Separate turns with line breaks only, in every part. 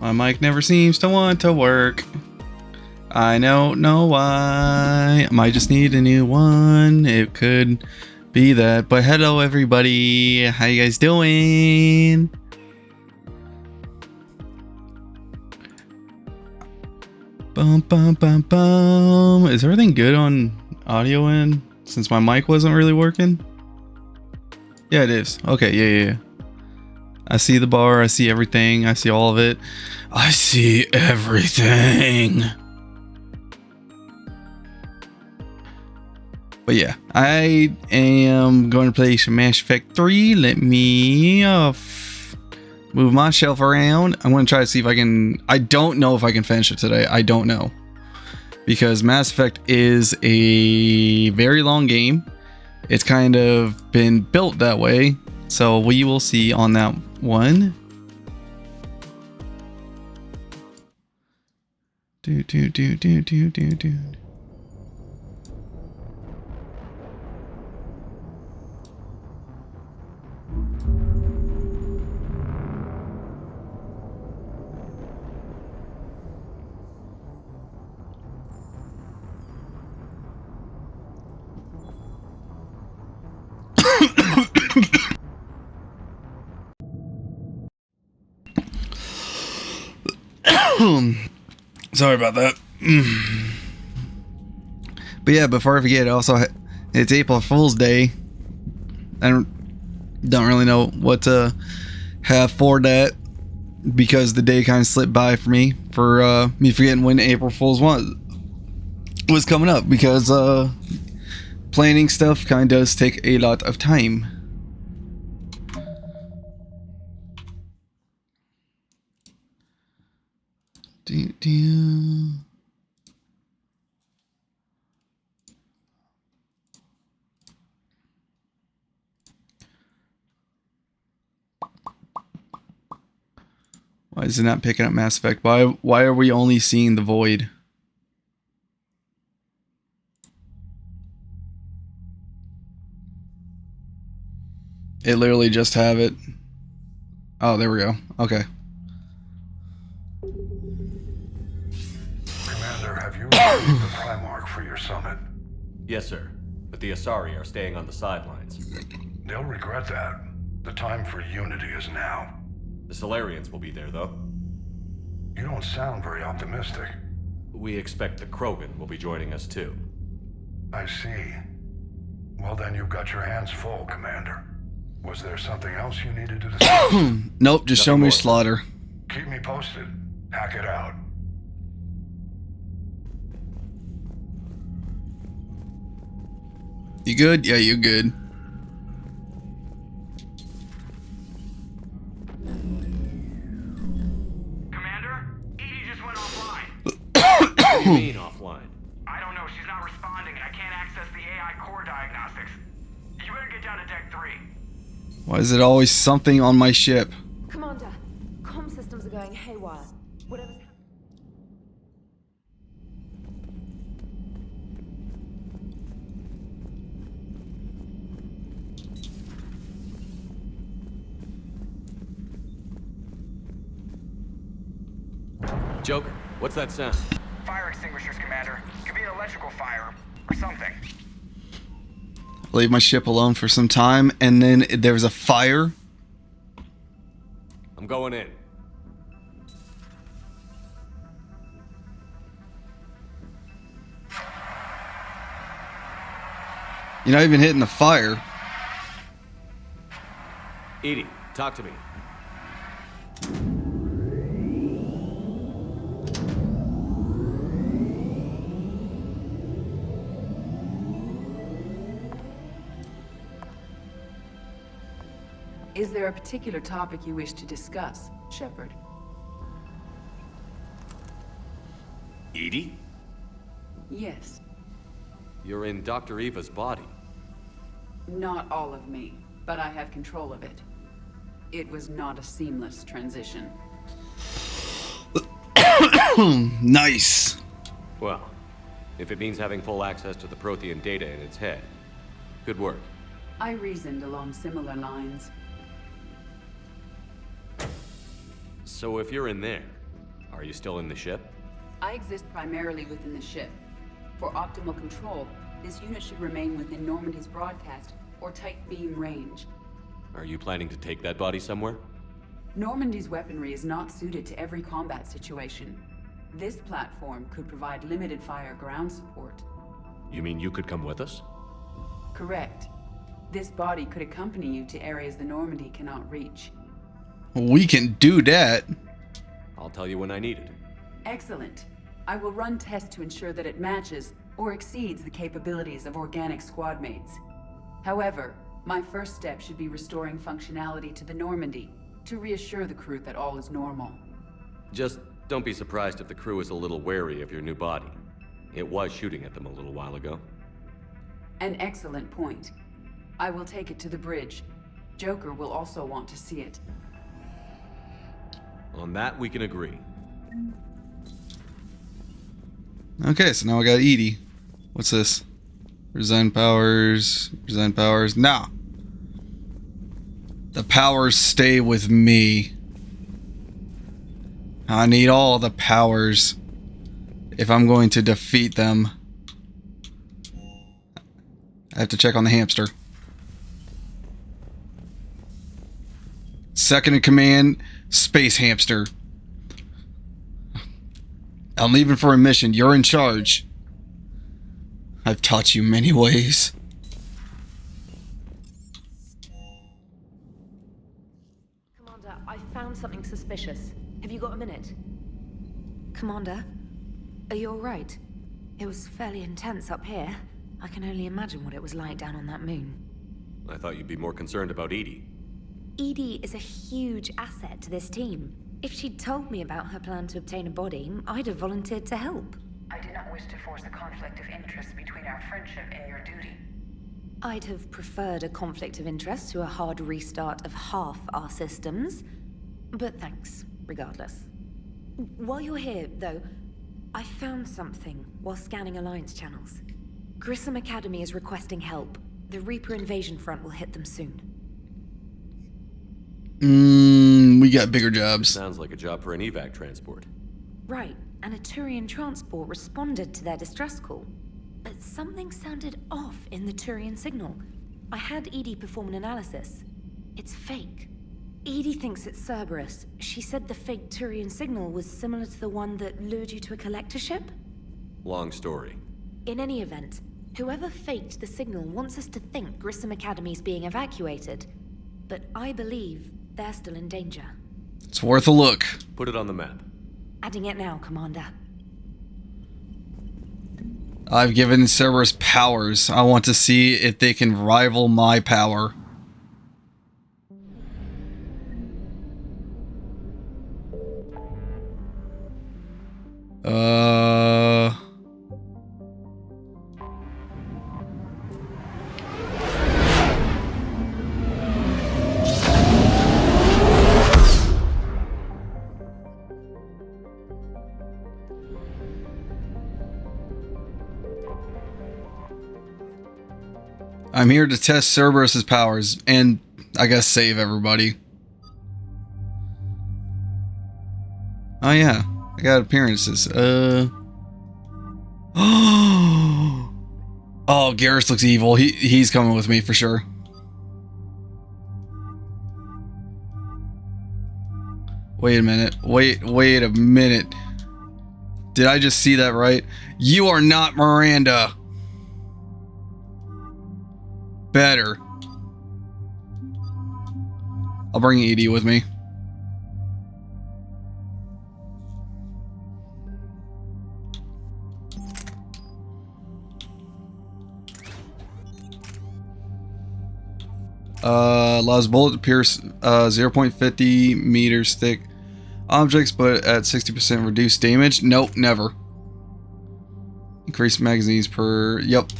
My mic never seems to want to work. I don't know why. I might just need a new one. It could be that. But hello everybody. How you guys doing? Bum bum bum bum. Is everything good on audio end? Since my mic wasn't really working? Yeah, it is. Okay, yeah. I see the bar, I see everything, I see all of it. I see everything. But yeah, I am going to play some Mass Effect 3. Let me move my shelf around. I'm going to try to see if I can... I don't know if I can finish it today. I don't know. Because Mass Effect is a very long game. It's kind of been built that way. So we will see on that one. Do. Sorry about that. But yeah, before I forget, also it's April Fool's Day. I don't really know what to have for that because the day kind of slipped by for me forgetting when April Fool's was coming up because planning stuff kind of does take a lot of time. Why is it not picking up Mass Effect? Why are we only seeing the void? It literally just have it. Oh, there we go. Okay.
Commander, have you received the Primarch for your summit?
Yes, sir. But the Asari are staying on the sidelines.
They'll regret that. The time for unity is now.
The Solarians will be there, though.
You don't sound very optimistic.
We expect the Krogan will be joining us, too.
I see. Well, then you've got your hands full, Commander. Was there something else you needed to discuss?
Nope, just show me slaughter.
Keep me posted. Hack it out.
You good? Yeah, you good.
Commander, Edie just went offline.
What do you mean offline?
I don't know. She's not responding, and I can't access the AI core diagnostics. You better get down to deck 3.
Why is it always something on my ship?
Commander, comm systems are going haywire. Whatever's
Joker, what's that sound?
Fire extinguishers, Commander. Could be an electrical fire or something.
Leave my ship alone for some time, and then there's a fire.
I'm going in.
You're not even hitting the fire.
Edie, talk to me.
Is there a particular topic you wish to discuss, Shepard?
Edie?
Yes.
You're in Dr. Eva's body.
Not all of me, but I have control of it. It was not a seamless transition.
Nice.
Well, if it means having full access to the Prothean data in its head, good work.
I reasoned along similar lines.
So if you're in there, Are you still in the ship?
I exist primarily within the ship. For optimal control, this unit should remain within Normandy's broadcast or tight beam range.
Are you planning to take that body somewhere?
Normandy's weaponry is not suited to every combat situation. This platform could provide limited fire ground support.
You mean you could come with us?
Correct. This body could accompany you to areas the Normandy cannot reach.
We can do that.
I'll tell you when I need it.
Excellent. I will run tests to ensure that it matches or exceeds the capabilities of organic squad mates. However, my first step should be restoring functionality to the Normandy to reassure the crew that all is normal.
Just don't be surprised if the crew is a little wary of your new body. It was shooting at them a little while ago.
An excellent point. I will take it to the bridge. Joker will also want to see it.
On that, we can agree.
Okay, so now I got Edie. What's this? Resign powers. Resign powers. Nah. The powers stay with me. I need all the powers if I'm going to defeat them. I have to check on the hamster. Second in command, Space Hamster. I'm leaving for a mission. You're in charge. I've taught you many ways.
Commander, I found something suspicious. Have you got a minute?
Commander, are you alright? It was fairly intense up here. I can only imagine what it was like down on that moon.
I thought you'd be more concerned about Edie.
Edie is a huge asset to this team. If she'd told me about her plan to obtain a body, I'd have volunteered to help.
I did not wish to force a conflict of interest between our friendship and your duty.
I'd have preferred a conflict of interest to a hard restart of half our systems. But thanks, regardless. While you're here, though, I found something while scanning Alliance channels. Grissom Academy is requesting help. The Reaper invasion front will hit them soon.
We got bigger jobs.
Sounds like a job for an evac transport.
Right, and a Turian transport responded to their distress call. But something sounded off in the Turian signal. I had Edie perform an analysis. It's fake. Edie thinks it's Cerberus. She said the fake Turian signal was similar to the one that lured you to a collector ship?
Long story.
In any event, whoever faked the signal wants us to think Grissom Academy's being evacuated. But I believe they're still in danger.
It's worth a look.
Put it on the map.
Adding it now, Commander.
I've given Cerberus powers. I want to see if they can rival my power. I'm here to test Cerberus's powers, and I guess save everybody. Oh yeah, I got appearances. Oh, Garrus looks evil. He's coming with me for sure. Wait a minute. Wait a minute. Did I just see that right? You are not Miranda. Better. I'll bring Edie with me. Allows bullet to pierce 0.50 meters thick objects, but at 60% reduced damage. Nope, never. Increase magazines per... Yep.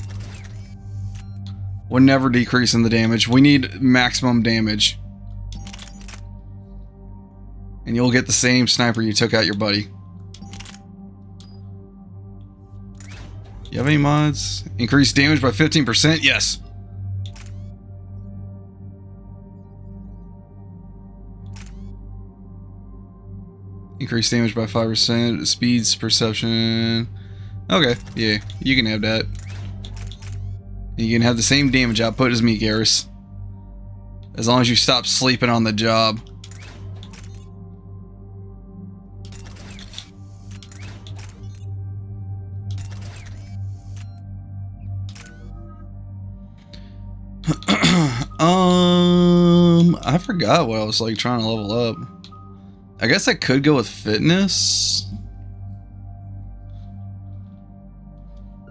Would never decrease in the damage. We need maximum damage. And you'll get the same sniper you took out your buddy. You have any mods? Increase damage by 15%? Yes. Increase damage by 5%. Speeds, perception. Okay, yeah, you can have that. You can have the same damage output as me, Garrus. As long as you stop sleeping on the job. I forgot what I was like trying to level up. I guess I could go with fitness.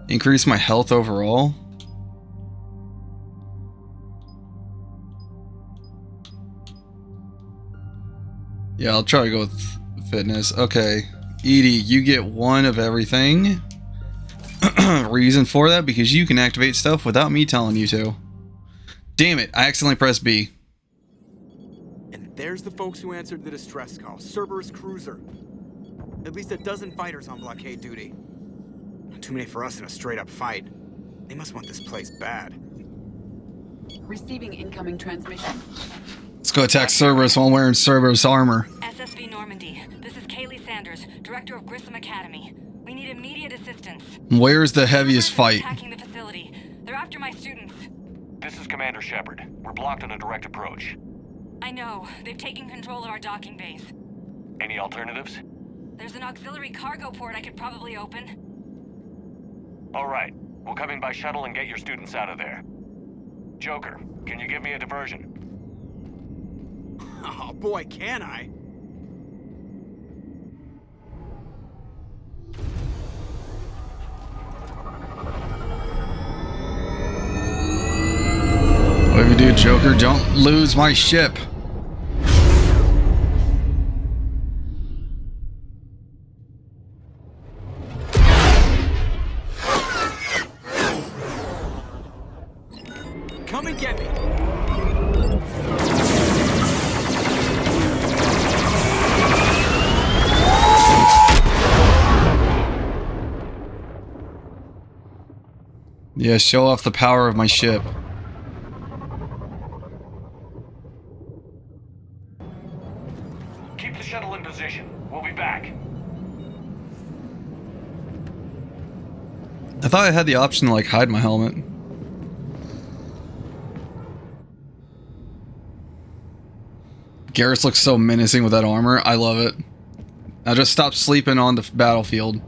Increase my health overall. Yeah, I'll try to go with fitness. Okay. Edie, you get one of everything. Reason for that, because you can activate stuff without me telling you to. Damn it, I accidentally pressed B.
And there's the folks who answered the distress call. Cerberus cruiser. At least a dozen fighters on blockade duty. Not too many for us in a straight-up fight. They must want this place bad.
Receiving incoming transmission.
Let's go attack Cerberus while wearing Cerberus armor.
SSB Normandy. This is Kaylee Sanders, director of Grissom Academy. We need immediate assistance.
Where's the heaviest fight?
Attacking the facility. They're after my students.
This is Commander Shepard. We're blocked on a direct approach.
I know. They've taken control of our docking base.
Any alternatives?
There's an auxiliary cargo port I could probably open.
All right. We'll come in by shuttle and get your students out of there. Joker, can you give me a diversion?
Oh boy, can I?
Whatever you do, Joker, don't lose my ship.
Come and get me.
Yeah, show off the power of my ship.
Keep the shuttle in position. We'll be back.
I thought I had the option to like hide my helmet. Garrus looks so menacing with that armor. I love it. Now just stop sleeping on the battlefield.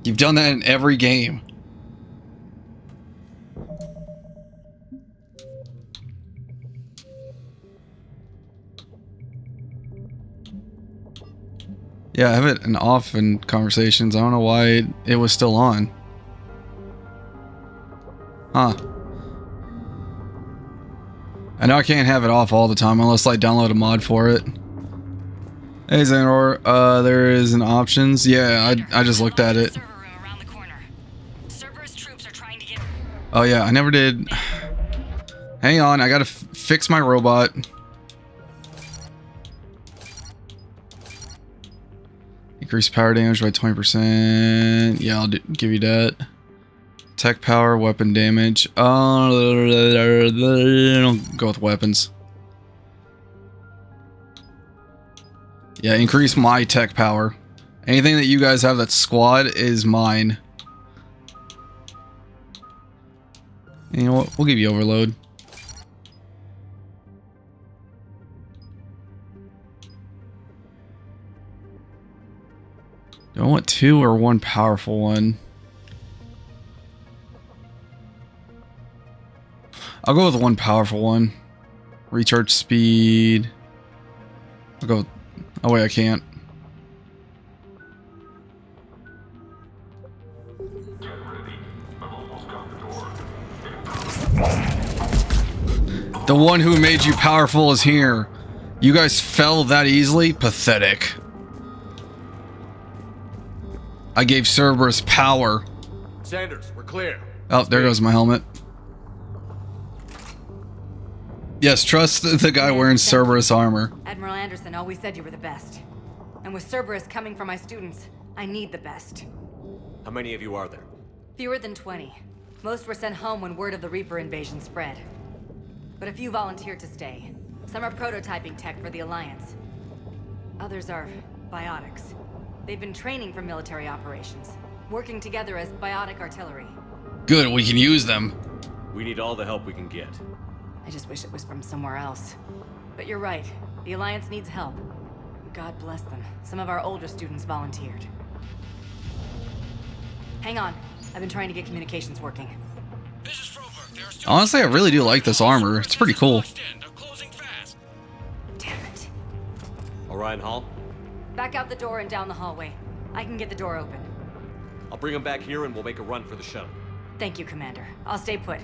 You've done that in every game. Yeah, I have it off in conversations. I don't know why it was still on. Huh. I know I can't have it off all the time unless I download a mod for it. Hey Xanor, there is an options. Yeah, I just looked at it. Oh yeah, I never did. Hang on, I gotta fix my robot. Increase power damage by 20%. Yeah, I'll give you that. Tech power, weapon damage. I'll go with weapons. Yeah, increase my tech power. Anything that you guys have that's squad is mine. You know what? We'll give you overload. Do I want two or one powerful one? I'll go with one powerful one. Recharge speed. I'll go with, oh wait, I can't. The one who made you powerful is here. You guys fell that easily? Pathetic. I gave Cerberus power.
Sanders, we're clear.
Oh, there goes my helmet. Yes, trust the guy wearing Cerberus armor.
Admiral Anderson always said you were the best. And with Cerberus coming for my students, I need the best.
How many of you are there?
Fewer than 20. Most were sent home when word of the Reaper invasion spread. But a few volunteered to stay. Some are prototyping tech for the Alliance. Others are biotics. They've been training for military operations, working together as biotic artillery.
Good, we can use them.
We need all the help we can get.
I just wish it was from somewhere else. But you're right. The Alliance needs help. God bless them. Some of our older students volunteered. Hang on. I've been trying to get communications working.
Honestly, I really do like this armor. It's pretty cool.
Damn it.
Orion Hall?
Back out the door and down the hallway. I can get the door open.
I'll bring him back here and we'll make a run for the shuttle.
Thank you, Commander. I'll stay put.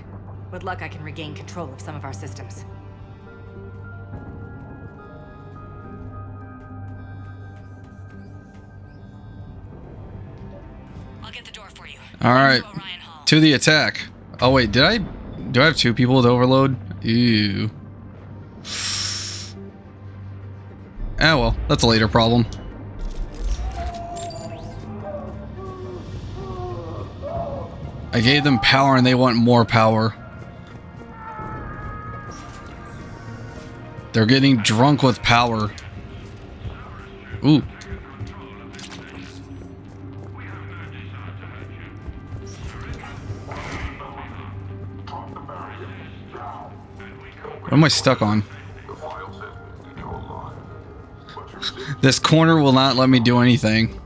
With luck, I can regain control of some of our systems. I'll get the door for you.
All right, to the attack. Oh wait, do I have 2 people with overload? Ew. Ah well, that's a later problem. I gave them power and they want more power. They're getting drunk with power. Ooh. What am I stuck on? This corner will not let me do anything.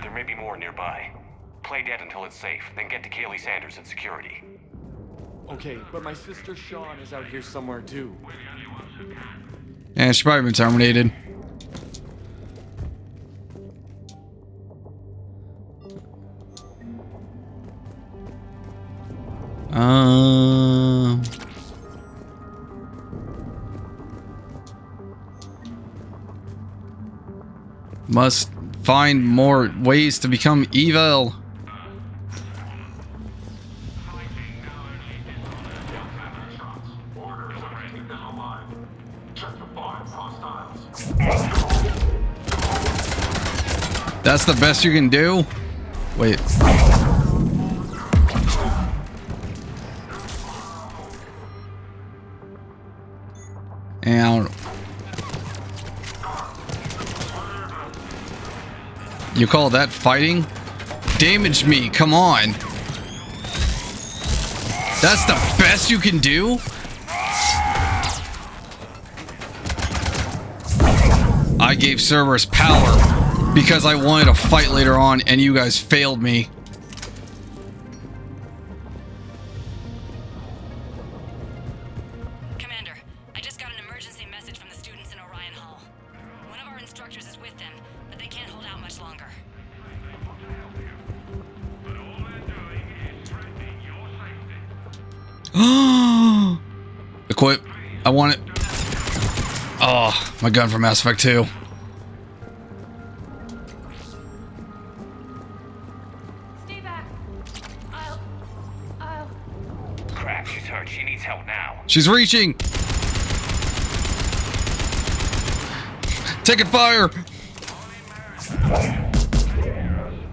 There may be more nearby. Play dead until it's safe, then get to Kaylee Sanders and security.
Okay, but my sister Sean is out here somewhere too.
Yeah, she's probably been terminated. Must find more ways to become evil. That's the best you can do? Wait. And you call that fighting? Damage me, come on. That's the best you can do? I gave Cerberus power because I wanted to fight later on and you guys failed me.
Commander, I just got an emergency message from the students in Orion Hall. One of our instructors is with them, but they can't hold out much longer.
Equip. I want it. Oh, my gun from Mass Effect 2.
Stay back. I'll...
Crap, she's hurt. She needs help now.
She's reaching. Taking fire.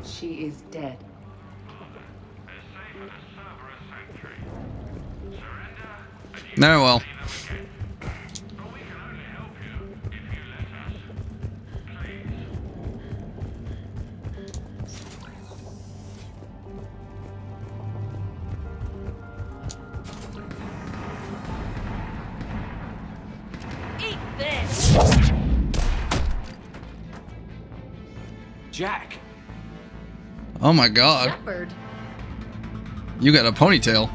She is dead.
No, well.
Eat this!
Jack.
Oh my god.
Shepherd.
You got a ponytail.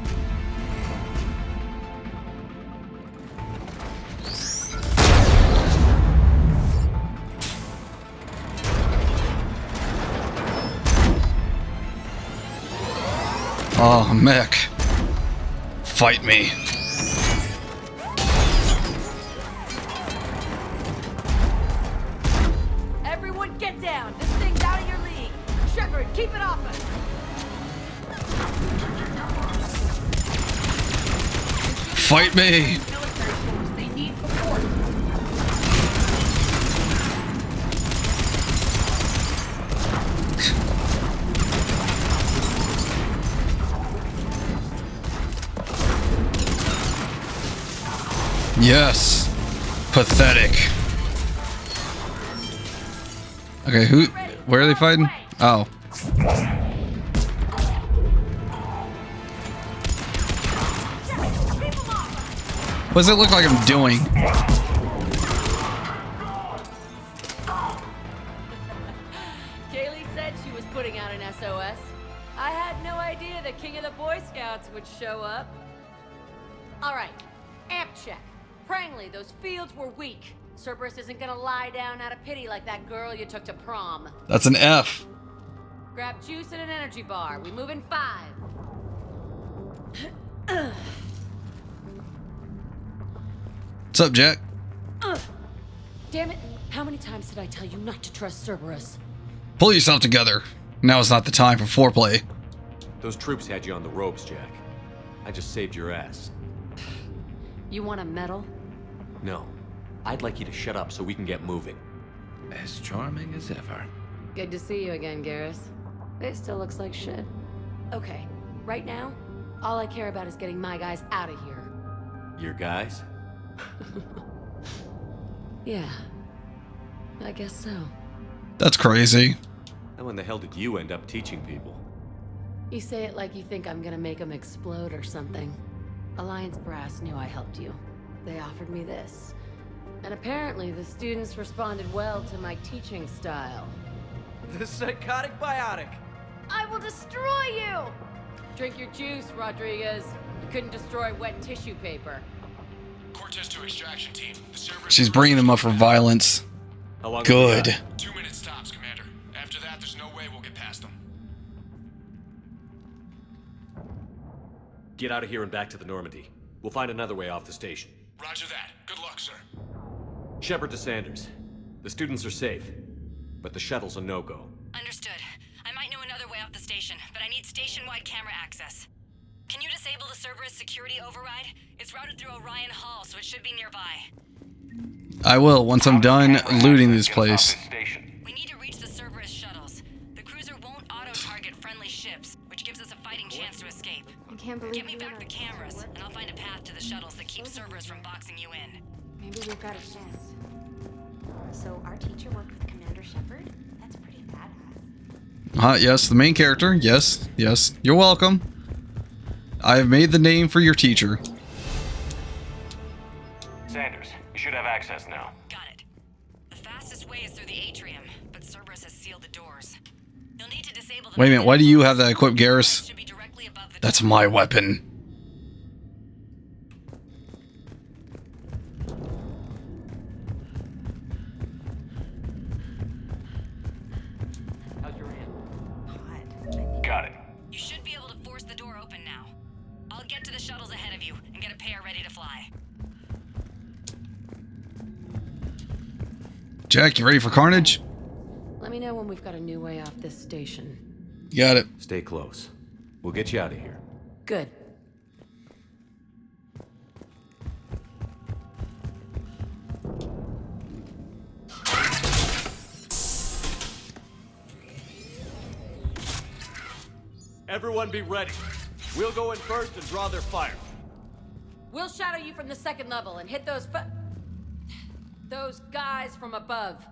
Oh, mech. Fight me.
Everyone get down. This thing's out of your league. Shepard, keep it off us.
Fight me.
They need support.
Yes. Pathetic. Okay, where are they fighting? Oh. What does it look like I'm doing?
Kaylee said she was putting out an SOS. I had no idea the king of the Boy Scouts would show up. All right, amp check. Prangley, those fields were weak. Cerberus isn't gonna lie down out of pity like that girl you took to prom.
That's an F.
Grab juice and an energy bar. We move in 5.
What's up, Jack?
Damn it. How many times did I tell you not to trust Cerberus?
Pull yourself together. Now is not the time for foreplay.
Those troops had you on the ropes, Jack. I just saved your ass.
You want a medal?
No. I'd like you to shut up so we can get moving.
As charming as ever.
Good to see you again, Garrus. It still looks like shit. Okay, right now, all I care about is getting my guys out of here.
Your guys?
Yeah. I guess so.
That's crazy.
How in the hell did you end up teaching people?
You say it like you think I'm gonna make them explode or something. Alliance Brass knew I helped you. They offered me this. And apparently the students responded well to my teaching style.
The psychotic biotic.
I will destroy you! Drink your juice, Rodriguez. You couldn't destroy wet tissue paper.
Cortez to extraction team. The server.
She's bringing them up for violence.
How long
Good.
2 minutes tops, Commander. After that, there's no way we'll get past them.
Get out of here and back to the Normandy. We'll find another way off the station.
Roger that. Good luck, sir.
Shepard to Sanders. The students are safe, but the shuttle's a no-go.
Understood. I might know another way off the station, but I need station-wide camera access. Can you disable the Cerberus security override? It's routed through Orion Hall, so it should be nearby.
I will once I'm done looting this place.
We need to reach the Cerberus shuttles. The cruiser won't auto-target friendly ships, which gives us a fighting chance to escape.
I can't believe
Get me back the cameras, and I'll find a path to the shuttles that keep Cerberus from boxing you in.
Maybe we've got a chance. So our teacher worked with Commander Shepard? That's pretty badass.
Yes, the main character. Yes, yes. You're welcome. I have made the name for your teacher.
Sanders, you should have access now.
Got it. The fastest way is through the atrium, but Cerberus has sealed the doors. You'll need to disable the—
Wait a minute, why do you have that equipped, Garrus? That's my weapon.
How's your hand?
Got it.
You should be able to force the door open now. I'll get to the shuttles ahead of you and get a pair ready to fly.
Jack, you ready for carnage?
Let me know when we've got a new way off this station.
Got it.
Stay close. We'll get you out of here.
Good.
Everyone be ready. We'll go in first and draw their fire.
We'll shadow you from the second level and hit those guys from above.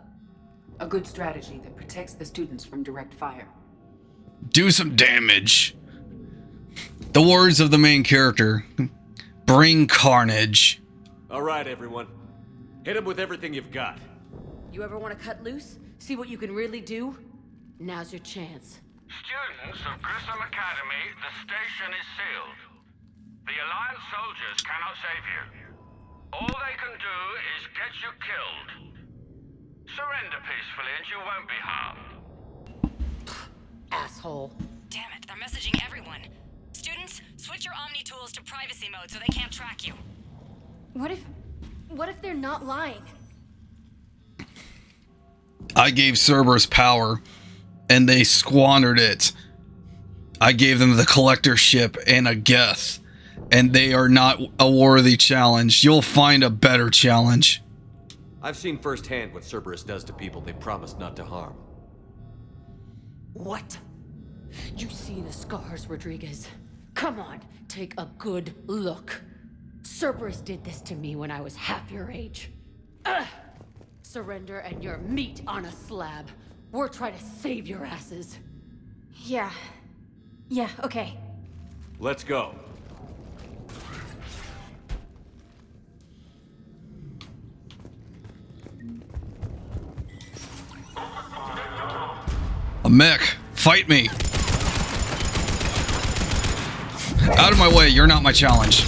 A good strategy that protects the students from direct fire.
Do some damage. The words of the main character. Bring carnage.
All right, everyone. Hit him with everything you've got.
You ever want to cut loose? See what you can really do? Now's your chance.
Students of Grissom Academy, the station is sealed. The Alliance soldiers cannot save you. All they can do is get you killed. Surrender peacefully and you won't be harmed.
Asshole.
Damn it, they're messaging everyone. Students, switch your Omni tools to privacy mode so they can't track you.
What if they're not lying?
I gave Cerberus power, and they squandered it. I gave them the collector ship and a Geth, and they are not a worthy challenge. You'll find a better challenge.
I've seen firsthand what Cerberus does to people they promised not to harm.
What? You see the scars, Rodriguez. Come on, take a good look. Cerberus did this to me when I was half your age. Ugh. Surrender and you're meat on a slab. We're trying to save your asses.
Yeah. Yeah, okay.
Let's go.
A mech, fight me. Out of my way, you're not my challenge.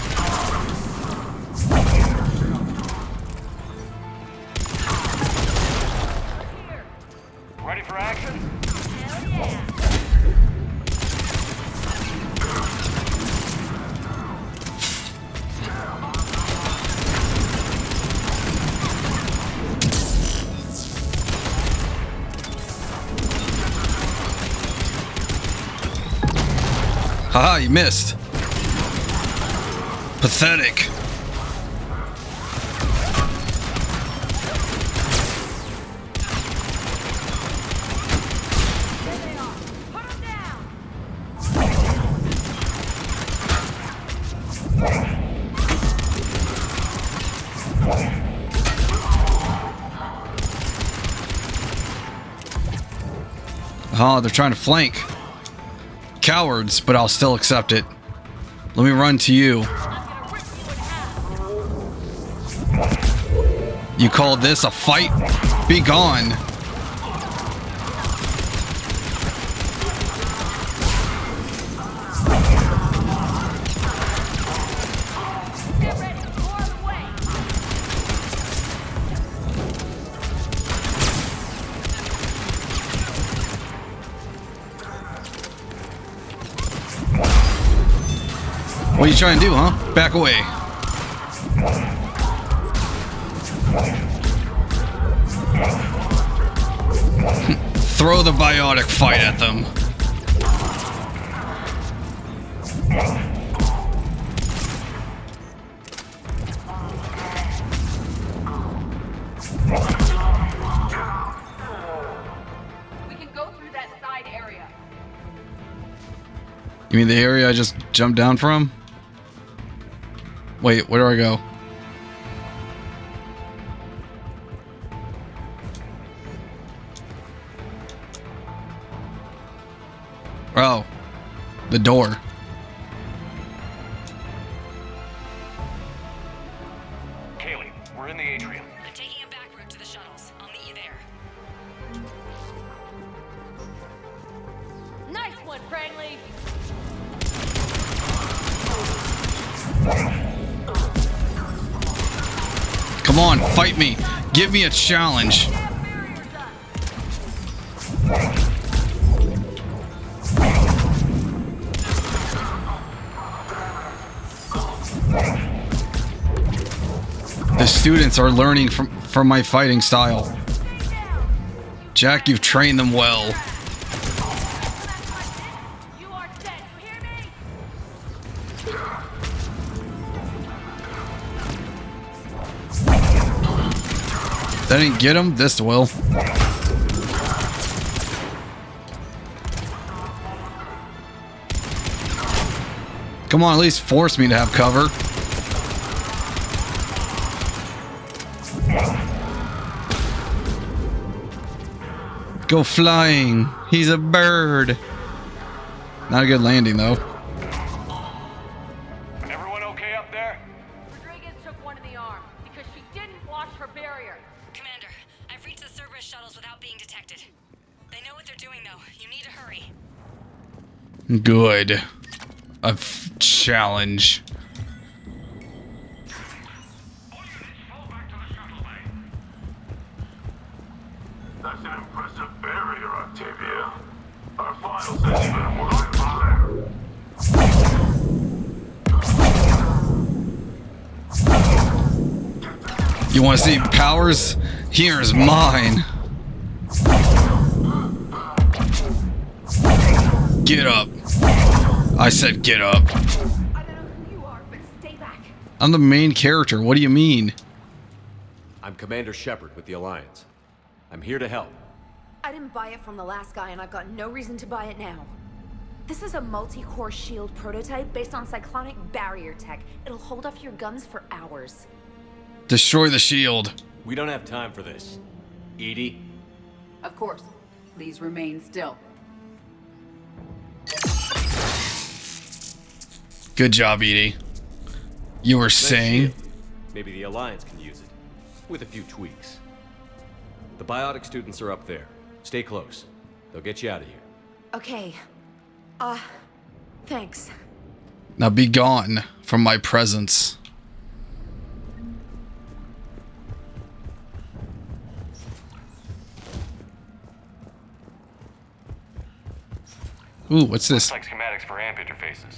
Ready for action?
Hell yeah.
Haha, you missed. Pathetic.
There they are. Put them down.
Oh, they're trying to flank. Cowards, but I'll still accept it. Let me run to you. You call this a fight? Be gone.
Get ready. More of the way.
What are you trying to do, huh? Back away. Throw the biotic fight at them.
We can go through that side area.
You mean the area I just jumped down from? Wait, where do I go? Oh, the door.
Kaylee, we're in the atrium.
I'm taking a back route to the shuttles. I'll meet you there.
Nice one, Prangley.
Come on, fight me. Give me a challenge. The students are learning from my fighting style. Jack, you've trained them well.
You are dead. You hear me?
That didn't get him. This will. Come on, at least force me to have cover. Go flying. He's a bird. Not a good landing, though.
Everyone okay up there?
Rodriguez took one in the arm because she didn't watch her barrier.
Commander, I've reached the Cerberus shuttles without being detected. They know what they're doing, though. You need to hurry.
Good. A challenge.
That's an impressive barrier, Octavia. Our final says even worse there.
You want to see powers? Here's mine. Get up. I said get up.
I don't know who you are, but stay back.
I'm the main character. What do you mean?
I'm Commander Shepard with the Alliance. I'm here to help.
I didn't buy it from the last guy, and I've got no reason to buy it now.
This is a multi-core shield prototype based on cyclonic barrier tech. It'll hold off your guns for hours.
Destroy the shield.
We don't have time for this. Edie?
Of course. Please remain still.
Good job, Edie. You were saying?
Maybe the Alliance can use it. With a few tweaks. The biotic students are up there. Stay close. They'll get you out of here.
Okay. Thanks.
Now be gone from my presence. Ooh, what's this?
Looks like schematics for amp interfaces.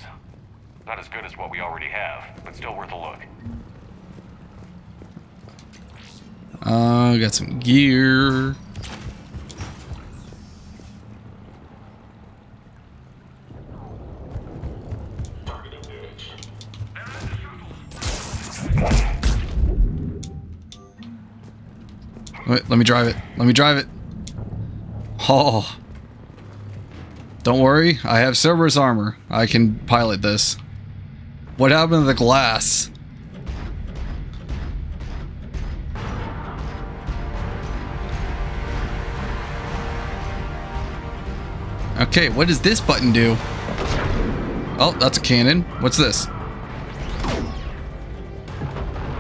Not as good as what we already have, but still worth a look.
Got some gear. Wait, let me drive it. Let me drive it. Oh. Don't worry, I have Cerberus armor. I can pilot this. What happened to the glass? Okay, what does this button do? Oh, that's a cannon. What's this?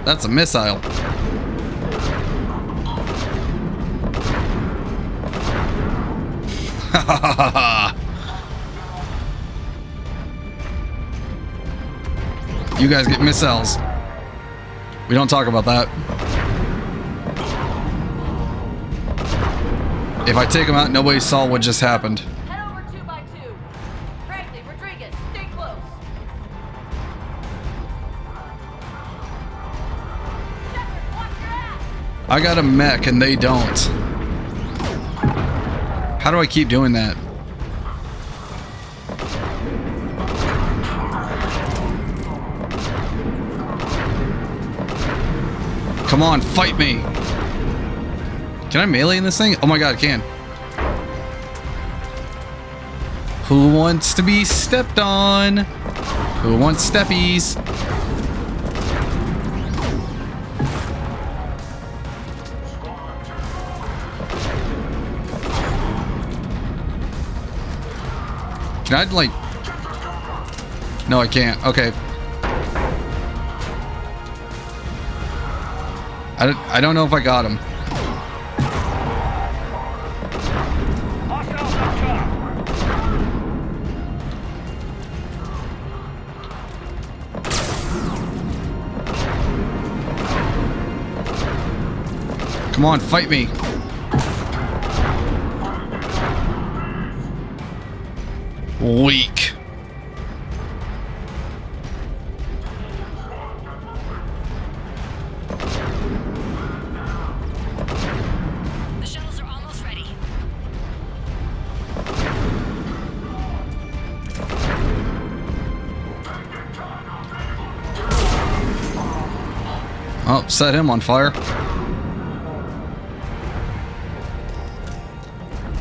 That's a missile. Ha ha ha ha! You guys get missiles. We don't talk about that. If I take them out, nobody saw what just happened.
Head over 2x2. Franklin, Rodriguez, stay close. Shepard, watch your ass.
I got a mech and they don't. How do I keep doing that? Come on, fight me. Can I melee in this thing? Oh my god, I can. Who wants to be stepped on? Who wants steppies? Can I, like... No, I can't. Okay. I don't know if I got him. Come on, fight me. Weak.
The shuttles are almost ready.
Oh, set him on fire.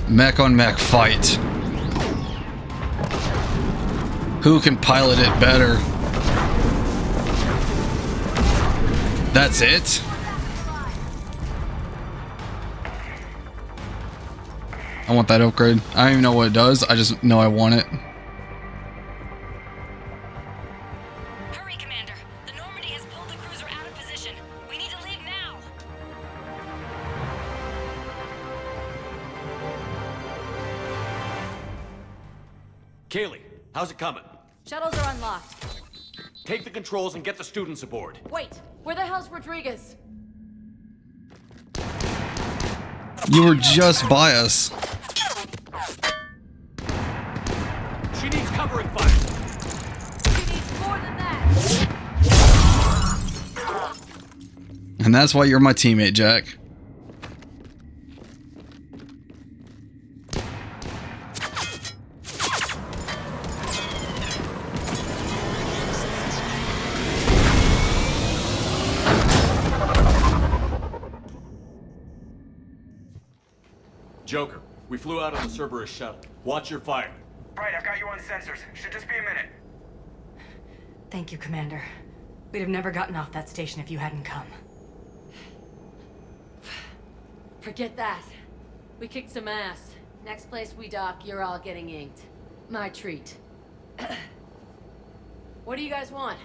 Mech on mech fight. Who can pilot it better? That's it? I want that upgrade. I don't even know what it does. I just know I want it.
Hurry, Commander. The Normandy has pulled the cruiser out of position. We need to leave now.
Kaylee, how's it coming?
Shuttles are unlocked.
Take the controls and get the students aboard.
Wait, where the hell's Rodriguez?
You were just by us.
She needs covering fire.
She needs more than that.
And that's why you're my teammate, Jack.
Joker, we flew out of the Cerberus shuttle. Watch your fire.
Right, I've got you on sensors. Should just be a minute.
Thank you, Commander. We'd have never gotten off that station if you hadn't come.
Forget that. We kicked some ass. Next place we dock, you're all getting inked. My treat. What do you guys want?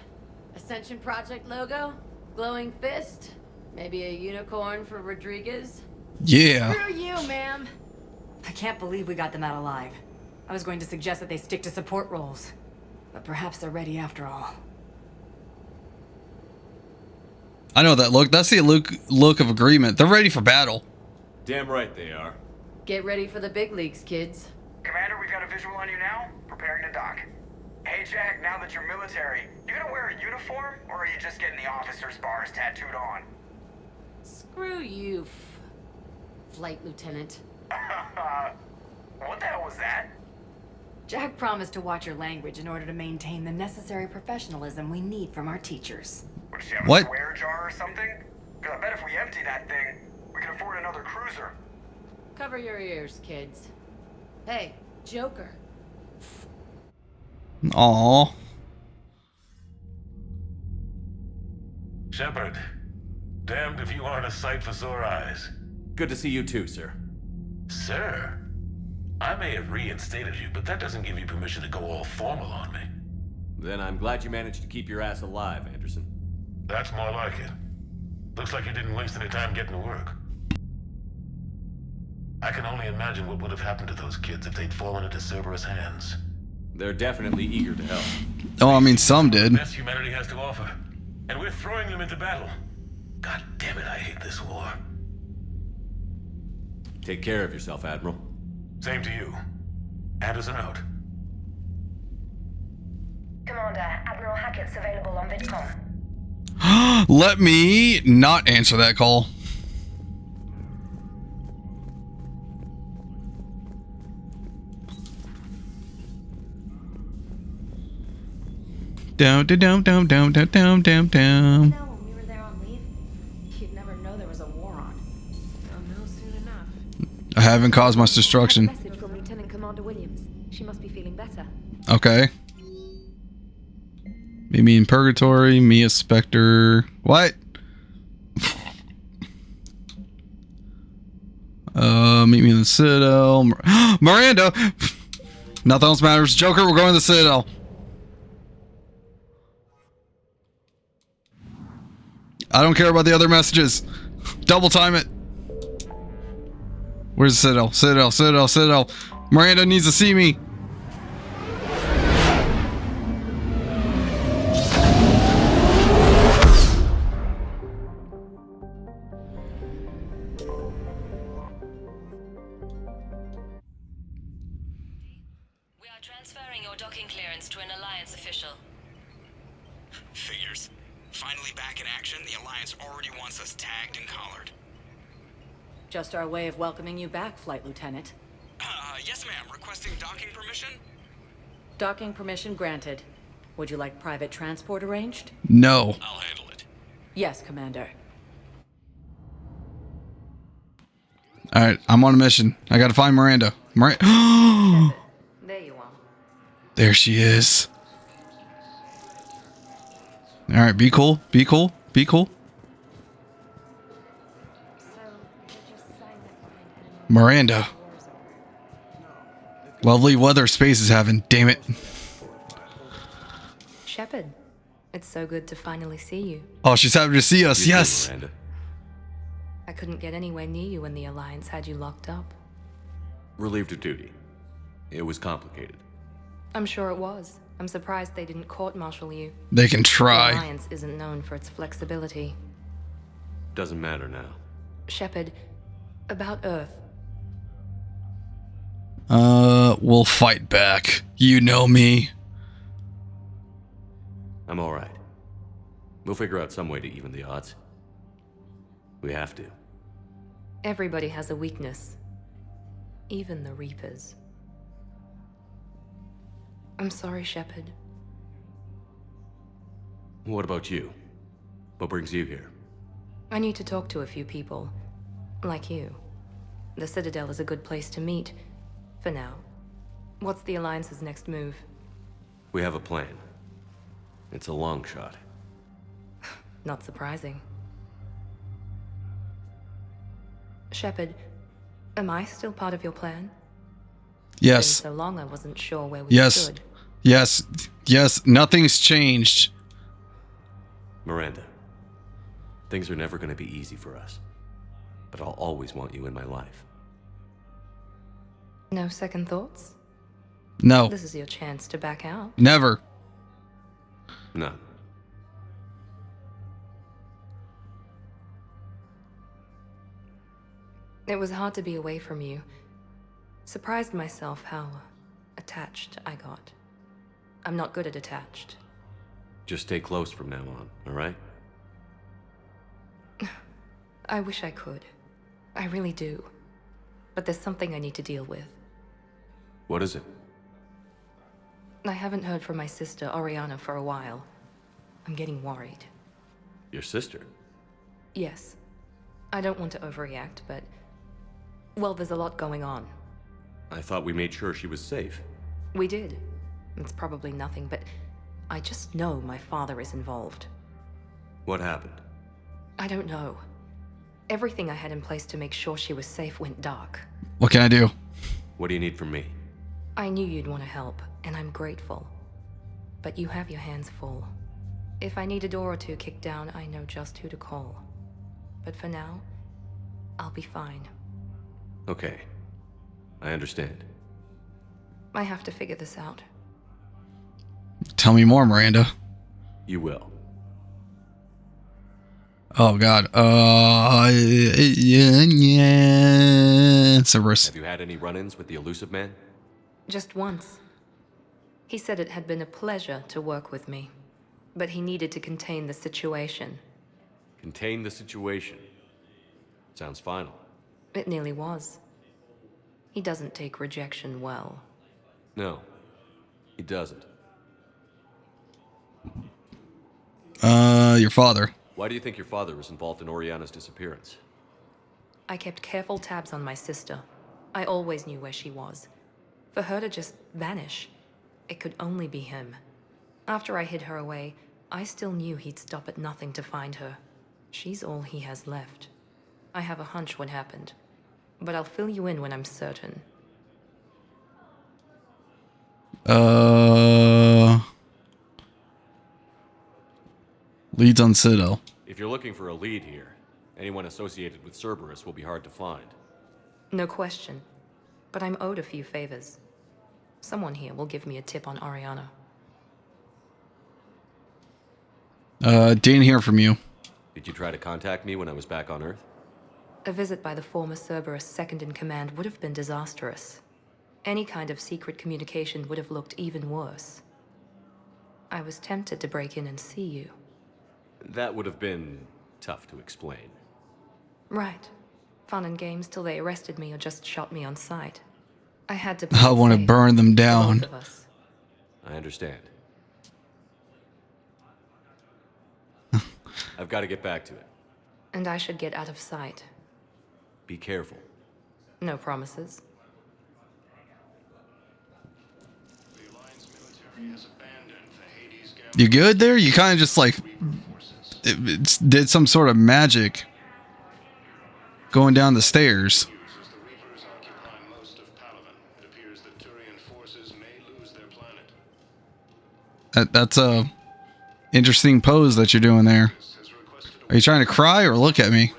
Ascension Project logo? Glowing fist? Maybe a unicorn for Rodriguez?
Yeah.
Screw you, ma'am.
I can't believe we got them out alive. I was going to suggest that they stick to support roles. But perhaps they're ready after all.
I know that look. That's the look of agreement. They're ready for battle.
Damn right they are.
Get ready for the big leagues, kids.
Commander, we've got a visual on you now. Preparing to dock. Hey, Jack, now that you're military, you gonna wear a uniform, or are you just getting the officer's bars tattooed on?
Screw you, Flight Lieutenant.
What the hell was that?
Jack promised to watch your language in order to maintain the necessary professionalism we need from our teachers.
Would she have
What?
a swear jar or something? Because I bet if we empty that thing, we can afford another cruiser.
Cover your ears, kids. Hey, Joker.
Aww.
Shepard, damned if you aren't a sight for sore eyes.
Good to see you too, sir.
Sir, I may have reinstated you, but that doesn't give you permission to go all formal on me.
Then I'm glad you managed to keep your ass alive, Anderson.
That's more like it. Looks like you didn't waste any time getting to work. I can only imagine what would have happened to those kids if they'd fallen into Cerberus' hands.
They're definitely eager to help.
Oh, I mean, some did.
Best humanity has to offer. And we're throwing them into battle. God damn it, I hate this war.
Take care of yourself, Admiral.
Same to you. Anderson out.
Commander, Admiral Hackett's available on VidCom.
Let me not answer that call. Down, down, down, down, down, down, down, down.
Now, when we were there on leave, you'd never know there was a war on. They'll know soon enough.
I haven't caused much destruction.
Message from Lieutenant Commander Williams. She must be feeling better.
Okay. Meet me in Purgatory, Mia Spectre. What? Meet me in the Citadel. Miranda! Nothing else matters. Joker, we're going to the Citadel. I don't care about the other messages. Double time it. Where's the Citadel? Citadel, Citadel, Citadel. Miranda needs to see me.
We are transferring your docking clearance to an Alliance official.
Figures. Finally back in action, the Alliance already wants us tagged and collared.
Just our way of welcoming you back, Flight Lieutenant.
Yes ma'am, requesting docking permission?
Docking permission granted. Would you like private transport arranged?
No.
I'll handle it.
Yes, Commander.
Alright, I'm on a mission. I gotta find Miranda.
There you are.
There she is. Alright, be cool. Be cool. Be cool. Miranda. Lovely weather space is having. Damn it.
Shepard, it's so good to finally see you.
Oh, she's happy to see us. Yes.
Miranda.
I couldn't get anywhere near you when the Alliance had you locked up.
Relieved of duty. It was complicated.
I'm sure it was. I'm surprised they didn't court-martial you.
They can
The
try.
Alliance isn't known for its flexibility.
Doesn't matter now.
Shepard, about Earth.
We'll fight back. You know me.
I'm alright. We'll figure out some way to even the odds. We have to.
Everybody has a weakness. Even the Reapers. I'm sorry, Shepard.
What about you? What brings you here?
I need to talk to a few people. Like you. The Citadel is a good place to meet. For now. What's the Alliance's next move?
We have a plan. It's a long shot.
Not surprising. Shepard, am I still part of your plan?
Yes.
It's been so long I wasn't sure where we
Yes.
stood.
Yes. Yes. Nothing's changed.
Miranda, things are never going to be easy for us. But I'll always want you in my life.
No second thoughts?
No.
This is your chance to back out.
Never.
No.
It was hard to be away from you. Surprised myself how attached I got. I'm not good at attached.
Just stay close from now on, all right?
I wish I could. I really do. But there's something I need to deal with.
What is it?
I haven't heard from my sister, Oriana, for a while. I'm getting worried.
Your sister?
Yes. I don't want to overreact, but... well, there's a lot going on.
I thought we made sure she was safe.
We did. It's probably nothing, but I just know my father is involved.
What happened?
I don't know. Everything I had in place to make sure she was safe went dark.
What can I do?
What do you need from me?
I knew you'd want to help, and I'm grateful. But you have your hands full. If I need a door or two kicked down, I know just who to call. But for now, I'll be fine.
Okay. I understand.
I have to figure this out.
Tell me more, Miranda.
You will.
Oh God. Cerberus.
Have you had any run-ins with the elusive man?
Just once. He said it had been a pleasure to work with me, but he needed to contain the situation.
Contain the situation. Sounds final.
It nearly was. He doesn't take rejection well.
No, he doesn't.
Your father.
Why do you think your father was involved in Oriana's disappearance?
I kept careful tabs on my sister. I always knew where she was. For her to just vanish, it could only be him. After I hid her away, I still knew he'd stop at nothing to find her. She's all he has left. I have a hunch what happened, but I'll fill you in when I'm certain.
Leads on Citadel.
If you're looking for a lead here, anyone associated with Cerberus will be hard to find.
No question. But I'm owed a few favors. Someone here will give me a tip on Oriana.
Didn't hear from you.
Did you try to contact me when I was back on Earth?
A visit by the former Cerberus second-in-command would have been disastrous. Any kind of secret communication would have looked even worse. I was tempted to break in and see you.
That would have been tough to explain.
Right. Fun and games till they arrested me or just shot me on sight. I had to...
I want to burn them down.
Both of us.
I understand. I've got to get back to it.
And I should get out of sight.
Be careful.
No promises.
You good there? You kind of just like did some sort of magic going down the stairs. That's a interesting pose that you're doing there. Are you trying to cry or look at me?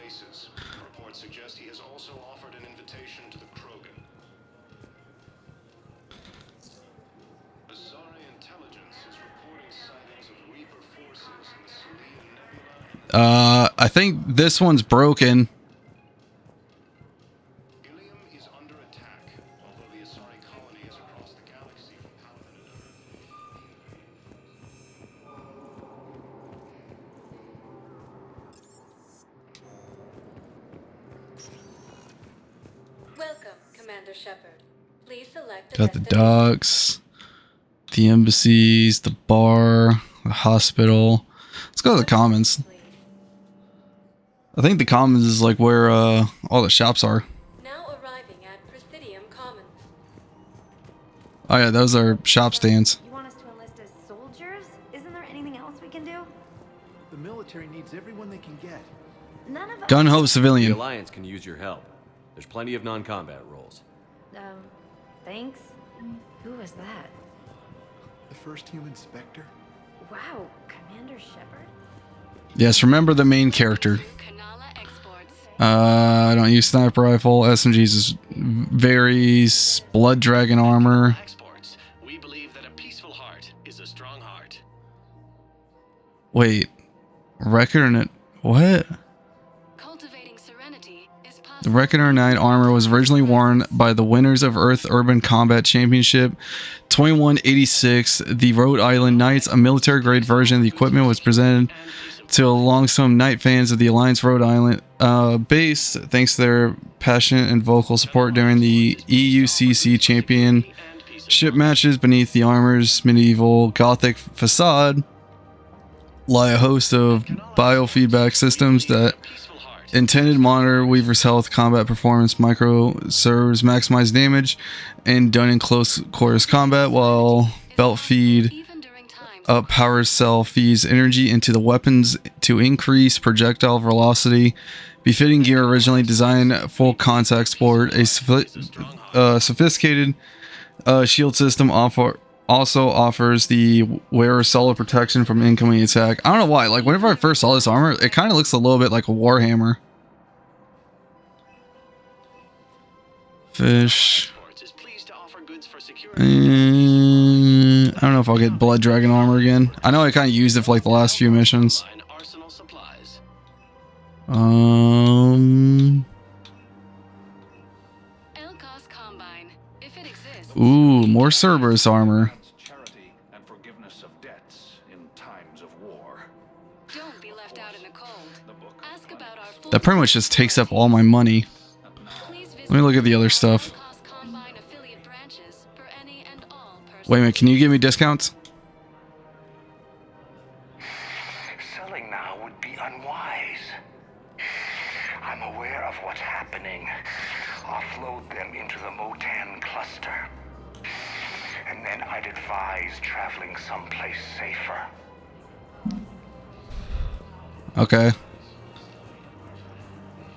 I think this one's broken.
Welcome, Commander Shepard. Please select
Got the docks, the embassies, the bar, the hospital. Let's go to the commons. I think the commons is like where all the shops are.
Now arriving at Presidium Commons.
Oh yeah, those are shop stands.
You want us to enlist as soldiers? Isn't there anything else we can do?
The military needs everyone they can get.
None of us.
Gun ho
The
civilian.
Alliance can use your help. There's plenty of non-combat roles.
Thanks. Who was that?
The first human Spectre?
Wow, Commander Shepard?
Yes, remember the main character. I don't use sniper rifle. SMGs is varies. Blood dragon armor.
We believe that a peaceful heart is a strong heart.
Wait, Reckoner. What? The Reckoner 9 armor was originally worn by the winners of Earth Urban Combat Championship 2186, the Rhode Island Knights. A military-grade version of the equipment was presented to alongsome Knight fans of the Alliance Rhode Island base, thanks to their passionate and vocal support during the EUCC Championship matches. Beneath the armor's medieval Gothic facade lie a host of biofeedback systems that intended to monitor Weaver's health, combat performance, micro serves, maximize damage, and done in close quarters combat, while belt feed up power cell feeds energy into the weapons to increase projectile velocity. Befitting gear originally designed full contact sport. A sophisticated shield system also offers the wearer solid protection from incoming attack. I don't know why, like whenever I first saw this armor, it kind of looks a little bit like a Warhammer. Fish. I don't know if I'll get Blood Dragon armor again. I know I kind of used it for like the last few missions. Ooh, more Cerberus armor. That pretty much just takes up all my money. Let me look at the other stuff. Wait a minute, can you give me discounts?
Selling now would be unwise. I'm aware of what's happening. Offload them into the Motan cluster. And then I'd advise traveling someplace safer.
Okay.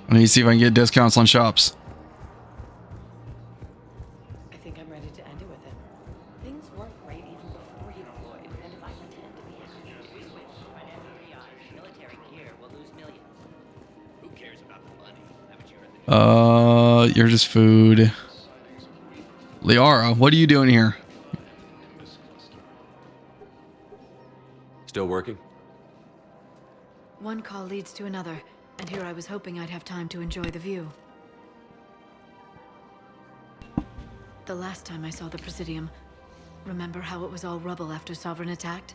I need to see if I can get discounts on shops.
I think I'm ready to end it with him. Things weren't great even before he deployed, and if I pretend to be happy, we switch financial PI, military gear, we'll lose millions. Who cares about the money? Haven't you heard the
You're just food. Liara, what are you doing here?
Still working?
One call leads to another, and here I was hoping I'd have time to enjoy the view. The last time I saw the Presidium, remember how it was all rubble after Sovereign attacked?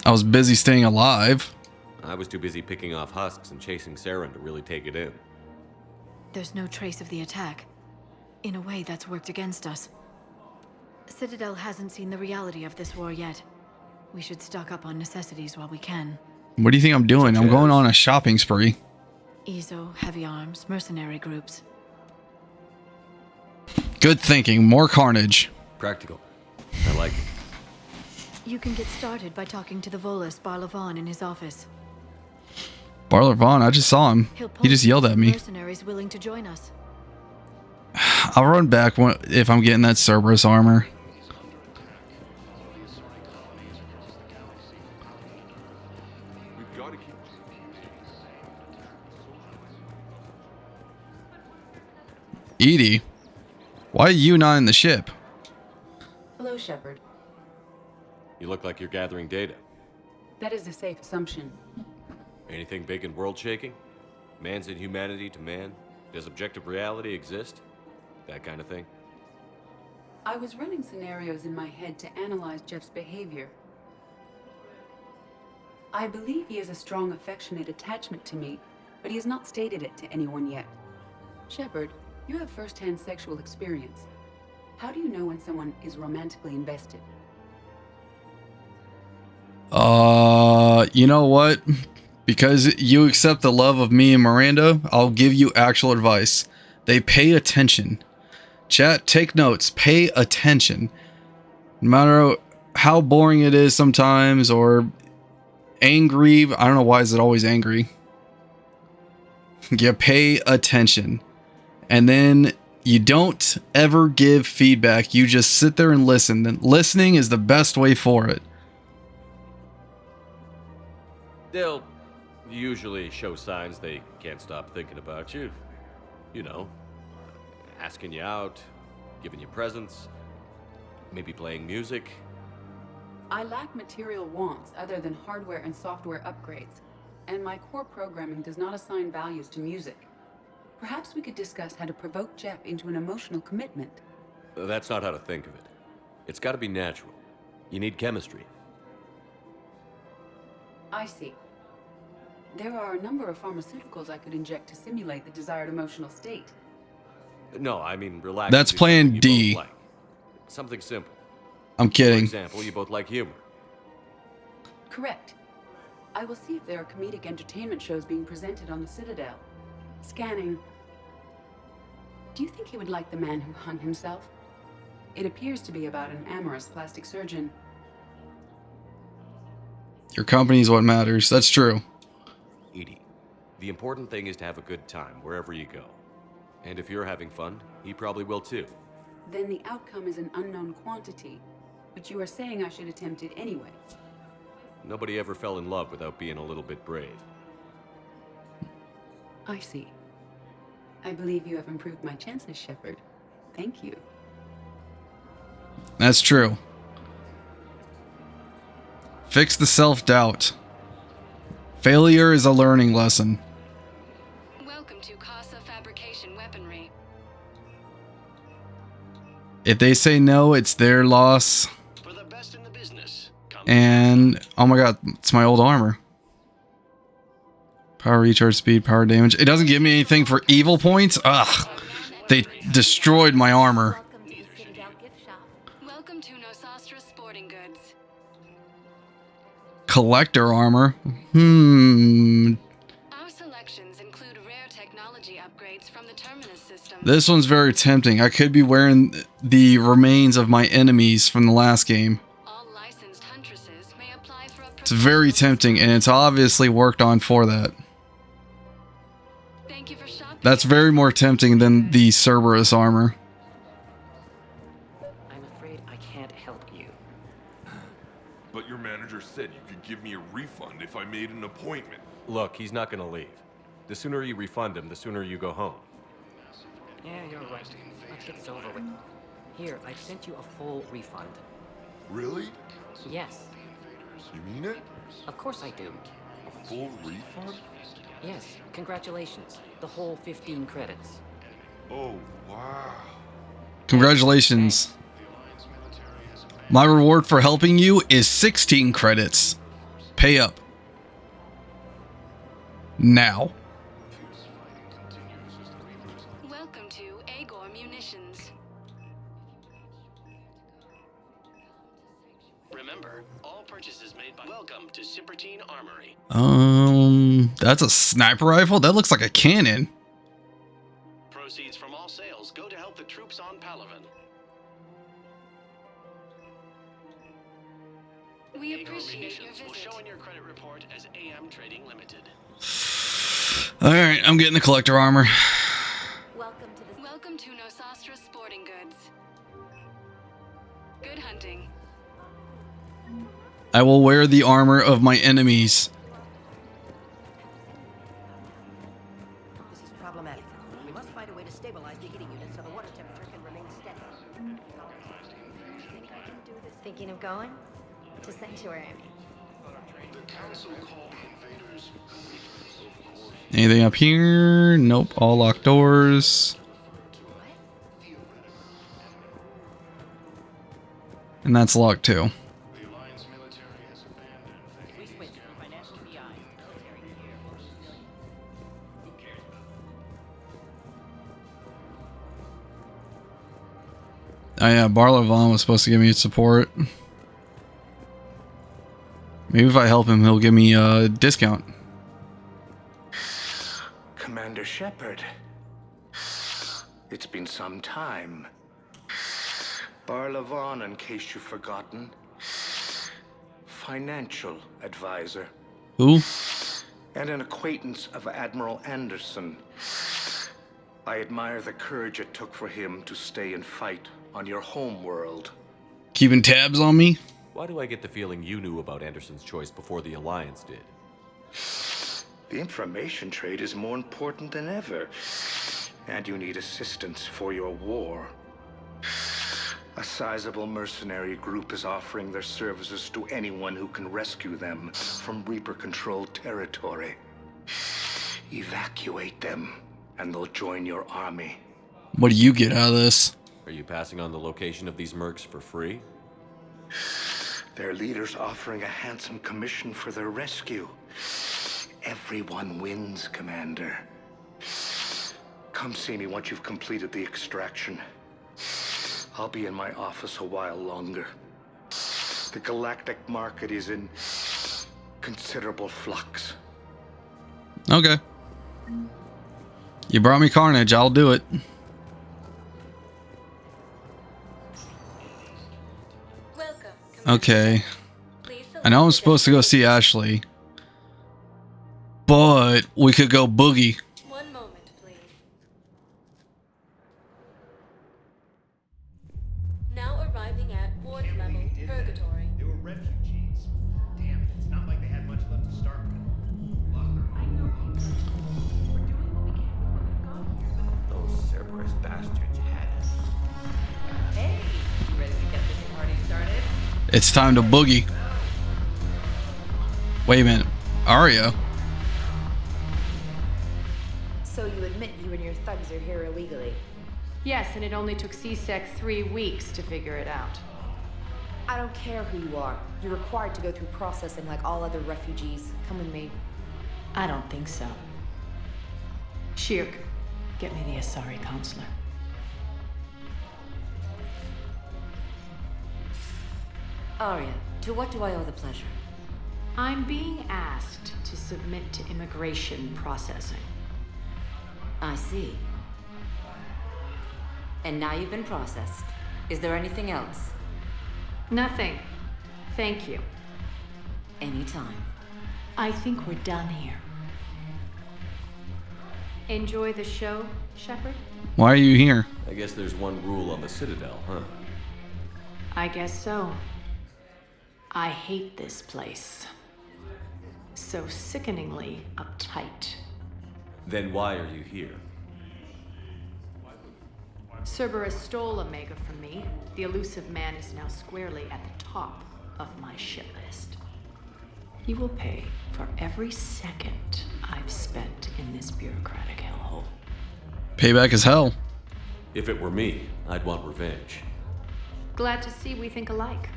I was busy staying alive.
I was too busy picking off husks and chasing Saren to really take it in.
There's no trace of the attack. In a way, that's worked against us. Citadel hasn't seen the reality of this war yet. We should stock up on necessities while we can.
What do you think I'm doing? I'm going on a shopping spree.
EZO, heavy arms, mercenary groups.
Good thinking. More carnage.
Practical. I like it.
You can get started by talking to the Volus, Barlavon, in his office.
Barlavon, I just saw him. He just yelled at me.
Mercenaries willing to join us.
I'll run back if I'm getting that Cerberus armor. Edie, why are you not in the ship?
Hello, Shepard.
You look like you're gathering data.
That is a safe assumption.
Anything big and world-shaking? Man's inhumanity to man? Does objective reality exist? That kind of thing?
I was running scenarios in my head to analyze Jeff's behavior. I believe he has a strong affectionate attachment to me, but he has not stated it to anyone yet. Shepard, you have first-hand sexual experience. How do you know when someone is romantically invested?
You know what? Because you accept the love of me and Miranda, I'll give you actual advice. They pay attention. Chat, take notes. Pay attention. No matter how boring it is sometimes, or angry, I don't know why is it always angry. You pay attention. And then you don't ever give feedback. You just sit there and listen. Then listening is the best way for it.
They'll usually show signs they can't stop thinking about you. You know, asking you out, giving you presents, maybe playing music.
I lack material wants other than hardware and software upgrades, and my core programming does not assign values to music. Perhaps we could discuss how to provoke Jeff into an emotional commitment.
That's not how to think of it. It's got to be natural. You need chemistry.
I see. There are a number of pharmaceuticals I could inject to simulate the desired emotional state.
No, I mean relax.
That's plan D.
Like. Something simple.
I'm kidding.
For example, you both like humor.
Correct. I will see if there are comedic entertainment shows being presented on the Citadel. Scanning. Do you think he would like The Man Who Hung Himself? It appears to be about an amorous plastic surgeon.
Your company is what matters. That's true.
Edie, the important thing is to have a good time wherever you go. And if you're having fun, he probably will too.
Then the outcome is an unknown quantity, but you are saying I should attempt it anyway.
Nobody ever fell in love without being a little bit brave.
I see. I believe you have improved my chances, Shepard. Thank you.
That's true. Fix the self-doubt. Failure is a learning lesson.
Welcome to Casa Fabrication Weaponry.
If they say no, it's their loss.
For the best in the business.
And oh my god, it's my old armor. Power recharge speed, power damage. It doesn't give me anything for evil points. Ugh. They destroyed my armor.
Welcome to Nosastra Sporting Goods.
Collector armor.
Our selections include rare technology upgrades from the Terminus system.
This one's very tempting. I could be wearing the remains of my enemies from the last game.
All licensed huntresses may apply for a
It's very tempting, and it's obviously worked on for that.
Thank you for shopping.
That's very more tempting than the Cerberus armor.
I'm afraid I can't help you.
But your manager said you could give me a refund if I made an appointment.
Look, he's not gonna leave. The sooner you refund him, the sooner you go home.
Yeah, you're right. Let's get this over with. Here, I've sent you a full refund.
Really?
Yes.
You mean it?
Of course I do.
A full refund?
Yes, congratulations. The whole 15 credits.
Oh, wow.
Congratulations. My reward for helping you is 16 credits. Pay up. Now.
Welcome to Agor Munitions.
Remember, all purchases made by Welcome to Cipertine Armory.
That's a sniper rifle? That looks like a cannon.
Proceeds from all sales go to help the troops on Palaven.
We appreciate your
Will
visit.
show in your credit report as AM Trading Limited.
Alright, I'm getting the collector armor.
Welcome to Nosastra Sporting Goods. Good hunting.
I will wear the armor of my enemies.
This is problematic. We must find a way to stabilize the heating unit so the water temperature can remain steady.
Think I can do this? Thinking of going? To Sanctuary, I mean.
The council called invaders.
Anything up here? Nope, all locked doors. And that's locked too. Oh yeah, Barlovan was supposed to give me support. Maybe if I help him, he'll give me a discount.
Commander Shepard. It's been some time. Barlavon, in case you've forgotten. Financial advisor.
Who?
And an acquaintance of Admiral Anderson. I admire the courage it took for him to stay and fight on your home world.
Keeping tabs on me?
Why do I get the feeling you knew about Anderson's choice before the Alliance did?
The information trade is more important than ever. And you need assistance for your war. A sizable mercenary group is offering their services to anyone who can rescue them from Reaper-controlled territory. Evacuate them, and they'll join your army.
What do you get out of this?
Are you passing on the location of these mercs for free?
Their leader's offering a handsome commission for their rescue. Everyone wins, Commander. Come see me once you've completed the extraction. I'll be in my office a while longer. The galactic market is in considerable flux.
Okay. You brought me carnage, I'll do it. Okay. I know I'm supposed to go see Ashley, but we could go boogie.
One moment, please. Now arriving at ward level purgatory.
They were refugees. Damn it, it's not like they had much left to start with. I know. We're doing what we can with what we've got here. Those Cerberus bastards had us.
Hey, you ready to get this party started?
It's time to boogie. Wait a minute. Arya?
So you admit you and your thugs are here illegally?
Yes, and it only took CSEC 3 weeks to figure it out.
I don't care who you are. You're required to go through processing like all other refugees. Come with me.
I don't think so. Shirk, get me the Asari counselor.
Arya, to what do I owe the pleasure?
I'm being asked to submit to immigration processing.
I see. And now you've been processed. Is there anything else?
Nothing. Thank you.
Anytime.
I think we're done here. Enjoy the show, Shepard?
Why are you here?
I guess there's one rule on the Citadel, huh?
I guess so. I hate this place. So sickeningly uptight.
Then why are you here?
Cerberus stole Omega from me. The elusive man is now squarely at the top of my shit list. He will pay for every second I've spent in this bureaucratic hellhole.
Payback is hell.
If it were me, I'd want revenge.
Glad to see we think alike.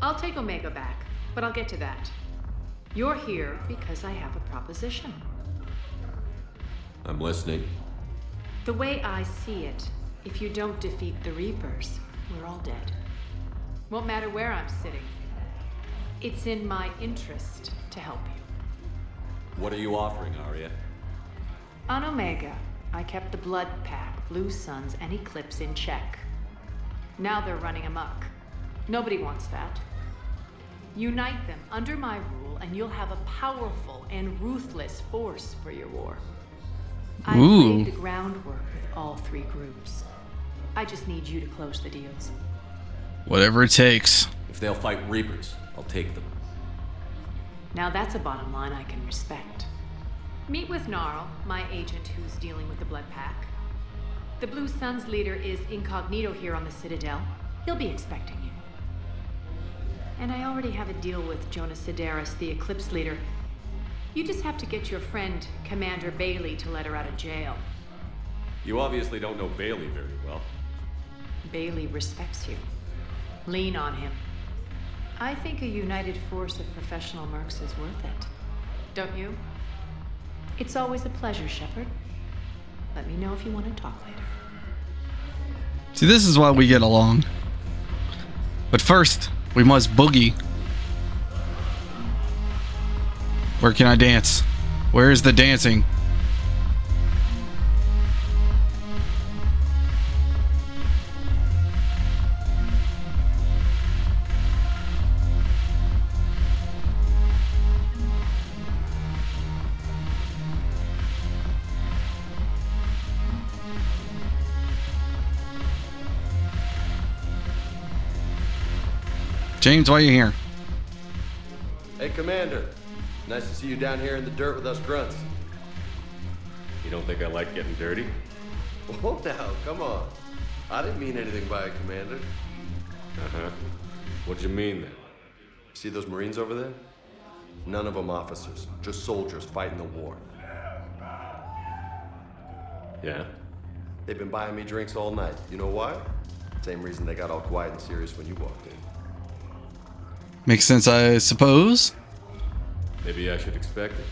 I'll take Omega back, but I'll get to that. You're here because I have a proposition.
I'm listening.
The way I see it, if you don't defeat the Reapers, we're all dead. Won't matter where I'm sitting. It's in my interest to help you.
What are you offering, Arya?
On Omega, I kept the Blood Pack, Blue Suns, and Eclipse in check. Now they're running amok. Nobody wants that. Unite them under my rule, and you'll have a powerful and ruthless force for your war. I've laid the groundwork with all 3 groups. I just need you to close the deals.
Whatever it takes.
If they'll fight Reapers, I'll take them.
Now that's a bottom line I can respect. Meet with Gnarl, my agent who's dealing with the Blood Pack. The Blue Suns leader is incognito here on the Citadel. He'll be expecting you. And I already have a deal with Jonas Sidaris, the Eclipse leader. You just have to get your friend, Commander Bailey, to let her out of jail.
You obviously don't know Bailey very well.
Bailey respects you. Lean on him. I think a united force of professional mercs is worth it. Don't you? It's always a pleasure, Shepard. Let me know if you want to talk later.
See, this is why we get along. But first, we must boogie. Where can I dance? Where is the dancing? James, why are you here?
Hey, Commander. Nice to see you down here in the dirt with us grunts. You don't think I like getting dirty? Oh, now, come on. I didn't mean anything by it, Commander. Uh-huh. What'd you mean, then? See those Marines over there? None of them officers, just soldiers fighting the war. Yeah? They've been buying me drinks all night. You know why? Same reason they got all quiet and serious when you walked in.
Makes sense, I suppose.
Maybe I should expect it.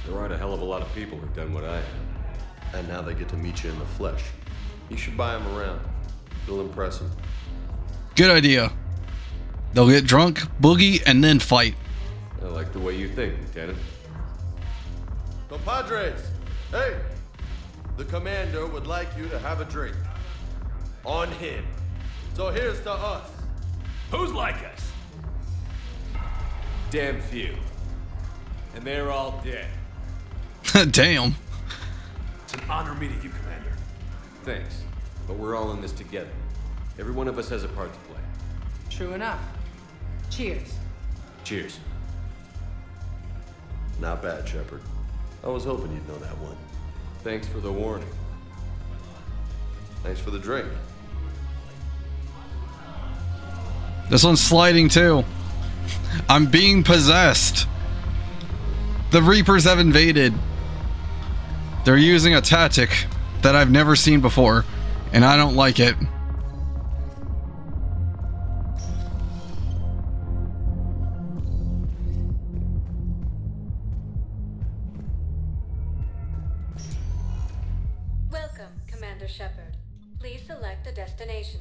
There aren't a hell of a lot of people who've done what I have. And now they get to meet you in the flesh. You should buy them around. It'll impress them.
Good idea. They'll get drunk, boogie, and then fight.
I like the way you think, Lieutenant. Compadres! Hey! The commander would like you to have a drink. On him. So here's to us.
Who's like us?
Damn few.
And they're all dead.
Damn.
It's an honor meeting you, Commander.
Thanks. But we're all in this together. Every one of us has a part to play.
True enough. Cheers.
Cheers. Not bad, Shepard. I was hoping you'd know that one. Thanks for the warning. Thanks for the drink.
This one's sliding too. I'm being possessed. The Reapers have invaded. They're using a tactic that I've never seen before, and I don't like it.
Welcome, Commander Shepard. Please select a destination.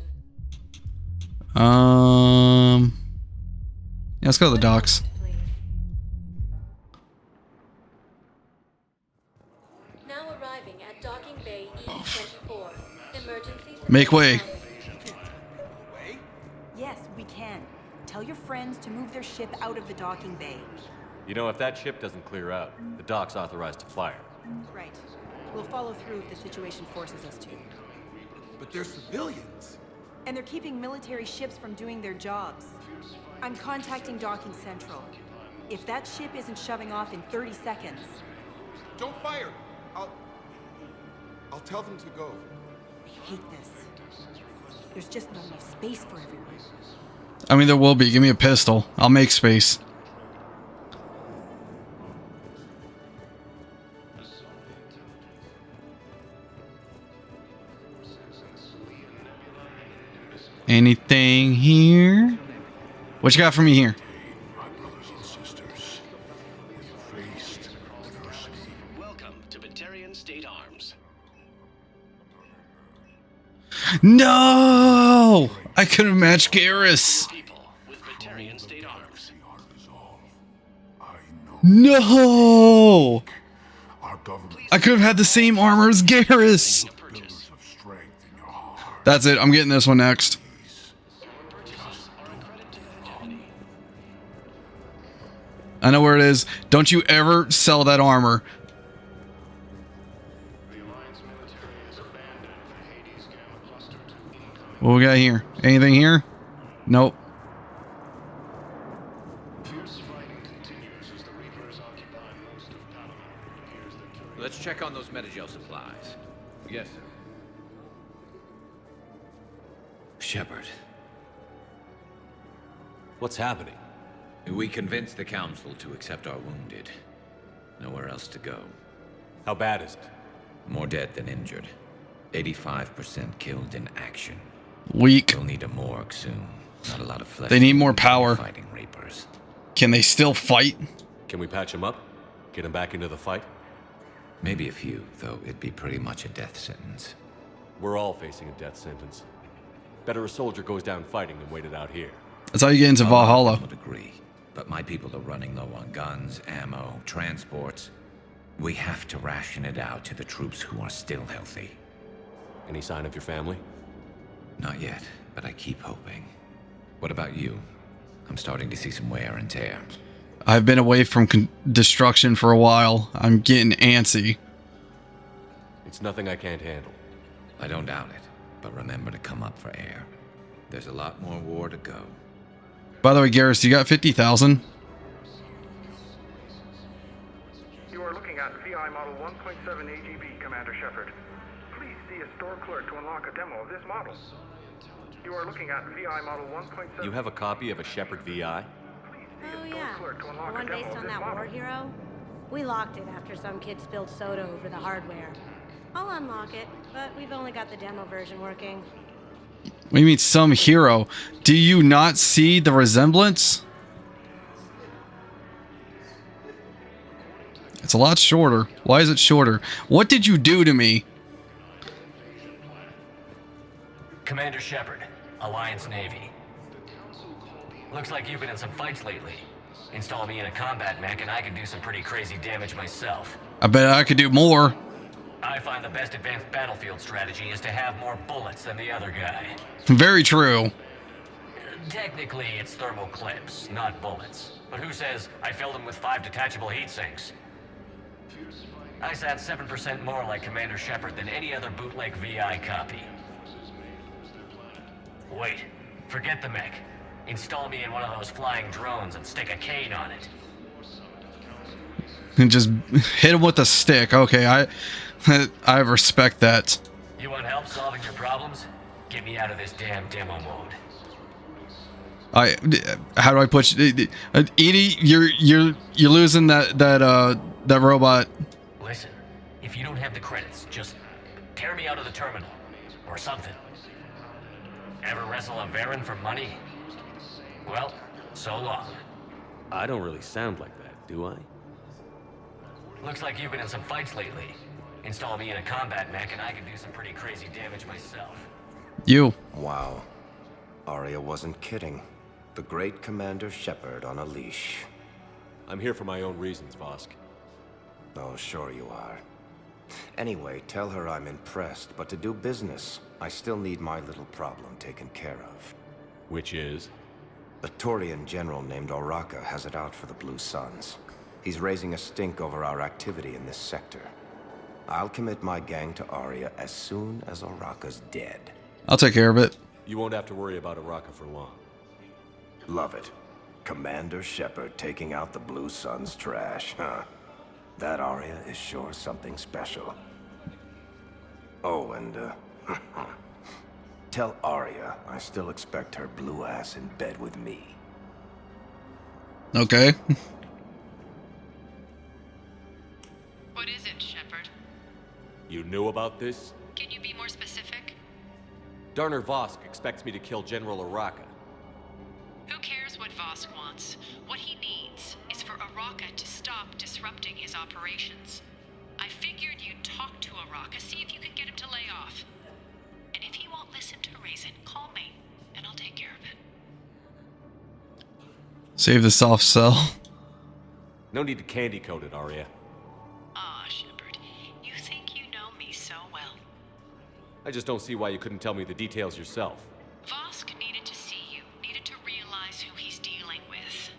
Yeah, let's go to the docks.
Now arriving at Docking Bay E24. Emergency.
Make way.
Yes, we can. Tell your friends to move their ship out of the docking bay.
You know, if that ship doesn't clear out, the dock's authorized to fire.
Right. We'll follow through if the situation forces us to.
But they're civilians.
And they're keeping military ships from doing their jobs. I'm contacting Docking Central. If that ship isn't shoving off in 30 seconds...
Don't fire! I'll tell them to go.
I hate this. There's just not enough space for everyone.
I mean, there will be. Give me a pistol. I'll make space. Anything here? What you got for me here?
Welcome to Batarian State Arms.
No! I could have matched Garrus. No! I could have had the same armor as Garrus. That's it. I'm getting this one next. I know where it is. Don't you ever sell that armor. What we got here? Anything here? Nope.
Let's check on those Metagel supplies. Yes, sir.
Shepard.
What's happening?
We convinced the Council to accept our wounded. Nowhere else to go.
How bad is it?
More dead than injured. 85% killed in action.
Weak.
We'll need a morgue soon. Not a lot of flesh.
They need more power.
Fighting Reapers.
Can they still fight?
Can we patch him up? Get him back into the fight?
Maybe a few, though it'd be pretty much a death sentence.
We're all facing a death sentence. Better a soldier goes down fighting than wait it out here.
That's how you get into Valhalla.
I would agree, but my people are running low on guns, ammo, transports. We have to ration it out to the troops who are still healthy.
Any sign of your family?
Not yet, but I keep hoping. What about you? I'm starting to see some wear and tear.
I've been away from destruction for a while. I'm getting antsy.
It's nothing I can't handle.
I don't doubt it, but remember to come up for air. There's a lot more war to go.
By the way, Garrus, you got 50,000?
You are looking at VI model 1.7 AGB, Commander Shepard. Please see a store clerk to unlock a demo of this model. You are looking at VI model 1.7.
You have a copy of a Shepard VI?
Oh yeah, the one based on that war hero? We locked it after some kid spilled soda over the hardware. I'll unlock it, but we've only got the demo version working.
What do you mean some hero? Do you not see the resemblance? It's a lot shorter. Why is it shorter? What did you do to me?
Commander Shepard, Alliance Navy. Looks like you've been in some fights lately. Install me in a combat mech and I can do some pretty crazy damage myself.
I bet I could do more.
I find the best advanced battlefield strategy is to have more bullets than the other guy.
Very true.
Technically, it's thermal clips, not bullets. But who says I filled them with 5 detachable heat sinks? I sound 7% more like Commander Shepard than any other bootleg VI copy. Wait, forget the mech. Install me in one of those flying drones and stick a cane on it.
And just hit him with a stick. Okay, I respect that.
You want help solving your problems? Get me out of this damn demo mode.
How do I put you? Edie, you're losing that robot.
Listen, if you don't have the credits, just tear me out of the terminal or something. Ever wrestle a Varen for money? Well, so long.
I don't really sound like that, do I?
Looks like you've been in some fights lately. Install me in a combat mech and I can do some pretty crazy damage myself.
You.
Wow. Arya wasn't kidding. The great Commander Shepard on a leash.
I'm here for my own reasons, Vosk.
Oh, sure you are. Anyway, tell her I'm impressed, but to do business, I still need my little problem taken care of.
Which is?
A Turian general named Oraka has it out for the Blue Suns. He's raising a stink over our activity in this sector. I'll commit my gang to Arya as soon as Oraka's dead.
I'll take care of it.
You won't have to worry about Oraka for long.
Love it. Commander Shepard taking out the Blue Suns trash, huh? That Arya is sure something special. Oh, and, tell Arya I still expect her blue ass in bed with me.
Okay.
What is it, Shepard?
You knew about this?
Can you be more specific?
Darner Vosk expects me to kill General Oraka.
Who cares what Vosk wants? What he needs is for Oraka to stop disrupting his operations. I figured you'd talk to Oraka, see if you can get him to lay off. And if he won't listen to reason, call me, and I'll take care of it.
Save the soft cell.
No need to candy coat it, Arya.
Ah, Shepard, you think you know me so well.
I just don't see why you couldn't tell me the details yourself.
Vosk needed to see you, needed to realize who he's dealing with.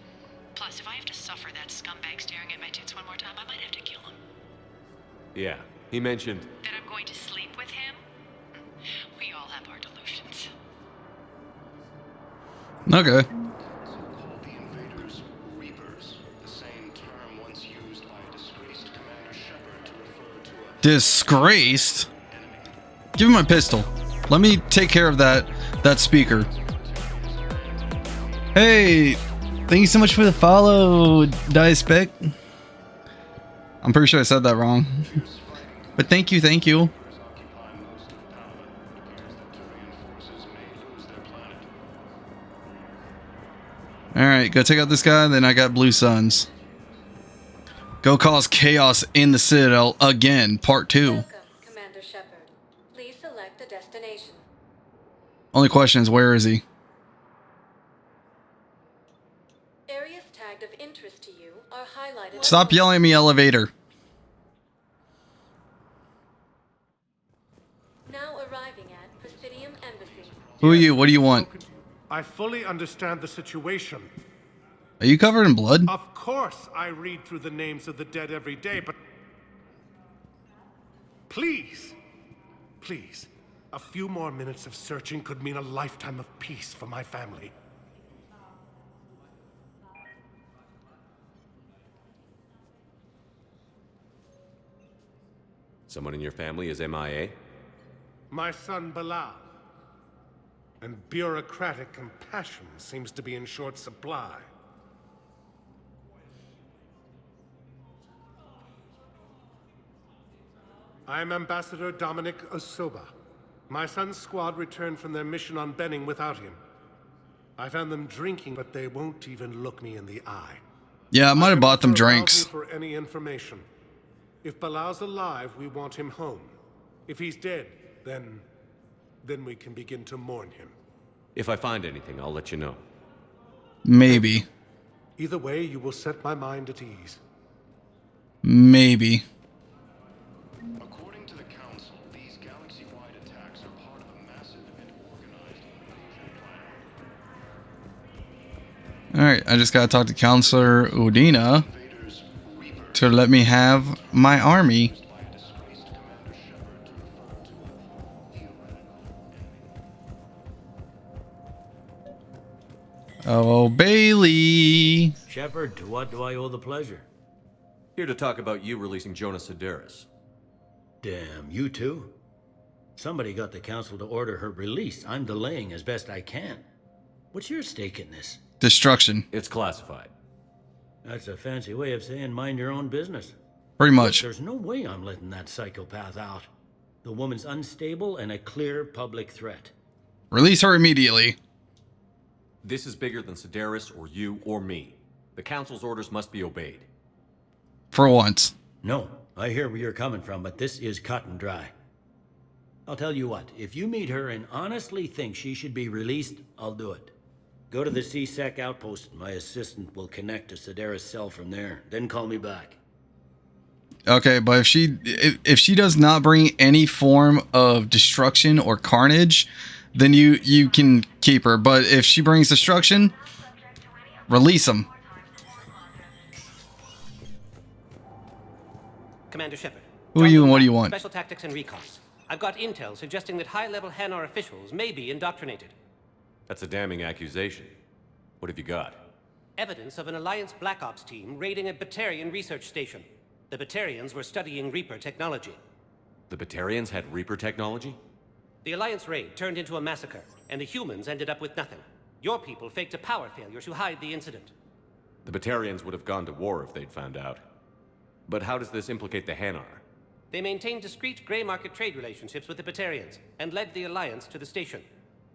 Plus, if I have to suffer that scumbag staring at my tits one more time, I might have to kill him.
Yeah, he mentioned...
That I'm going to sleep with him? We all have our delusions.
Okay. Disgraced? Give me my pistol. Let me take care of that speaker. Hey, thank you so much for the follow, Dispec. I'm pretty sure I said that wrong. But thank you, thank you. Alright, go take out this guy, then I got Blue Suns. Go cause chaos in the Citadel again, part 2.
Welcome, Commander Shepard. Please select a destination.
Only question is, where is he?
Areas tagged of interest to you are highlighted.
Stop yelling at me, elevator.
Now arriving at Presidium Embassy.
Who are you? What do you want?
I fully understand the situation.
Are you covered in blood?
Of course I read through the names of the dead every day, but... Please, please, a few more minutes of searching could mean a lifetime of peace for my family.
Someone in your family is MIA?
My son Bilal. And bureaucratic compassion seems to be in short supply. I'm Ambassador Dominic Osoba. My son's squad returned from their mission on Benning without him. I found them drinking, but they won't even look me in the eye.
Yeah, I might have bought them drinks.
For any information. If Bilal's alive, we want him home. If he's dead, then we can begin to mourn him.
If I find anything, I'll let you know.
Maybe.
Either way, you will set my mind at ease.
Maybe.
According to the Council, these galaxy-wide attacks are part of a massive and organized invasion plan.
Alright, I just gotta talk to Counselor Udina to let me have my army. Oh, Bailey.
Shepard, to what do I owe the pleasure?
Here to talk about you releasing Jonas Sedaris.
Damn, you too? Somebody got the council to order her release. I'm delaying as best I can. What's your stake in this?
Destruction.
It's classified.
That's a fancy way of saying mind your own business.
Pretty much.
Look, there's no way I'm letting that psychopath out. The woman's unstable and a clear public threat.
Release her immediately.
This is bigger than Sedaris or you or me. The Council's orders must be obeyed.
For once.
No, I hear where you're coming from, but this is cut and dry. I'll tell you what, if you meet her and honestly think she should be released, I'll do it. Go to the C-Sec outpost. My assistant will connect to Sedaris' cell from there. Then call me back.
Okay, but if she does not bring any form of destruction or carnage, then you can keep her. But if she brings destruction, release them.
Commander Shepard.
Who are you and what do you want?
Special Tactics and Recons. I've got intel suggesting that high-level Hanar officials may be indoctrinated.
That's a damning accusation. What have you got?
Evidence of an Alliance Black Ops team raiding a Batarian research station. The Batarians were studying Reaper technology.
The Batarians had Reaper technology?
The Alliance raid turned into a massacre, and the humans ended up with nothing. Your people faked a power failure to hide the incident.
The Batarians would have gone to war if they'd found out. But how does this implicate the Hanar?
They maintained discreet gray market trade relationships with the Batarians, and led the Alliance to the station.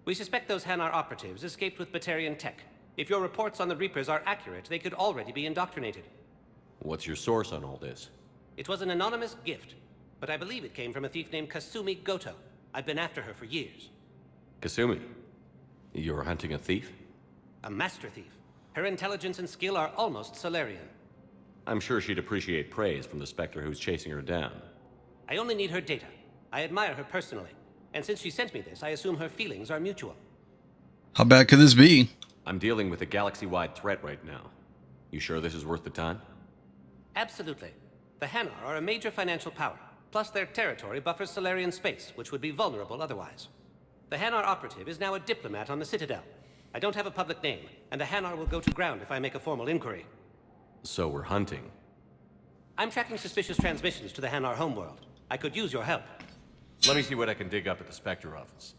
We suspect those Hanar operatives escaped with Batarian tech. If your reports on the Reapers are accurate, they could already be indoctrinated.
What's your source on all this?
It was an anonymous gift, but I believe it came from a thief named Kasumi Goto. I've been after her for years.
Kasumi? You're hunting a thief?
A master thief. Her intelligence and skill are almost Solarian.
I'm sure she'd appreciate praise from the Spectre who's chasing her down.
I only need her data. I admire her personally. And since she sent me this, I assume her feelings are mutual.
How bad could this be?
I'm dealing with a galaxy-wide threat right now. You sure this is worth the time?
Absolutely. The Hanar are a major financial power. Plus their territory buffers Solarian space, which would be vulnerable otherwise. The Hanar operative is now a diplomat on the Citadel. I don't have a public name, and the Hanar will go to ground if I make a formal inquiry.
So we're hunting.
I'm tracking suspicious transmissions to the Hanar homeworld. I could use your help.
Let me see what I can dig up at the Spectre office.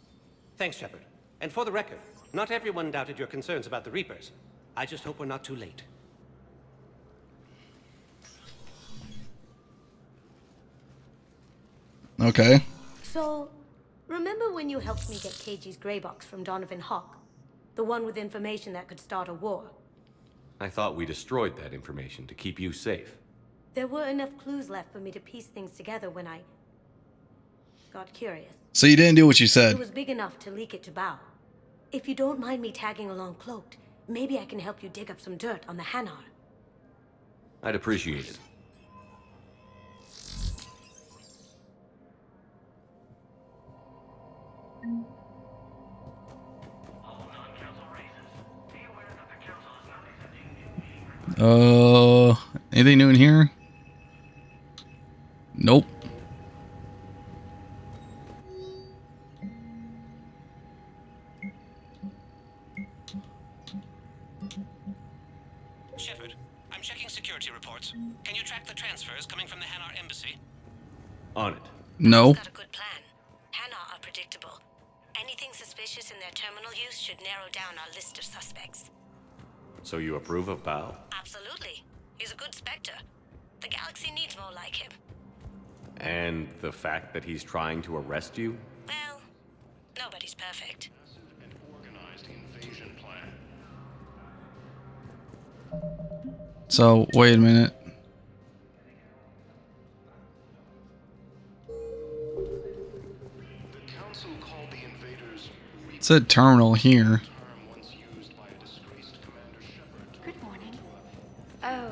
Thanks, Shepard. And for the record, not everyone doubted your concerns about the Reapers. I just hope we're not too late.
Okay.
So, remember when you helped me get KG's gray box from Donovan Hawk? The one with information that could start a war?
I thought we destroyed that information to keep you safe.
There were enough clues left for me to piece things together when I got curious.
So you didn't do what you said.
It was big enough to leak it to Bao. If you don't mind me tagging along cloaked, maybe I can help you dig up some dirt on the Hanar.
I'd appreciate it.
Anything new in here? Nope.
Shepard, I'm checking security reports. Can you track the transfers coming from the Hanar embassy?
On it.
No.
Got a good plan. Hanar are predictable. Anything suspicious in their terminal use should narrow down our list of suspects.
So you approve of Bao?
Absolutely. He's a good Spectre. The galaxy needs more like him.
And the fact that he's trying to arrest you?
Well, nobody's perfect.
An organized invasion plan.
So, wait a minute.
The council called the invaders
It said terminal here.
once used by a disgraced Commander Shepard.
Good morning. Oh,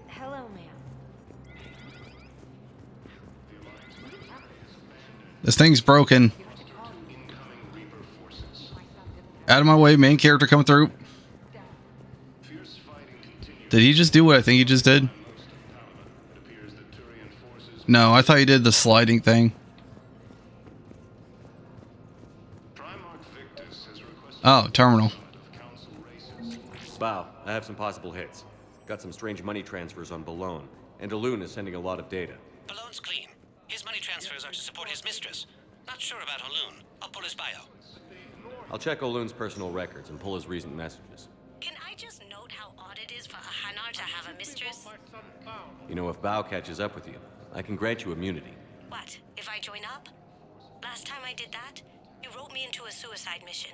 hello, ma'am.
This thing's broken. Out of my way, main character coming through. Did he just do what I think he just did? No, I thought he did the sliding thing. Oh, terminal.
Bao, I have some possible hits. Got some strange money transfers on Balone, and Alun is sending a lot of data.
Balone's clean. His money transfers are to support his mistress. Not sure about Alun. I'll pull his bio.
I'll check Olun's personal records and pull his recent messages.
Can I just note how odd it is for a Hanar to have a mistress?
You know, if Bao catches up with you, I can grant you immunity.
What, if I join up? Last time I did that, you wrote me into a suicide mission.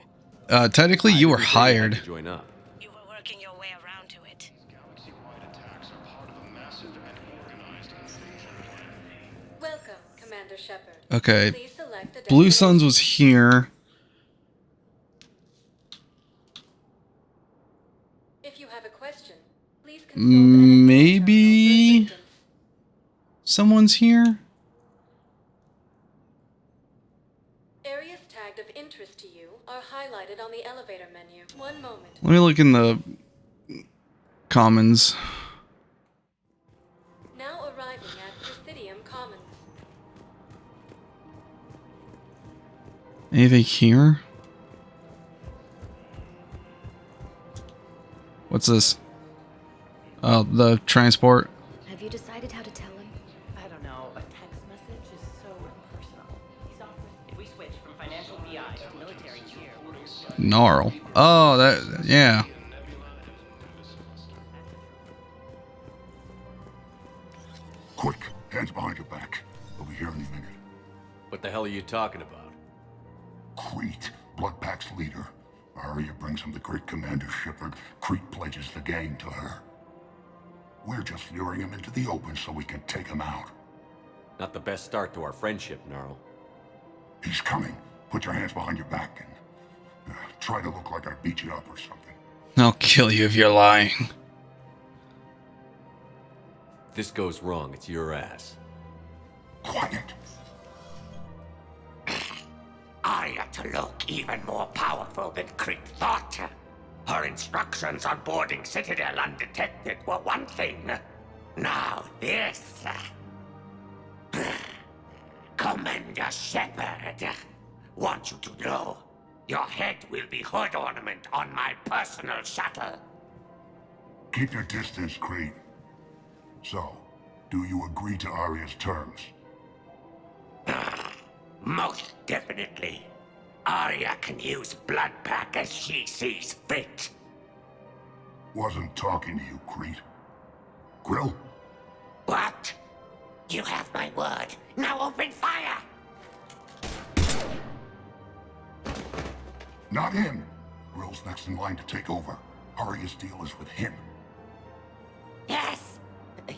Technically, you were hired.
Join up.
You were working your way around to it.
Galaxy-wide attacks are part of a massive and organized invasion plan.
Welcome, Commander Shepard.
Okay.
Please select a
Blue Suns was here.
If you have a question, please
Maybe someone's here.
areas tagged of interest to you are highlighted on the elevator menu. One moment.
Let me look in the commons.
Now arriving at Presidium Commons.
Anything here? What's this? Oh, the transport.
Have you decided how to tell him?
I don't know. A text message is so impersonal. He's offering if we switch from financial BI to military gear.
Gnarl. Oh, that, yeah.
Quick, hands behind your back. We'll be here any minute.
What the hell are you talking about?
Crete, Bloodpack's leader. Arya brings him the great Commander Shepard. Crete pledges the gang to her. We're just luring him into the open so we can take him out.
Not the best start to our friendship, Gnarl.
He's coming. Put your hands behind your back and try to look like I beat you up or something.
I'll kill you if you're lying.
If this goes wrong, it's your ass.
Quiet.
Arya to look even more powerful than Crete thought. Her instructions on boarding Citadel undetected were one thing. Now this. Commander Shepard, want you to know, your head will be hood ornament on my personal shuttle.
Keep your distance, Crete. So, do you agree to Arya's terms?
Most definitely. Arya can use Bloodpack as she sees fit.
Wasn't talking to you, Crete. Grill?
What? You have my word. Now open fire!
Not him. Grill's next in line to take over. Arya's deal is with him.
Yes.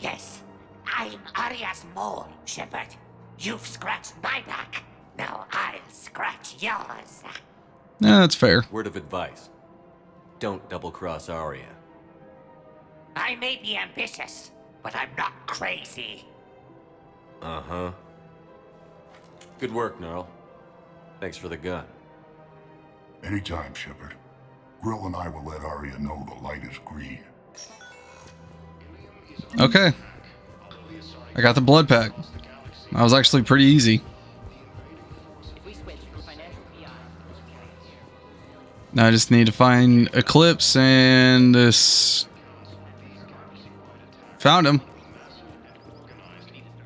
Yes. I'm Arya's mole, Shepard. You've scratched my back. Now I'll scratch yours.
Yeah, that's fair.
Word of advice. Don't double-cross Arya.
I may be ambitious, but I'm not crazy.
Uh-huh. Good work, Gnarl. Thanks for the gun.
Anytime, Shepard. Grill and I will let Arya know the light is green.
Okay. I got the blood pack. That was actually pretty easy. Now I just need to find Eclipse and this. Found him.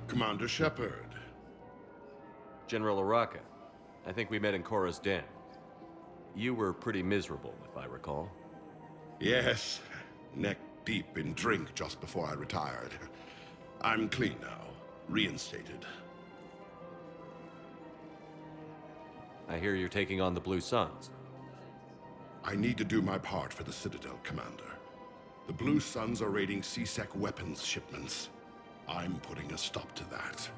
Commander Shepard,
General Araka. I think we met in Korra's den. You were pretty miserable, if I recall.
Yes, neck deep in drink just before I retired. I'm clean now, reinstated.
I hear you're taking on the Blue Suns.
I need to do my part for the Citadel, Commander. The Blue Suns are raiding C-Sec weapons shipments. I'm putting a stop to that.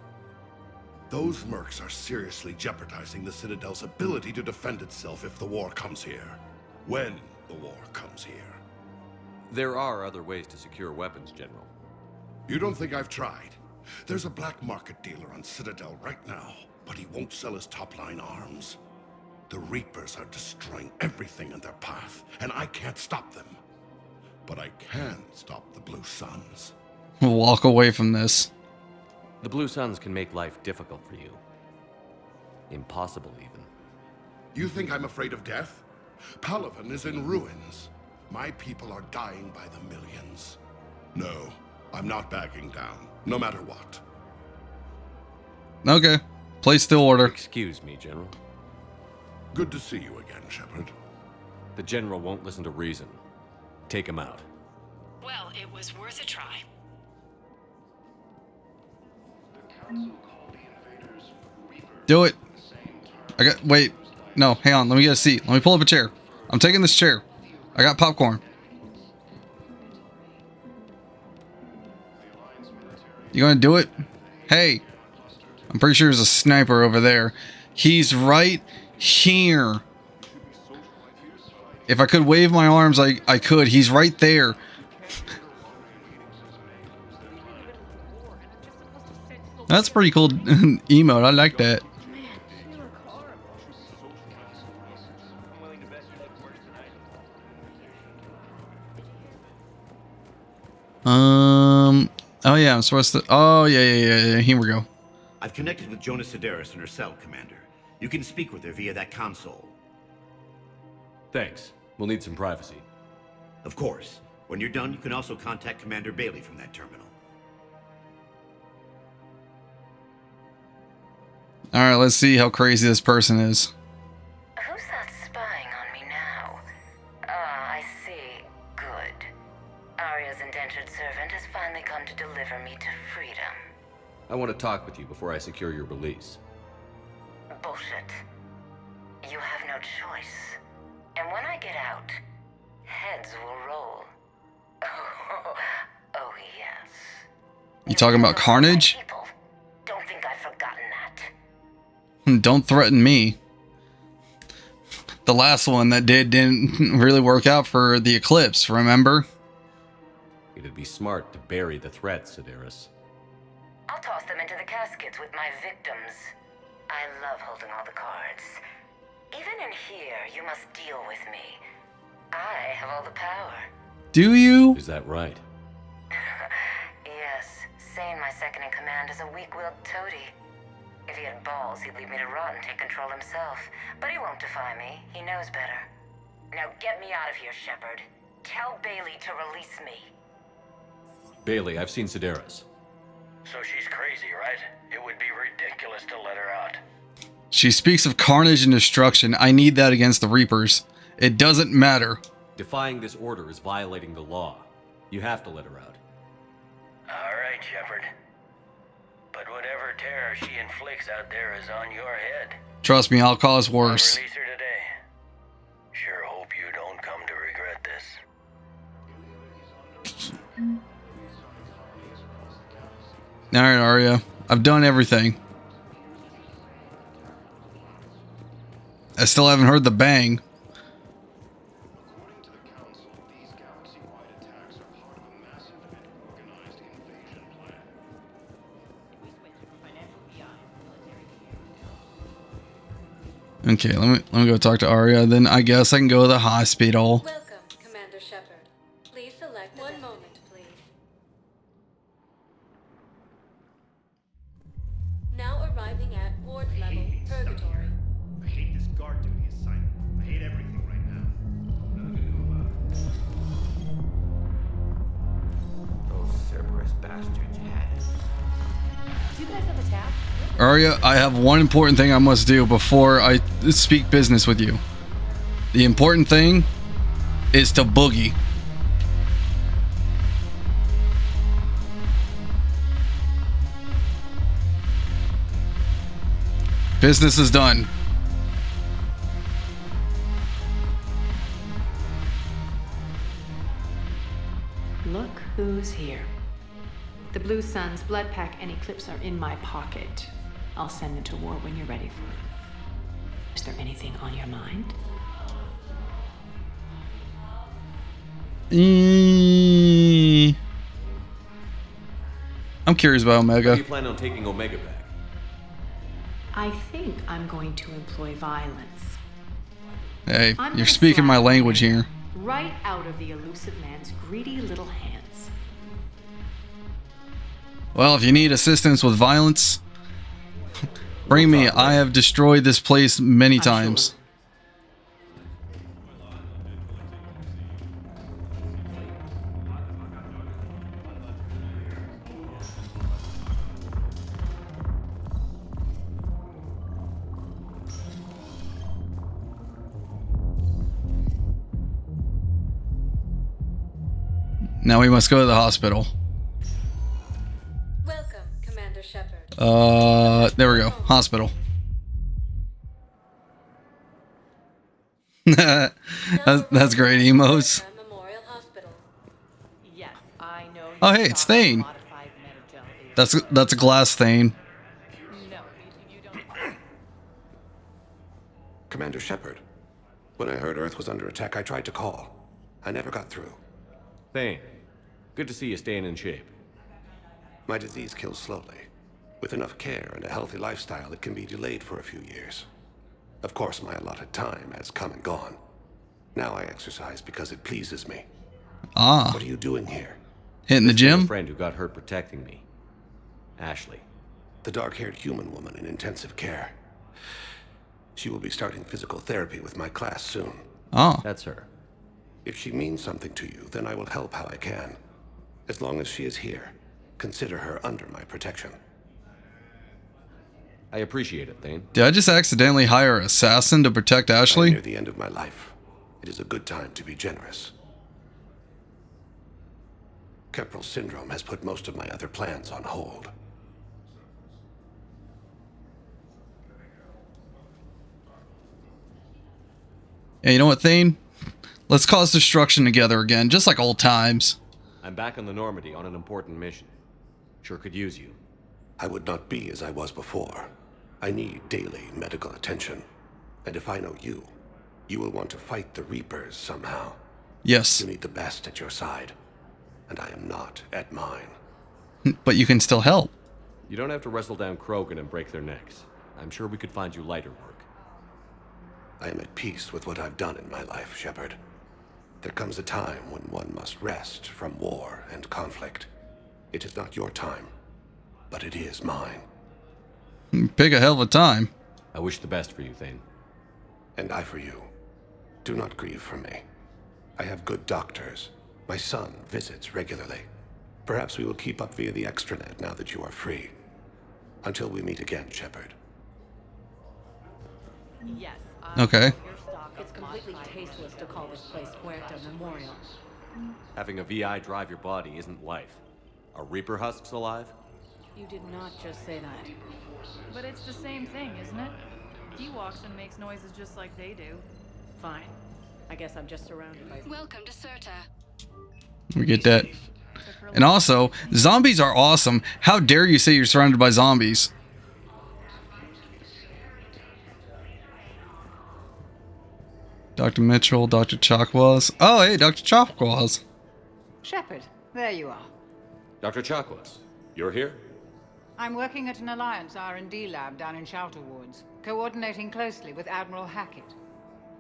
Those mercs are seriously jeopardizing the Citadel's ability to defend itself if the war comes here. When the war comes here.
There are other ways to secure weapons, General.
You don't think I've tried? There's a black market dealer on Citadel right now, but he won't sell his top-line arms. The Reapers are destroying everything in their path, and I can't stop them. But I can stop the Blue Suns.
Walk away from this.
The Blue Suns can make life difficult for you. Impossible, even.
You think I'm afraid of death? Palaven is in ruins. My people are dying by the millions. No, I'm not backing down, no matter what.
Okay. Place still order.
Excuse me, General.
Good to see you again, Shepard.
The General won't listen to reason. Take him out.
Well, it was worth a try.
Do it. Wait. No, hang on. Let me get a seat. Let me pull up a chair. I'm taking this chair. I got popcorn. You gonna do it? Hey. I'm pretty sure there's a sniper over there. He's right here. If I could wave my arms, I could. He's right there. That's pretty cool emote. I like that. Oh yeah, I'm supposed to. Oh yeah. Here we go.
I've connected with Jonas Sedaris in her cell, Commander. You can speak with her via that console.
Thanks. We'll need some privacy.
Of course. When you're done, you can also contact Commander Bailey from that terminal.
Alright, let's see how crazy this person is.
Who's that spying on me now? Ah, I see. Good. Arya's indentured servant has finally come to deliver me to freedom.
I want to talk with you before I secure your release.
Bullshit. You have no choice. And when I get out, heads will roll. Oh yes.
You talking about Carnage?
Don't think I've forgotten that.
Don't threaten me. The last one that didn't really work out for the Eclipse, remember?
It'd be smart to bury the threat, Sedaris.
I'll toss them into the caskets with my victims. I love holding all the cards. Even in here, you must deal with me. I have all the power.
Do you?
Is that right?
Yes. Sane, my second in command, is a weak-willed toady. If he had balls, he'd leave me to rot and take control himself. But he won't defy me. He knows better. Now get me out of here, Shepard. Tell Bailey to release me.
Bailey, I've seen Sedaris.
So she's crazy, right? It would be ridiculous to let her out.
She speaks of carnage and destruction. I need that against the Reapers. It doesn't matter.
Defying this order is violating the law. You have to let her out.
All right, Shepard. But whatever terror she inflicts out there is on your head.
Trust me, I'll cause worse.
I'll release her today. Sure hope you don't come to regret this.
Alright, Arya. I've done everything. I still haven't heard the bang. Okay, let me go talk to Arya. Then I guess I can go to the hospital.
Welcome, Commander Shepard. Please select one moment, please. Now arriving at ward level purgatory.
I hate this guard duty assignment. I hate everything right now. Nothing to do about it.
Those
Cerberus bastards had it.
Do you guys have a tab?
Arya, I have one important thing I must do before I speak business with you. The important thing is to boogie. Business is done.
Look who's here. The Blue Suns, Blood Pack, and Eclipse are in my pocket. I'll send them to war when you're ready for them. Is there anything on your mind?
I'm curious about Omega.
How do you plan on taking Omega back?
I think I'm going to employ violence.
Hey,
I'm
you're
gonna
speaking my
slap
language here.
right out of the elusive man's greedy little hands.
Well, if you need assistance with violence, bring me. I have destroyed this place many times. Now we must go to the hospital.
Welcome, Commander Shepard.
There we go. Hospital. that's great, emos.
Yes, I know.
Oh, hey, it's Thane. That's a glass Thane.
Commander Shepard, when I heard Earth was under attack, I tried to call. I never got through.
Thane, good to see you staying in shape.
My disease kills slowly. With enough care and a healthy lifestyle, it can be delayed for a few years. Of course, my allotted time has come and gone. Now I exercise because it pleases me.
Ah.
What are you doing here?
Hitting the
This is
gym?
a friend who got hurt protecting me. Ashley.
The dark-haired human woman in intensive care. She will be starting physical therapy with my class soon.
Oh.
That's her.
If she means something to you, then I will help how I can. As long as she is here, consider her under my protection.
I appreciate it, Thane.
Did I just accidentally hire an assassin to protect
I'm
Ashley?
near the end of my life. It is a good time to be generous. Keprel syndrome has put most of my other plans on hold.
Hey, you know what, Thane? Let's cause destruction together again, just like old times.
I'm back on the Normandy on an important mission. Sure could use you.
I would not be as I was before. I need daily medical attention. And if I know you, you will want to fight the Reapers somehow.
Yes.
You need the best at your side. And I am not at mine.
But you can still help.
You don't have to wrestle down Krogan and break their necks. I'm sure we could find you lighter work.
I am at peace with what I've done in my life, Shepard. There comes a time when one must rest from war and conflict. It is not your time, but it is mine.
Pick a hell of a time.
I wish the best for you, Thane.
And I for you. Do not grieve for me. I have good doctors. My son visits regularly. Perhaps we will keep up via the extranet now that you are free. Until we meet again, Shepard.
Yes.
Okay.
It's completely tasteless to call this place Puerto Memorial.
Having a VI drive your body isn't life. Are Reaper husks alive?
You did not just say that.
But it's the same thing, isn't it? He walks and makes noises just like they do.
Fine. I guess I'm just surrounded by...
Welcome to Serta.
We get that. And also, zombies are awesome. How dare you say you're surrounded by zombies? Dr. Mitchell, Dr. Chakwas. Oh, hey, Dr. Chakwas.
Shepard, there you are.
Dr. Chakwas, you're here?
I'm working at an Alliance R&D lab down in Shelter Woods, coordinating closely with Admiral Hackett.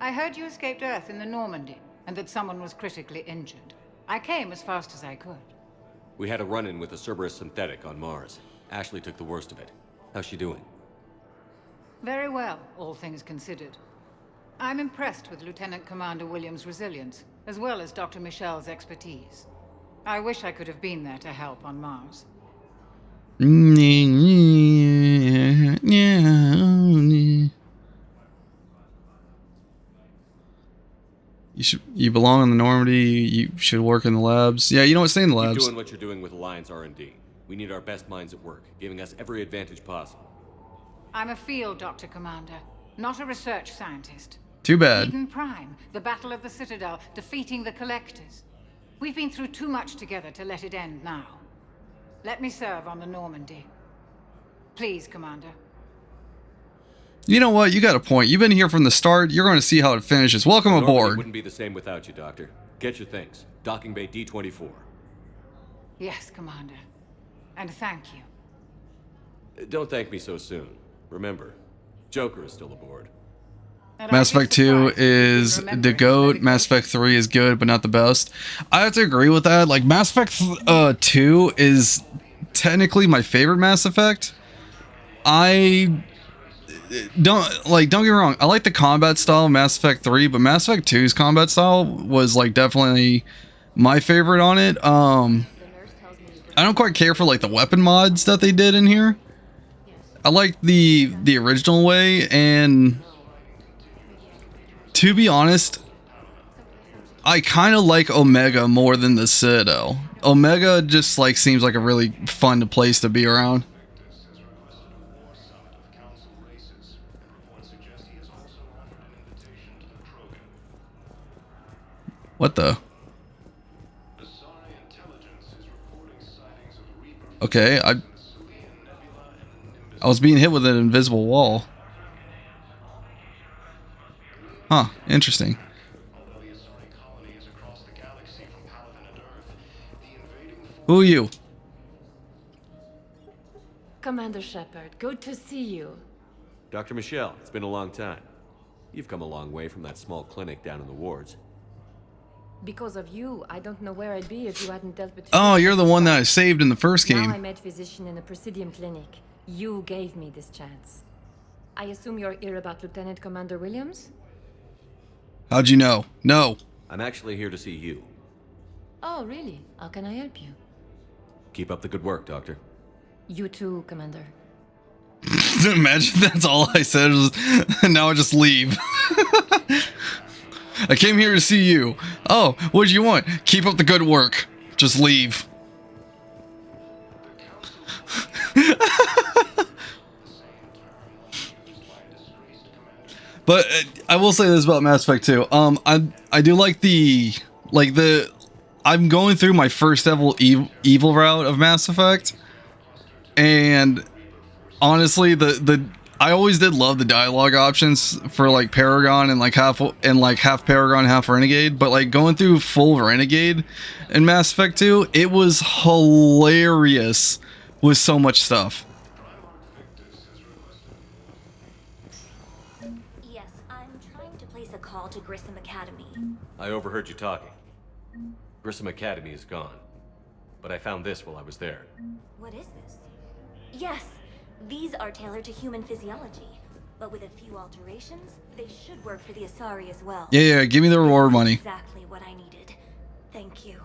I heard you escaped Earth in the Normandy, and that someone was critically injured. I came as fast as I could.
We had a run-in with a Cerberus synthetic on Mars. Ashley took the worst of it. How's she doing?
Very well, all things considered. I'm impressed with Lieutenant Commander Williams' resilience, as well as Dr. Michel's expertise. I wish I could have been there to help on Mars.
You belong in the Normandy. You should work in the labs. Yeah, you know what? Stay in the labs.
Keep doing what you're doing with Alliance R&D. We need our best minds at work, giving us every advantage possible.
I'm a field doctor, Commander, not a research scientist.
Too bad.
Eden Prime, the Battle of the Citadel, defeating the Collectors. We've been through too much together to let it end now. Let me serve on the Normandy. Please, Commander.
You know what? You got a point. You've been here from the start. You're going to see how it finishes. Welcome aboard.
It wouldn't be the same without you, Doctor. Get your things. Docking Bay D-24.
Yes, Commander. And thank you.
Don't thank me so soon. Remember, Joker is still aboard.
Mass Effect 2 is the GOAT. Mass Effect 3 is good, but not the best. I have to agree with that. Like, Mass Effect 2 is technically my favorite Mass Effect. Don't get me wrong, I like the combat style of Mass Effect 3, but Mass Effect 2's combat style was like definitely my favorite on it. I don't quite care for like the weapon mods that they did in here. I like the original way, and to be honest, I kind of like Omega more than the Citadel. Omega just like seems like a really fun place to be around. What the? Okay, I was being hit with an invisible wall. Huh, interesting. Who are you?
Commander Shepard, good to see you.
Dr. Michelle, it's been a long time. You've come a long way from that small clinic down in the wards.
Because of you, I don't know where I'd be if you hadn't dealt with...
Oh, you're the one that I saved in the first game.
Now I'm a physician in a Presidium clinic. You gave me this chance. I assume you're here about Lieutenant Commander Williams?
How'd you know? No.
I'm actually here to see you.
Oh, really? How can I help you?
Keep up the good work, Doctor.
You too, Commander.
Imagine that's all I said was, and now I just leave. I came here to see you. Oh, what do you want? Keep up the good work. Just leave. But I will say this about Mass Effect 2. I do like I'm going through my first evil route of Mass Effect, and honestly, I always did love the dialogue options for like Paragon and like half Paragon, half Renegade. But like going through full Renegade in Mass Effect 2, it was hilarious with so much stuff.
Yes, I'm trying to place a call to Grissom Academy.
I overheard you talking. Grissom Academy is gone, but I found this while I was there.
What is this? Yes, these are tailored to human physiology, but with a few alterations, they should work for the Asari as well.
Yeah, give me the reward money.
Exactly what I needed. Thank you.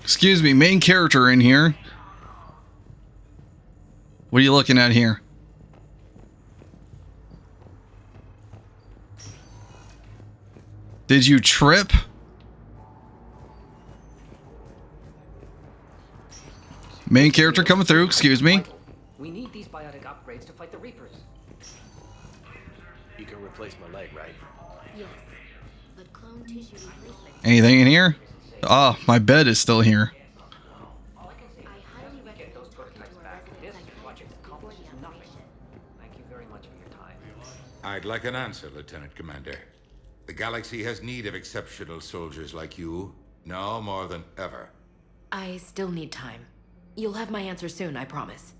Excuse me, main character in here. What are you looking at here? Did you trip? Main character coming through, excuse me.
We need these biotic upgrades to fight the Reapers.
You can replace my leg, right?
Yes, but clone tissue replacement.
Anything in here? Ah, my bed is still here.
I'd like an answer, Lieutenant Commander. The galaxy has need of exceptional soldiers like you, now more than ever.
I still need time. You'll have my answer soon, I promise.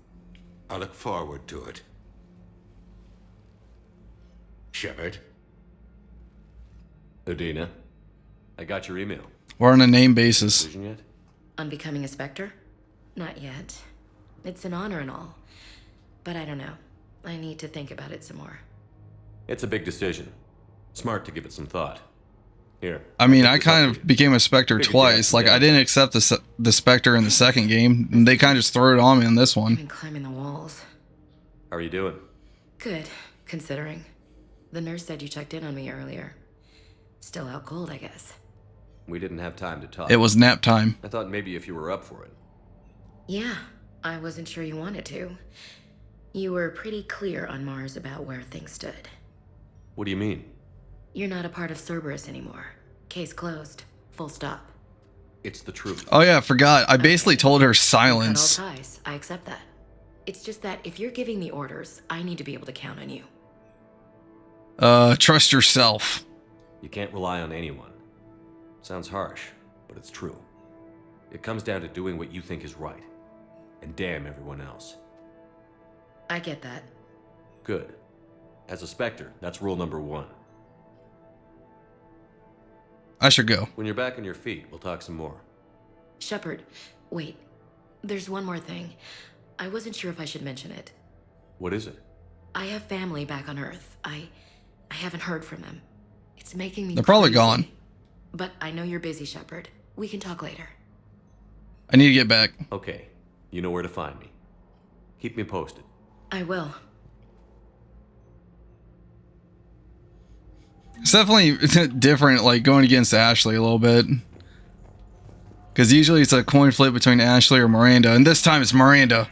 I look forward to it. Shepard?
Udina, I got your email.
We're on a name basis.
Decision yet?
On becoming a Spectre? Not yet. It's an honor and all. But I don't know. I need to think about it some more.
It's a big decision. Smart to give it some thought. Here.
I mean, I kind of became a Spectre twice. Like, I didn't accept the Spectre in the second game, and they kind of just threw it on me in this one.
Been climbing the walls.
How are you doing?
Good, considering. The nurse said you checked in on me earlier. Still out cold, I guess.
We didn't have time to talk.
It was nap time.
I thought maybe if you were up for it.
Yeah, I wasn't sure you wanted to. You were pretty clear on Mars about where things stood.
What do you mean?
You're not a part of Cerberus anymore. Case closed. Full stop.
It's the truth.
Oh yeah, I forgot. I basically told her silence.
Cut all ties. I accept that. It's just that if you're giving me orders, I need to be able to count on you.
Trust yourself.
You can't rely on anyone. Sounds harsh, but it's true. It comes down to doing what you think is right. And damn everyone else.
I get that.
Good. As a Spectre, that's rule number 1.
I should go.
When you're back on your feet, we'll talk some more.
Shepard, wait. There's one more thing. I wasn't sure if I should mention it.
What is it?
I have family back on Earth. I haven't heard from them. It's making me
They're probably
crazy.
gone.
But I know you're busy, Shepard. We can talk later.
I need to get back.
Okay. You know where to find me. Keep me posted.
I will.
It's definitely different, like, going against Ashley a little bit. Because usually it's a coin flip between Ashley or Miranda, and this time it's Miranda.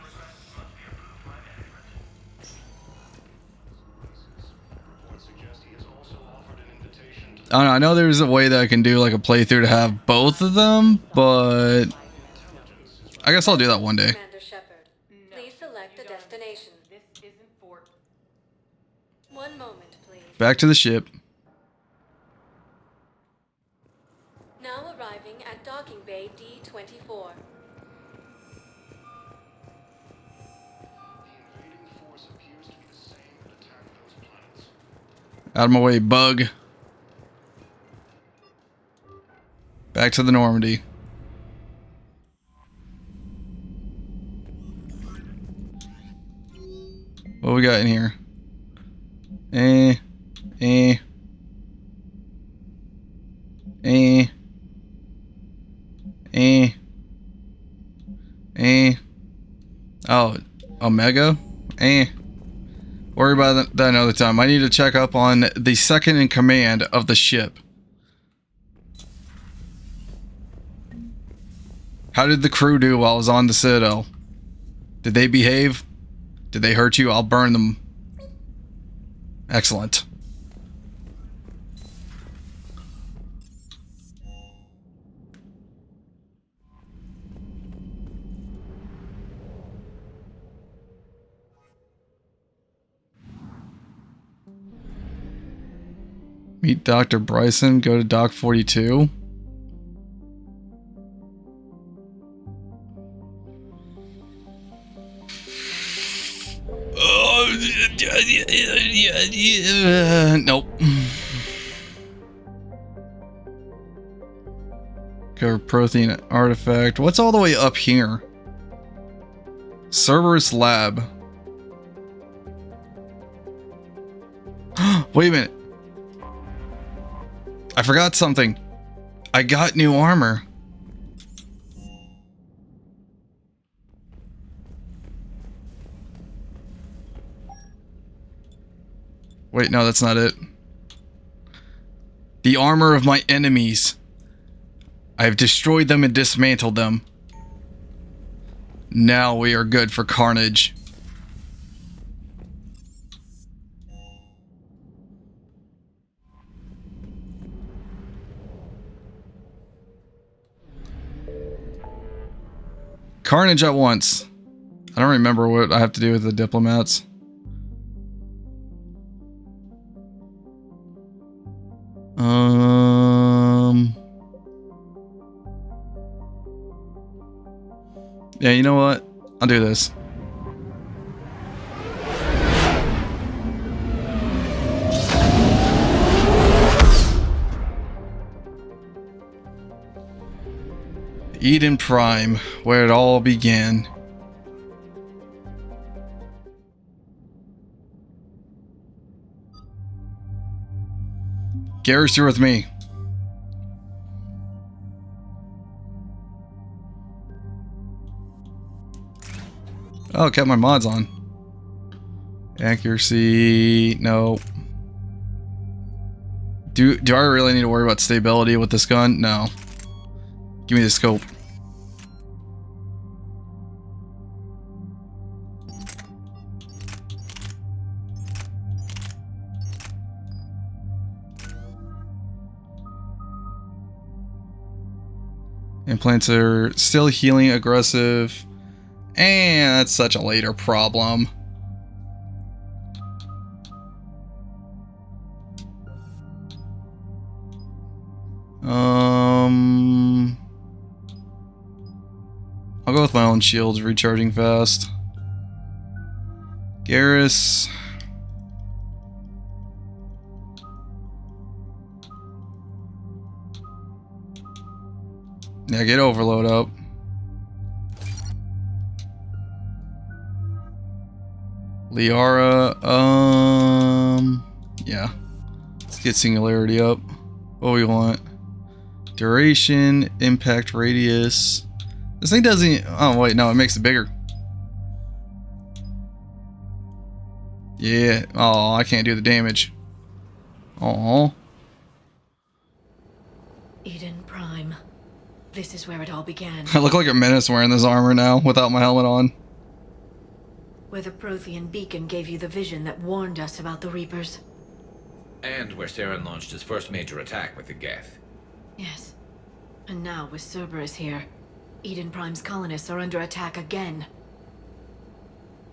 I don't know, I know there's a way that I can do, like, a playthrough to have both of them, but I guess I'll do that one day.
Commander Shepard, please select a destination. One moment, please.
Back to the ship.
Now arriving at docking bay D-24.
Out of my way, bug. Back to the Normandy. What we got in here? Eh. Oh, Omega? Worry about that another time. I need to check up on the second in command of the ship. How did the crew do while I was on the Citadel? Did they behave? Did they hurt you? I'll burn them. Excellent. Meet Dr. Bryson. Go to Dock 42. Nope. Cover protein artifact. What's all the way up here? Cerberus lab. Wait a minute. I forgot something. I got new armor. Wait, no, that's not it. The armor of my enemies. I have destroyed them and dismantled them. Now we are good for carnage. Carnage at once. I don't remember what I have to do with the diplomats. Yeah, you know what? I'll do this. Eden Prime, where it all began. Garrus, you're with me. Oh, kept my mods on. Accuracy, no. Do I really need to worry about stability with this gun? No. Give me the scope. Implants are still healing, aggressive. And that's such a later problem. I'll go with my own shields, recharging fast. Garrus. Yeah, get overload up. Liara, yeah. Let's get singularity up. What we want? Duration, impact radius. This thing doesn't, oh wait, no, it makes it bigger. Yeah, oh, I can't do the damage. Oh.
Eden Prime. This is where it all began.
I look like a menace wearing this armor now without my helmet on.
Where the Prothean beacon gave you the vision that warned us about the Reapers.
And where Saren launched his first major attack with the Geth.
Yes. And now with Cerberus here, Eden Prime's colonists are under attack again.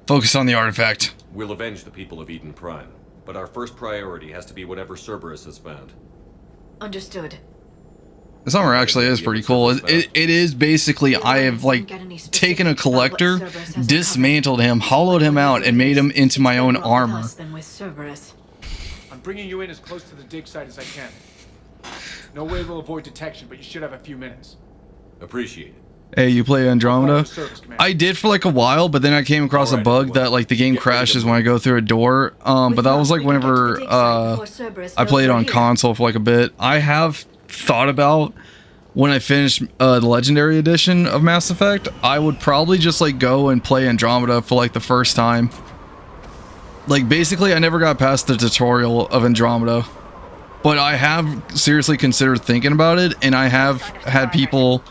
Focus on the artifact.
We'll avenge the people of Eden Prime, but our first priority has to be whatever Cerberus has found.
Understood.
This armor actually is pretty cool. It is basically, I have like taken a collector, dismantled him, hollowed him out, and made him into my own armor.
I'm bringing you in as close to the dig site as I can. No way we'll avoid detection, but you should have a few minutes.
Appreciate it.
Hey, you play Andromeda? I did for like a while, but then I came across a bug that like the game crashes when I go through a door. But that was like whenever I played on console for like a bit. I have thought about when I finish the Legendary Edition of Mass Effect, I would probably just like go and play Andromeda for like the first time. Like basically I never got past the tutorial of Andromeda, but I have seriously considered thinking about it, and I have had people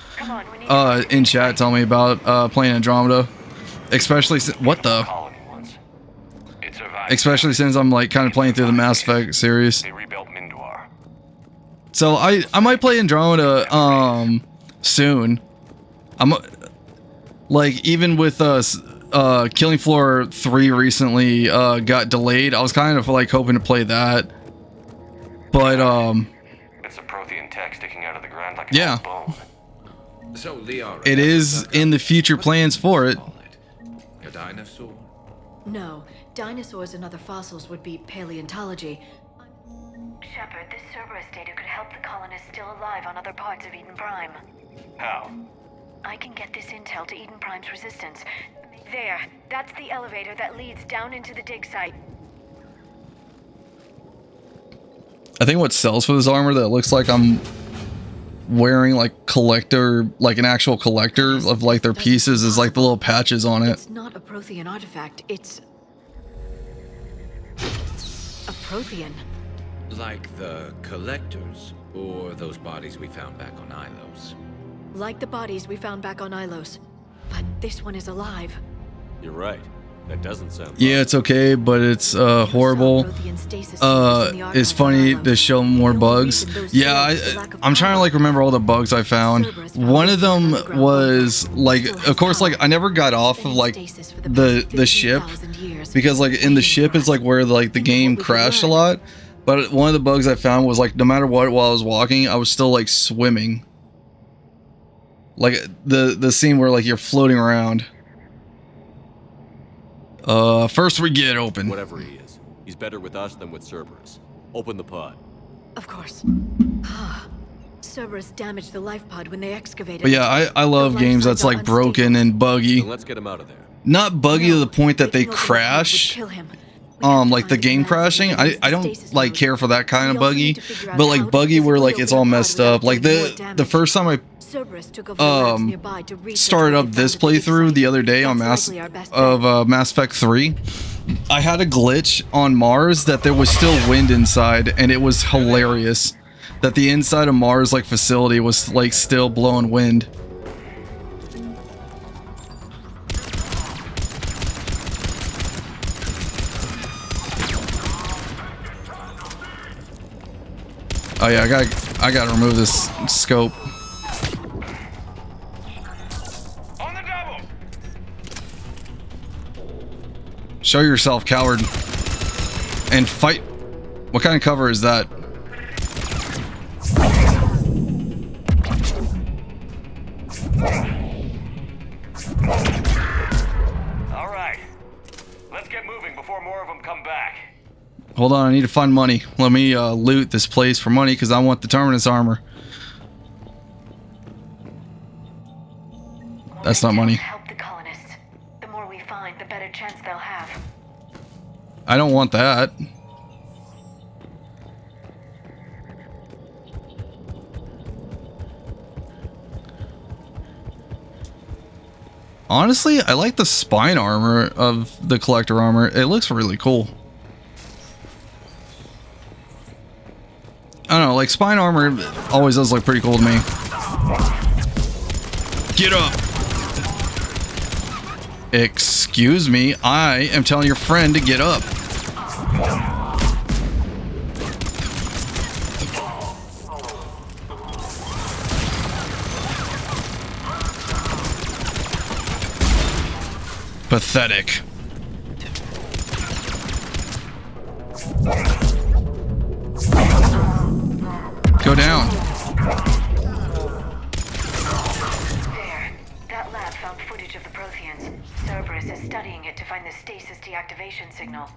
in chat tell me about playing Andromeda, especially especially since I'm like kind of playing through the Mass Effect series. So I might play Andromeda soon. I'm like, even with Killing Floor 3 recently got delayed, I was kind of like hoping to play that. But
it's a Prothean tech sticking out of the ground like
yeah.
a bone.
So Liara,
it is in the future plans for it.
A dinosaur?
No, dinosaurs and other fossils would be paleontology.
Shepard, this Cerberus data could help the colonists still alive on other parts of Eden Prime.
How?
I can get this intel to Eden Prime's resistance. There, that's the elevator that leads down into the dig site.
I think what sells for this armor that looks like I'm wearing like collector, like an actual collector of like their pieces, is like the little patches on it.
It's not a Prothean artifact, it's a Prothean.
Like the collectors, or those bodies we found back on Ilos?
Like the bodies we found back on Ilos. But this one is alive.
You're right. That doesn't sound
Yeah, it's okay, but it's horrible. It's funny to show more bugs. Yeah, I'm trying to like remember all the bugs I found. One of them was like, of course, like I never got off of like the ship, because like in the ship is like where like the game crashed a lot. But one of the bugs I found was like, no matter what, while I was walking, I was still like swimming. Like the scene where like you're floating around. First we get open.
Whatever he is, he's better with us than with Cerberus. Open the pod.
Of course. Cerberus damaged the life pod when they excavated.
But yeah, I love games that's like broken and buggy.
So let's get him out of there.
Not buggy to the point that they crash, like the game crashing. I don't like care for that kind of buggy, but like buggy where like it's all messed up. Like the first time I started up this playthrough the other day on Mass Effect 3, I had a glitch on Mars that there was still wind inside, and it was hilarious that the inside of Mars like facility was like still blowing wind. Oh yeah, I gotta remove this scope.
On the double.
Show yourself, coward. And fight. What kind of cover is that?
All right. Let's get moving before more of them come back.
Hold on, I need to find money. Let me loot this place for money because I want the Terminus armor. That's not money.
Help the colonists. The more we find, the better chance they'll have.
I don't want that. Honestly, I like the spine armor of the collector armor. It looks really cool. I don't know, like spine armor always does look pretty cool to me. Get up! Excuse me, I am telling your friend to get up. Pathetic. Go down.
There. That lab found footage of the Protheans. Cerberus is studying it to find the stasis deactivation signal.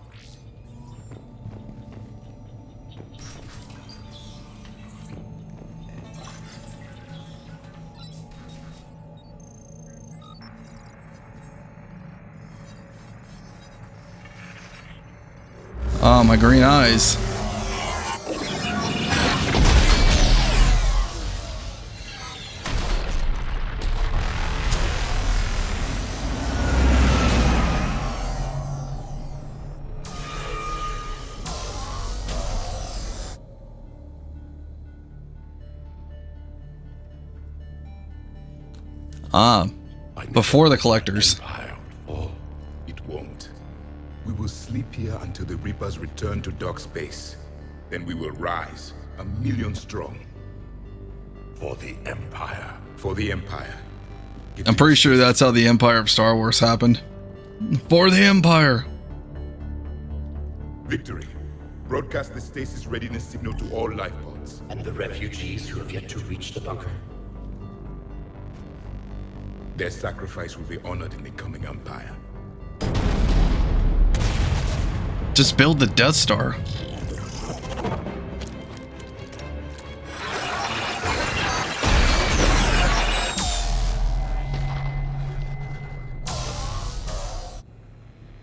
Oh, my green eyes. Before the collectors.
It won't. We will sleep here until the Reapers return to dock space. Then we will rise, 1,000,000 strong. For the Empire. For the Empire.
I'm pretty sure that's how the Empire of Star Wars happened. For the Empire.
Victory. Broadcast the stasis readiness signal to all life pods.
And the refugees who have yet to reach the bunker.
Their sacrifice will be honored in the coming Empire.
Just build the Death Star.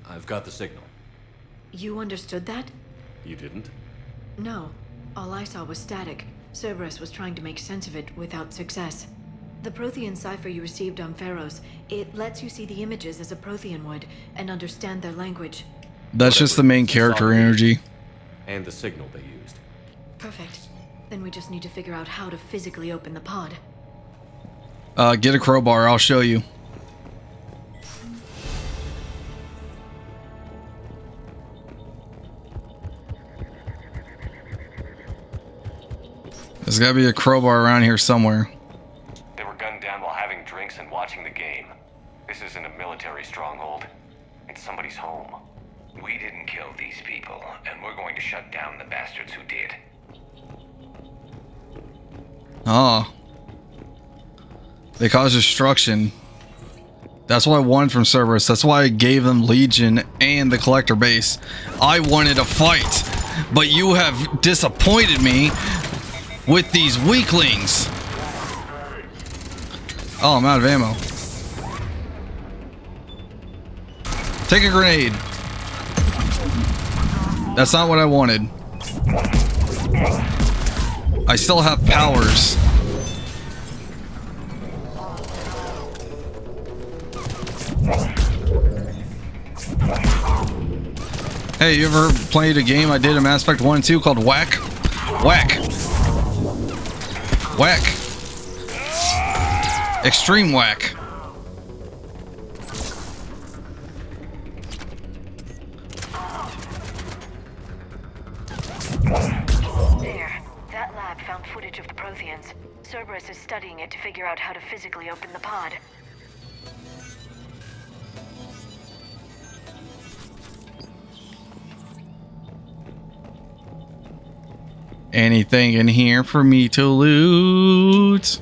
I've got the signal.
You understood that?
You didn't?
No. All I saw was static. Cerberus was trying to make sense of it without success. The Prothean cipher you received on Pharaohs, it lets you see the images as a Prothean would and understand their language.
That's just the main character energy.
And the signal they used.
Perfect. Then we just need to figure out how to physically open the pod.
Get a crowbar, I'll show you. There's gotta be a crowbar around here somewhere.
They were gunned down while having drinks and watching the game. This isn't a military stronghold. It's somebody's home.
We didn't kill these people, and we're going to shut down the bastards who did.
Oh. They cause destruction. That's what I wanted from Cerberus. That's why I gave them Legion and the Collector base. I wanted a fight, but you have disappointed me with these weaklings. Oh, I'm out of ammo. Take a grenade. That's not what I wanted. I still have powers. Hey, you ever played a game I did in Mass Effect 1 and 2 called Whack? Whack. Whack. Extreme Whack.
There. That lab found footage of the Protheans. Cerberus is studying it to figure out how to physically open the pod.
Anything in here for me to loot?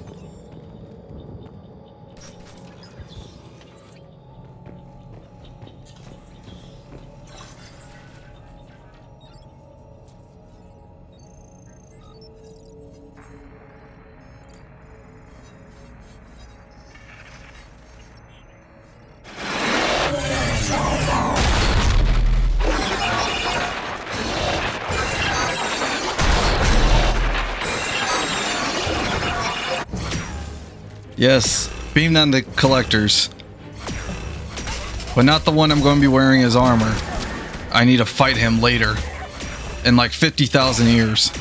Yes, beam down the collectors. But not the one I'm going to be wearing as armor. I need to fight him later. In like 50,000 years.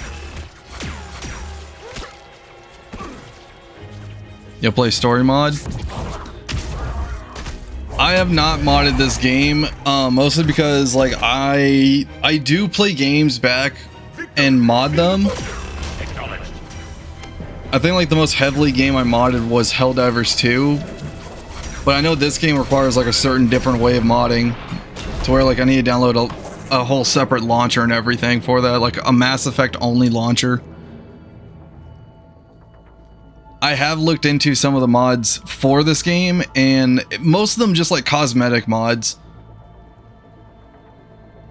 You play story mod? I have not modded this game, mostly because like I do play games back and mod them. I think like the most heavily game I modded was Helldivers 2, but I know this game requires like a certain different way of modding, to where like I need to download a whole separate launcher and everything for that, like a Mass Effect only launcher. I have looked into some of the mods for this game, and most of them just like cosmetic mods.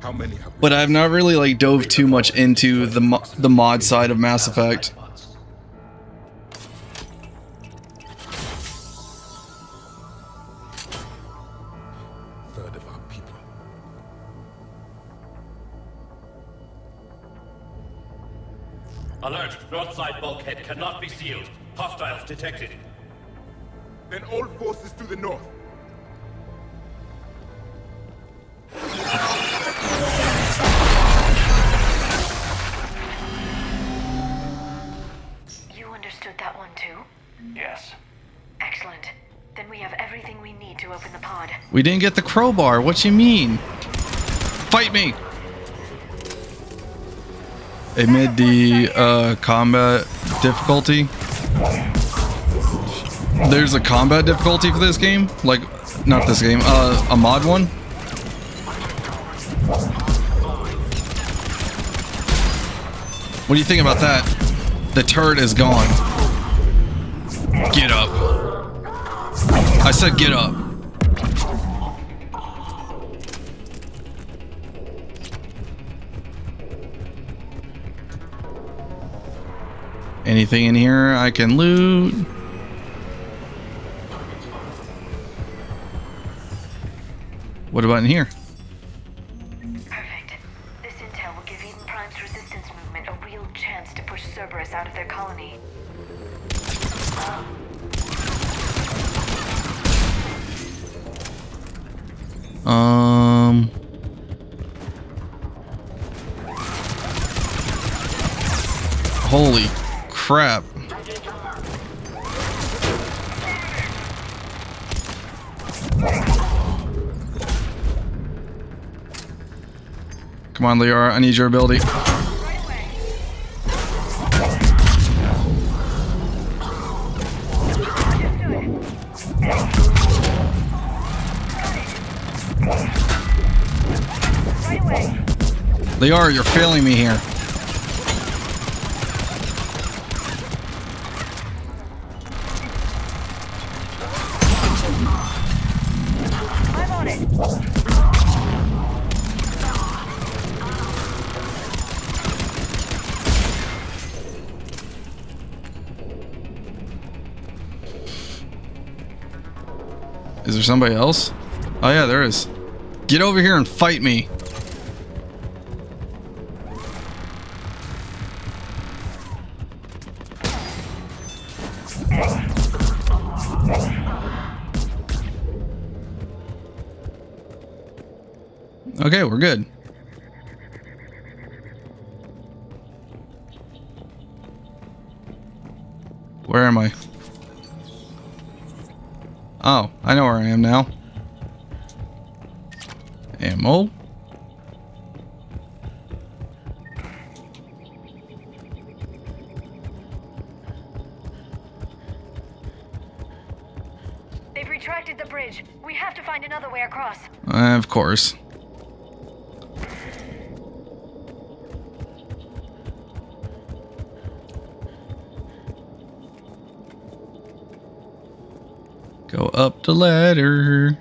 How many?
But I've not really like dove too much into the mod side of Mass Effect.
Alert! North side bulkhead cannot be sealed. Hostiles detected.
Then all forces to the north.
You understood that one too?
Yes.
Excellent. Then we have everything we need to open the pod.
We didn't get the crowbar. What you mean? Fight me! Amid the combat difficulty. There's a combat difficulty for this game? Like, not this game, a mod one? What do you think about that? The turret is gone. Get up. I said get up. Anything in here I can loot? What about in here?
Perfect. This intel will give Eden Prime's resistance movement a real chance to push Cerberus out of their colony.
Holy crap. Come on, Liara, I need your ability. Liara, you're failing me here. Is there somebody else? Oh yeah, there is. Get over here and fight me. Okay, we're good. Where am I? Oh, I know where I am now. Ammo.
They've retracted the bridge. We have to find another way across.
Of course. Go up the ladder.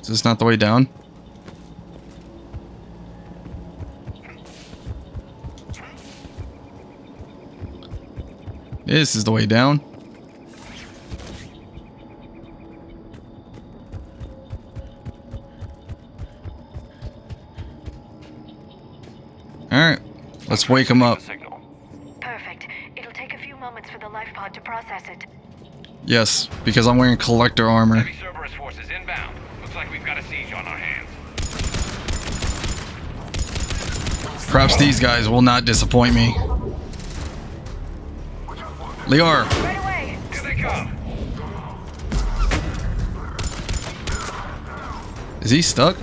Is this not the way down? This is the way down. Alright, let's wake him up.
Perfect. It'll take a few moments for the life pod to process it.
Yes, because I'm wearing collector armor.
Heavy Cerberus forces inbound. Looks like we've got a siege on our hands.
Perhaps these guys will not disappoint me. Lior.
Right away.
Here they come.
Is he stuck?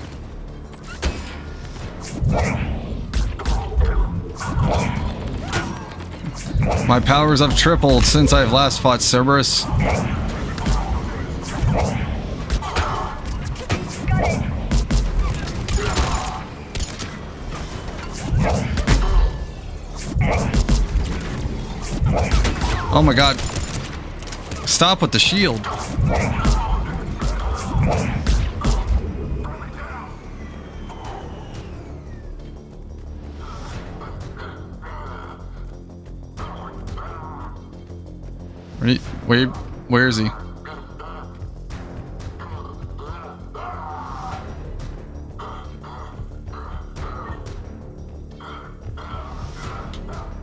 My powers have tripled since I've last fought Cerberus. Oh my god. Stop with the shield. Where is he?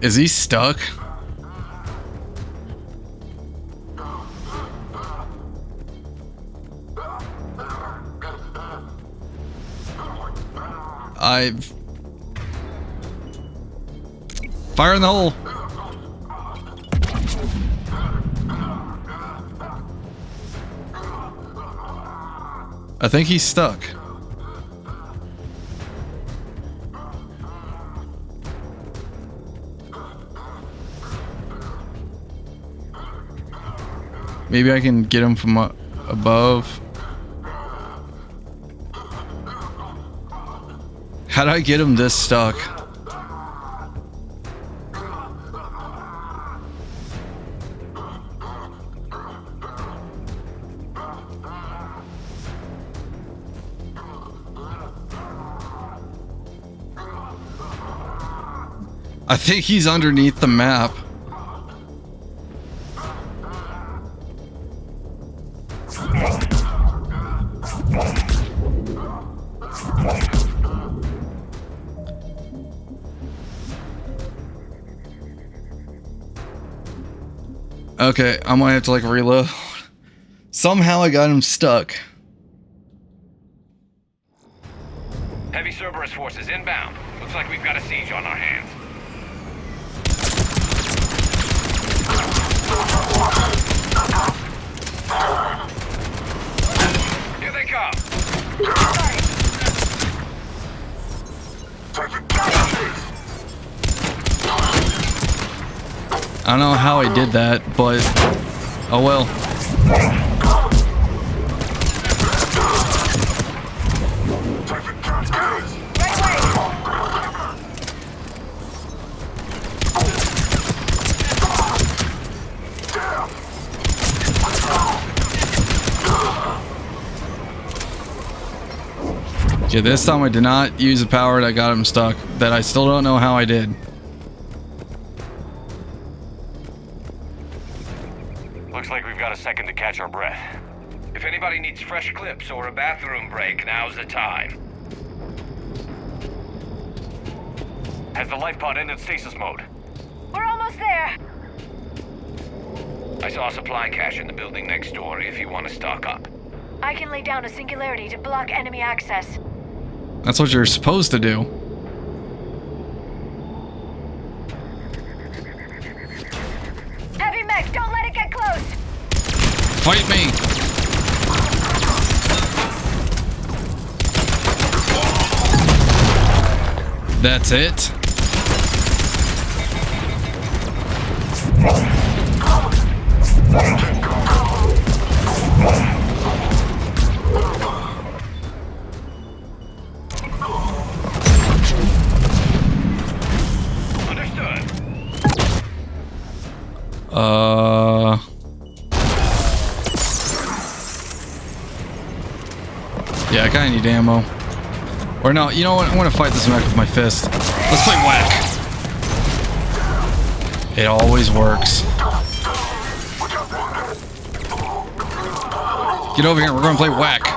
Is he stuck? Fire in the hole. I think he's stuck. Maybe I can get him from above. How'd I get him this stuck? I think he's underneath the map. Okay, I might have to like reload. Somehow I got him stuck.
Heavy Cerberus forces inbound. Looks like we've got a siege on our hands. Here they come.
I don't know how I did that, but oh well. Okay, this time I did not use the power that got him stuck, that I still don't know how I did.
Looks like we've got a second to catch our breath. If anybody needs fresh clips or a bathroom break, now's the time. Has the life pod ended stasis mode?
We're almost there.
I saw a supply cache in the building next door if you want to stock up.
I can lay down a singularity to block enemy access.
That's what you're supposed to do.
Heavy mech, don't let it get close!
Fight me! That's it. Yeah, I kinda need ammo. Or no, you know what? I'm gonna fight this mech with my fist. Let's play whack. It always works. Get over here, we're gonna play whack.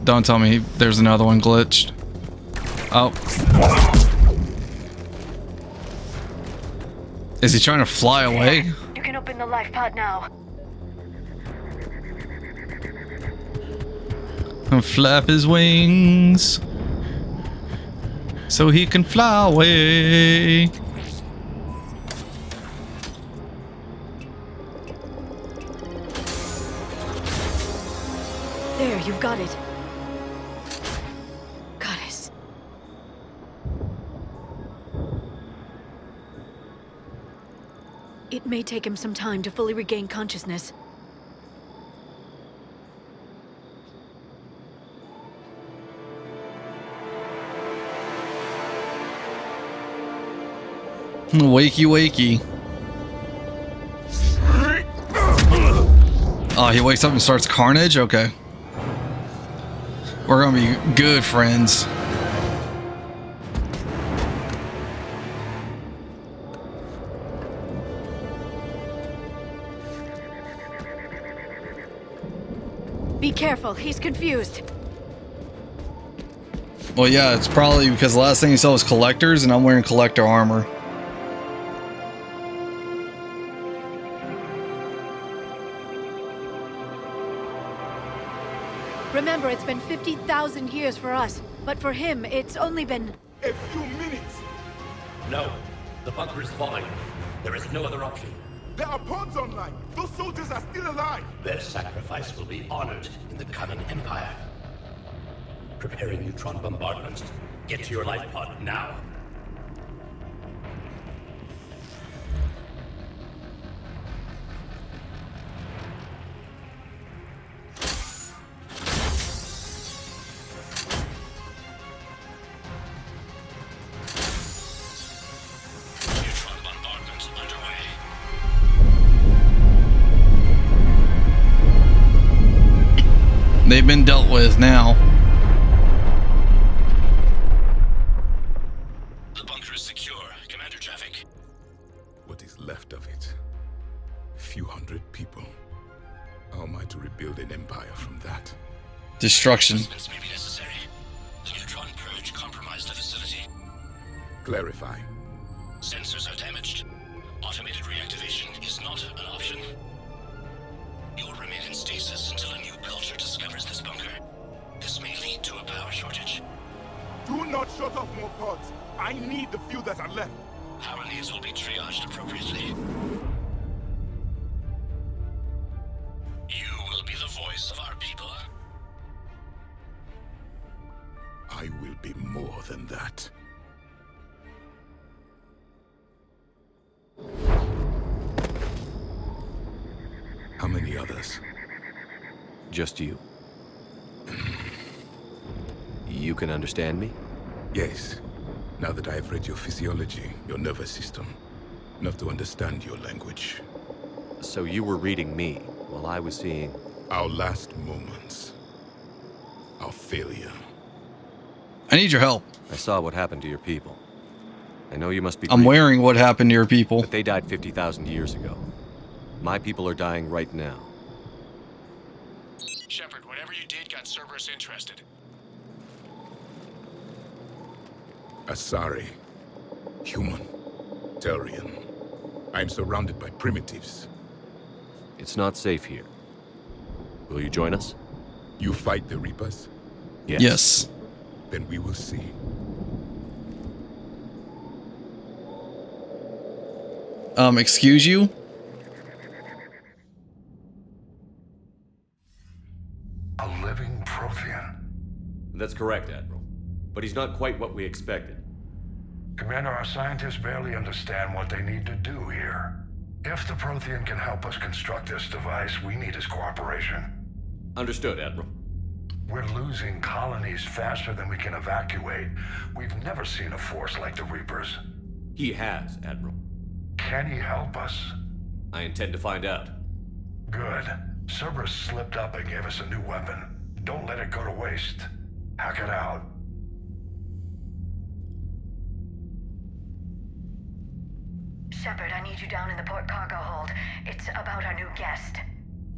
Don't tell me there's another one glitched. Oh. Is he trying to fly away?
You can open the life pod now.
And flap his wings so he can fly away.
There, you've got it. Goddess. It may take him some time to fully regain consciousness.
Wakey, wakey. Oh, he wakes up and starts carnage? Okay. We're gonna be good friends.
Be careful, he's confused.
Well, yeah, it's probably because the last thing he saw was collectors, and I'm wearing collector armor.
Remember, it's been 50,000 years for us, but for him, it's only been...
A few minutes!
No, the bunker is falling. There is no other option.
There are pods online! Those soldiers are still alive!
Their sacrifice will be honored in the coming Empire. Preparing neutron bombardments. Get to your life pod now.
They've been dealt with now.
The bunker is secure. Commander Traffic.
What is left of it? A few hundred people. How am I to rebuild an empire from that?
Destruction.
This may be necessary. The neutron purge compromised the facility.
Clarify.
Sensors are damaged. Automated reactivation is not an option. You'll remain in stasis until a new culture discovers this bunker. This may lead to a power shortage.
Do not shut off more pods. I need the few that are left.
Power needs will be triaged appropriately. You will be the voice of our people.
I will be more than that. How many others?
Just you. You can understand me?
Yes. Now that I have read your physiology, your nervous system, enough to understand your language.
So you were reading me while I was seeing...
Our last moments. Our failure.
I need your help.
I saw what happened to your people. I know you must be...
I'm wearing what happened to your people.
But they died 50,000 years ago. My people are dying right now.
Shepard, whatever you did got Cerberus interested.
Asari. Human. Turian. I'm surrounded by primitives.
It's not safe here. Will you join us?
You fight the Reapers?
Yes.
Then we will see.
Excuse you?
A living Prothean?
That's correct, Admiral. But he's not quite what we expected.
Commander, our scientists barely understand what they need to do here. If the Prothean can help us construct this device, we need his cooperation.
Understood, Admiral.
We're losing colonies faster than we can evacuate. We've never seen a force like the Reapers.
He has, Admiral.
Can he help us?
I intend to find out.
Good. Cerberus slipped up and gave us a new weapon. Don't let it go to waste. Hack it out.
Shepard, I need you down in the port cargo hold. It's about our new guest.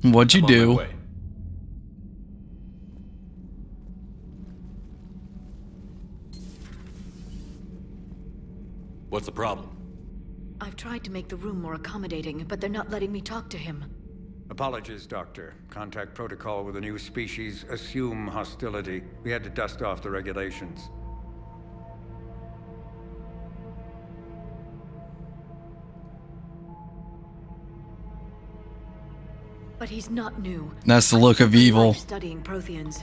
What'd you do?
What's the problem?
I've tried to make the room more accommodating, but they're not letting me talk to him.
Apologies, Doctor. Contact protocol with a new species. Assume hostility. We had to dust off the regulations.
But he's not new.
That's the look of evil.
Studying Protheans.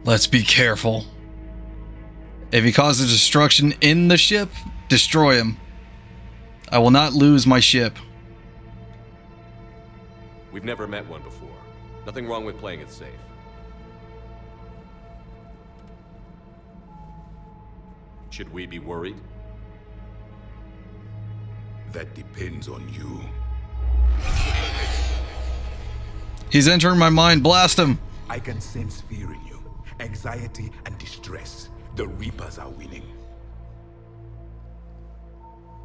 Let's be careful. If he causes destruction in the ship, destroy him. I will not lose my ship.
We've never met one before. Nothing wrong with playing it safe. Should we be worried?
That depends on you.
He's entering my mind. Blast him.
I can sense fear in you. Anxiety and distress. The Reapers are winning.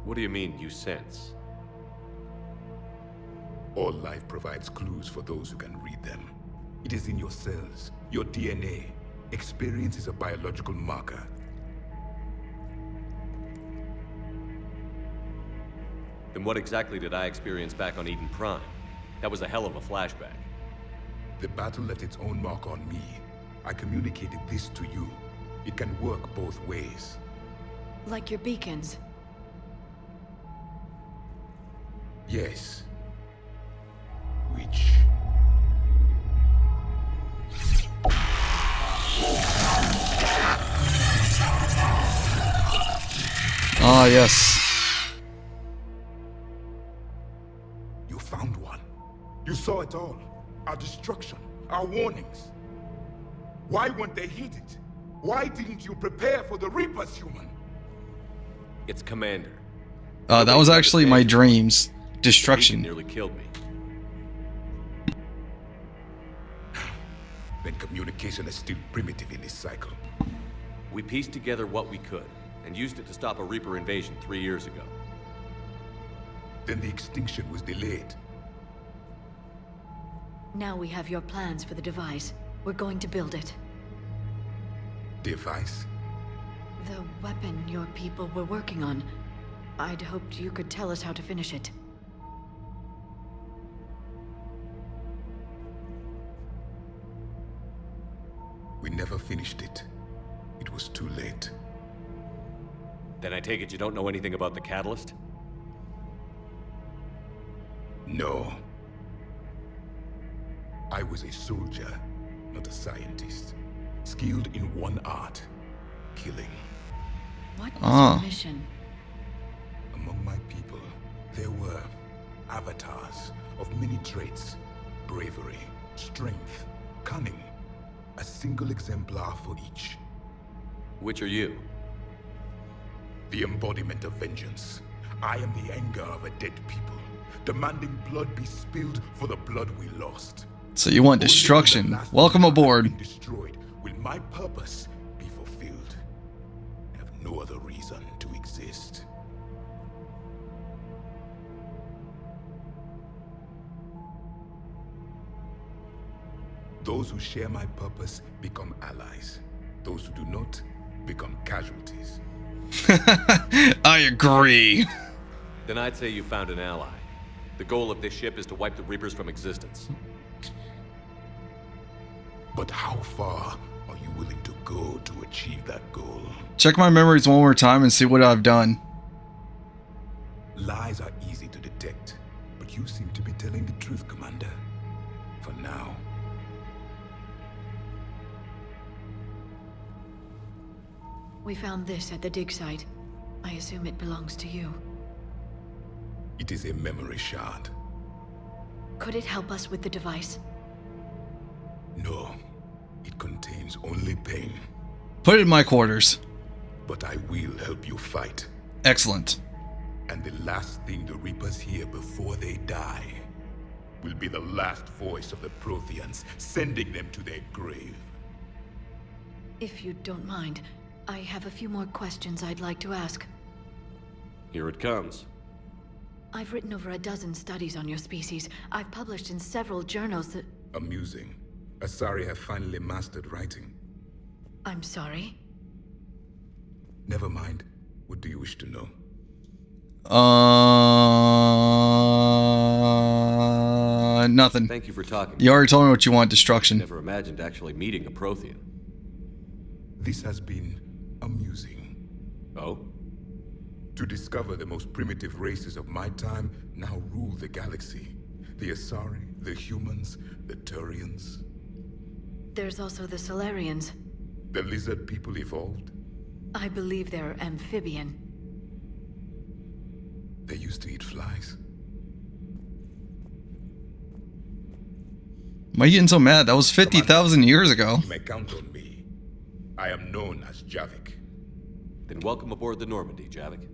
What do you mean, you sense?
All life provides clues for those who can read them. It is in your cells, your DNA. Experience is a biological marker.
Then what exactly did I experience back on Eden Prime? That was a hell of a flashback.
The battle left its own mark on me. I communicated this to you. It can work both ways.
Like your beacons.
Yes. Which...
Ah, yes.
You found one. You saw it all. Our destruction, our warnings. Why weren't they heeded? Why didn't you prepare for the Reapers, human?
It's Commander.
That was actually my dreams. Destruction.
Nearly killed me.
Then communication is still primitive in this cycle.
We pieced together what we could, and used it to stop a Reaper invasion 3 years ago.
Then the extinction was delayed.
Now we have your plans for the device. We're going to build it.
Device?
The weapon your people were working on. I'd hoped you could tell us how to finish it.
We never finished it. It was too late.
Then I take it you don't know anything about the catalyst?
No. I was a soldier, not a scientist. Skilled in one art, killing.
What was your mission?
Among my people, there were avatars of many traits. Bravery, strength, cunning. A single exemplar for each.
Which are you?
The embodiment of vengeance. I am the anger of a dead people, demanding blood be spilled for the blood we lost.
So you want destruction. Welcome aboard.
Destroyed. Will my purpose be fulfilled? I have no other reason to exist. Those who share my purpose become allies. Those who do not become casualties.
I agree.
Then I'd say you found an ally. The goal of this ship is to wipe the Reapers from existence.
But how far are you willing to go to achieve that goal?
Check my memories one more time and see what I've done.
Lies are easy to detect, but you seem to be telling the truth, Commander. For now.
We found this at the dig site. I assume it belongs to you.
It is a memory shard.
Could it help us with the device?
No. It contains only pain.
Put it in my quarters.
But I will help you fight.
Excellent.
And the last thing the Reapers hear before they die will be the last voice of the Protheans, sending them to their grave.
If you don't mind, I have a few more questions I'd like to ask.
Here it comes.
I've written over a dozen studies on your species. I've published in several journals that...
Amusing. Asari have finally mastered writing.
I'm sorry?
Never mind. What do you wish to know?
Nothing.
Thank you for talking.
You already told me what you want, destruction.
Never imagined actually meeting a Prothean.
This has been amusing.
Oh?
To discover the most primitive races of my time now rule the galaxy. The Asari, the humans, the Turians.
There's also the Solarians.
The lizard people evolved.
I believe they're amphibian.
They used to eat flies.
Why are you getting so mad? That was 50,000 years ago.
You may count on me. I am known as Javik.
Then welcome aboard the Normandy, Javik.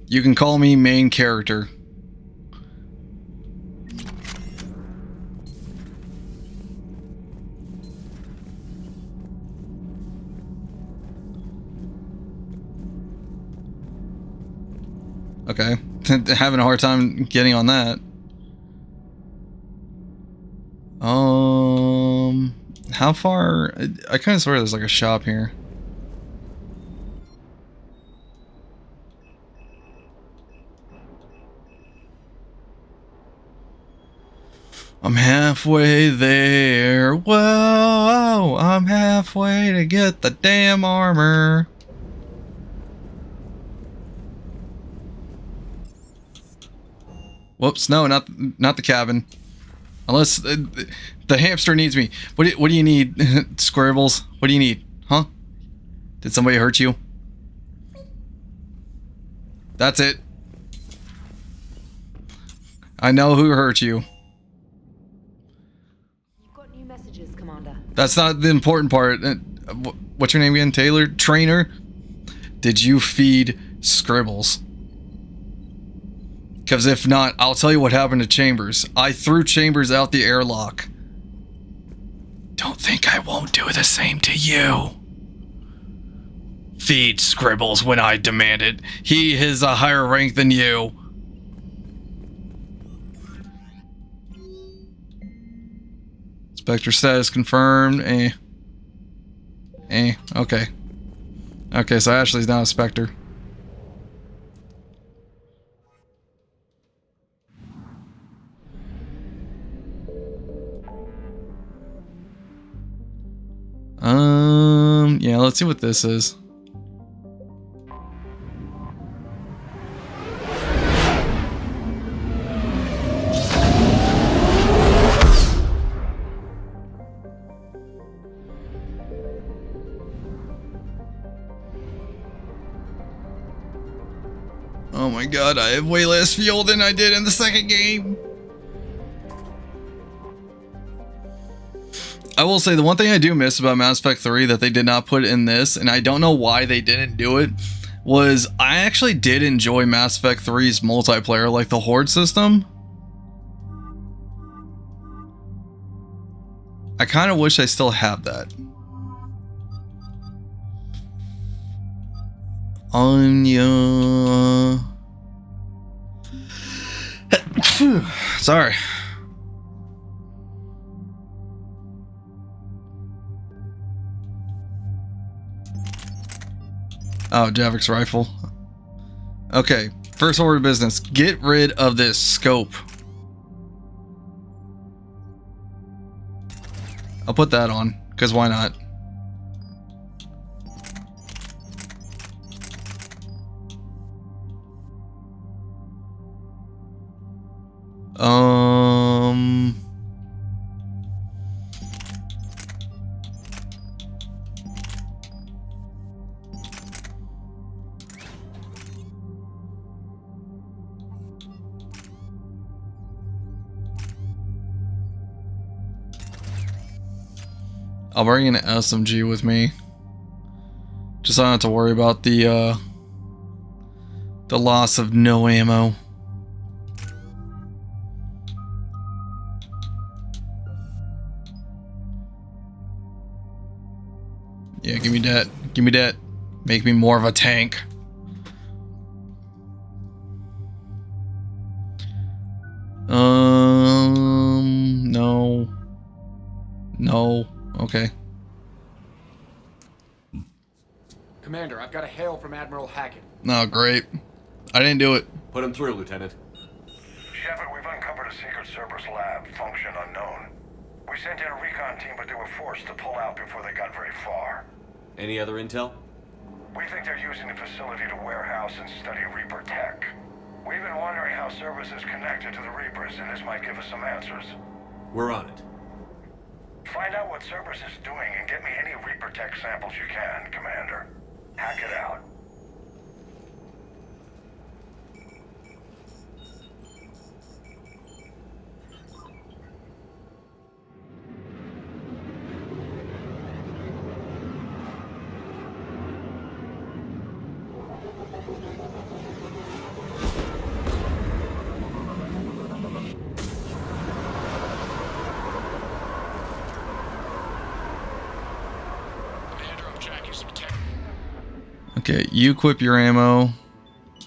You can call me main character. Okay. Having a hard time getting on that. How far? I kind of swear there's like a shop here. I'm halfway there. Whoa, I'm halfway to get the damn armor. Whoops, no, not the cabin. Unless the hamster needs me. What do you need, Squirrels? What do you need? Huh? Did somebody hurt you? That's it. I know who hurt you.
You've got new messages, Commander.
That's not the important part. What's your name again? Taylor? Trainer? Did you feed Scribbles? Because if not, I'll tell you what happened to Chambers. I threw Chambers out the airlock. Don't think I won't do the same to you. Feed Scribbles when I demand it. He is a higher rank than you. Spectre status confirmed. Okay. Okay, so Ashley's now a Spectre. Yeah, let's see what this is. Oh my god, I have way less fuel than I did in the second game. I will say the one thing I do miss about Mass Effect 3 that they did not put in this, and I don't know why they didn't do it, was I actually did enjoy Mass Effect 3's multiplayer, like the Horde system. I kind of wish I still have that. Anya. Sorry. Oh, Javik's rifle. Okay, first order of business. Get rid of this scope. I'll put that on, because why not? I'll bring an SMG with me. Just so I don't have to worry about the loss of no ammo. Yeah, give me that. Give me that. Make me more of a tank. No. No. Okay.
Commander, I've got a hail from Admiral Hackett.
No, great. I didn't do it.
Put him through, Lieutenant.
Shepard, we've uncovered a secret Cerberus lab, function unknown. We sent in a recon team, but they were forced to pull out before they got very far.
Any other intel?
We think they're using the facility to warehouse and study Reaper tech. We've been wondering how Cerberus is connected to the Reapers, and this might give us some answers.
We're on it.
Find out what Cerberus is doing and get me any Reaper tech samples you can, Commander. Hack it out.
Okay, you equip your ammo,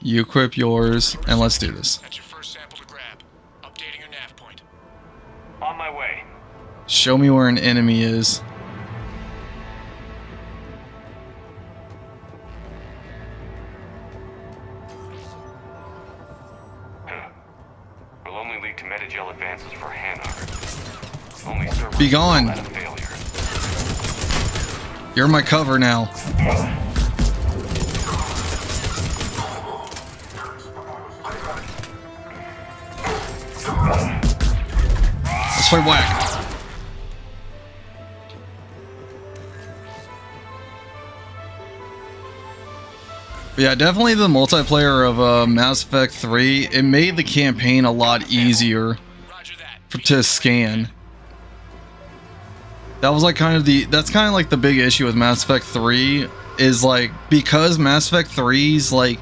you equip yours, and let's do this.
That's your first sample to grab. Updating your nav point.
On my way.
Show me where an enemy is.
Will only lead to metagel advances for Hanar. Only Cerberus
Be gone.
will let a failure.
You're my cover now. Let's play whack. But yeah, definitely the multiplayer of Mass Effect 3, it made the campaign a lot easier to scan. That was like that's kind of like the big issue with Mass Effect 3 is like, because Mass Effect 3's like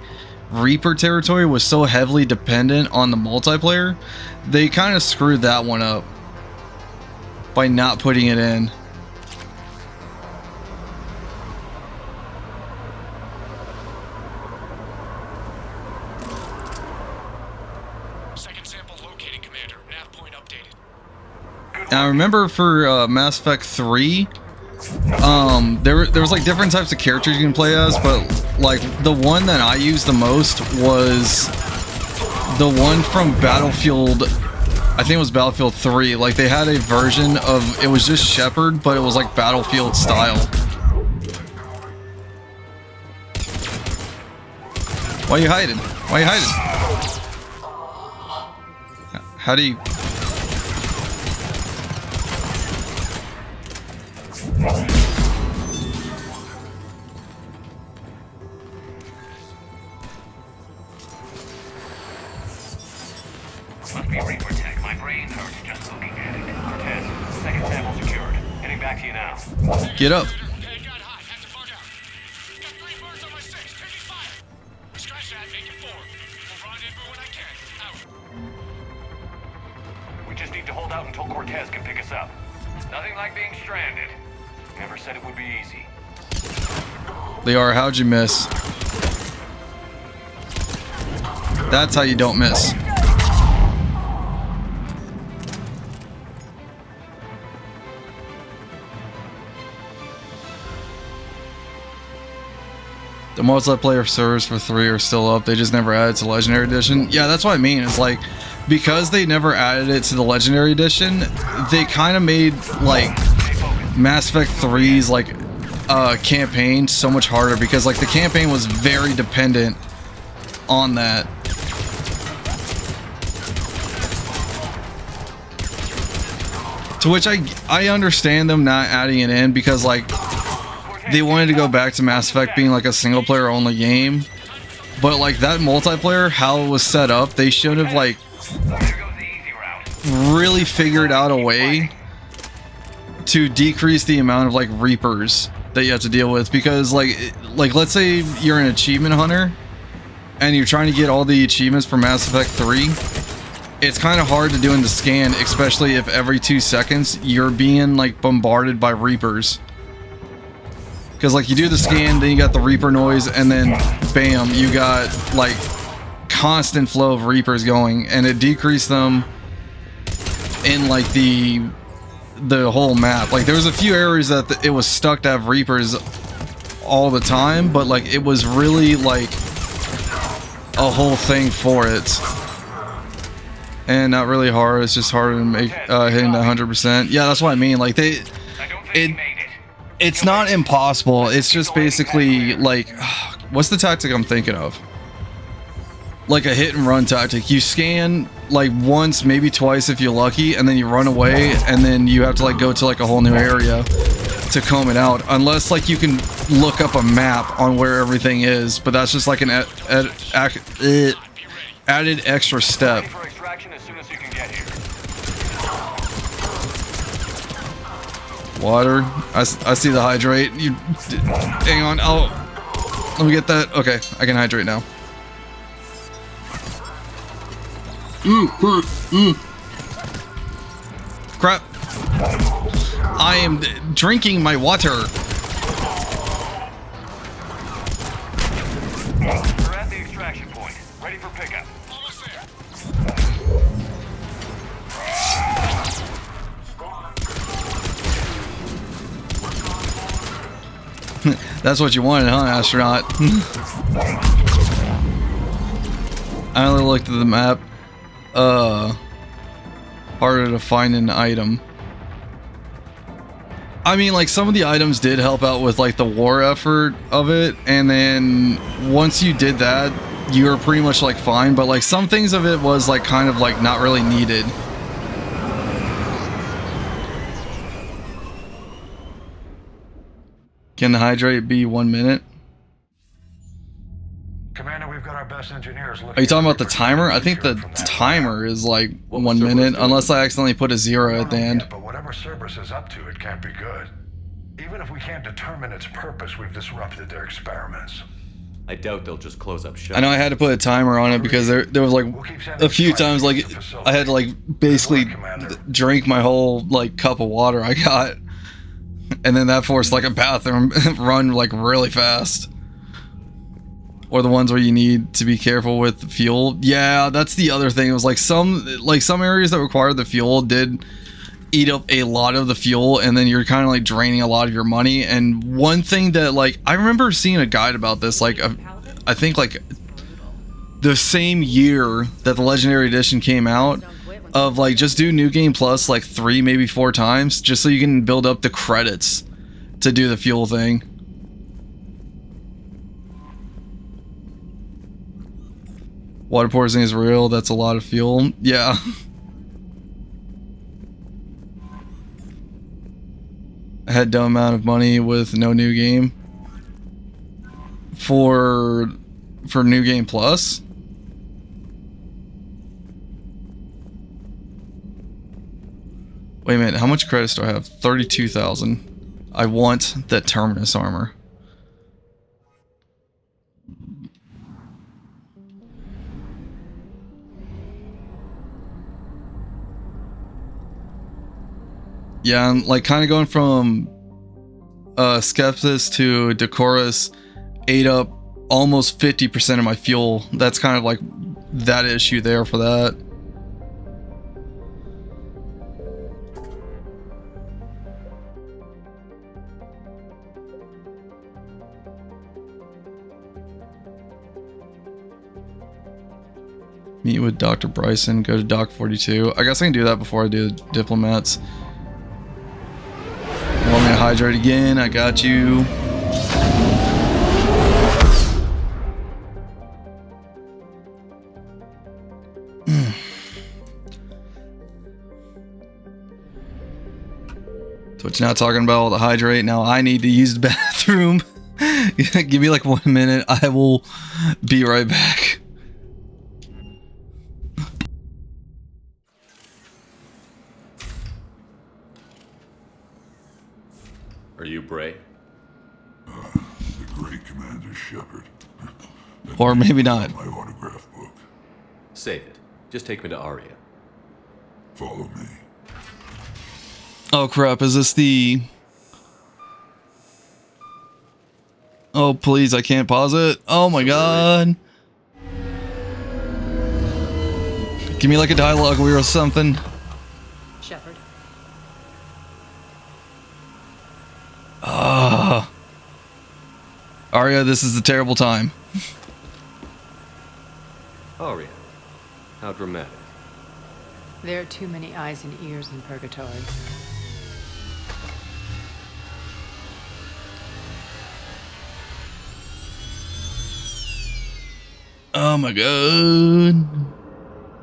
Reaper territory was so heavily dependent on the multiplayer, they kind of screwed that one up by not putting it in.
Second sample located, Commander. Nav point updated.
Now I remember for Mass Effect 3, there was like different types of characters you can play as, but like the one that I used the most was the one from Battlefield, I think it was Battlefield 3. Like they had a version of, it was just Shepard, but it was like Battlefield style. Why are you hiding? Why are you hiding? How do you...
Must be Reaper tech. My brain hurts just looking at it. Cortez, second sample secured. Heading back to you now.
Get up.
We just need to hold out until Cortez can pick us up. Nothing like being stranded. Never said it would be easy.
Liara, how'd you miss? That's how you don't miss. The multiplayer servers for 3 are still up. They just never added to Legendary Edition. Yeah, that's what I mean. It's like, because they never added it to the Legendary Edition, they kind of made, like, Mass Effect 3's, like, campaign so much harder. Because, like, the campaign was very dependent on that. To which I understand them not adding it in because, like, they wanted to go back to Mass Effect being like a single player only game. But like that multiplayer, how it was set up, they should have like really figured out a way to decrease the amount of like Reapers that you have to deal with. Because like let's say you're an achievement hunter and you're trying to get all the achievements for Mass Effect 3. It's kind of hard to do in the scan, especially if every 2 seconds you're being like bombarded by Reapers. Because like you do the scan, then you got the Reaper noise, and then bam, you got like constant flow of Reapers going, and it decreased them in like the whole map. Like there was a few areas that it was stuck to have Reapers all the time, but like it was really like a whole thing for it. And not really hard, it's just harder to make hitting the 100%. Yeah, that's what I mean. Like it's not impossible. It's just basically like, what's the tactic I'm thinking of? Like a hit and run tactic. You scan like once, maybe twice if you're lucky, and then you run away, and then you have to like go to like a whole new area to comb it out. Unless like you can look up a map on where everything is, but that's just like an added extra step. Water. I see the hydrate. You hang on. Oh, let me get that. Okay, I can hydrate now. Crap. I am drinking my water.
We're at the extraction point. Ready for pickup. Almost there.
That's what you wanted, huh, astronaut? I only looked at the map. Harder to find an item. I mean, like, some of the items did help out with, like, the war effort of it, and then once you did that, you were pretty much, like, fine, but, like, some things of it was, like, kind of, like, not really needed. Can the hydrate be 1 minute?
Commander, we've got our best engineers looking.
Are you talking about the timer? I think the timer is like 1 minute, unless I accidentally put a 0 at the end.
But whatever Cerberus is up to, it can't be good. Even if we can't determine its purpose, we've disrupted their experiments.
I doubt they'll just close up shop.
I know I had to put a timer on it because there was like a few times like I had to like basically drink my whole like cup of water I got, and then that forced like a bathroom run like really fast. Or the ones where you need to be careful with the fuel. Yeah, that's the other thing. It was like some areas that required the fuel did eat up a lot of the fuel, and then you're kind of like draining a lot of your money. And one thing that like I remember seeing a guide about this, like I think like the same year that the Legendary Edition came out, of like just do New Game Plus like 3, maybe 4 times, just so you can build up the credits to do the fuel thing. Water poisoning is real. That's a lot of fuel. Yeah. I had dumb amount of money with no new game. For New Game Plus. Wait a minute. How much credits do I have? 32,000. I want that Terminus armor. Yeah, I'm like kind of going from Skepsis to Decorus ate up almost 50% of my fuel. That's kind of like that issue there for that. Meet with Dr. Bryson. Go to Dock 42. I guess I can do that before I do the diplomats. You want me to hydrate again? I got you. So what you're not talking about, the hydrate. Now I need to use the bathroom. Give me like 1 minute. I will be right back.
Are you Bray?
The great Commander Shepard.
Or maybe not.
My autograph book.
Save it. Just take me to Aria.
Follow me.
Oh crap, is this the... Oh please, I can't pause it. Oh my god. Give me like a dialogue wheel or something.
Shepard.
Ah. Arya, this is a terrible time.
Aria. How dramatic.
There are too many eyes and ears in Purgatory.
Oh my god.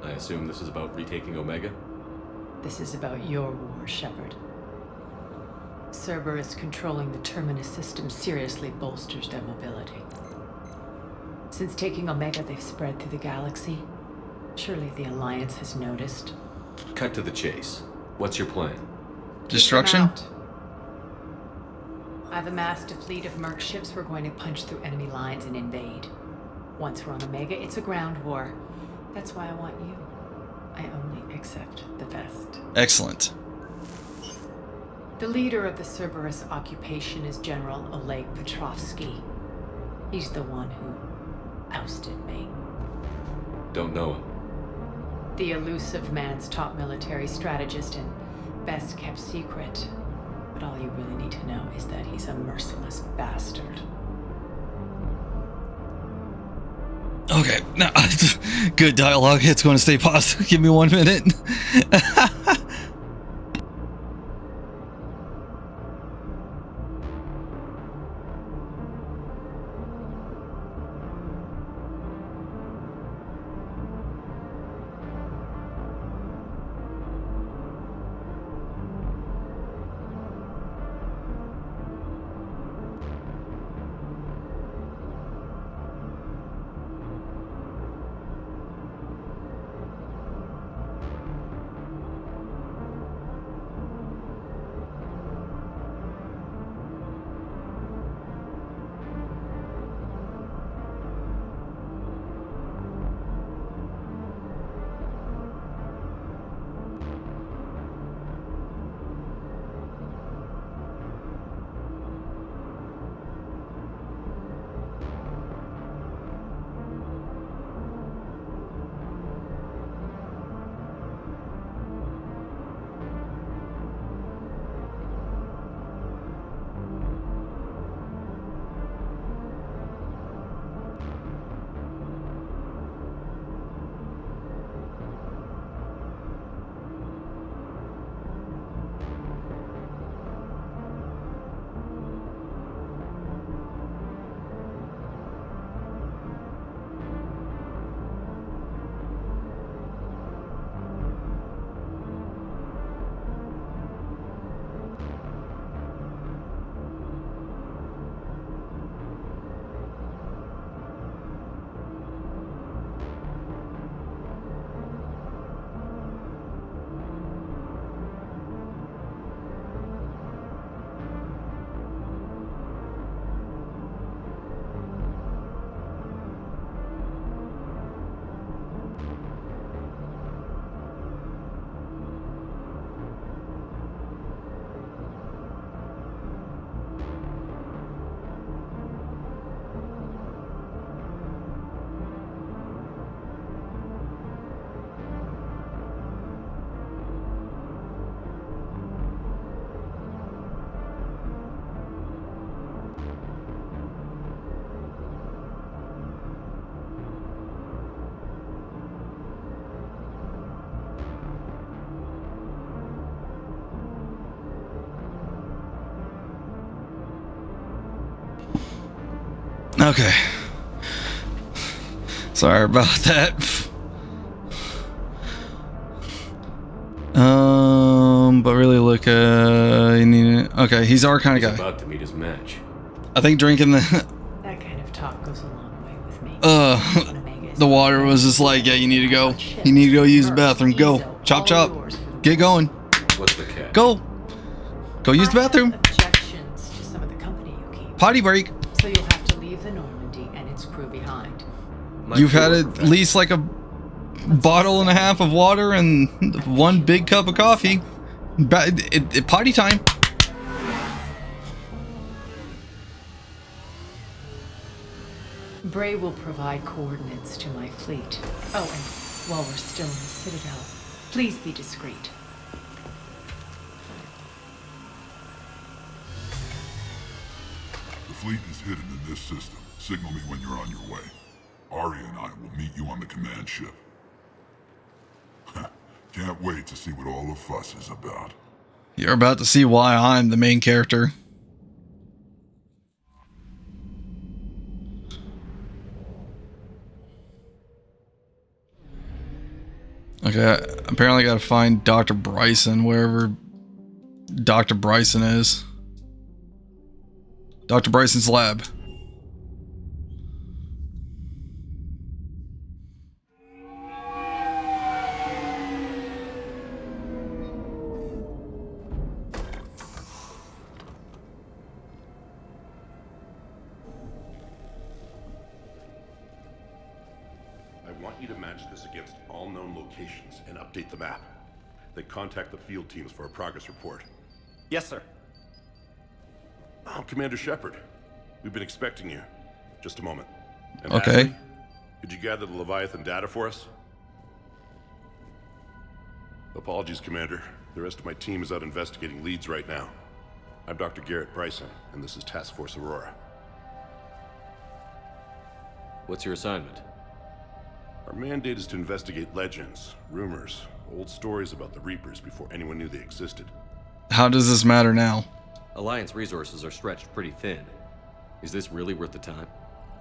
I assume this is about retaking Omega?
This is about your war, Shepard. Cerberus controlling the Terminus system seriously bolsters their mobility. Since taking Omega, they've spread through the galaxy. Surely the Alliance has noticed.
Cut to the chase. What's your plan?
Destruction?
I've amassed a fleet of merc ships. We're going to punch through enemy lines and invade. Once we're on Omega, it's a ground war. That's why I want you. I only accept the best.
Excellent.
The leader of the Cerberus occupation is General Oleg Petrovsky. He's the one who ousted me.
Don't know him.
The elusive man's top military strategist and best kept secret. But all you really need to know is that he's a merciless bastard.
Okay, now good dialogue. It's going to stay paused. Give me 1 minute. Okay. Sorry about that. But really look, you need okay, he's our kind of guy.
About to meet his match.
I think drinking the
That kind of talk goes a long way with me.
the water was just like, yeah, you need to go. You need to go use the bathroom. Go. Chop chop. Get going.
What's the catch?
Go. Go use the bathroom.
Objections to some of the company you keep.
Potty break.
So you'll have to leave the Normandy and its crew behind.
You've had at least like a bottle and a half of water and one big cup of coffee. Potty time.
Bray will provide coordinates to my fleet. Oh, and while we're still in the Citadel, please be discreet.
The fleet is hidden in this system. Signal me when you're on your way. Ari and I will meet you on the command ship. Can't wait to see what all the fuss is about.
You're about to see why I'm the main character. Okay, apparently I gotta find Dr. Bryson wherever Dr. Bryson is. Dr. Bryson's lab.
And update the map. Then contact the field teams for a progress report.
Yes, sir.
Oh, Commander Shepard. We've been expecting you. Just a moment. And
okay.
Ashley, could you gather the Leviathan data for us? Apologies, Commander. The rest of my team is out investigating leads right now. I'm Dr. Garrett Bryson, and this is Task Force Aurora.
What's your assignment?
Our mandate is to investigate legends, rumors, old stories about the Reapers before anyone knew they existed.
How does this matter now?
Alliance resources are stretched pretty thin. Is this really worth the time?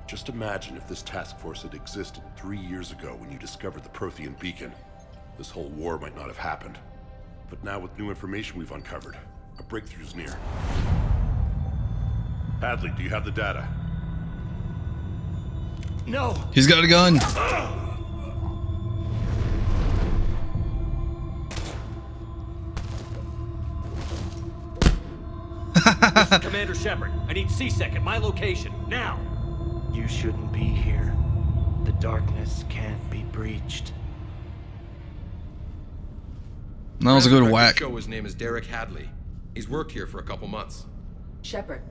Just imagine if this task force had existed 3 years ago when you discovered the Prothean beacon. This whole war might not have happened. But now with new information we've uncovered, a breakthrough's near. Hadley, do you have the data?
No!
He's got a gun!
This is Commander Shepard. I need C-Sec at my location, now!
You shouldn't be here. The darkness can't be breached.
That was a good whack.
His name is Derek Hadley. He's worked here for a couple months.
Shepard,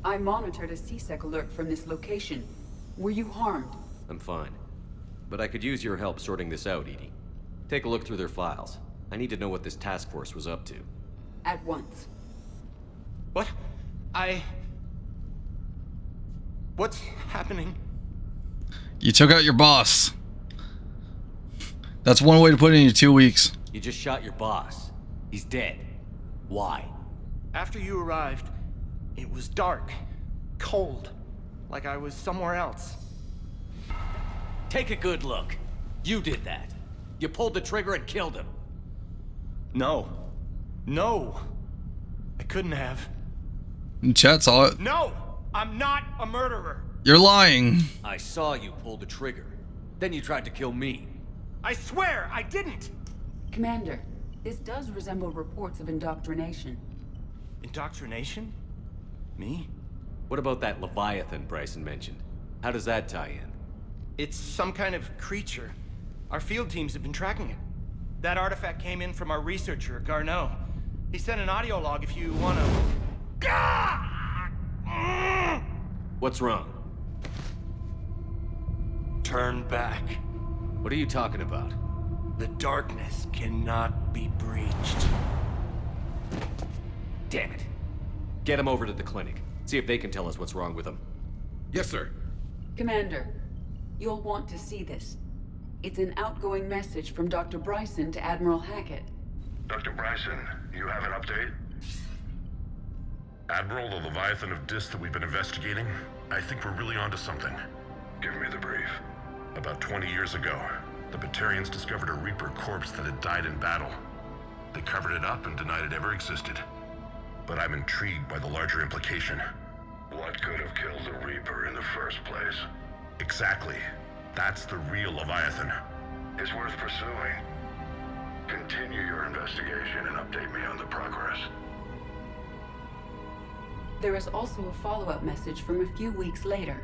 I monitored a C-Sec alert from this location. Were you harmed?
I'm fine. But I could use your help sorting this out, Edie. Take a look through their files. I need to know what this task force was up to.
At once.
What? What's happening?
You took out your boss. That's one way to put it in 2 weeks.
You just shot your boss. He's dead. Why?
After you arrived, it was dark, cold, like I was somewhere else.
Take a good look. You did that. You pulled the trigger and killed him.
No. No. I couldn't have.
And chat saw it.
No! I'm not a murderer.
You're lying.
I saw you pull the trigger. Then you tried to kill me.
I swear I didn't!
Commander, this does resemble reports of indoctrination.
Indoctrination? Me?
What about that Leviathan Bryson mentioned? How does that tie in?
It's some kind of creature. Our field teams have been tracking it. That artifact came in from our researcher, Garrus. He sent an audio log if you wanna...
What's wrong?
Turn back.
What are you talking about?
The darkness cannot be breached.
Damn it. Get him over to the clinic. See if they can tell us what's wrong with him.
Yes, sir.
Commander, you'll want to see this. It's an outgoing message from Dr. Bryson to Admiral Hackett.
Dr. Bryson, you have an update? Admiral, the Leviathan of Dis that we've been investigating,
I think we're really onto something.
Give me the brief.
About 20 years ago, the Batarians discovered a Reaper corpse that had died in battle. They covered it up and denied it ever existed. But I'm intrigued by the larger implication.
What could have killed the Reaper in the first place?
Exactly. That's the real Leviathan.
It's worth pursuing. Continue your investigation and update me on the progress.
There is also a follow-up message from a few weeks later.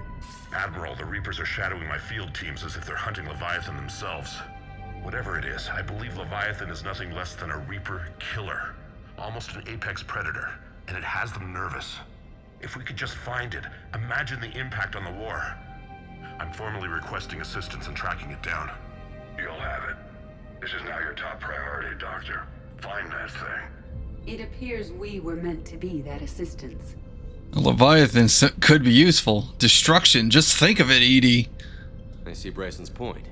Admiral, the Reapers are shadowing my field teams as if they're hunting Leviathan themselves. Whatever it is, I believe Leviathan is nothing less than a Reaper killer. Almost an apex predator, and it has them nervous. If we could just find it, imagine the impact on the war. I'm formally requesting assistance in tracking it down.
You'll have it. This is now your top priority, Doctor. Find that thing.
It appears we were meant to be that assistance.
A Leviathan could be useful. Destruction, just think of it, Edie.
I see Bryson's point.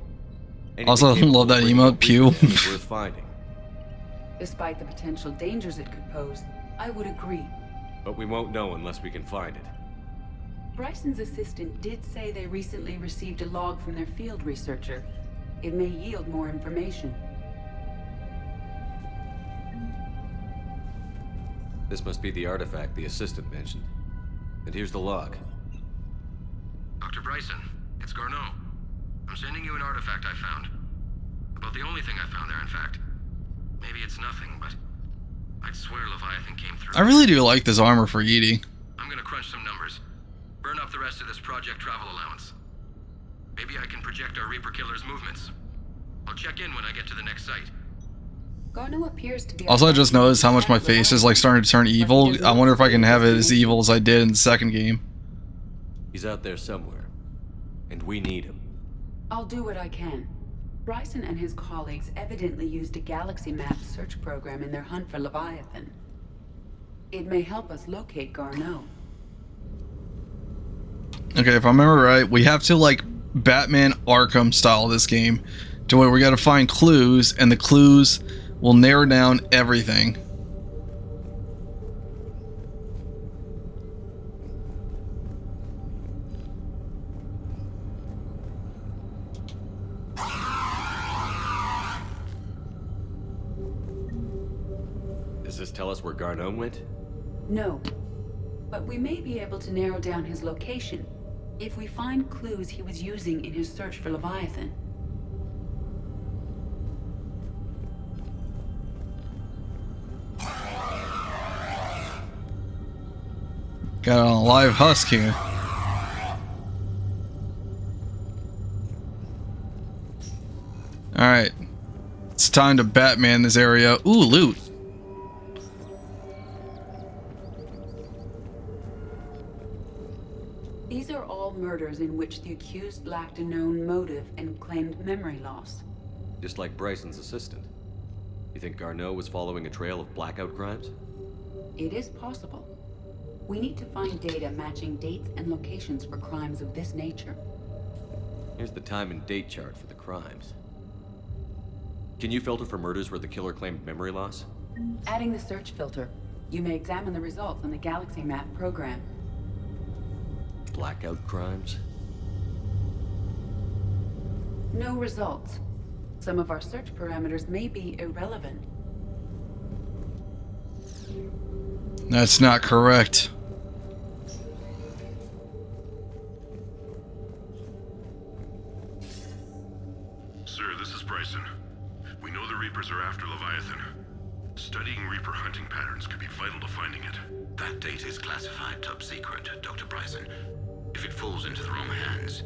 Also, love that emote, Pew.
Worth finding.
Despite the potential dangers it could pose, I would agree.
But we won't know unless we can find it.
Bryson's assistant did say they recently received a log from their field researcher. It may yield more information.
This must be the artifact the assistant mentioned. And here's the log.
Dr. Bryson, it's Garneau. I'm sending you an artifact I found. About the only thing I found there, in fact. Maybe it's nothing, but I'd swear Leviathan came through.
I really do like this armor for Edie.
I'm gonna crunch some numbers. Burn up the rest of this project travel allowance. Maybe I can project our Reaper killer's movements. I'll check in when I get to the next site.
Garneau appears to be.
Also, I just noticed how much my face is like starting to turn evil. I wonder if I can have it as evil as I did in the second game.
He's out there somewhere, and we need him.
I'll do what I can. Bryson and his colleagues evidently used a galaxy map search program in their hunt for Leviathan. It may help us locate Garneau.
Okay, if I remember right, we have to like Batman Arkham style this game to where we got to find clues, and the clues will narrow down everything.
Does this tell us where Garneau went?
No, but we may be able to narrow down his location if we find clues he was using in his search for Leviathan.
Got a live husk here. Alright. It's time to Batman this area. Ooh, loot.
These are all murders in which the accused lacked a known motive and claimed memory loss.
Just like Bryson's assistant. You think Garneau was following a trail of blackout crimes?
It is possible. We need to find data matching dates and locations for crimes of this nature.
Here's the time and date chart for the crimes. Can you filter for murders where the killer claimed memory loss?
Adding the search filter, you may examine the results on the Galaxy Map program.
Blackout crimes?
No results. Some of our search parameters may be irrelevant.
That's not correct.
Sir, this is Bryson. We know the Reapers are after Leviathan. Studying Reaper hunting patterns could be vital to finding it.
That data is classified top secret, Dr. Bryson. If it falls into the wrong hands...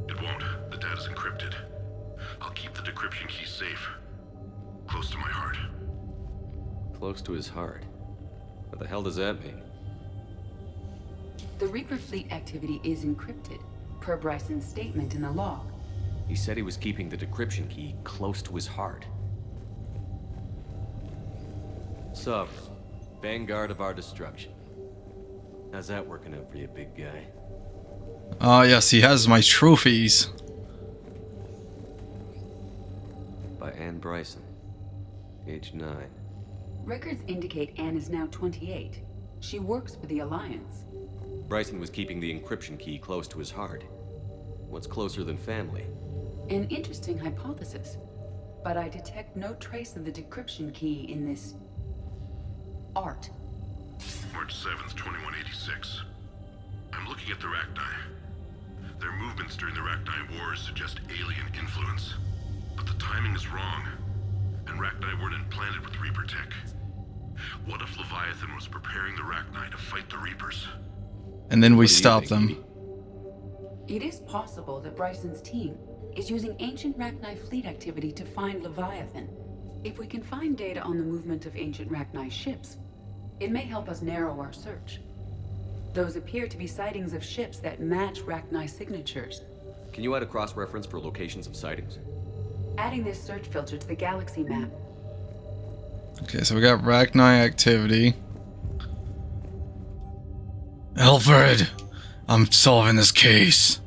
It won't. The data's encrypted. I'll keep the decryption key safe. Close to my heart.
Close to his heart? What the hell does that mean?
The Reaper fleet activity is encrypted, per Bryson's statement in the log.
He said he was keeping the decryption key close to his heart. Sovereign, vanguard of our destruction. How's that working out for you, big guy?
Ah, yes, he has my trophies.
By Anne Bryson, age 9.
Records indicate Anne is now 28. She works for the Alliance.
Bryson was keeping the encryption key close to his heart. What's closer than family?
An interesting hypothesis, but I detect no trace of the decryption key in this art.
March 7th, 2186. I'm looking at the Rachni. Their movements during the Rachni Wars suggest alien influence. But the timing is wrong, and Rachni weren't implanted with Reaper tech. What if Leviathan was preparing the Rachni to fight the Reapers?
And then we stop them.
It is possible that Bryson's team is using ancient Rachni fleet activity to find Leviathan. If we can find data on the movement of ancient Rachni ships, it may help us narrow our search. Those appear to be sightings of ships that match Rachni signatures.
Can you add a cross-reference for locations of sightings?
Adding this search filter to the galaxy map.
Okay, so we got Rachni activity. Alfred, I'm solving this case.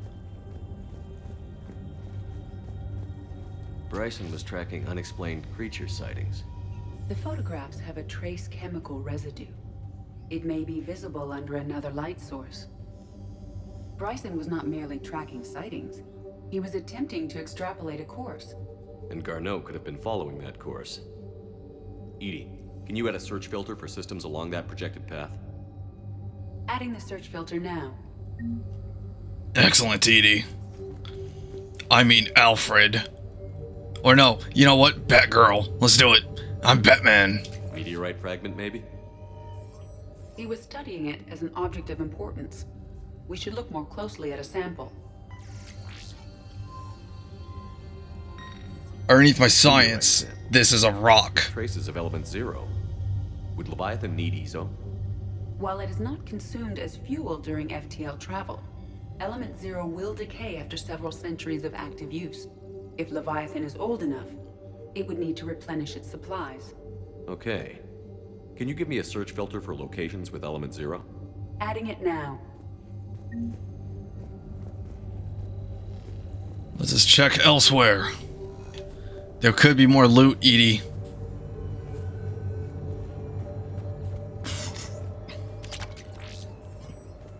Bryson was tracking unexplained creature sightings.
The photographs have a trace chemical residue. It may be visible under another light source. Bryson was not merely tracking sightings. He was attempting to extrapolate a course.
And Garneau could have been following that course. EDI, can you add a search filter for systems along that projected path?
Adding the search filter now.
Excellent, EDI. I mean Alfred. Or no, you know what? Batgirl. Let's do it. I'm Batman.
Meteorite fragment, maybe?
He was studying it as an object of importance. We should look more closely at a sample.
Underneath my science, this is a rock.
Traces of element 0. Would Leviathan need ESO?
While it is not consumed as fuel during FTL travel, element 0 will decay after several centuries of active use. If Leviathan is old enough, it would need to replenish its supplies.
Okay. Can you give me a search filter for locations with element 0?
Adding it now.
Let's just check elsewhere. There could be more loot, EDI.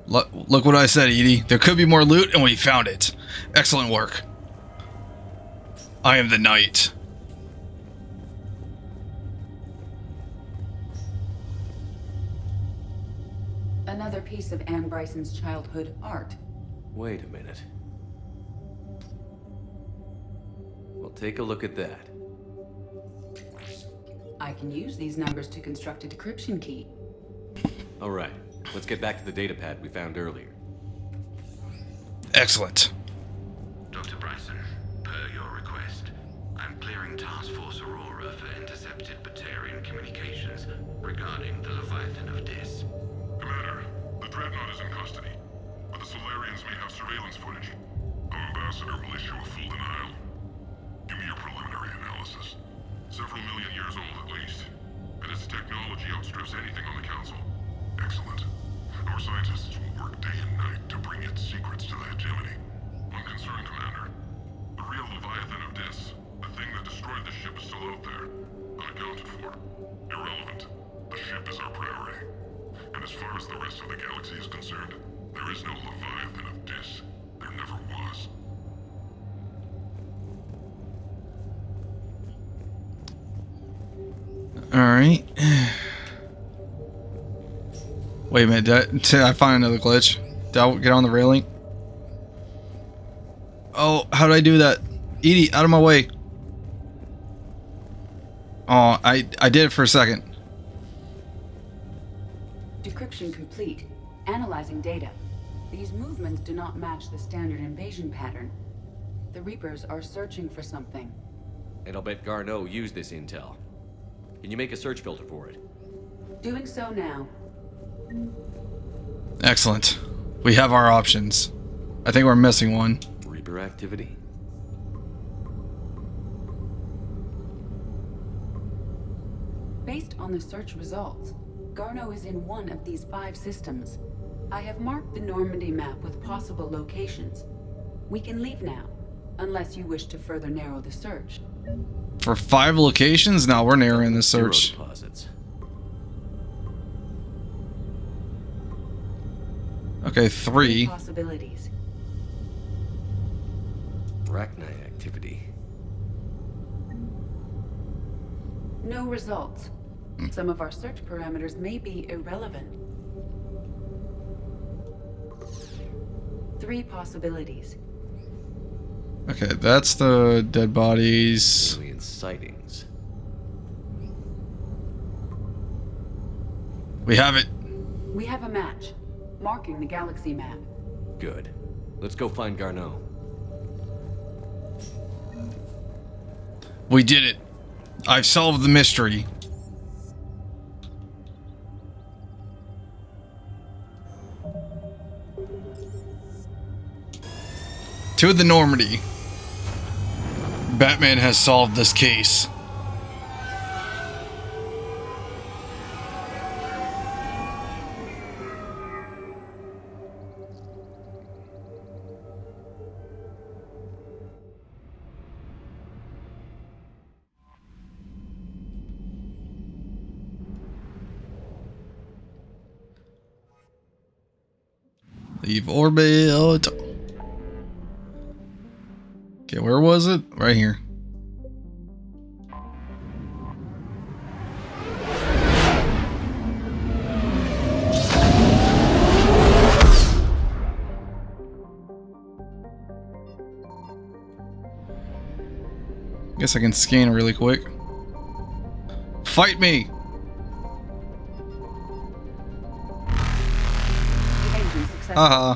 Look what I said, EDI. There could be more loot, and we found it. Excellent work. I am the knight.
Another piece of Anne Bryson's childhood art.
Wait a minute. Well, take a look at that.
I can use these numbers to construct a decryption key.
All right. Let's get back to the data pad we found earlier.
Excellent.
Dr. Bryson, per your request, I'm clearing Task Force Aurora for intercepted Batarian communications regarding the Leviathan of Dis.
Commander, the Dreadnought is in custody, but the Solarians may have surveillance footage. Our ambassador will issue a full denial. Give me your preliminary analysis. Several million years old at least, and its technology outstrips anything on the Council. Excellent. Our scientists will work day and night to bring its secrets to the hegemony. Unconcerned, Commander. The real Leviathan of Dis, the thing that destroyed the ship, is still out there. Unaccounted for. Irrelevant. The ship is our priority. And as far as the rest of the galaxy is concerned, there is no Leviathan of Dis. There never was.
Alright. Wait a minute, did I find another glitch? Did I get on the railing? Oh, how did I do that? EDI, out of my way. Oh, I did it for a second.
Decryption complete. Analyzing data. These movements do not match the standard invasion pattern. The Reapers are searching for something.
And I'll bet Garneau used this intel. Can you make a search filter for it?
Doing so now.
Excellent. We have our options. I think we're missing one.
Reaper activity?
Based on the search results, Garneau is in one of these 5 systems. I have marked the Normandy map with possible locations. We can leave now, unless you wish to further narrow the search.
For 5 locations? No, we're narrowing the search.
Deposits.
Okay, 3.
Possibilities.
Arachnite activity.
No results. Some of our search parameters may be irrelevant. 3 possibilities.
Okay, that's the dead bodies.
Alien sightings.
We have it.
We have a match, marking the galaxy map.
Good. Let's go find Garneau.
We did it. I've solved the mystery. To the Normandy. Batman has solved this case. Leave orbit. Okay, where was it? Right here. Guess I can scan really quick. Fight me! Uh-huh.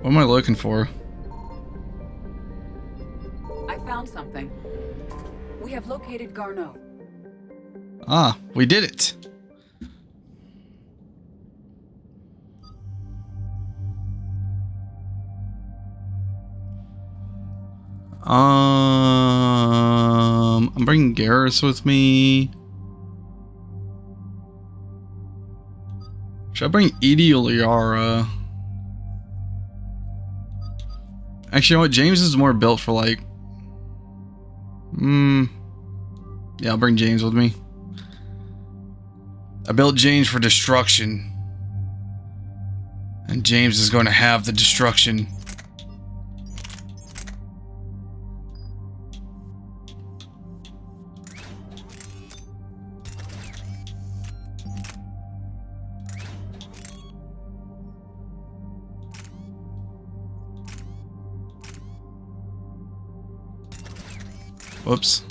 What am I looking for?
I found something. We have located Garneau.
Ah, we did it. I'm bringing Garrus with me. Should I bring Edie or Liara? Actually, you know what? James is more built for like... Yeah, I'll bring James with me. I built James for destruction. And James is going to have the destruction. Whoops.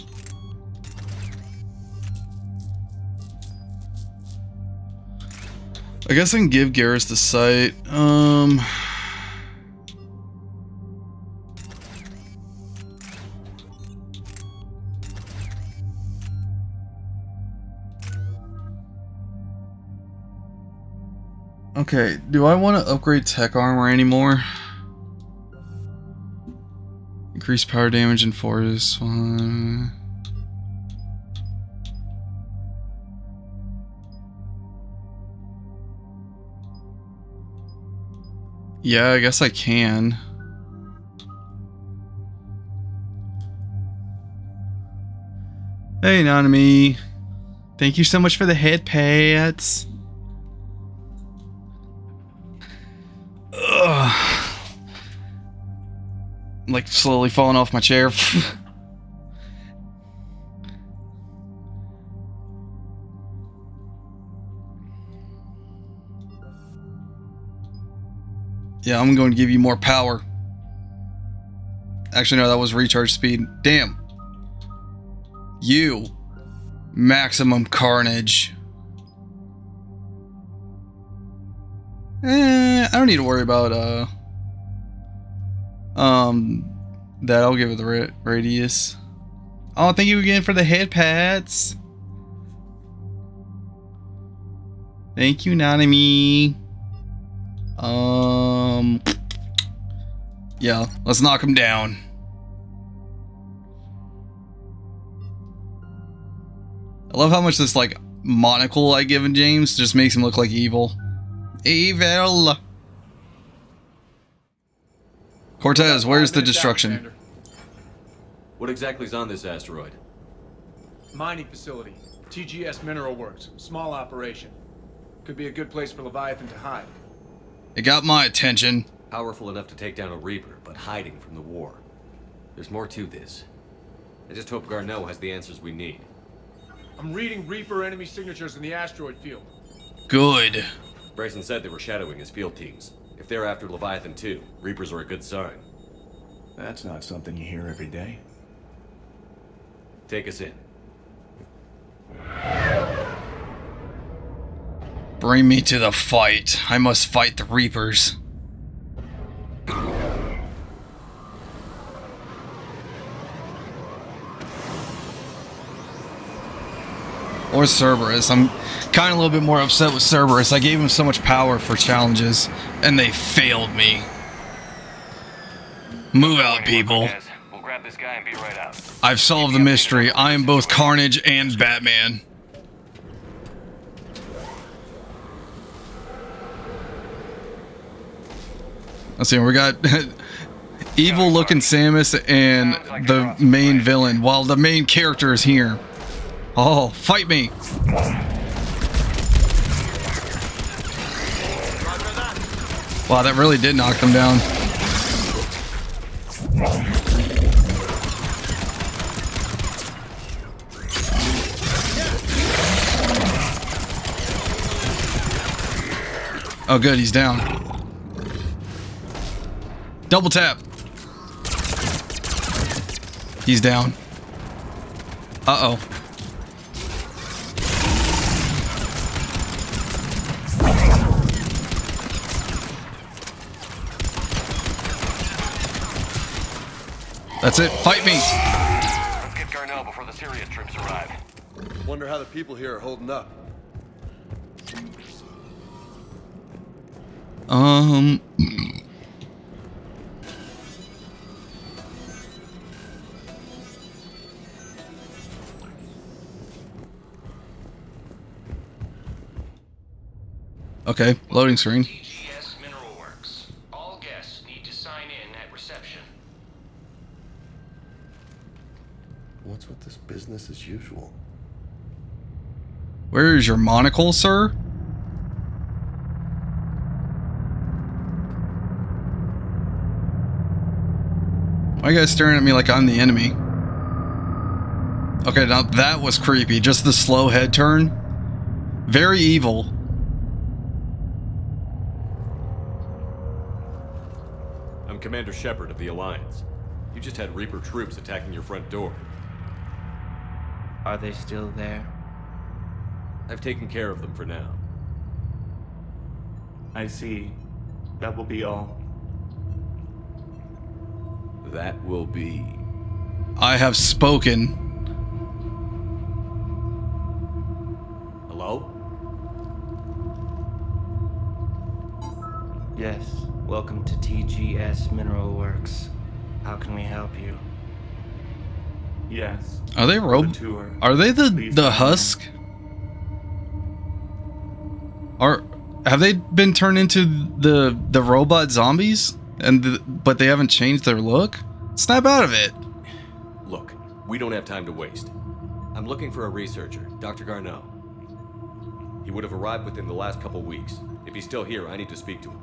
I guess I can give Garrus the site. Okay, do I want to upgrade tech armor anymore? Increase power damage and force one. Yeah, I guess I can. Hey, Nanami. Thank you so much for the head pats. Ugh. I'm like slowly falling off my chair. Yeah, I'm going to give you more power. Actually, no, that was recharge speed. Damn. You. Maximum carnage. I don't need to worry about, that. I'll give it the radius. Oh, thank you again for the head pats. Thank you, Nanami. Yeah, let's knock him down. love how much this like monocle I given James just makes him look like evil. Evil. Cortez, where's the destruction?
What exactly is on this asteroid?
Mining facility. TGS Mineral Works. Small operation. Could be a good place for Leviathan to hide.
It got my attention.
Powerful enough to take down a Reaper, but hiding from the war. There's more to this. I just hope Garneau has the answers we need.
I'm reading Reaper enemy signatures in the asteroid field.
Good.
Bryson said they were shadowing his field teams. If they're after Leviathan too, Reapers are a good sign.
That's not something you hear every day.
Take us in.
Bring me to the fight. I must fight the Reapers. Or Cerberus. I'm kind of a little bit more upset with Cerberus. I gave him so much power for challenges, and they failed me. Move out, people.
We'll grab this guy and be right out.
I've solved the mystery. I am both Carnage and Batman. Let's see, we got evil-looking Samus and the main villain, while the main character is here. Oh, fight me! Wow, that really did knock them down. Oh good, he's down. Double tap. He's down. Uh-oh. That's it. Fight me.
Let's get Garneau before the serious troops arrive.
Wonder how the people here are holding up.
Okay, loading screen.
TGS Mineral Works. All guests need to sign in at reception.
What's with this business as usual?
Where is your monocle, sir? Why are you guys staring at me like I'm the enemy? Okay, now that was creepy. Just the slow head turn. Very evil.
I'm Commander Shepard of the Alliance. You just had Reaper troops attacking your front door.
Are they still there?
I've taken care of them for now.
I see. That will be all.
That will be...
I have spoken.
Hello?
Yes. Welcome to TGS Mineral Works. How can we help you? Yes.
Are they Are they the Husk? Have they been turned into the robot zombies? But they haven't changed their look? Snap out of it.
Look, we don't have time to waste. I'm looking for a researcher, Dr. Garneau. He would have arrived within the last couple weeks. If he's still here, I need to speak to him.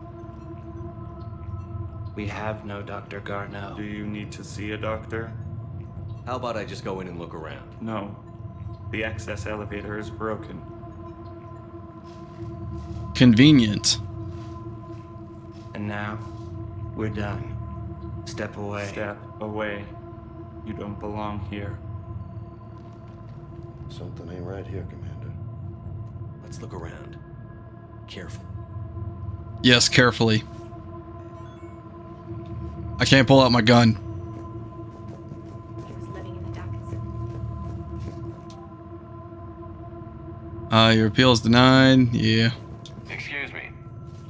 We have no Dr. Garneau.
Do you need to see a doctor?
How about I just go in and look around?
No. The access elevator is broken.
Convenient.
And now, we're done. Step away.
Step away. You don't belong here.
Something ain't right here, Commander.
Let's look around. Careful.
Yes, carefully. I can't pull out my gun. Your appeal is denied. Yeah.
Excuse me.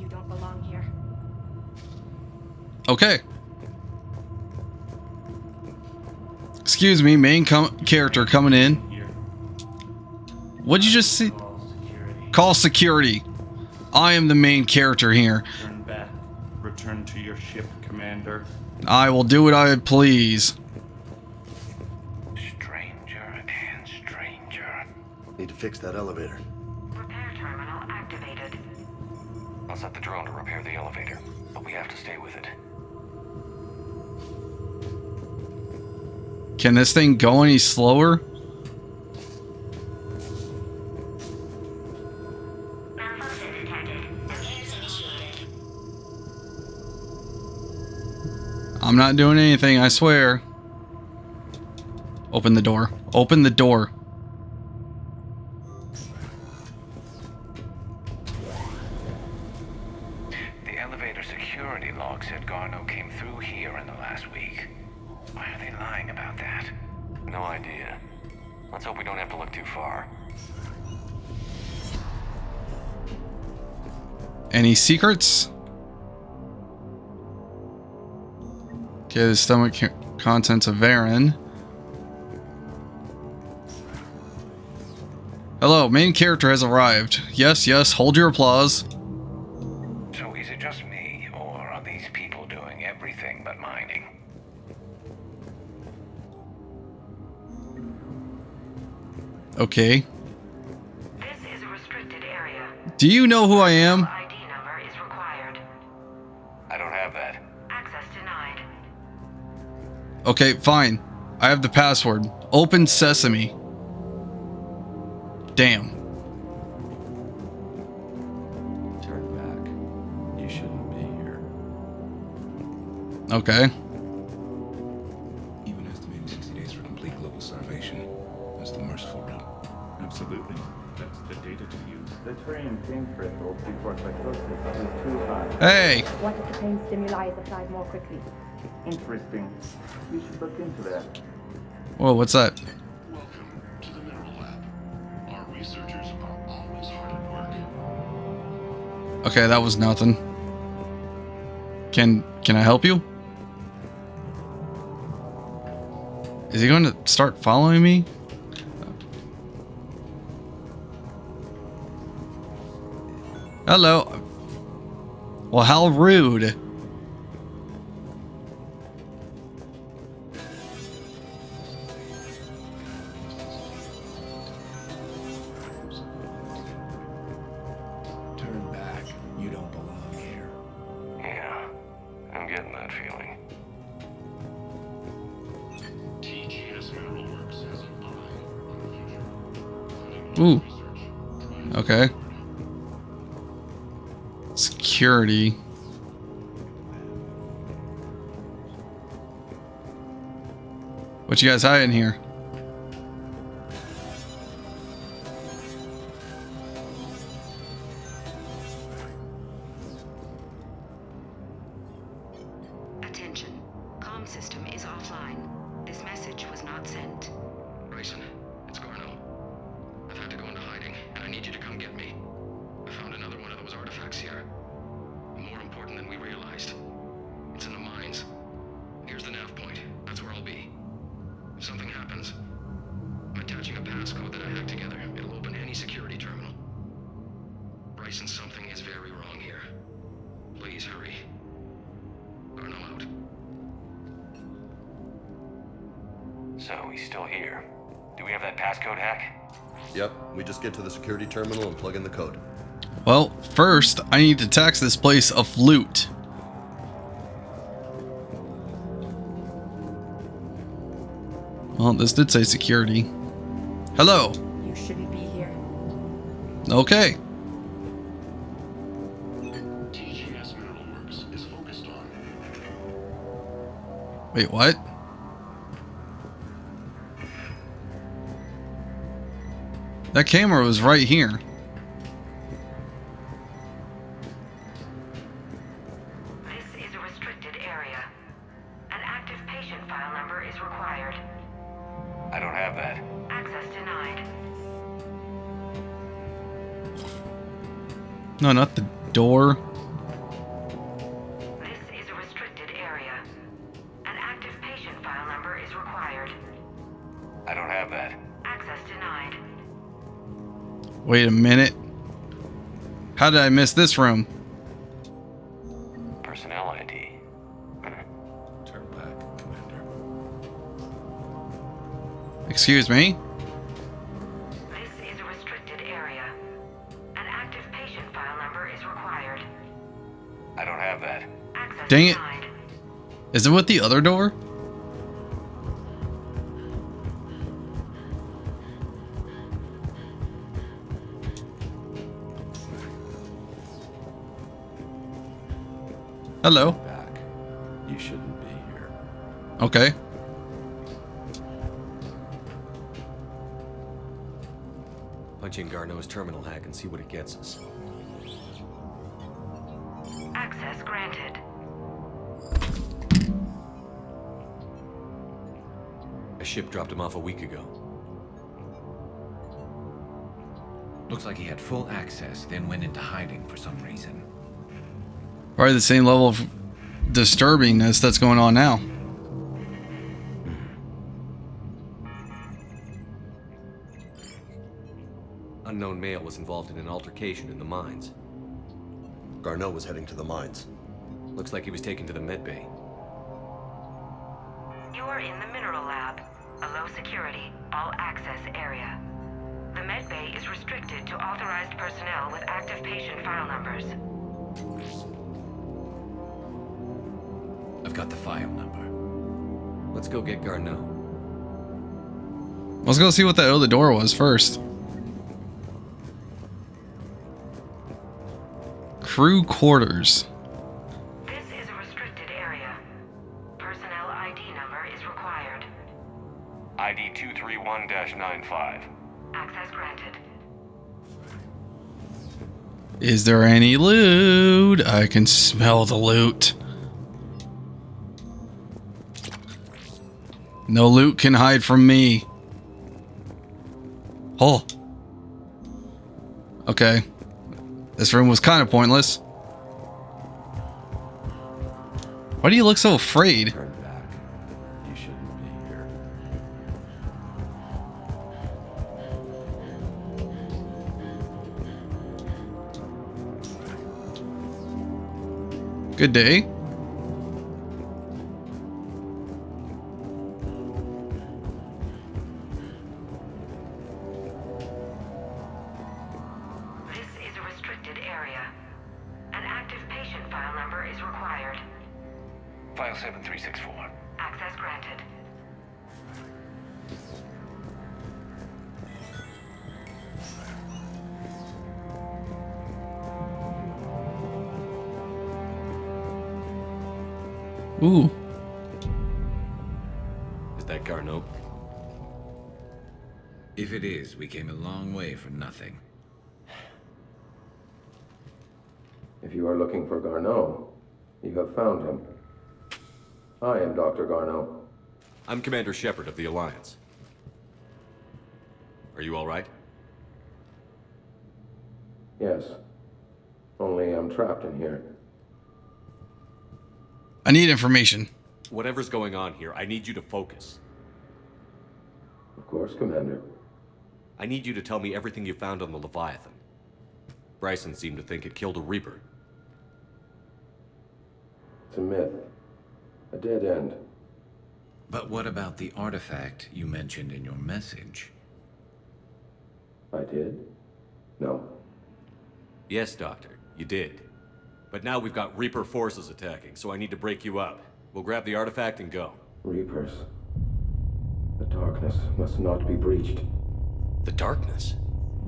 You don't belong here.
Okay. Excuse me, main character coming in. What'd you just see? Call security. I am the main character here.
Turn back. Return to your ship, Commander.
I will do what I please.
Stranger and stranger.
Need to fix that elevator.
Repair terminal activated. I'll set the drone to repair the elevator, but we have to stay with it.
Can this thing go any slower? I'm not doing anything, I swear. Open the door. Open the door.
The elevator security log said Garno came through here in the last week. Why are they lying about that?
No idea. Let's hope we don't have to look too far.
Any secrets? Okay, the stomach contents of Varen. Hello, main character has arrived. Yes, yes, hold your applause.
So is it just me, or are these people doing everything but mining?
Okay.
This is a restricted area.
Do you know who I am?
ID number is required. I don't have that. Access denied.
Okay, fine. I have the password. Open sesame. Damn.
Turn back. You shouldn't be here.
Okay.
Even estimating 60 days for complete global starvation. That's the merciful route.
Absolutely. That's the data to use. The train pain threshold before psychosis is too high.
Hey!
What if the pain stimuli is applied more quickly?
Interesting. We should look into that.
Whoa, what's that?
Welcome to the Mineral Lab. Our researchers are always hard at work.
Okay, that was nothing. Can I help you? Is he going to start following me? Hello. Well, how rude.
Turn back. You don't belong here.
Yeah, I'm getting that feeling.
TGS Mineral Works has an eye on the future.
Ooh. Okay. Security. What you guys hiding here?
Attention. Comm system is offline. This message was not sent.
Bryson, it's Garno. I've had to go into hiding, and I need you to come get me. I found another one of those artifacts here. More important than we realized. It's in the mines. Here's the nav point. That's where I'll be. If something happens, I'm attaching a passcode that I hacked together. It'll open any security terminal. Bryson, something is very wrong here. Please hurry. Garno out.
So he's still here. Do we have that passcode hack?
Yep, we just get to the security terminal and plug in the code.
Well, first, I need to tax this place of loot. Well, this did say security. Hello.
You shouldn't be here.
Okay.
TGS Mineral Works is focused on.
Wait, what? That camera was right here.
This is a restricted area. An active patient file number is required. I don't have that. Access denied.
No, not the door.
This is a restricted area. An active patient file number is required. I don't have that. Access denied.
Wait a minute. How did I miss this room?
Personnel ID.
Turn back, Commander.
Excuse me?
This is a restricted area. An active patient file number is required.
I don't have that.
Access
Dang it.
denied.
Is it with the other door? Hello.
Back. You shouldn't be here.
Okay.
Punch in Garneau's terminal hack and see what it gets us.
Access granted.
A ship dropped him off a week ago.
Looks like he had full access, then went into hiding for some reason.
Probably the same level of disturbingness that's going on now.
Unknown male was involved in an altercation in the mines.
Garneau was heading to the mines.
Looks like he was taken to the med bay.
You are in the mineral lab, a low security, all access area. The med bay is restricted to authorized personnel with active patient file numbers.
I've got the file number.
Let's go get Garneau.
Let's go see what that other door was first. Crew quarters.
This is a restricted area. Personnel ID number is required.
ID 231-95.
Access granted.
Is there any loot? I can smell the loot. No loot can hide from me. Oh. Okay. This room was kind of pointless. Why do you look so afraid?
Turn back. You shouldn't be here.
Good day.
File 7364.
Access granted.
Ooh.
Is that Garneau?
If it is, we came a long way for nothing.
If you are looking for Garneau, you have found him. I am Dr. Garneau.
I'm Commander Shepard of the Alliance. Are you all right?
Yes. Only I'm trapped in here.
I need information.
Whatever's going on here, I need you to focus.
Of course, Commander.
I need you to tell me everything you found on the Leviathan. Bryson seemed to think it killed a Reaper.
It's a myth. A dead end.
But what about the artifact you mentioned in your message?
I did? No.
Yes, Doctor, you did. But now we've got Reaper forces attacking, so I need to break you up. We'll grab the artifact and go.
Reapers. The darkness must not be breached.
The darkness?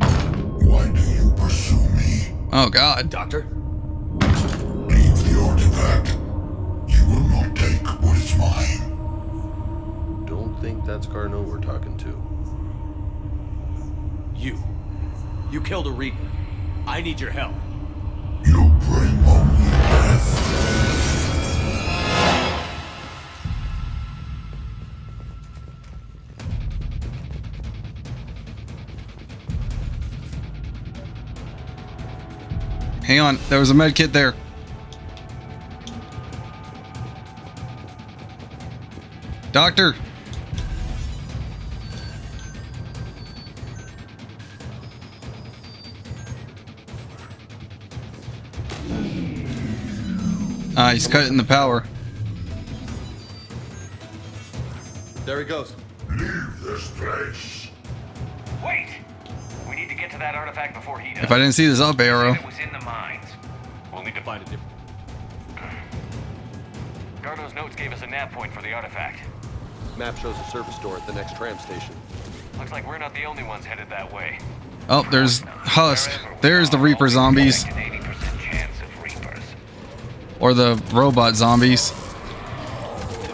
Why do you pursue me?
Oh, God.
Doctor?
Leave the artifact. You will not take what is mine.
Don't think that's Garneau we're talking to.
You killed a Reaper. I need your help.
You bring only death.
Hang on, there was a med kit there. Doctor. He's cutting the power.
There he goes.
Leave this place.
Wait! We need to get to that artifact before he does.
If I didn't see this up arrow.
It was in the mines.
We'll need to find a different.
Gardo's notes gave us a nav point for the artifact.
Map shows a service door at the next tram station.
Looks like we're not the only ones headed that way.
Oh, there's Husk. There's the Reaper zombies. Or the robot zombies.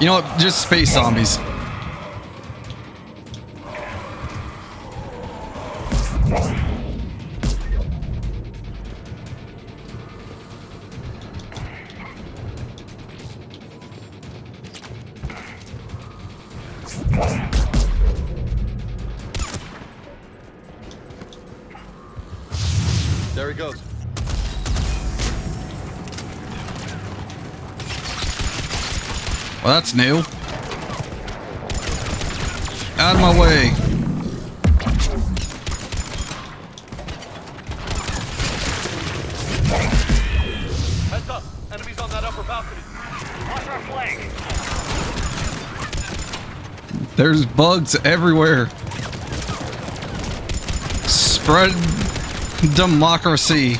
You know what? Just space zombies.
There he goes.
Well, that's new. Out of my way.
Heads up. Enemies on that upper balcony.
Watch our flank.
There's bugs everywhere. Spread democracy.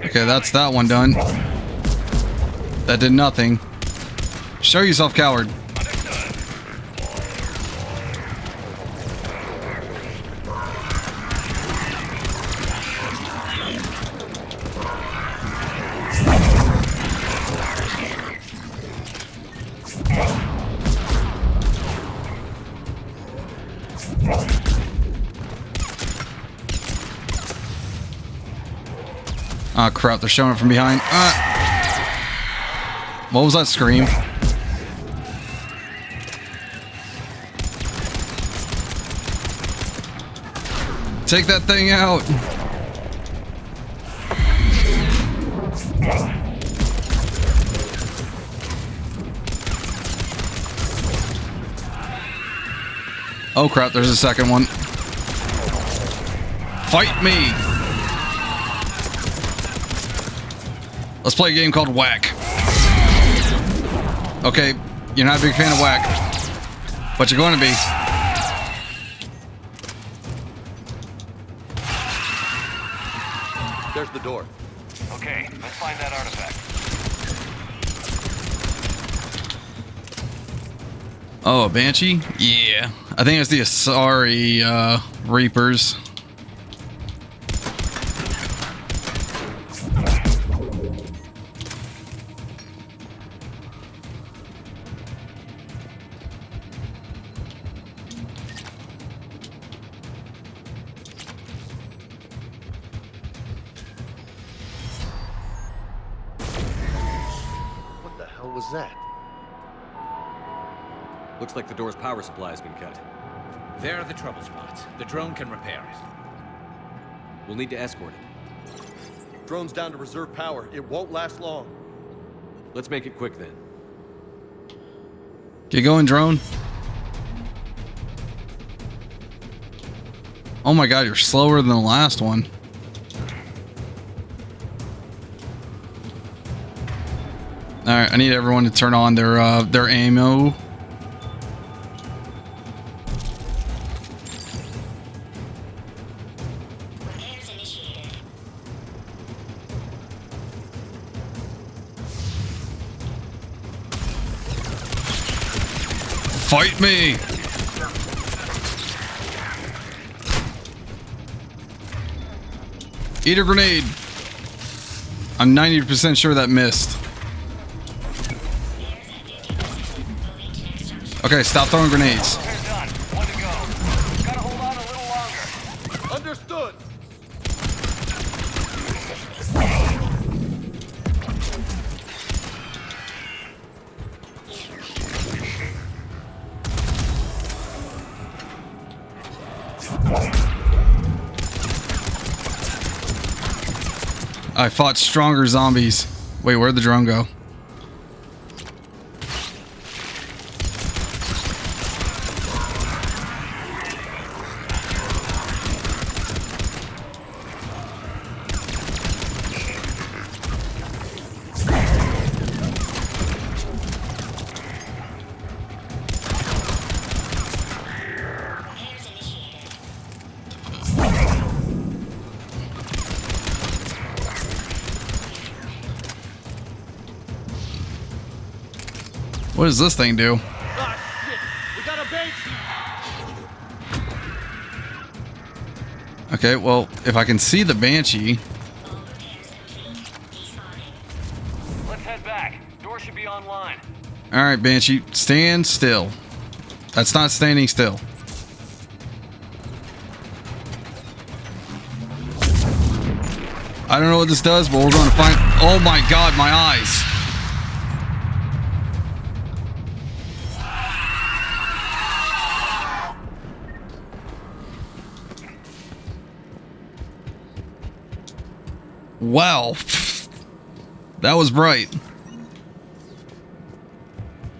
Okay, that's that one done. That did nothing. Show yourself, coward. Ah, crap, they're showing it from behind. What was that scream? Take that thing out. Oh crap, there's a second one. Fight me. Let's play a game called Whack. Okay, you're not a big fan of Whack, but you're going to be.
There's the door.
Okay, let's find that artifact.
Oh, a Banshee? Yeah. I think it's the Asari Reapers.
What the hell was that? Looks like the door's power supply has been cut.
There are the trouble spots. The drone can repair it.
We'll need to escort it. Drone's down to reserve power. It won't last long. Let's make it quick then.
Get going, drone. Oh my god, you're slower than the last one. Alright, I need everyone to turn on their ammo. Fight me! Eat a grenade. I'm 90% sure that missed. Okay, stop throwing grenades.
Understood.
I fought stronger zombies. Wait, where'd the drone go? What does this thing do?
Ah, shit! We got a banshee!
Okay, well, if I can see the Banshee.
Let's head back. Door should be online.
Alright, Banshee, stand still. That's not standing still. I don't know what this does, but we're going to find... Oh my god, my eyes. Wow. That was bright.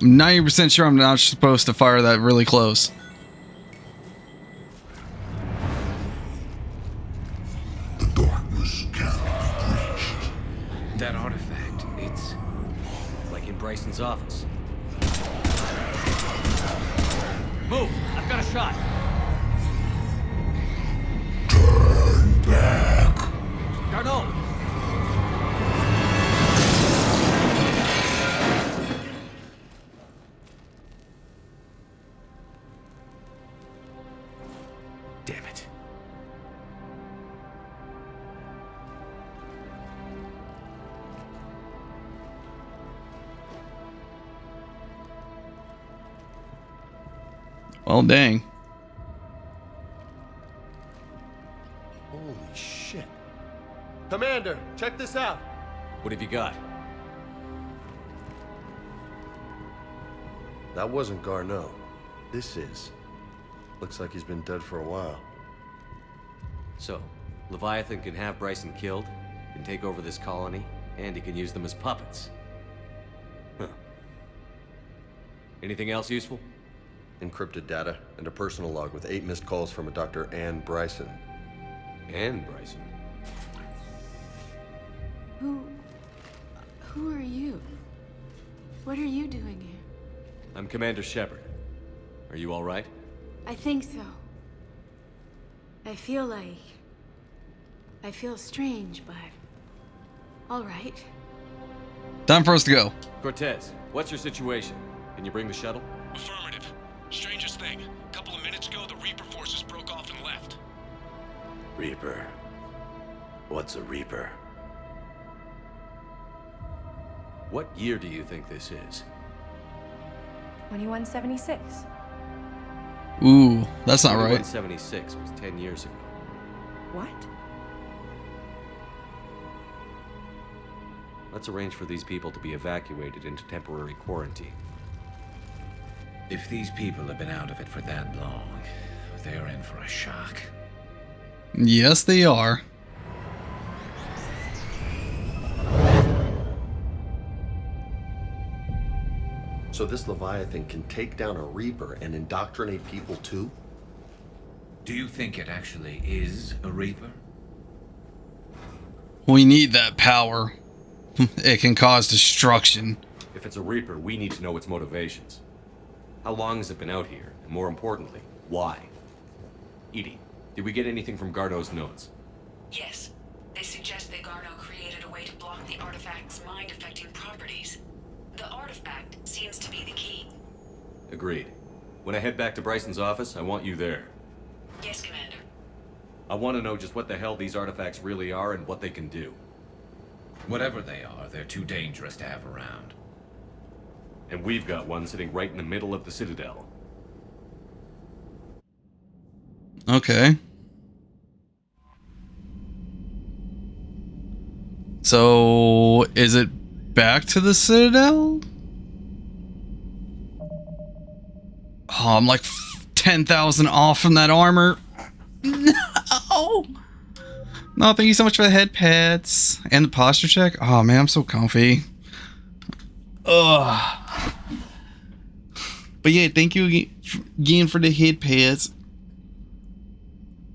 I'm 90% sure I'm not supposed to fire that really close.
That artifact, it's
like in Bryson's office. Move! I've got a shot.
Turn back.
Garneau!
damn it.
Well, dang.
Holy shit.
Commander, check this out.
What have you got?
That wasn't Garneau. This is. Looks like he's been dead for a while.
So, Leviathan can have Bryson killed, can take over this colony, and he can use them as puppets. Huh. Anything else useful?
Encrypted data and a personal log with 8 missed calls from a Dr. Ann Bryson.
Ann Bryson?
Who are you? What are you doing here?
I'm Commander Shepard. Are you all right?
I think so. I feel strange, but all right.
Time for us to go.
Cortez, what's your situation? Can you bring the shuttle?
Affirmative. Strangest thing. A couple of minutes ago, the Reaper forces broke off and left.
Reaper. What's a Reaper?
What year do you think this is?
2176.
Ooh, that's not right.
2176 was 10 years ago.
What?
Let's arrange for these people to be evacuated into temporary quarantine.
If these people have been out of it for that long, they're in for a shock.
Yes, they are.
So this Leviathan can take down a Reaper and indoctrinate people too?
Do you think it actually is a Reaper?
We need that power. It can cause destruction.
If it's a Reaper, we need to know its motivations. How long has it been out here? And more importantly, why? Edie, did we get anything from Garneau's notes?
Yes. They suggest that Garneau created a way to block the artifact's mind-affecting properties. The artifact seems to be the key.
Agreed. When I head back to Bryson's office, I want you there.
Yes, Commander.
I want to know just what the hell these artifacts really are and what they can do.
Whatever they are, they're too dangerous to have around.
And we've got one sitting right in the middle of the Citadel.
Okay. So, is it back to the Citadel? Oh, I'm like 10,000 off from that armor. No! No, thank you so much for the head pads and the posture check. Oh man, I'm so comfy. Ugh. But yeah, thank you again for the head pads.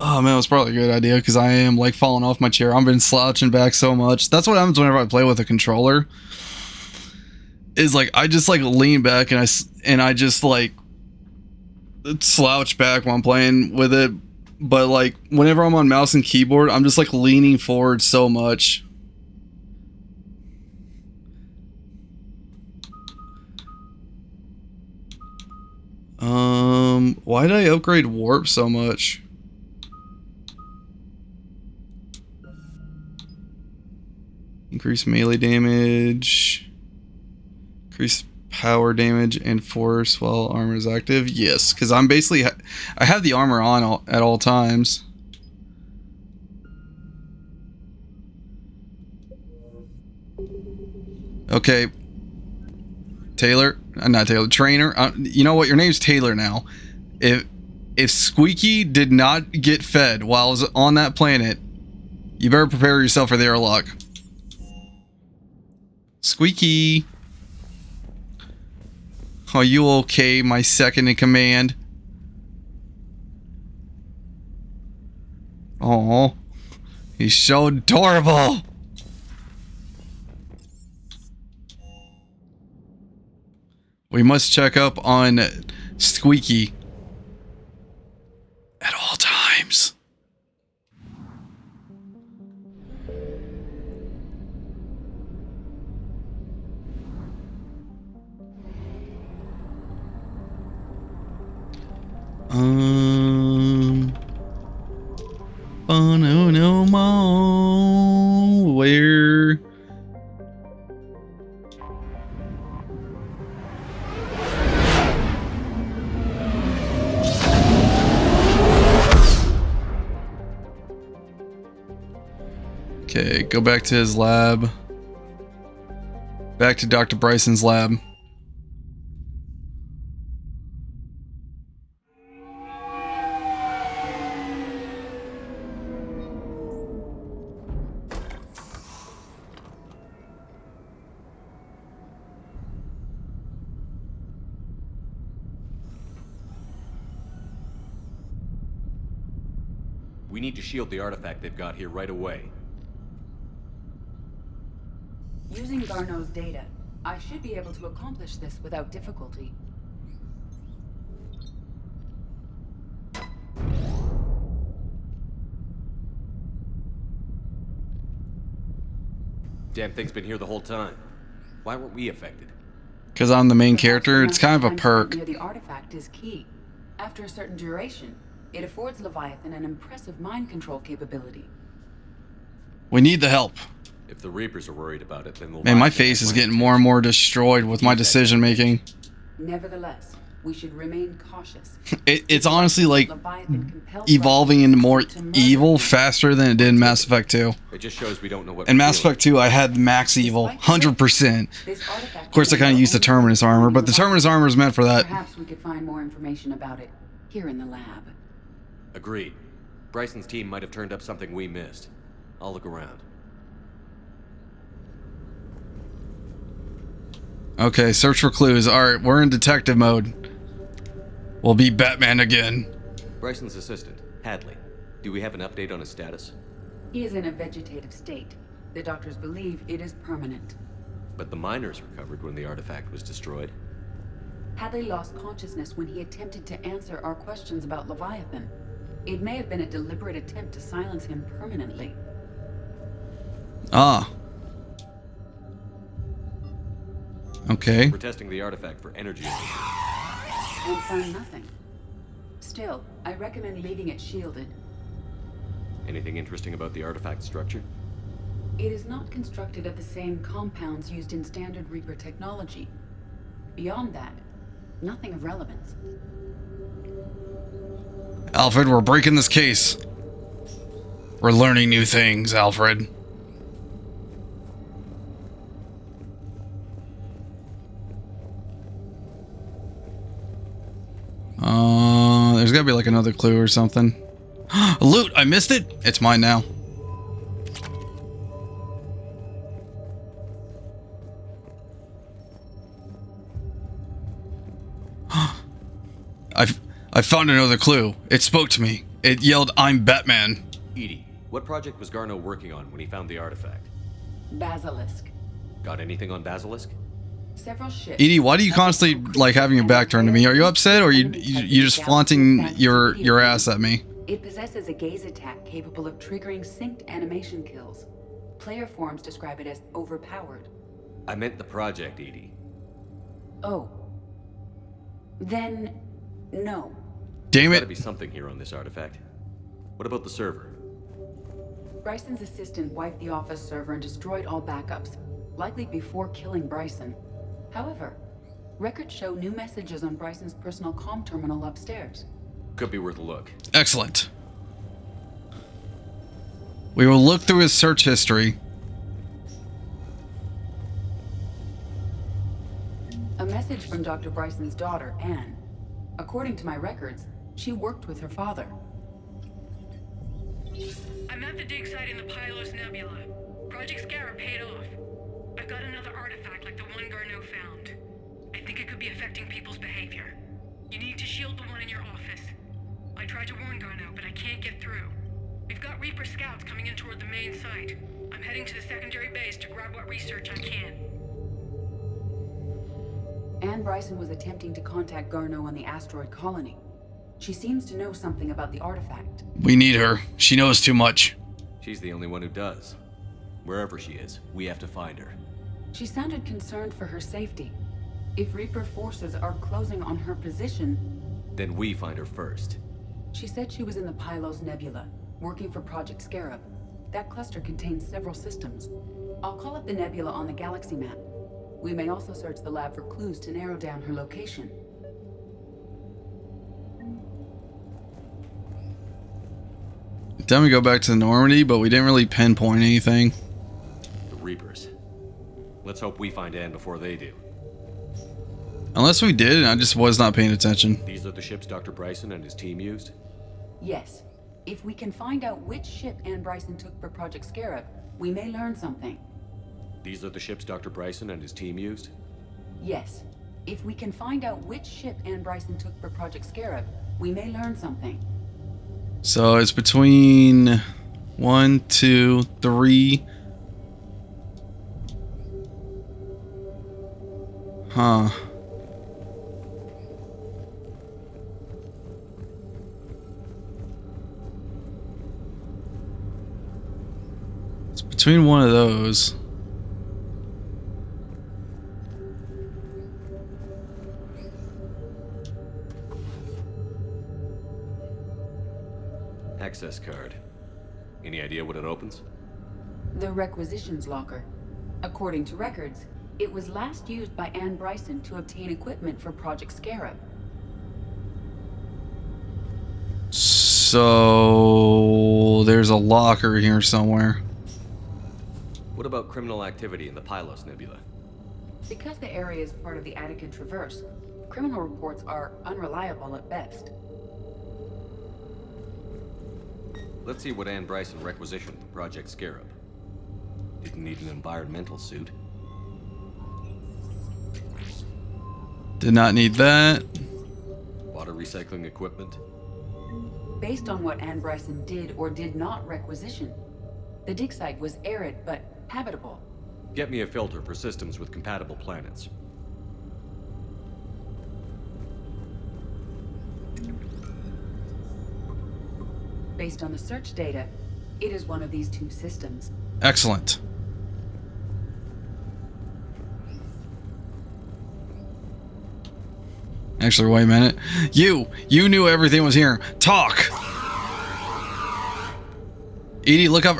Oh man, it was probably a good idea because I am like falling off my chair. I've been slouching back so much. That's what happens whenever I play with a controller. Is like I just like lean back and I just like slouch back when I'm playing with it. But like whenever I'm on mouse and keyboard, I'm just like leaning forward so much. Why did I upgrade warp so much? Increase melee damage. Increase power damage and force while armor is active. Yes, because I'm basically... I have the armor on at all times. Okay. Taylor. Not Taylor. Trainer. You know what? Your name's Taylor now. If Squeaky did not get fed while I was on that planet, you better prepare yourself for the airlock. Squeaky. Are you okay, my second in command? Oh, he's so adorable. We must check up on Squeaky at all times. Oh no more. Where? Okay, go back to his lab. Back to Dr. Bryson's lab.
We need to shield the artifact they've got here right away.
Using Garneau's data, I should be able to accomplish this without difficulty.
Damn thing's been here the whole time. Why weren't we affected?
Because I'm the main character, it's kind of a perk.
Near the artifact is key. After a certain duration, it affords Leviathan an impressive mind control capability.
We need the help.
If the Reapers are worried about it, then
Man, my face is getting more and more destroyed with my decision making.
Nevertheless, we should remain cautious.
It's honestly like evolving into more evil faster than it did in Mass Effect 2.
It just shows we don't know what.
In Mass Effect 2, I had max evil, 100%. Of course, I kind of used the Terminus armor, but the Terminus armor is meant for that.
Perhaps we could find more information about it here in the lab.
Agreed. Bryson's team might have turned up something we missed. I'll look around.
Okay, search for clues. Alright, we're in detective mode. We'll be Batman again.
Bryson's assistant, Hadley. Do we have an update on his status?
He is in a vegetative state. The doctors believe it is permanent.
But the miners recovered when the artifact was destroyed.
Hadley lost consciousness when he attempted to answer our questions about Leviathan. It may have been a deliberate attempt to silence him permanently.
Ah. Okay.
We're testing the artifact for energy.
And found nothing. Still, I recommend leaving it shielded.
Anything interesting about the artifact structure?
It is not constructed of the same compounds used in standard Reaper technology. Beyond that, nothing of relevance.
Alfred, we're breaking this case. We're learning new things, Alfred. There's gotta be like another clue or something. Loot! I missed it! It's mine now. I found another clue. It spoke to me. It yelled, "I'm Batman."
EDI, what project was Garneau working on when he found the artifact?
Basilisk.
Got anything on Basilisk?
Several ships.
EDI, why do you constantly like having your back turned to me? Are you upset, or you just flaunting your ass at me?
It possesses a gaze attack capable of triggering synced animation kills. Player forums describe it as overpowered.
I meant the project, EDI.
Oh. Then, no.
Damn
There's
it.
gotta be something here on this artifact. What about the server?
Bryson's assistant wiped the office server and destroyed all backups, likely before killing Bryson. However, records show new messages on Bryson's personal comm terminal upstairs.
Could be worth a look.
Excellent. We will look through his search history.
A message from Dr. Bryson's daughter, Anne. According to my records, she worked with her father.
I'm at the dig site in the Pylos Nebula. Project Scarab paid off. I've got another artifact like the one Garneau found. I think it could be affecting people's behavior. You need to shield the one in your office. I tried to warn Garneau, but I can't get through. We've got Reaper scouts coming in toward the main site. I'm heading to the secondary base to grab what research I can.
Anne Bryson was attempting to contact Garneau on the asteroid colony. She seems to know something about the artifact.
We need her. She knows too much.
She's the only one who does. Wherever she is, we have to find her.
She sounded concerned for her safety. If Reaper forces are closing on her position...
Then we find her first.
She said she was in the Pylos Nebula, working for Project Scarab. That cluster contains several systems. I'll call up the nebula on the galaxy map. We may also search the lab for clues to narrow down her location.
Then we go back to the Normandy, but we didn't really pinpoint anything.
The Reapers. Let's hope we find Anne before they do.
Unless we did, and I just was not paying attention.
These are the ships Dr. Bryson and his team used?
Yes. If we can find out which ship Anne Bryson took for Project Scarab, we may learn something.
These are the ships Dr. Bryson and his team used?
Yes. If we can find out which ship Anne Bryson took for Project Scarab, we may learn something.
So it's between 1, 2, 3. Huh. It's between one of those.
Access card. Any idea what it opens?
The requisitions locker. According to records, it was last used by Anne Bryson to obtain equipment for Project Scarab.
So there's a locker here somewhere.
What about criminal activity in the Pylos Nebula?
Because the area is part of the Attica Traverse, criminal reports are unreliable at best.
Let's see what Anne Bryson requisitioned for Project Scarab. Didn't need an environmental suit.
Did not need that.
Water recycling equipment.
Based on what Anne Bryson did or did not requisition, the dig site was arid but habitable.
Get me a filter for systems with compatible planets.
Based on the search data, it is one of these two systems.
Excellent. Actually, wait a minute. You knew everything was here. Talk. Edie, look up.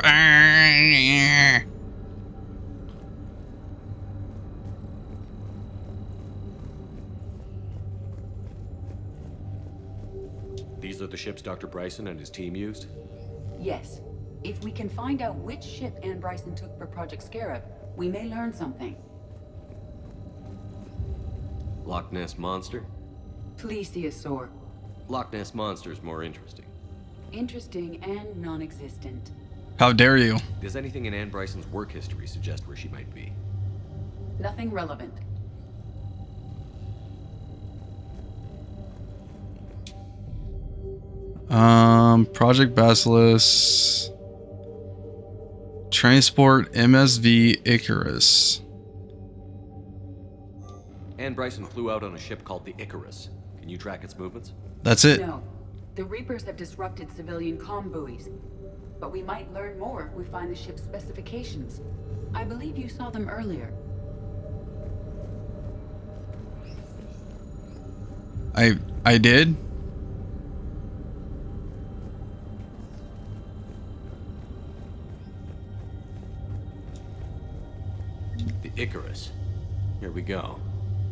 These are the ships Dr. Bryson and his team used?
Yes. If we can find out which ship Anne Bryson took for Project Scarab, we may learn something.
Loch Ness Monster?
Plesiosaur.
Loch Ness Monster is more interesting.
Interesting and non-existent.
How dare you?
Does anything in Anne Bryson's work history suggest where she might be?
Nothing relevant.
Project Basilisk. Transport MSV Icarus.
Anne Bryson flew out on a ship called the Icarus. Can you track its movements?
That's it.
No. The Reapers have disrupted civilian comm buoys. But we might learn more if we find the ship's specifications. I believe you saw them earlier.
I did?
we go?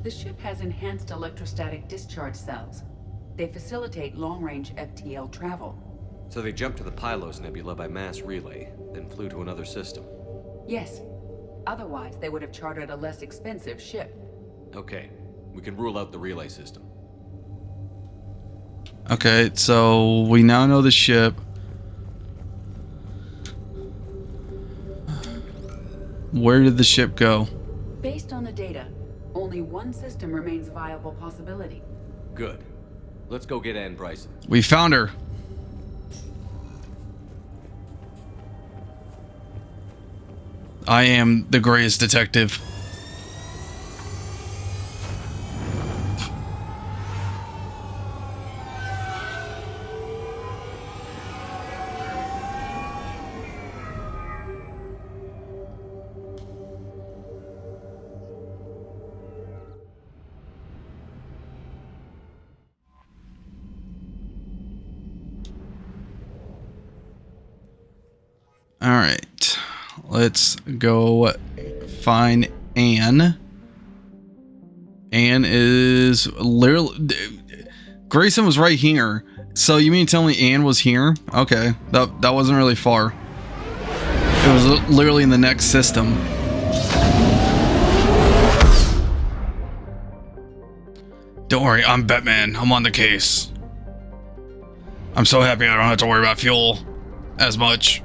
The ship has enhanced electrostatic discharge cells. They facilitate long-range FTL travel.
So they jumped to the Pylos Nebula by mass relay, then flew to another system.
Yes. Otherwise, they would have chartered a less expensive ship.
Okay, we can rule out the relay system.
Okay, so we now know the ship. Where did the ship go?
Based on the data, only one system remains a viable possibility.
Good. Let's go get Ann Bryson.
We found her. I am the greatest detective. All right, let's go find Anne. Anne is literally... Grayson was right here. So you mean tell me Anne was here? Okay, that wasn't really far. It was literally in the next system. Don't worry, I'm Batman. I'm on the case. I'm so happy I don't have to worry about fuel as much.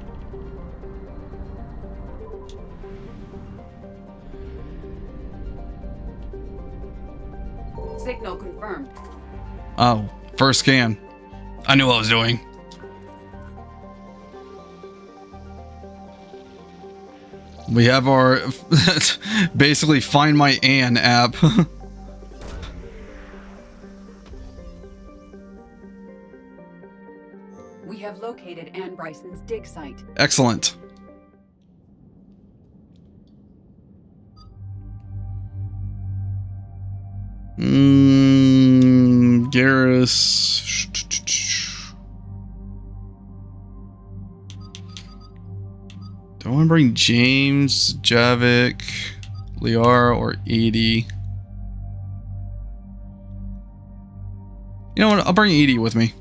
Signal confirmed.
Oh, first scan. I knew what I was doing. We have our basically Find My Ann app.
We have located Ann Bryson's dig site.
Excellent. Garrus. Do I want to bring James, Javik, Liara, or Edie? You know what? I'll bring Edie with me.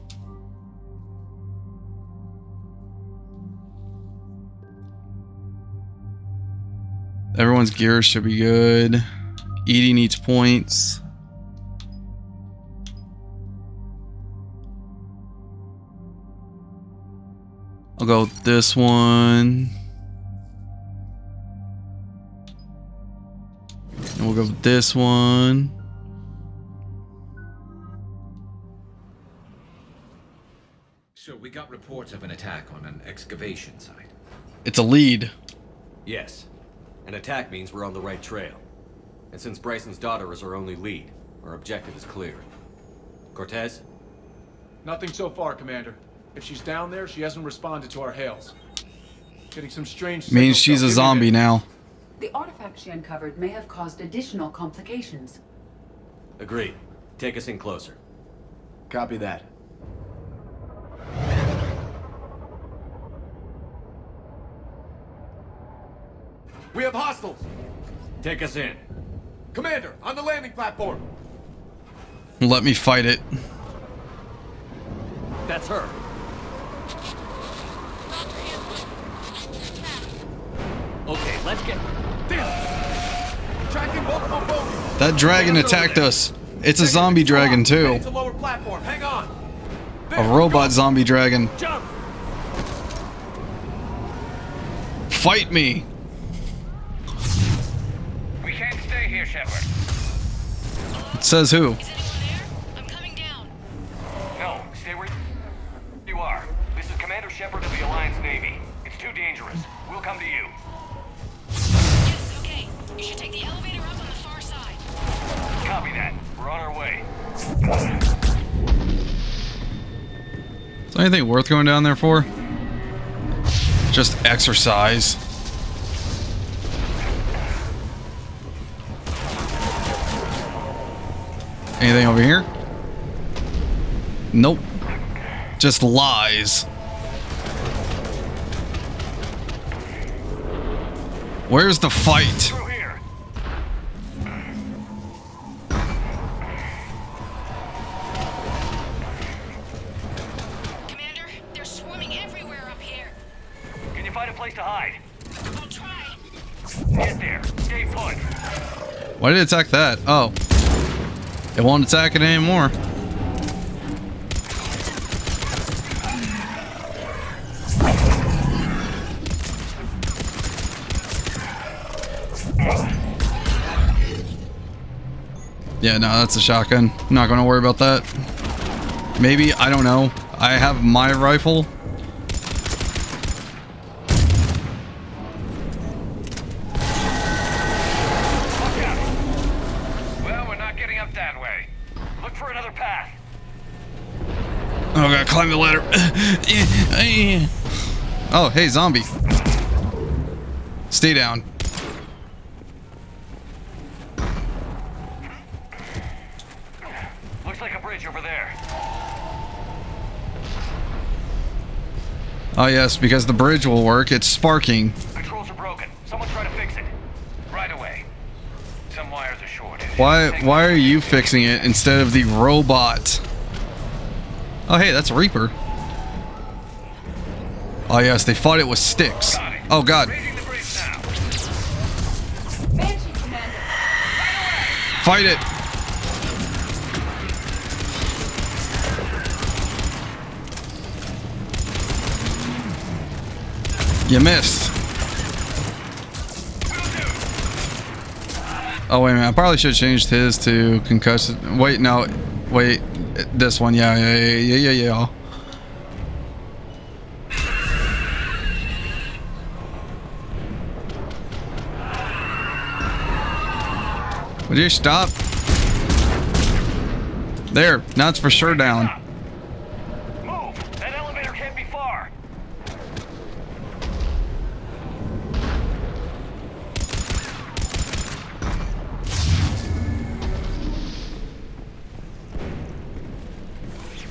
Everyone's gear should be good. Edie needs points. I'll go with this one. And we'll go with this one.
So we got reports of an attack on an excavation site.
It's a lead.
Yes. An attack means we're on the right trail. And since Bryson's daughter is our only lead, our objective is clear. Cortez?
Nothing so far, Commander. If she's down there, she hasn't responded to our hails. Getting some strange
Means she's a zombie now.
The artifact she uncovered may have caused additional complications.
Agreed. Take us in closer.
Copy that. We have hostiles!
Take us in.
Commander, on the landing platform!
Let me fight it.
That's her. Okay, let's get...
Damn! Tracking multiple bogies!
That dragon attacked us. It's a zombie dragon too.
It's a lower platform. Hang on.
A robot zombie dragon.
Jump!
Fight me.
We can't stay here, Shepard.
It says who?
No, stay where you are. This is Commander Shepard of the Alliance Navy. It's too dangerous. We'll come to you.
Yes, okay. You should take the elevator up on the far side.
Copy that. We're on our way.
Is there anything worth going down there for? Just exercise. Anything over here? Nope. Just lies. Where's the fight?
to hide. I'll try. Get there. Stay put.
Why did it attack that? Oh. It won't attack it anymore. Yeah, no, that's a shotgun. Not gonna worry about that. Maybe, I don't know. I have my rifle.
Well, we're not getting up that way. Look for another path.
Oh, I gotta climb the ladder. Oh, hey, zombie. Stay down.
Looks like a bridge over there.
Oh, yes, because the bridge will work. It's sparking.
Controls are broken. Someone try to fix it. Right away. Some wires are shorted.
Why are you fixing it instead of the robot? Oh, hey, that's a Reaper. Oh, yes, they fought it with sticks. Oh, God. Fight it. You missed. Oh, wait a minute. I probably should have changed his to concussion. Wait, no. Wait. This one. Yeah. Would you stop? There. Now it's for sure down.
Move! That elevator can't be far.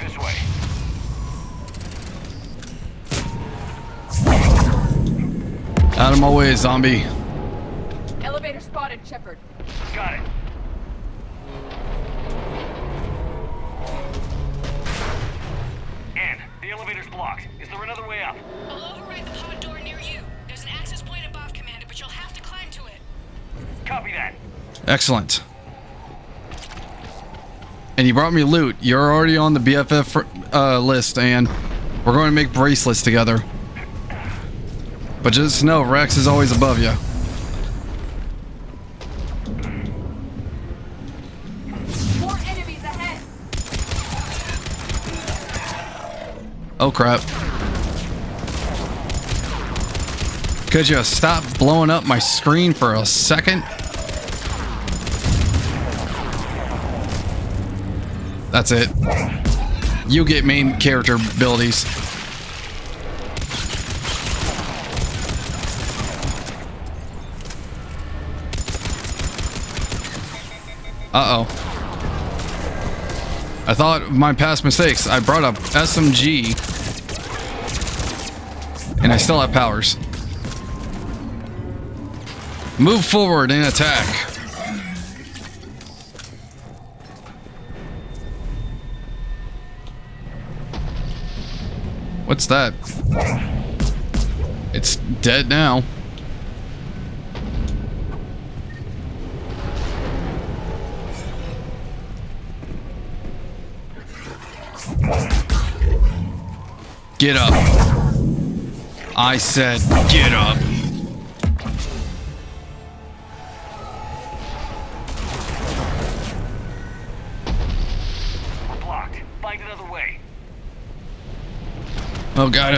This way.
Out of my way, zombie.
Elevator spotted, Shepard.
Got it. Ann, the elevator's blocked. Is there another way up?
I'll override the pod door near you. There's an access point above, Commander, but you'll have to climb to it.
Copy that.
Excellent. And you brought me loot. You're already on the BFF list, and we're going to make bracelets together. But just know, Rex is always above you.
More enemies ahead.
Oh, crap. Could you stop blowing up my screen for a second? That's it. You get main character abilities. Uh-oh. I thought of my past mistakes. I brought up SMG. And I still have powers. Move forward and attack. What's that? It's dead now. Get up. I said get up.
We're blocked. Find another way.
Oh god,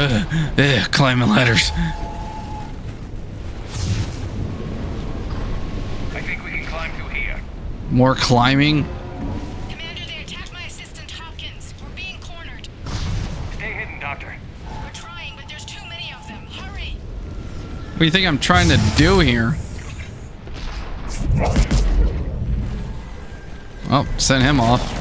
climbing ladders.
I think we can climb through here.
More climbing?
Commander, they attacked my assistant, Hopkins. We're being cornered.
Stay hidden, Doctor.
We're trying, but there's too many of them. Hurry!
What do you think I'm trying to do here? Oh, send him off.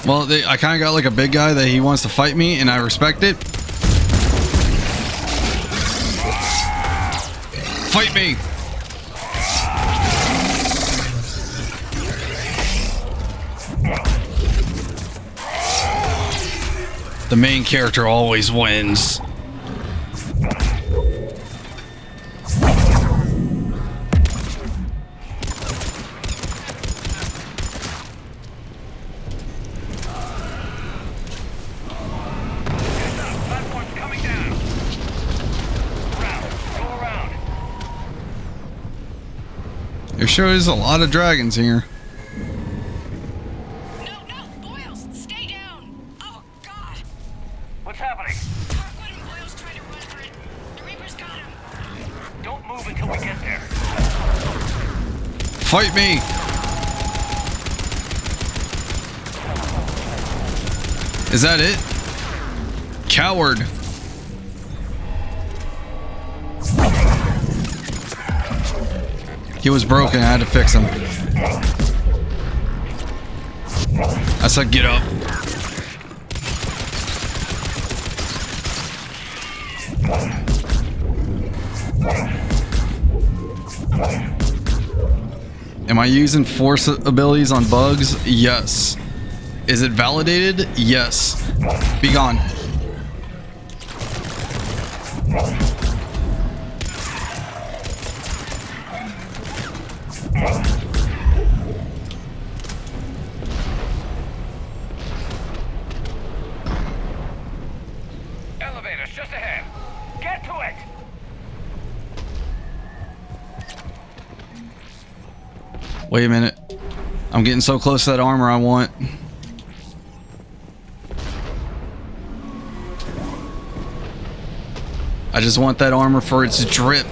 Well, I kind of got like a big guy that he wants to fight me, and I respect it. Fight me! The main character always wins. There sure is a lot of dragons here.
What's happening? Harwood and Boyle's trying to run for it. The Reaper's got him. Don't move until we get there.
Fight me! Is that it? Coward. He was broken, I had to fix him. I said get up. Am I using force abilities on bugs? Yes. Is it validated? Yes. Be gone.
Elevator's just ahead. Get to it!
Wait a minute. I'm getting so close to that armor I want. I just want that armor for its drip.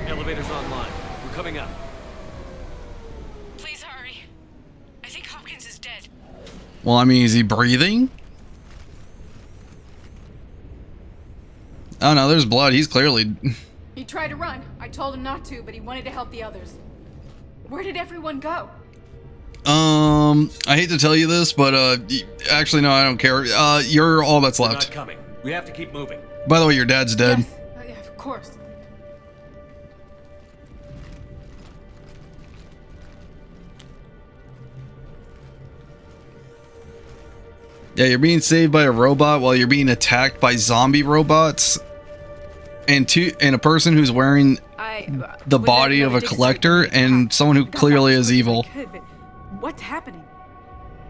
Elevator's online. We're coming up.
Please hurry. I think Hopkins is dead.
Well, I mean, is he breathing? Oh no, there's blood. He's clearly...
He tried to run. I told him not to, but he wanted to help the others. Where did everyone go?
I hate to tell you this, but actually no, I don't care. You're all that's
We're
left.
not coming. We have to keep moving.
By the way, your dad's dead.
Yes. Yeah, of course.
Yeah, you're being saved by a robot while you're being attacked by zombie robots, and a person who's wearing the body of a collector and someone who clearly is evil.
What's happening?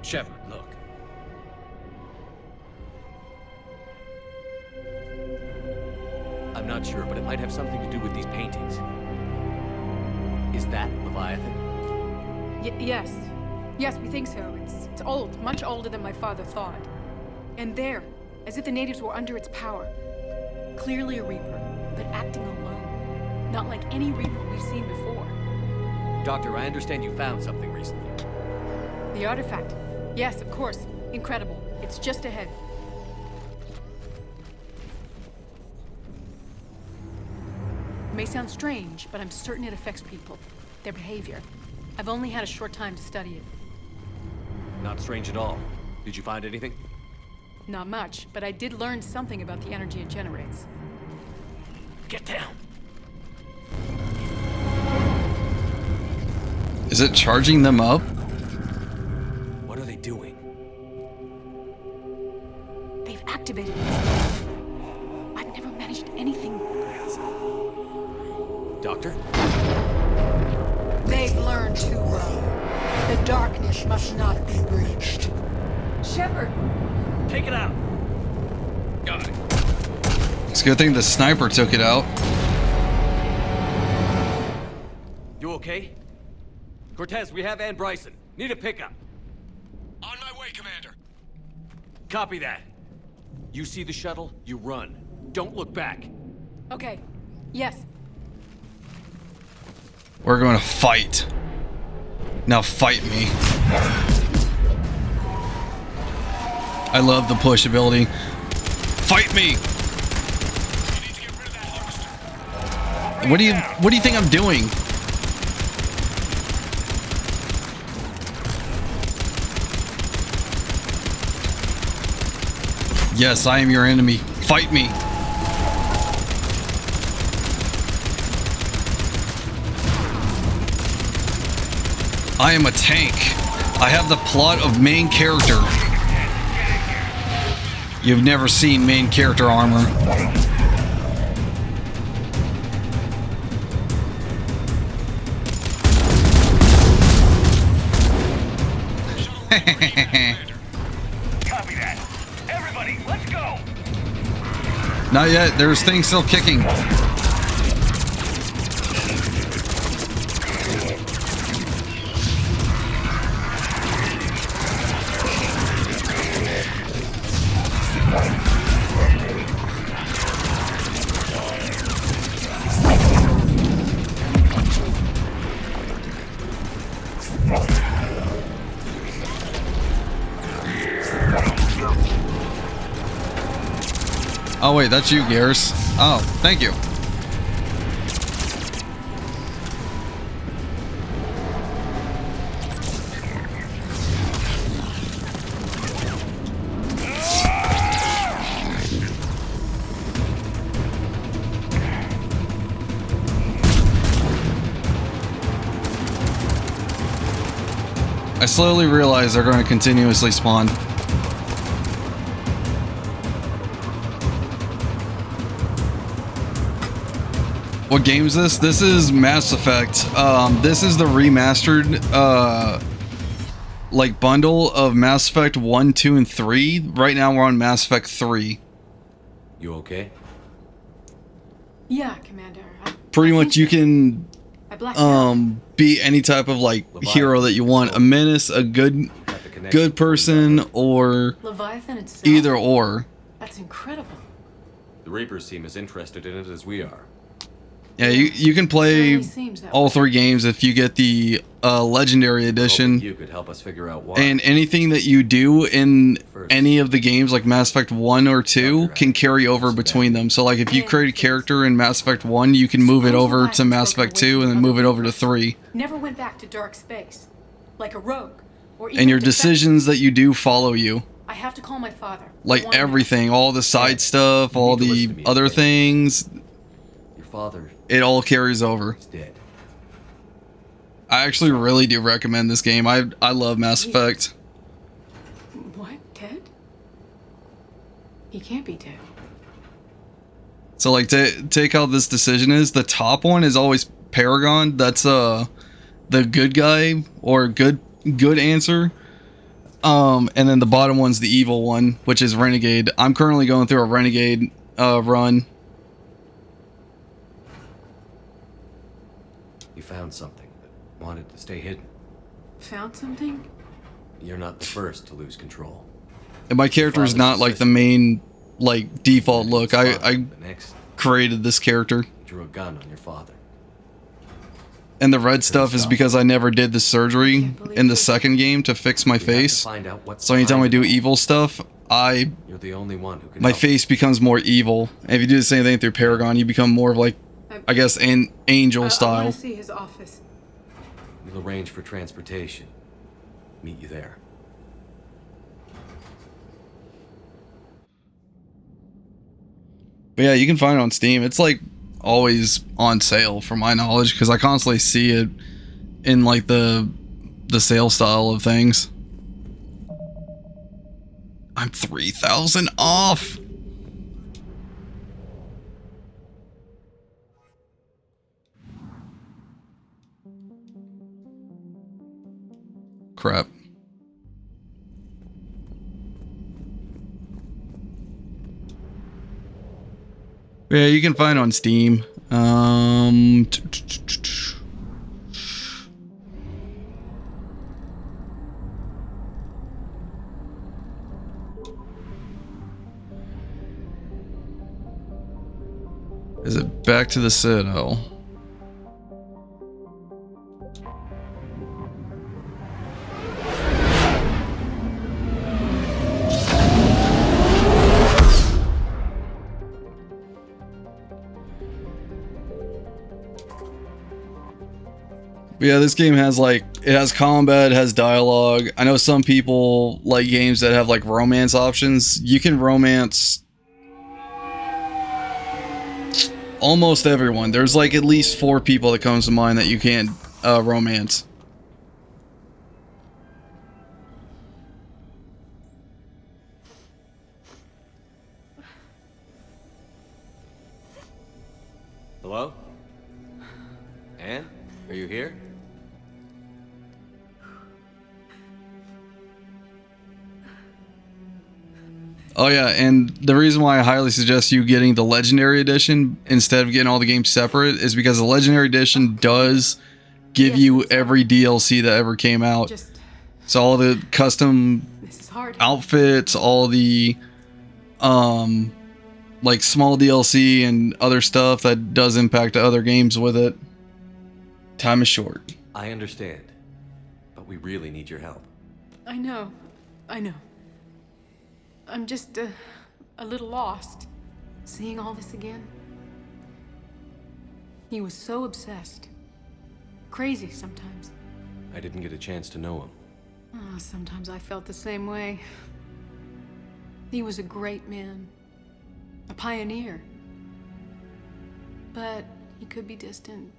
Shepard, look. I'm not sure, but it might have something to do with these paintings. Is that Leviathan?
Yes. Yes, we think so. It's old, much older than my father thought. And there, as if the natives were under its power. Clearly a Reaper, but acting alone. Not like any Reaper we've seen before.
Doctor, I understand you found something recently.
The artifact. Yes, of course. Incredible. It's just ahead. It may sound strange, but I'm certain it affects people. Their behavior. I've only had a short time to study it.
Not strange at all. Did you find anything?
Not much, but I did learn something about the energy it generates.
Get down!
Is it charging them up?
What are they doing?
They've activated it. I've never managed anything.
Doctor?
They've learned too well. The darkness must not be breached. Shepard!
Take it out! Got it.
It's a good thing the sniper took it out.
You okay? Cortez, we have Ann Bryson. Need a pickup.
On my way, Commander.
Copy that. You see the shuttle, you run. Don't look back.
Okay. Yes.
We're going to fight. Now fight me. I love the push ability. Fight me. What do you think I'm doing? Yes, I am your enemy. Fight me. I am a tank. I have the plot of main character. You've never seen main character armor.
Copy that. Everybody, let's go.
Not yet. There's things still kicking. Oh wait, that's you, Garrus. Oh, thank you. I slowly realize they're going to continuously spawn. What game is this? This is Mass Effect. This is the remastered like bundle of Mass Effect 1, 2, and 3. Right now we're on Mass Effect 3.
You okay?
Yeah, Commander.
Pretty much you can be any type of like hero that you want. A menace, a good person, or
Leviathan itself?
either or.
That's incredible.
The Reapers seem as interested in it as we are.
Yeah, you can play all 3 games if you get the Legendary Edition.
You could help us figure out why.
And anything that you do in any of the games, like Mass Effect 1 or 2, can carry over between them. So, like, if you create a character in Mass Effect 1, you can move it over to Mass Effect 2 and then move it over to 3.
Never went back to dark space, like a rogue, or even
And your
a defector.
decisions that you do follow you.
I have to call my father.
Like everything, all the side stuff, all the other things.
Your father.
It all carries over.
He's dead.
I actually really do recommend this game. I love Mass Effect.
What? Dead? He can't be dead.
So like take how this decision is. The top one is always Paragon. That's the good guy or good answer. And then the bottom one's the evil one, which is Renegade. I'm currently going through a Renegade run.
You found something that wanted to stay hidden.
Found something?
You're not the first to lose control.
And my character is not like the main like default look. I created this character.
Drew a gun on your father.
And the red stuff is because I never did the surgery in the second game to fix my face. So anytime I do evil stuff,
You're the only one who can
my
help.
face becomes more evil. And if you do the same thing through Paragon, you become more of like, I guess, an angel
I
style.
want to see his office.
We'll arrange for transportation. Meet you there.
But yeah, you can find it on Steam. It's like always on sale from my knowledge because I constantly see it in like the sale style of things. I'm 3,000 off. Crap. Yeah, you can find it on Steam. Is it Back to the Citadel? Yeah, this game has like It has combat, it has dialogue. I know some people like games that have like romance options. You can romance almost everyone. There's like at least 4 people that comes to mind that you can't romance.
Hello? Anne? Are you here?
Oh yeah, and the reason why I highly suggest you getting the Legendary Edition instead of getting all the games separate is because the Legendary Edition does give you every DLC that ever came out. So all the custom outfits, all the like small DLC and other stuff that does impact other games with it. Time is short.
I understand, but we really need your help.
I know. I'm just a little lost. Seeing all this again. He was so obsessed. Crazy sometimes.
I didn't get a chance to know him.
Oh, sometimes I felt the same way. He was a great man. A pioneer. But he could be distant.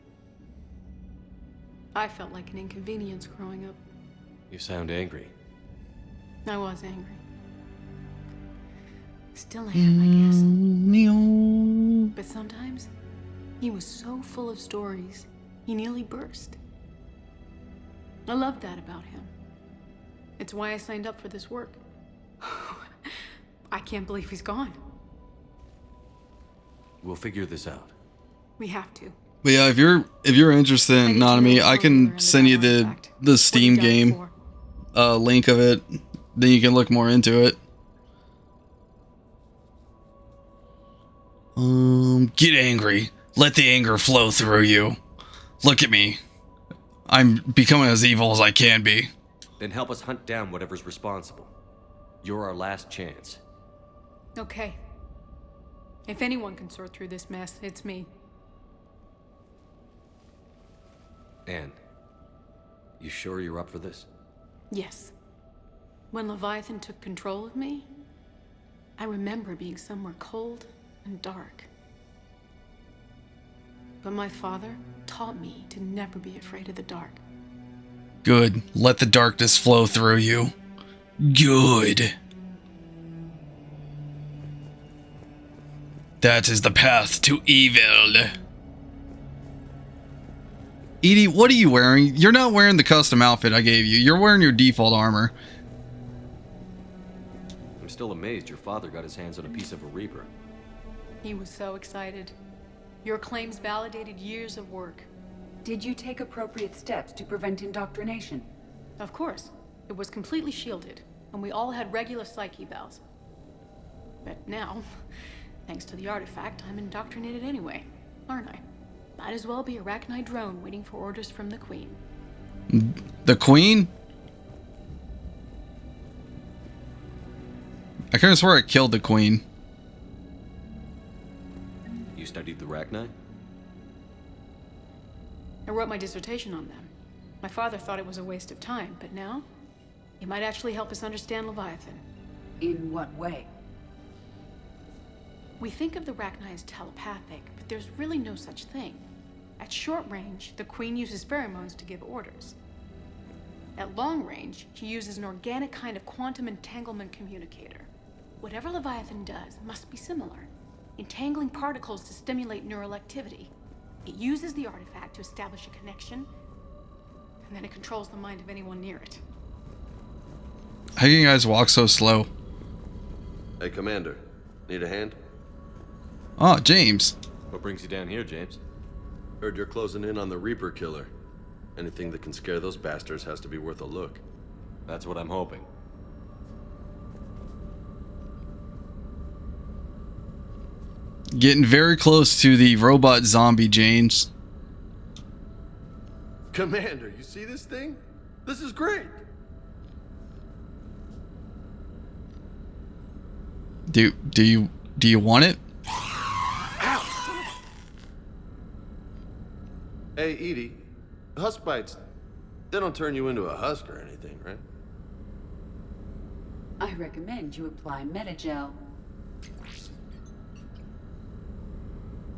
I felt like an inconvenience growing up.
You sound angry.
I was angry. Still am, I guess. But sometimes, he was so full of stories, he nearly burst. I loved that about him. It's why I signed up for this work. I can't believe he's gone.
We'll figure this out.
We have to.
But yeah, if you're interested in Nanami, I can send you the Steam game link of it. Then you can look more into it. Get angry. Let the anger flow through you. Look at me. I'm becoming as evil as I can be.
Then help us hunt down whatever's responsible. You're our last chance.
Okay. If anyone can sort through this mess, it's me.
Anne, you sure you're up for this?
Yes. When Leviathan took control of me, I remember being somewhere cold and dark. But my father taught me to never be afraid of the dark.
Good. Let the darkness flow through you. Good. That is the path to evil. Edie, what are you wearing? You're not wearing the custom outfit I gave you. You're wearing your default armor.
I'm still amazed your father got his hands on a piece of a Reaper.
He was so excited. Your claims validated years of work.
Did you take appropriate steps to prevent indoctrination?
Of course. It was completely shielded, and we all had regular psych evals. But now, thanks to the artifact, I'm indoctrinated anyway, aren't I? Might as well be a Arachnite drone waiting for orders from the Queen.
The Queen? I couldn't swear I killed the Queen.
You studied the Arachnite?
I wrote my dissertation on them. My father thought it was a waste of time, but now, it might actually help us understand Leviathan.
In what way?
We think of the Arachnite as telepathic, but there's really no such thing. At short range, the Queen uses pheromones to give orders. At long range, she uses an organic kind of quantum entanglement communicator. Whatever Leviathan does must be similar, entangling particles to stimulate neural activity. It uses the artifact to establish a connection, and then it controls the mind of anyone near it.
How can you guys walk so slow?
Hey, Commander. Need a hand?
Oh, James.
What brings you down here, James?
Heard you're closing in on the Reaper killer. Anything that can scare those bastards has to be worth a look.
That's what I'm hoping.
Getting very close to the robot zombie, James.
Commander, you see this thing? This is great.
Do you want it?
Hey, Edie. Husk bites. They don't turn you into a husk or anything, right?
I recommend you apply Metagel.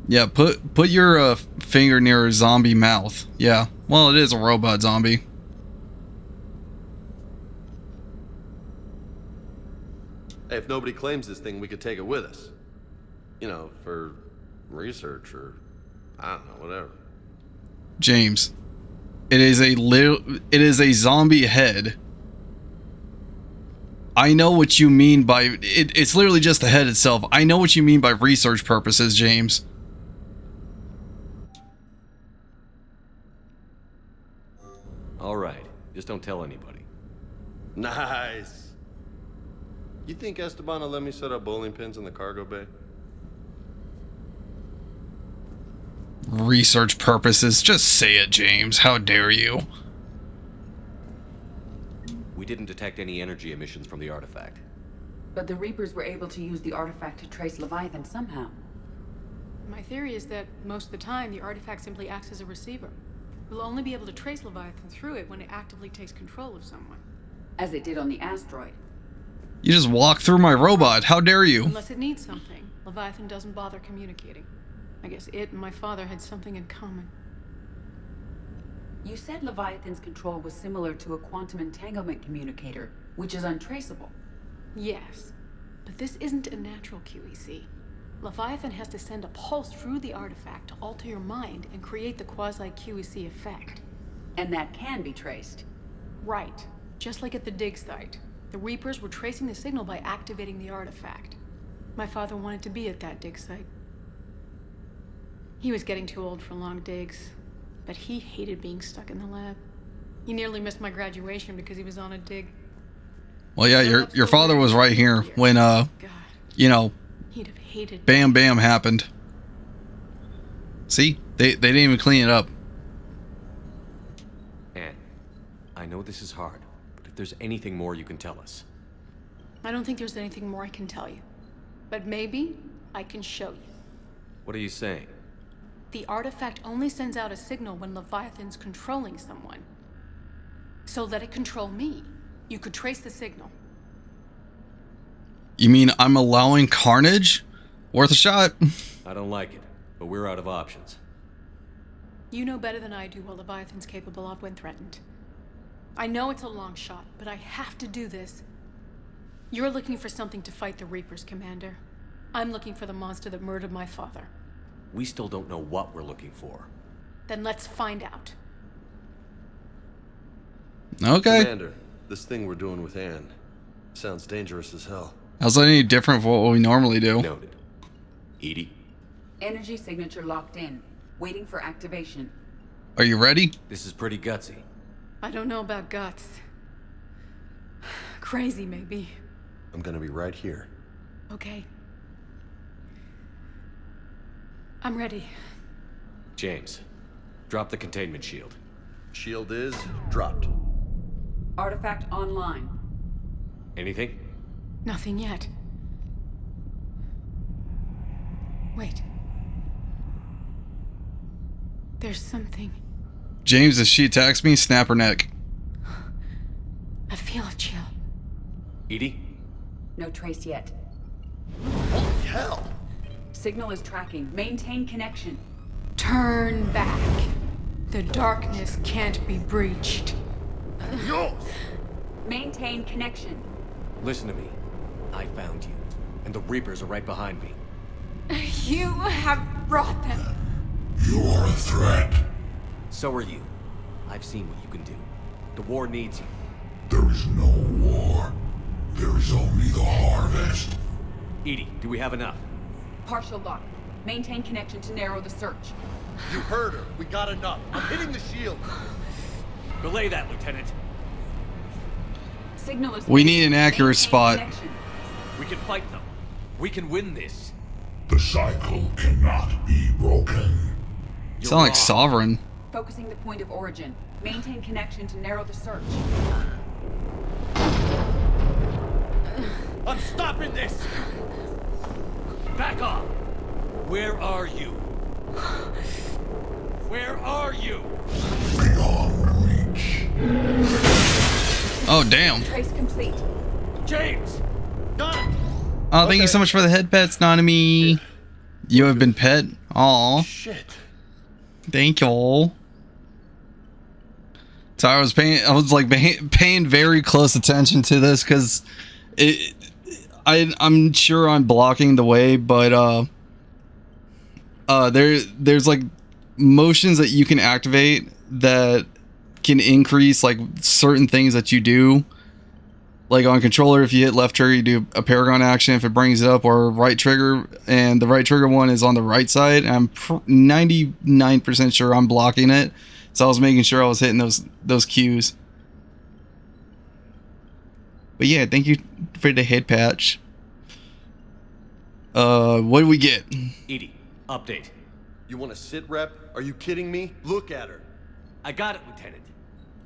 Yeah, put your finger near a zombie mouth. Yeah, well, it is a robot zombie.
Hey, if nobody claims this thing, we could take it with us. You know, for research or I don't know, whatever.
James, it is a zombie head. I know what you mean by it's literally just the head itself. I know what you mean by research purposes, James.
All right, just don't tell anybody.
Nice. You think Esteban will let me set up bowling pins in the cargo bay?
Research purposes. Just say it, James. How dare you?
We didn't detect any energy emissions from the artifact.
But the Reapers were able to use the artifact to trace Leviathan somehow.
My theory is that most of the time, the artifact simply acts as a receiver. We'll only be able to trace Leviathan through it when it actively takes control of someone.
As it did on the asteroid.
You just walk through my robot. How dare you?
Unless it needs something, Leviathan doesn't bother communicating. I guess it and my father had something in common.
You said Leviathan's control was similar to a quantum entanglement communicator, which is untraceable.
Yes, but this isn't a natural QEC. Leviathan has to send a pulse through the artifact to alter your mind and create the quasi-QEC effect.
And that can be traced.
Right, just like at the dig site. The Reapers were tracing the signal by activating the artifact. My father wanted to be at that dig site. He was getting too old for long digs, but he hated being stuck in the lab. He nearly missed my graduation because he was on a dig.
Well, yeah, your father was right here when you know,
he'd have hated
bam bam happened. See? They didn't even clean it up.
Anne, I know this is hard, but if there's anything more you can tell us.
I don't think there's anything more I can tell you, but maybe I can show you.
What are you saying?
The artifact only sends out a signal when Leviathan's controlling someone. So let it control me. You could trace the signal.
You mean I'm allowing carnage? Worth a shot.
I don't like it, but we're out of options.
You know better than I do what Leviathan's capable of when threatened. I know it's a long shot, but I have to do this. You're looking for something to fight the Reapers, Commander. I'm looking for the monster that murdered my father.
We still don't know what we're looking for.
Then let's find out.
Okay.
Commander, this thing we're doing with Anne sounds dangerous as hell.
How's that any different from what we normally do?
Noted. Edie?
Energy signature locked in. Waiting for activation.
Are you ready?
This is pretty gutsy.
I don't know about guts. Crazy, maybe.
I'm gonna be right here.
Okay. I'm ready.
James, drop the containment shield.
Shield is dropped.
Artifact online.
Anything?
Nothing yet. Wait. There's something.
James, if she attacks me, snap her neck.
I feel a chill.
Edie?
No trace yet.
Holy hell!
Signal is tracking. Maintain connection.
Turn back. The darkness can't be breached.
Maintain connection.
Listen to me. I found you, and the Reapers are right behind me.
You have brought them.
You are a threat.
So are you. I've seen what you can do. The war needs you.
There is no war. There is only the harvest.
Edie, do we have enough?
Partial lock. Maintain connection to narrow the search.
You heard her. We got enough. I'm hitting the shield.
Belay that, Lieutenant.
Signal is.
We need an accurate spot.
Connection.
We can fight them. We can win this.
The cycle cannot be broken.
Sound like Sovereign.
Focusing the point of origin. Maintain connection to narrow the search.
I'm stopping this! Back off! Where are you? Where are you?
Beyond reach.
Oh, damn.
Trace complete.
James!
Oh, thank you so much for the head pets, Nanami. You have been pet. Aw.
Shit.
Thank you. So I was paying very close attention to this because I'm sure I'm blocking the way, but there's like motions that you can activate that can increase like certain things that you do. Like on controller, if you hit left trigger, you do a Paragon action if it brings it up, or right trigger, and the right trigger one is on the right side. I'm 99% sure I'm blocking it, so I was making sure I was hitting those cues. But yeah, thank you for the head patch. What do we get?
Edie, update.
You want to sit rep? Are you kidding me? Look at her.
I got it, Lieutenant.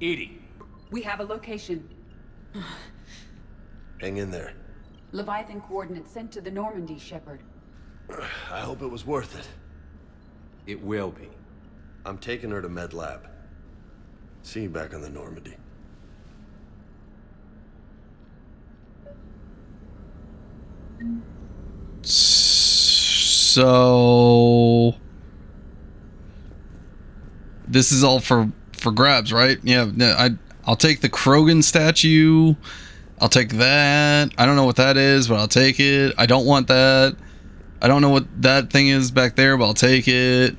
Edie.
We have a location.
Hang in there.
Leviathan coordinates sent to the Normandy, Shepard.
I hope it was worth it.
It will be.
I'm taking her to Med Lab. See you back on the Normandy.
So this is all for grabs, right? Yeah, I'll take the Krogan statue. I'll take that. I don't know what that is, but I'll take it. I don't want that. I don't know what that thing is back there, but I'll take it.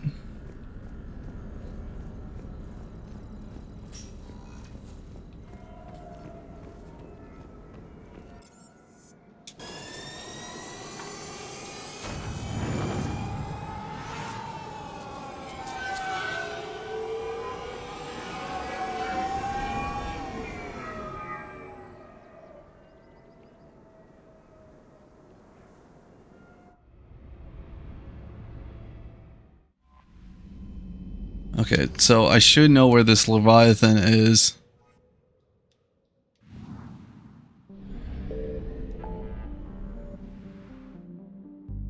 Okay, so I should know where this Leviathan is.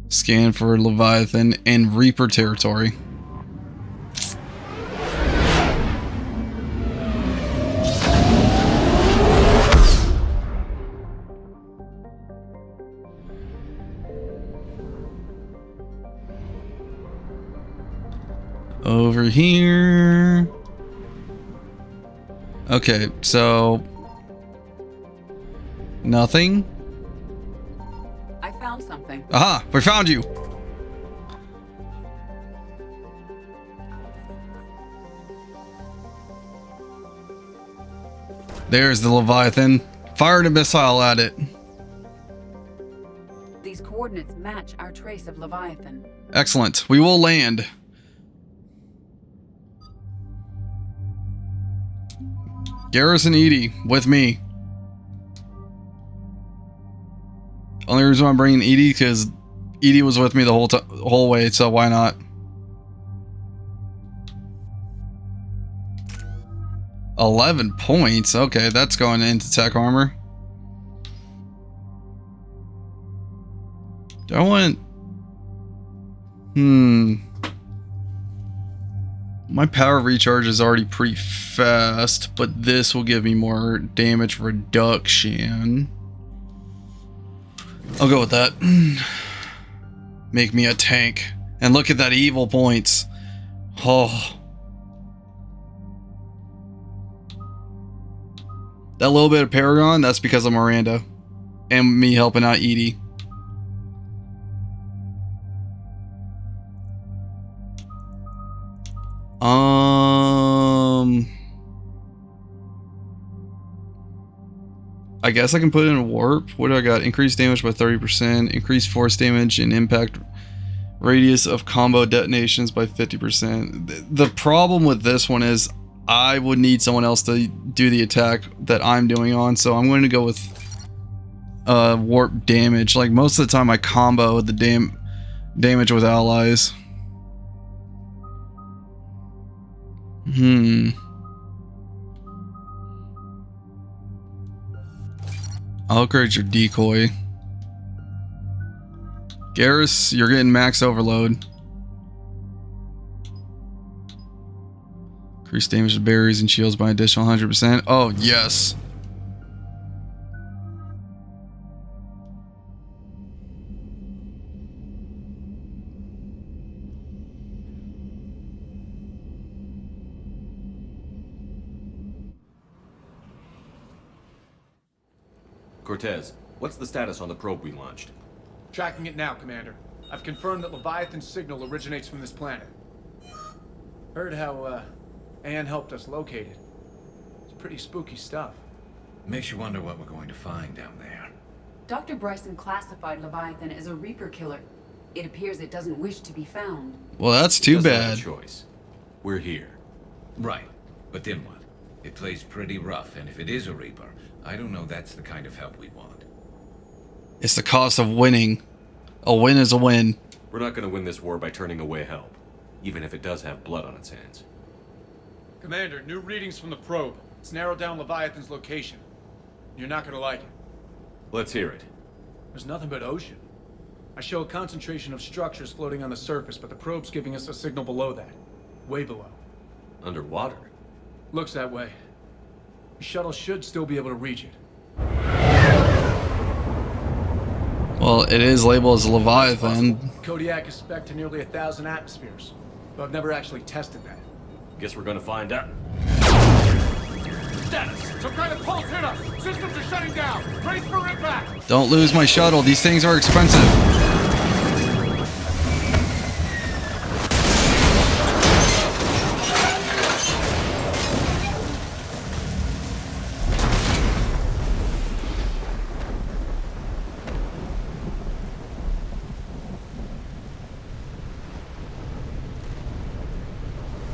Scan for Leviathan and Reaper territory. Over here. Okay, so nothing.
I found something.
Aha, we found you. There's the Leviathan. Fired a missile at it.
These coordinates match our trace of Leviathan.
Excellent. We will land. Garrus and Edie with me. Only reason I'm bringing Edie because Edie was with me the whole way, so why not? $11 points. Okay, that's going into tech armor. Do I want? My power recharge is already pretty fast, but this will give me more damage reduction. I'll go with that. Make me a tank. And look at that evil points. Oh. That little bit of Paragon, that's because of Miranda. And me helping out Edie. I guess I can put in a warp. What do I got? Increased damage by 30%, increased force damage and impact radius of combo detonations by 50%. The problem with this one is I would need someone else to do the attack that I'm doing on, so I'm going to go with warp damage. Like most of the time I combo the damage with allies. I'll upgrade your decoy. Garrus, you're getting max overload. Increase damage to barriers and shields by additional 100%. Oh, yes.
Cortez, what's the status on the probe we launched?
Tracking it now, Commander. I've confirmed that Leviathan's signal originates from this planet. Heard how, Anne helped us locate it. It's pretty spooky stuff.
Makes you wonder what we're going to find down there.
Dr. Bryson classified Leviathan as a Reaper killer. It appears it doesn't wish to be found.
Well, that's too bad.
Choice. We're here.
Right. But then what? It plays pretty rough, and if it is a Reaper, I don't know that's the kind of help we want.
It's the cost of winning. A win is a win.
We're not going to win this war by turning away help, even if it does have blood on its hands.
Commander, new readings from the probe. It's narrowed down Leviathan's location. You're not gonna like it.
Let's hear it.
There's nothing but ocean. I show a concentration of structures floating on the surface, but the probe's giving us a signal below that. Way below.
Underwater?
Looks that way. The shuttle should still be able to reach it.
Well, it is labeled as Leviathan.
Kodiak is spec'd to nearly 1,000 atmospheres, but I've never actually tested that.
Guess we're gonna find out.
Status! Some kind of pulse hit us! Systems are shutting down! Brace for impact!
Don't lose my shuttle. These things are expensive.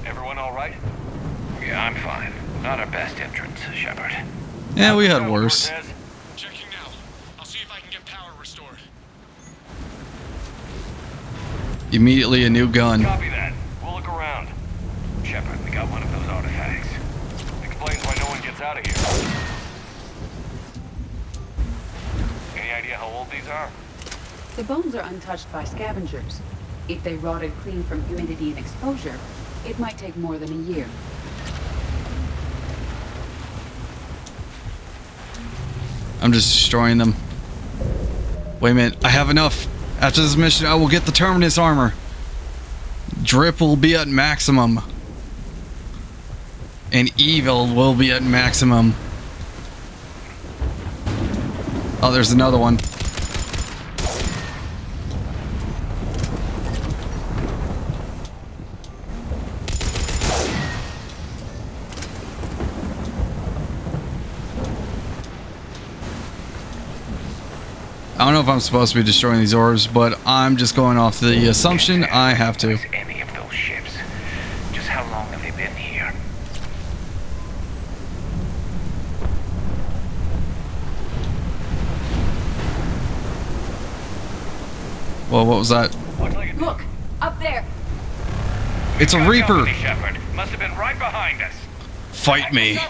Everyone all right? Yeah, I'm fine. Not our best entrance, Shepard.
Yeah, we had worse.
Checking now. I'll see if I can get power restored.
Immediately a new gun.
Copy that. We'll look around. Shepard, we got one of those artifacts. Explains why no one gets out of here. Any idea how old these are?
The bones are untouched by scavengers. If they rotted clean from humidity and exposure, it might take more than a year.
I'm just destroying them. Wait a minute. I have enough. After this mission, I will get the Terminus armor. Drip will be at maximum. And evil will be at maximum. Oh, there's another one. I don't know if I'm supposed to be destroying these orbs, but I'm just going off the assumption I have to.
Any of those ships? Just how long have they been here?
Well, what was that?
Look, up there.
It's a Reaper.
Shepard. Must have been right behind us.
Fight me.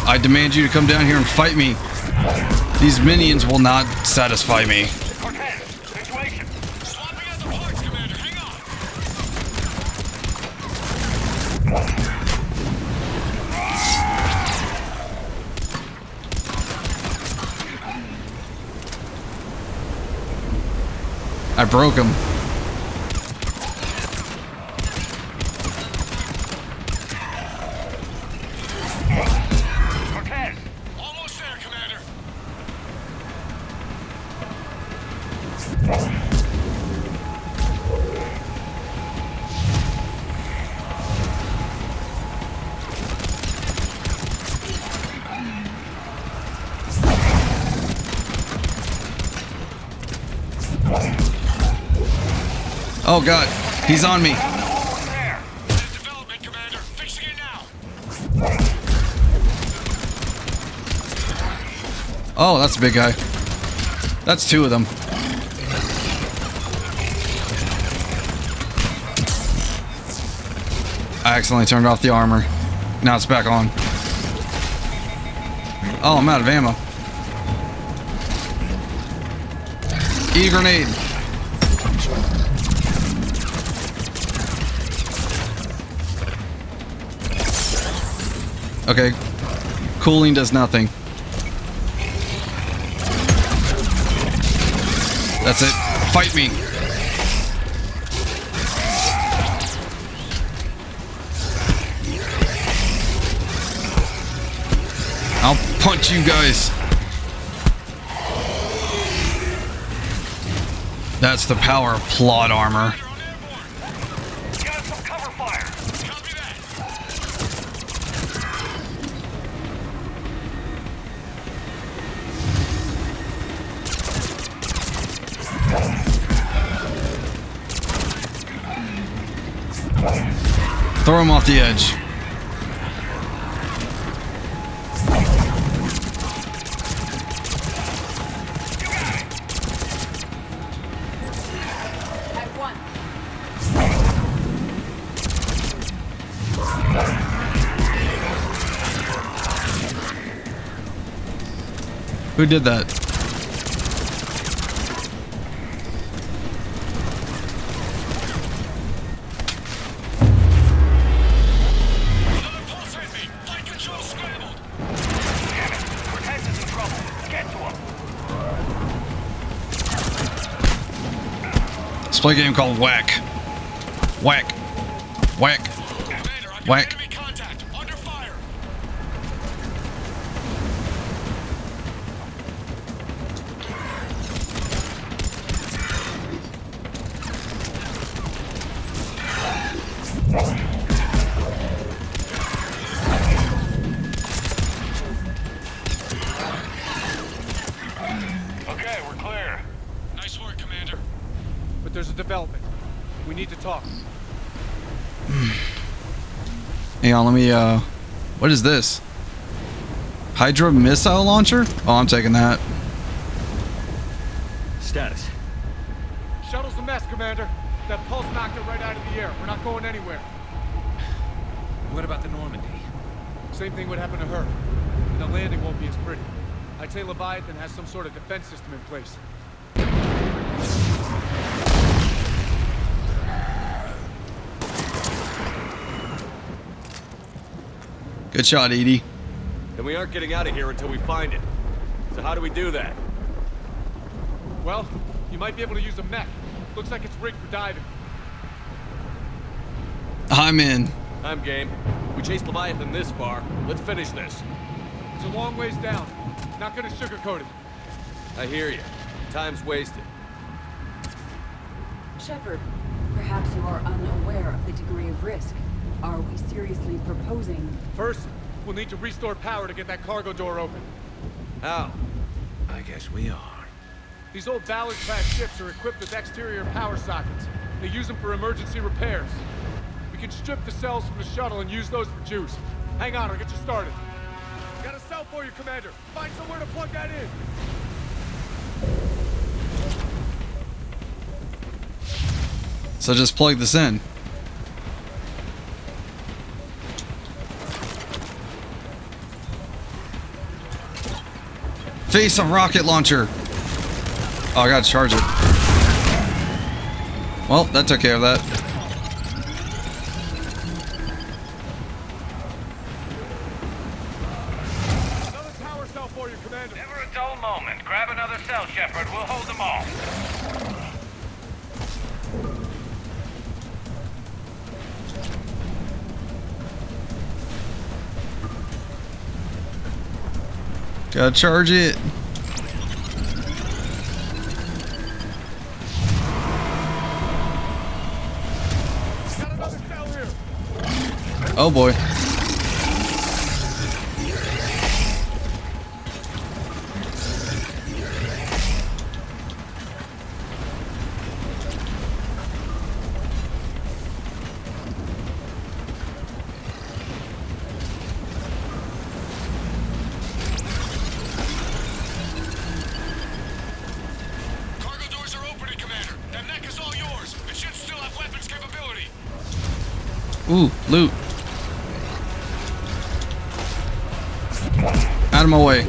I demand you to come down here and fight me. These minions will not satisfy me.
Cortez, situation. Swapping out the parts, Commander. Hang on.
I broke him.
Cortez, almost there, Commander.
Oh god, he's on me. Oh, that's a big guy. That's two of them. I accidentally turned off the armor. Now it's back on. Oh, I'm out of ammo. E-grenade. Okay. Cooling does nothing. That's it. Fight me. I'll punch you guys. That's the power of plot armor. Throw him off the edge. Who did that? Let's play a game called Whack. Whack. Whack. Whack.
Okay, we're clear.
Nice work, Commander.
But there's a development. We need to talk.
Hang on, let me, what is this? Hydra missile launcher? Oh, I'm taking that.
Status. Shuttle's a mess, Commander. That pulse knocked it right out of the air. We're not going anywhere.
What about the Normandy?
Same thing would happen to her. And the landing won't be as pretty. I'd say Leviathan has some sort of defense system in place.
Good shot, Edie.
And we aren't getting out of here until we find it. So how do we do that?
Well, you might be able to use a mech. Looks like it's rigged for diving.
I'm in.
I'm game. We chased Leviathan this far. Let's finish this.
It's a long ways down. Not gonna sugarcoat it.
I hear you. Time's wasted.
Shepard, perhaps you are unaware of the degree of risk. Are we seriously proposing?
First, we'll need to restore power to get that cargo door open.
How?
I guess we are.
These old Ballard-class ships are equipped with exterior power sockets. They use them for emergency repairs. We can strip the cells from the shuttle and use those for juice. Hang on, I'll get you started. Got a cell for you, Commander. Find somewhere to plug that in.
So just plug this in. Face a rocket launcher. Oh, I gotta charge it. Well, that took care of that.
Another power cell for you, Commander.
Never a dull moment. Grab another cell, Shepard. We'll hold them all.
Gotta charge it. Oh boy. Ooh, loot. Out of my way.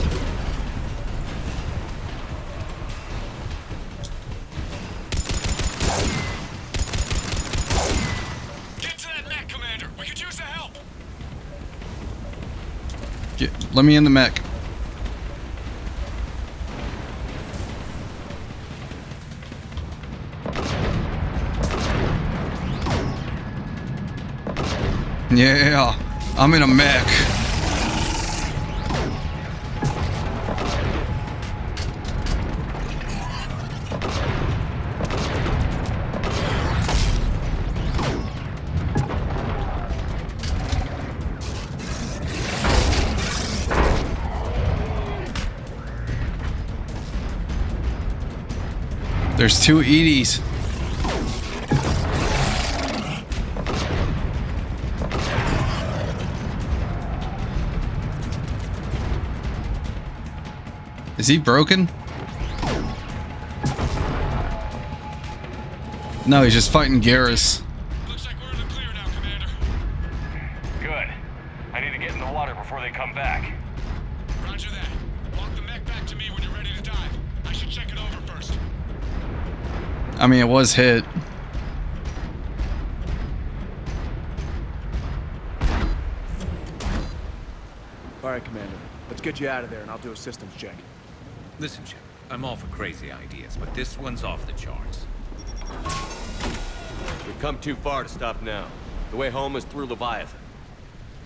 Get to that mech, Commander. We could use the help.
Let me in the mech. Yeah, I'm in a mech. There's 2 Eddies. Is he broken? No, he's just fighting Garrus.
Good. I need to get in the water before they come back.
Roger that. Walk the mech back to me when you're ready to dive. I should check it over first.
I mean, it was hit.
All right, Commander. Let's get you out of there, and I'll do a systems check.
Listen, Chip, I'm all for crazy ideas, but this one's off the charts.
We've come too far to stop now. The way home is through Leviathan.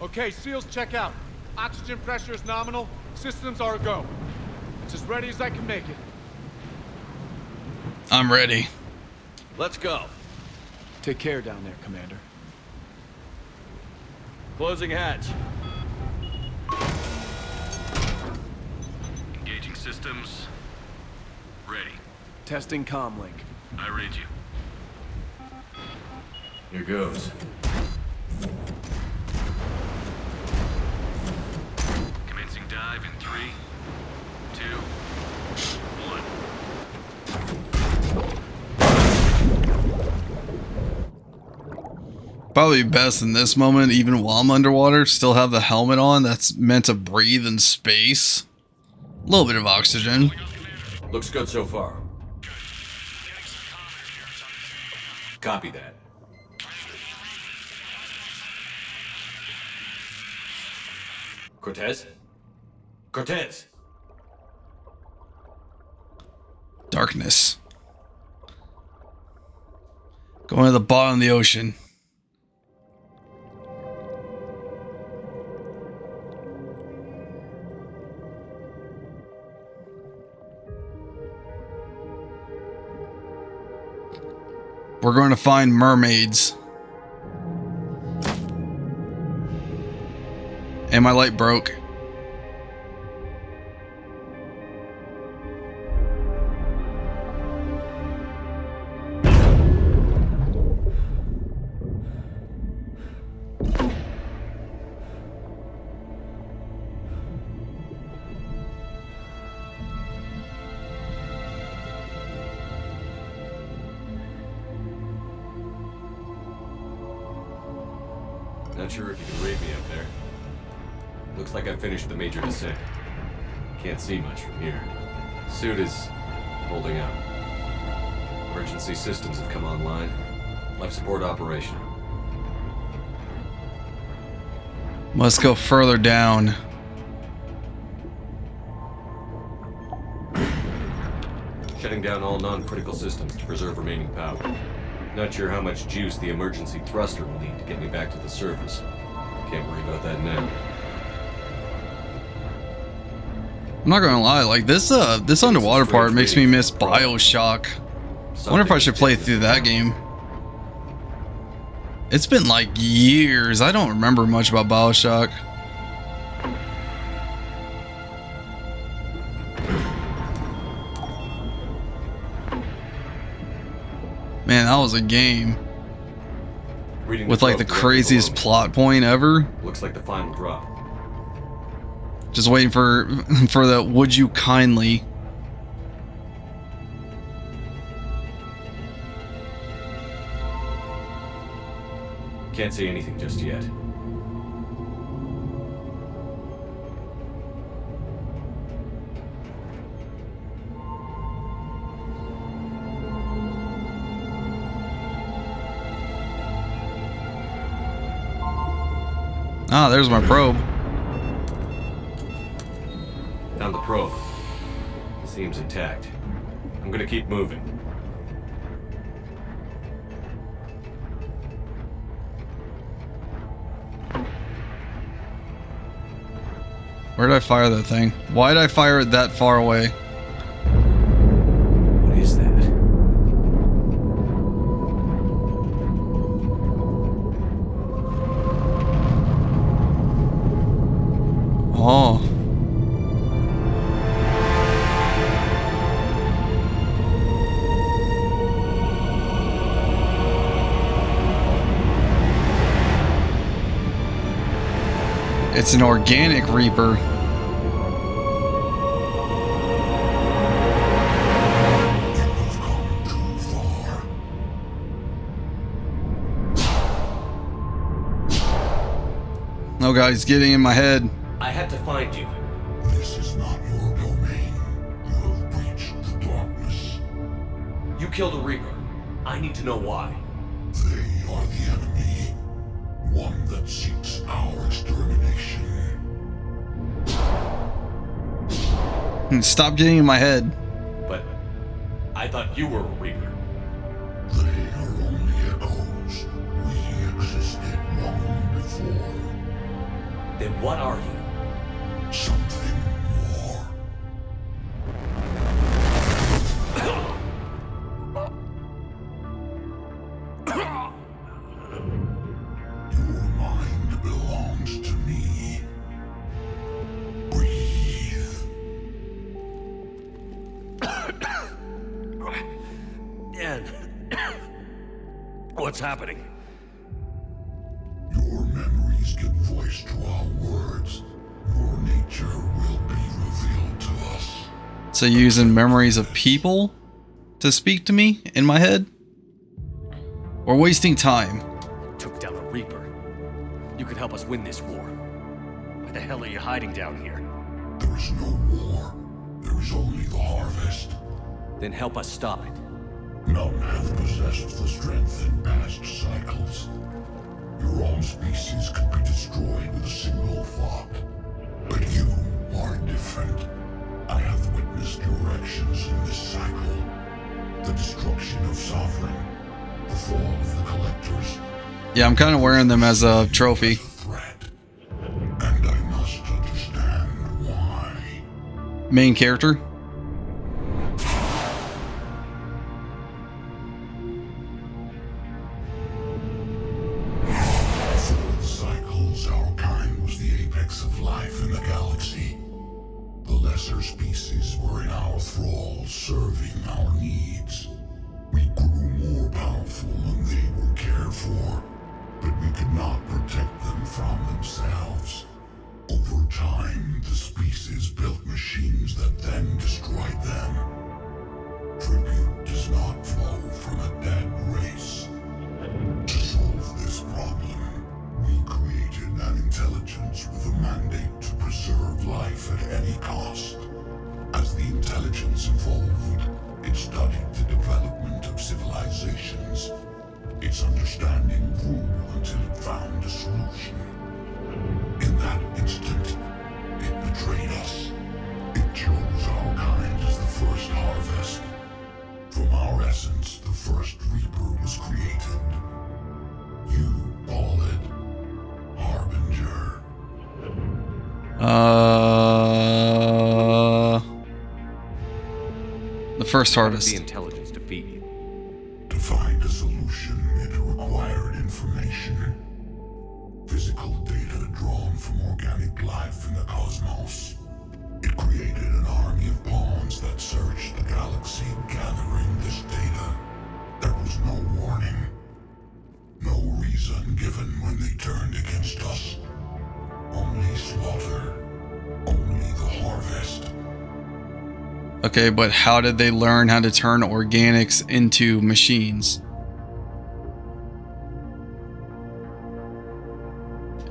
Okay, SEALs, check out. Oxygen pressure is nominal. Systems are a go. It's as ready as I can make it.
I'm ready.
Let's go.
Take care down there, Commander.
Closing hatch.
Engaging systems. Ready.
Testing comlink.
I read you.
Here goes.
Commencing dive in 3, 2, 1.
Probably best in this moment, even while I'm underwater, still have the helmet on that's meant to breathe in space. A little bit of oxygen.
Looks good so far.
Copy that.
Cortez? Cortez!
Darkness. Going to the bottom of the ocean. We're going to find mermaids. And my light broke.
Not sure if you can read me up there. Looks like I finished the major descent. Can't see much from here. Suit is holding up. Emergency systems have come online. Life support operational.
Must go further down.
Shutting down all non-critical systems to preserve remaining power. Not sure how much juice the emergency thruster will need to get me back to the surface. Can't worry about that now.
I'm not gonna lie, like this underwater part makes me miss BioShock. I wonder if I should play through that game. It's been like years. I don't remember much about BioShock. Man, that was a game. With like the craziest plot point ever.
Looks like the final drop.
Just waiting for the would you kindly.
Can't see anything just yet.
Ah, there's my probe.
found the probe. It seems intact. I'm gonna keep moving.
Where did I fire that thing? Why did I fire it that far away?
What is that?
Oh. It's an organic Reaper. Oh god, he's getting in my head.
I had to find you.
This is not your domain. You have breached the darkness.
You killed a Reaper. I need to know why.
They are the enemy. One that seeks our extermination.
Stop getting in my head.
But I thought you were a Reaper.
They are only echoes. We existed long before.
Then what are you?
Something more. Your mind belongs to me. Breathe.
Dan, what's happening?
Your memories give voice to our words. Your nature will be revealed to us.
So you're using memories of people to speak to me in my head? We're wasting time.
Took down a Reaper. You could help us win this war. Why the hell are you hiding down here?
There is no war. There is only the harvest.
Then help us stop it.
None have possessed the strength in past cycles. Your own species could be destroyed with a single thought. But you are different. I have witnessed your actions in this cycle. The destruction of Sovereign. The fall of the Collectors.
Yeah, I'm kind of wearing them as a trophy.
And I must understand why.
Main character.
Before the cycles, our kind was the apex of life in the galaxy. The lesser species were in our thrall, serving our needs. We grew more powerful and they were cared for, but we could not protect them from themselves. Over time, the species built machines that then destroyed them. Tribute does not flow from a dead race. To solve this problem, we created an intelligence with a mandate to preserve life at any cost. As the intelligence evolved, it studied the development of civilizations. Its understanding grew until it found a solution. In that instant, it betrayed us. It chose our kind as the first harvest. From our essence, the first Reaper was created. You call it Harbinger.
The first harvest.
The intelligence defeat you.
To find a solution, it required information. Physical data drawn from organic life in the cosmos. It created an army of pawns that searched the galaxy gathering this data. There was no warning. No reason given when they turned against us. Only slaughter. Only the harvest.
Okay, but how did they learn how to turn organics into machines?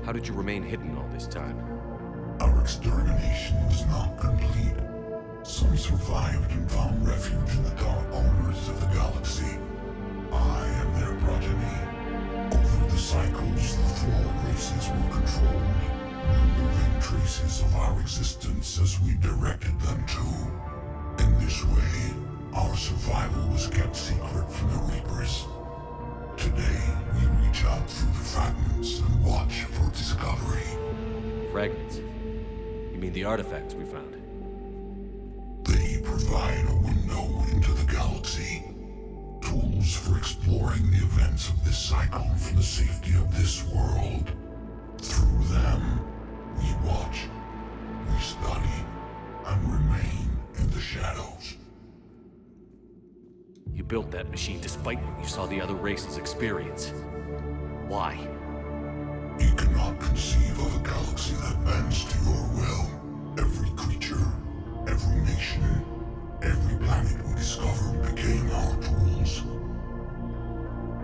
How did you remain hidden all this time?
Our extermination was not complete. Some survived and found refuge in the dark corners of the galaxy. I am their progeny. Over the cycles, the thrall races were controlled. removing traces of our existence as we directed them to. In this way, our survival was kept secret from the Reapers. Today, we reach out through the fragments and watch for discovery.
Fragments? You mean the artifacts we found?
They provide a window into the galaxy. Tools for exploring the events of this cycle from the safety of this world. Through them, we watch, we study, and remain in the shadows.
You built that machine despite what you saw the other races experience. Why?
You cannot conceive of a galaxy that bends to your will. Every creature, every nation, every planet we discovered became our tools.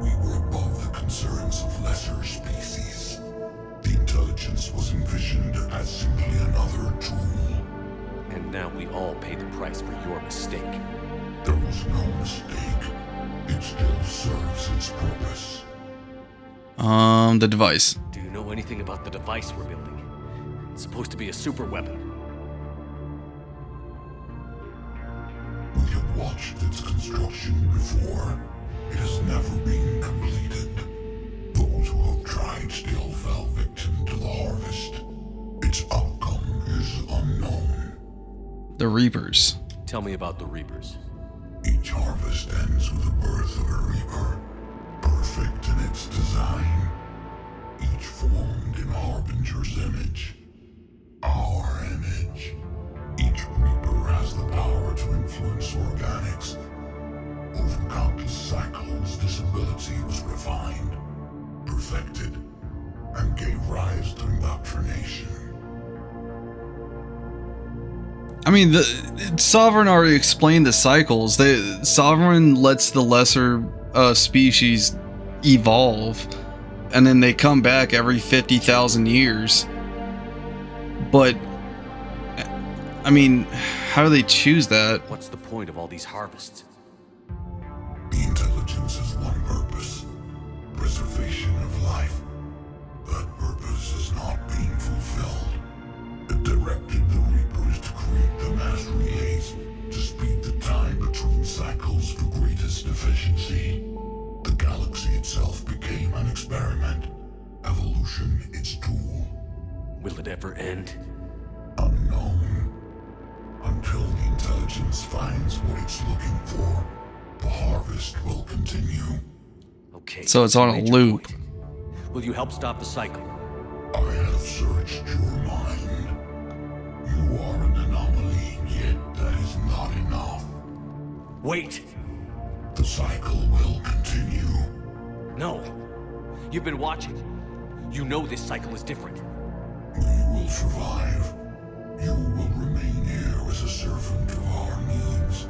We were above the concerns of lesser species. The intelligence was envisioned as simply another tool.
And now we all pay the price for your mistake.
There was no mistake. It still serves its purpose.
The device.
Do you know anything about the device we're building? It's supposed to be a super weapon.
We have watched its construction before. It has never been completed. Those who have tried still fell victim to the harvest. Its outcome is unknown.
The Reapers.
Tell me about the Reapers.
Each harvest ends with the birth of a Reaper, perfect in its design, each formed in Harbinger's image, our image. Each Reaper has the power to influence organics. Over countless cycles, this ability was refined, perfected, and gave rise to indoctrination.
I mean, the Sovereign already explained the cycles. Sovereign lets the lesser species evolve, and then they come back every 50,000 years. But, I mean, how do they choose that?
What's the point of all these harvests?
The intelligence has one purpose: preservation of life. That purpose is not being fulfilled. It directed the Reapers to create the mass relays to speed the time between cycles for greatest efficiency. The galaxy itself became an experiment. Evolution its tool.
Will it ever end?
Unknown. Until the intelligence finds what it's looking for, the harvest will continue.
Okay.
So it's on a loop.
Will you help stop the cycle?
I have searched your mind. You are an anomaly, yet that is not enough.
Wait!
The cycle will continue.
No. You've been watching. You know this cycle is different.
We will survive. You will remain here as a servant of our needs.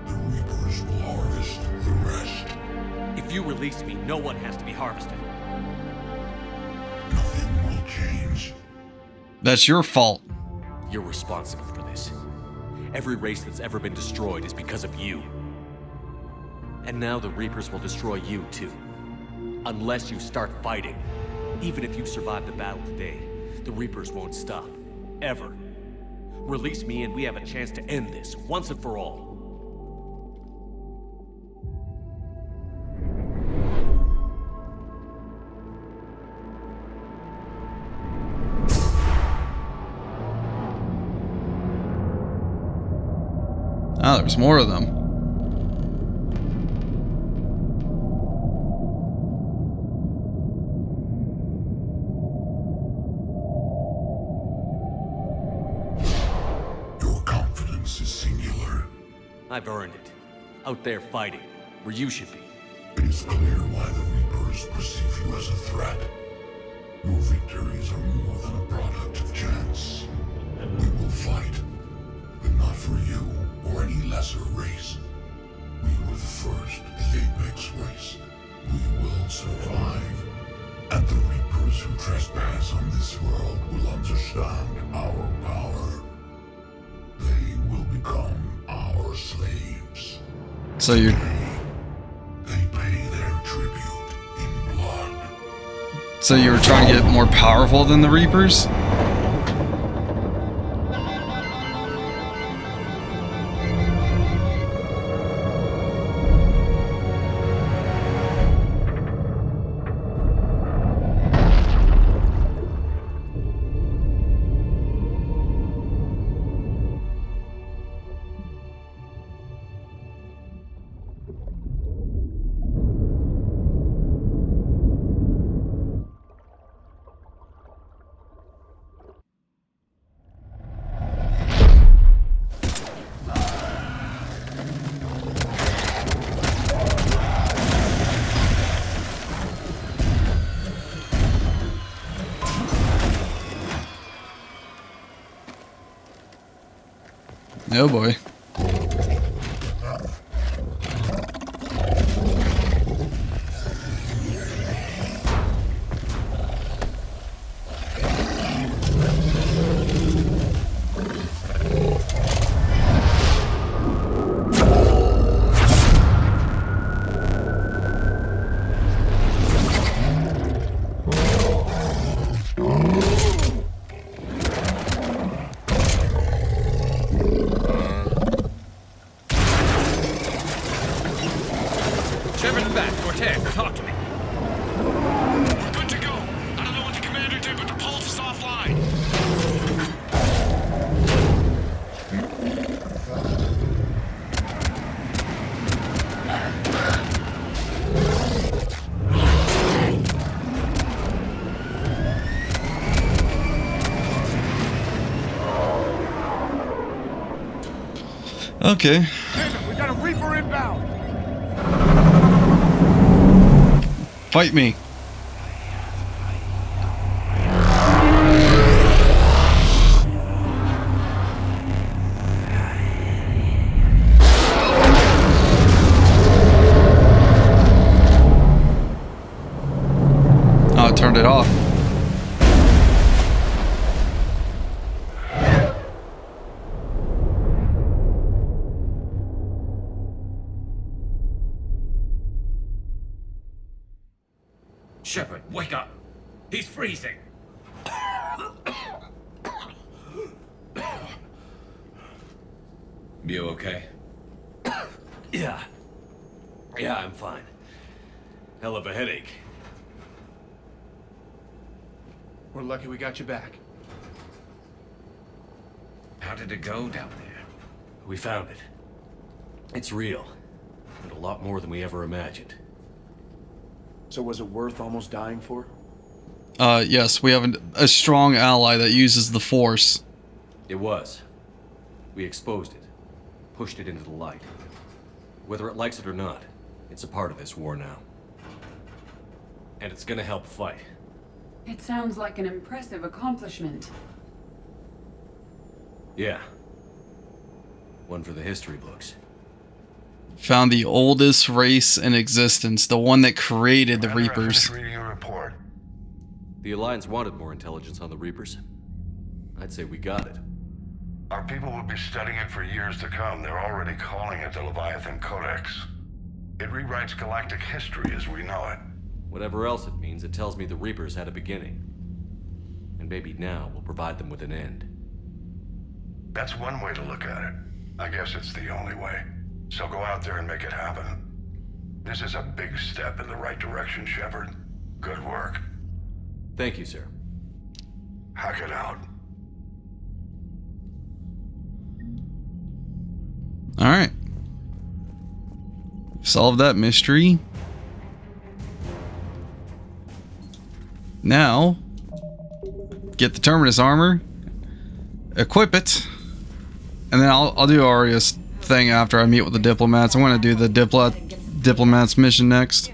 The Reapers will harvest the rest.
If you release me, no one has to be harvested.
Nothing will change.
That's your fault.
You're responsible for this. Every race that's ever been destroyed is because of you. And now the Reapers will destroy you too. Unless you start fighting. Even if you survive the battle today, the Reapers won't stop. Ever. Release me and we have a chance to end this, once and for all.
Ah, there's more of them.
Your confidence is singular.
I've earned it. Out there fighting, where you should be.
It is clear why the Reapers perceive you as a threat. Your victories are more than a product of chance. We will fight, but not for you or any lesser race. We were the first, the Apex race. We will survive. And the Reapers who trespass on this world will understand our power. They will become our slaves.
So you're...
They pay their tribute in blood.
So you were trying to get more powerful than the Reapers? Oh boy.
Shepard's back. Cortez, talk to me.
We're good to go. I don't know what the commander did, but the pulse is offline.
Okay.
We got a Reaper inbound.
Fight me. Oh, it turned it off.
Shepard, wake up! He's freezing! You okay?
Yeah. Yeah, I'm fine. Hell of a headache.
We're lucky we got you back.
How did it go down there?
We found it. It's real. And a lot more than we ever imagined.
So was it worth almost dying for?
Yes, we have a strong ally that uses the Force.
It was. We exposed it. Pushed it into the light. Whether it likes it or not, it's a part of this war now. And it's gonna help fight.
It sounds like an impressive accomplishment.
Yeah. One for the history books.
Found the oldest race in existence, the one that created the Reapers.
Reading your report.
The Alliance wanted more intelligence on the Reapers. I'd say we got it.
Our people will be studying it for years to come. They're already calling it the Leviathan Codex. It rewrites galactic history as we know it.
Whatever else it means, it tells me the Reapers had a beginning. And maybe now we'll provide them with an end.
That's one way to look at it. I guess it's the only way. So go out there and make it happen. This is a big step in the right direction, Shepard. Good work.
Thank you, sir.
Hack it out.
Alright. Solved that mystery. Now, get the Terminus armor, equip it, and then I'll do Aria's thing after I meet with the diplomats. I'm going to do the diplomats mission next.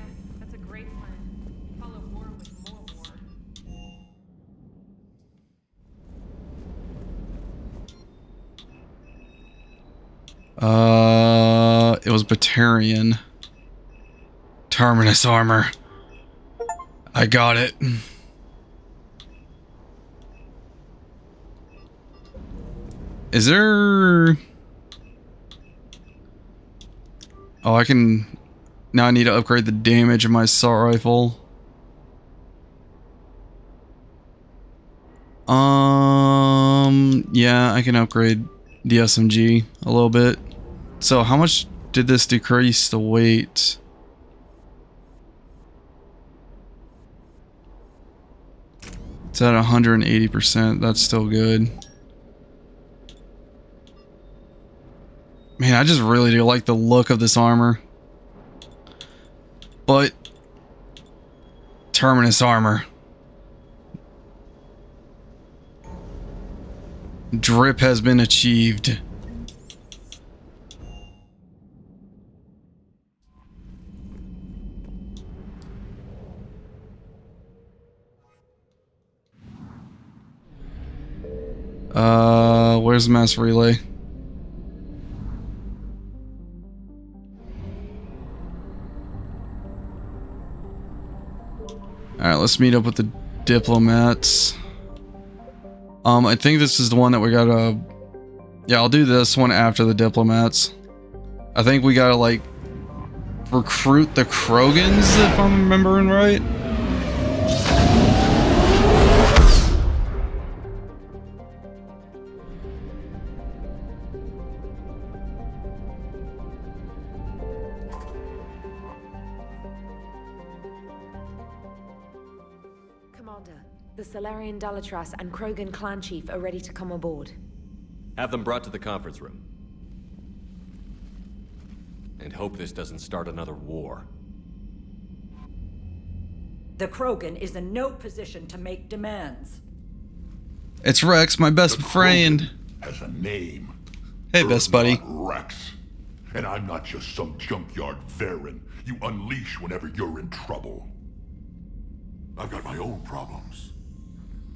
It was Batarian. Terminus armor. I got it. Is there... Oh, I can... Now I need to upgrade the damage of my assault rifle. Yeah, I can upgrade the SMG a little bit. So how much did this decrease the weight? It's at 180%. That's still good. Man, I just really do like the look of this armor. But Terminus armor. Drip has been achieved. Where's the mass relay? Alright, let's meet up with the diplomats. I think this is the one that we gotta... Yeah, I'll do this one after the diplomats. I think we gotta, like, recruit the Krogans, if I'm remembering right.
The Solarian Dalatras and Krogan clan chief are ready to come aboard.
Have them brought to the conference room. And hope this doesn't start another war.
The Krogan is in no position to make demands.
It's Rex, my best friend.
Has a name.
Hey, best buddy.
Rex. And I'm not just some junkyard Varen you unleash whenever you're in trouble. I've got my own problems.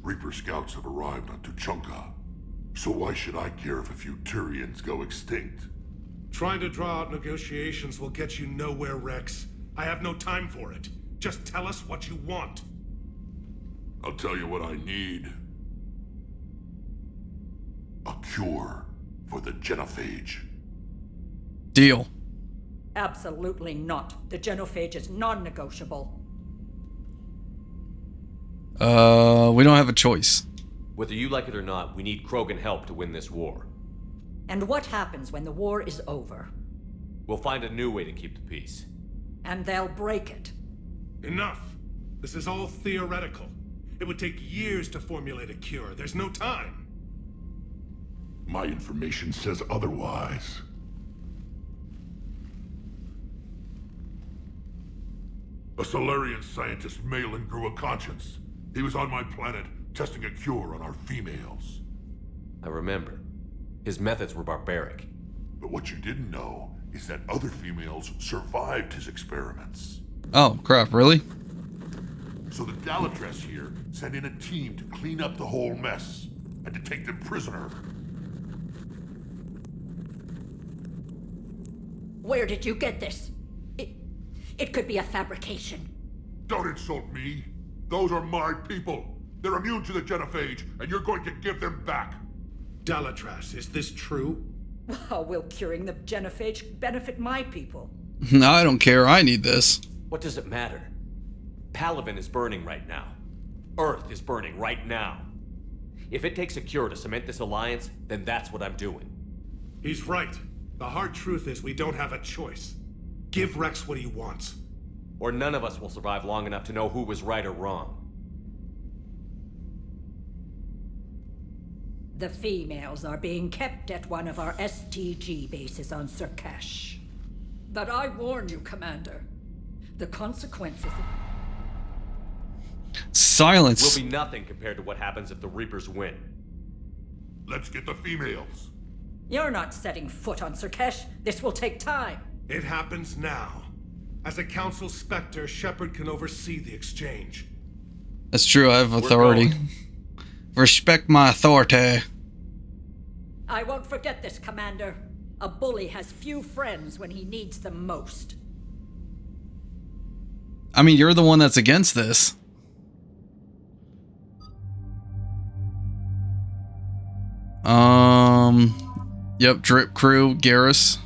Reaper scouts have arrived on Tuchanka. So why should I care if a few Turians go extinct?
Trying to draw out negotiations will get you nowhere, Rex. I have no time for it. Just tell us what you want.
I'll tell you what I need. A cure for the genophage.
Deal.
Absolutely not. The genophage is non-negotiable.
We don't have a choice.
Whether you like it or not, we need Krogan help to win this war.
And what happens when the war is over?
We'll find a new way to keep the peace.
And they'll break it.
Enough. This is all theoretical. It would take years to formulate a cure. There's no time.
My information says otherwise. A Solarian scientist, Malin, grew a conscience. He was on my planet, testing a cure on our females.
I remember. His methods were barbaric.
But what you didn't know is that other females survived his experiments.
Oh, crap, really?
So the Dalatras here sent in a team to clean up the whole mess, and to take them prisoner.
Where did you get this? It could be a fabrication.
Don't insult me. Those are my people. They're immune to the genophage, and you're going to give them back.
Dalatras, is this true?
How will curing the genophage benefit my people?
No, I don't care. I need this.
What does it matter? Palaven is burning right now. Earth is burning right now. If it takes a cure to cement this alliance, then that's what I'm doing.
He's right. The hard truth is we don't have a choice. Give Rex what he wants.
Or none of us will survive long enough to know who was right or wrong.
The females are being kept at one of our STG bases on Surkash. But I warn you, Commander. The consequences...
Silence.
Will be nothing compared to what happens if the Reapers win.
Let's get the females.
You're not setting foot on Surkash. This will take time.
It happens now. As a Council Spectre, Shepard can oversee the exchange.
That's true, I have authority. Respect my authority.
I won't forget this, Commander. A bully has few friends when he needs them most.
I mean, you're the one that's against this. Yep, Drip Crew, Garrus.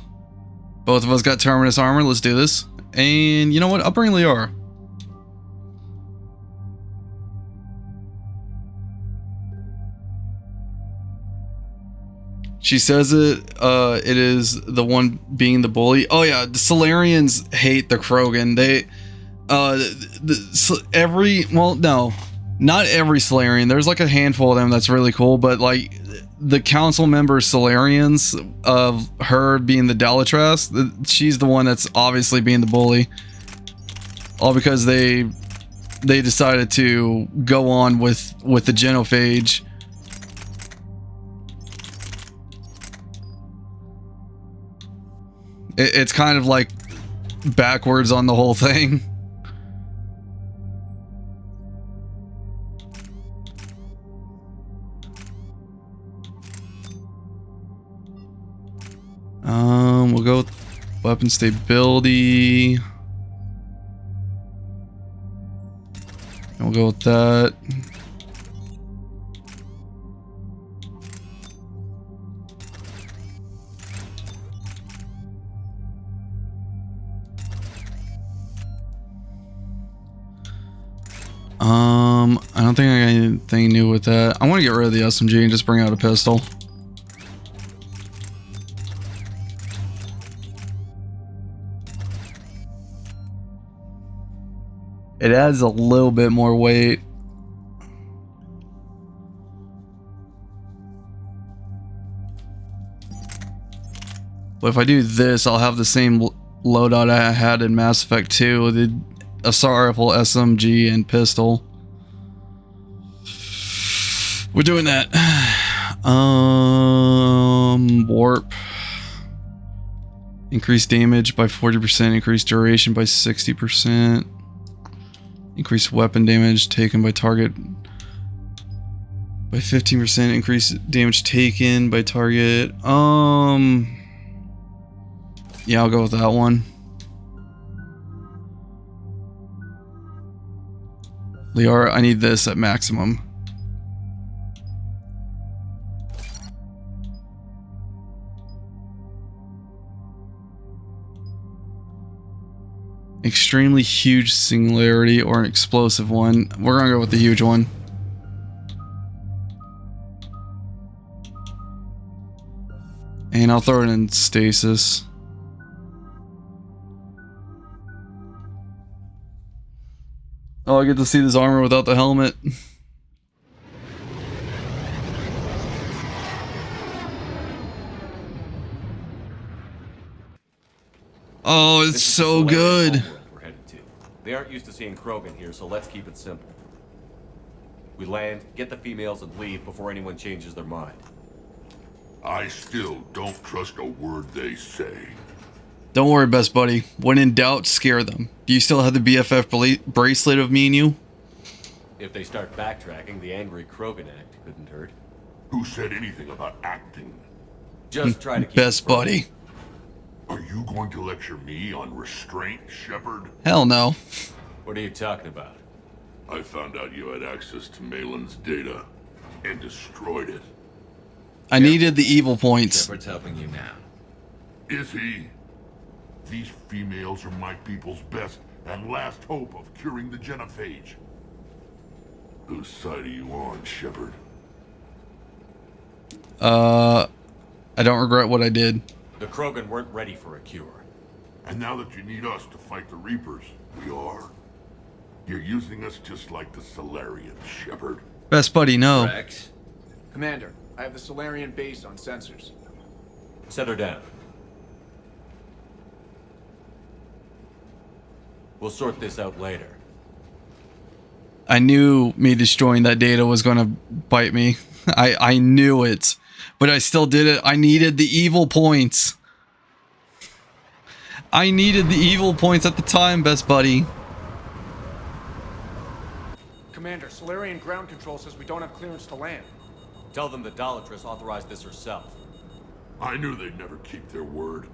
Both of us got Terminus armor. Let's do this. And you know what? I'll bring Liara. She says it is the one being the bully. Oh yeah, the Solarians hate the Krogan. They not every Solarian. There's like a handful of them that's really cool, but like the council member Solarians of her being the Dalatrass, she's the one that's obviously being the bully. All because they decided to go on with the genophage. It's kind of like backwards on the whole thing. We'll go with weapon stability. We'll go with that. I don't think I got anything new with that. I want to get rid of the SMG and just bring out a pistol. It adds a little bit more weight. But if I do this, I'll have the same loadout I had in Mass Effect 2 with the assault rifle, SMG, and pistol. We're doing that. Warp. Increase damage by 40%, increase duration by 60%. Increase weapon damage taken by target by 15%, increase damage taken by target. Yeah, I'll go with that one. Liara, I need this at maximum. Extremely huge singularity or an explosive one. We're gonna go with the huge one. And I'll throw it in stasis. Oh, I get to see this armor without the helmet. Oh, it's so good.
We're headed to. They aren't used to seeing Krogan here, so let's keep it simple. We land, get the females, and leave before anyone changes their mind.
I still don't trust a word they say.
Don't worry, best buddy. When in doubt, scare them. Do you still have the BFF bracelet of me and you?
If they start backtracking, the angry Krogan act couldn't hurt.
Who said anything about acting?
Just try to keep
best buddy.
Are you going to lecture me on restraint, Shepard?
Hell no.
What are you talking about?
I found out you had access to Malin's data and destroyed it.
I needed the evil points.
Shepard's helping you now.
Is he? These females are my people's best and last hope of curing the genophage. Whose side are you on, Shepard?
I don't regret what I did.
The Krogan weren't ready for a cure.
And now that you need us to fight the Reapers, we are. You're using us just like the Solarians, Shepard.
Best buddy, no.
Rex. Commander, I have the Solarian base on sensors.
Set her down. We'll sort this out later.
I knew me destroying that data was going to bite me. I knew it. But I still did it. I needed the evil points. I needed the evil points at the time, best buddy.
Commander, Solarian ground control says we don't have clearance to land.
Tell them the Dalatrass authorized this herself.
I knew they'd never keep their word.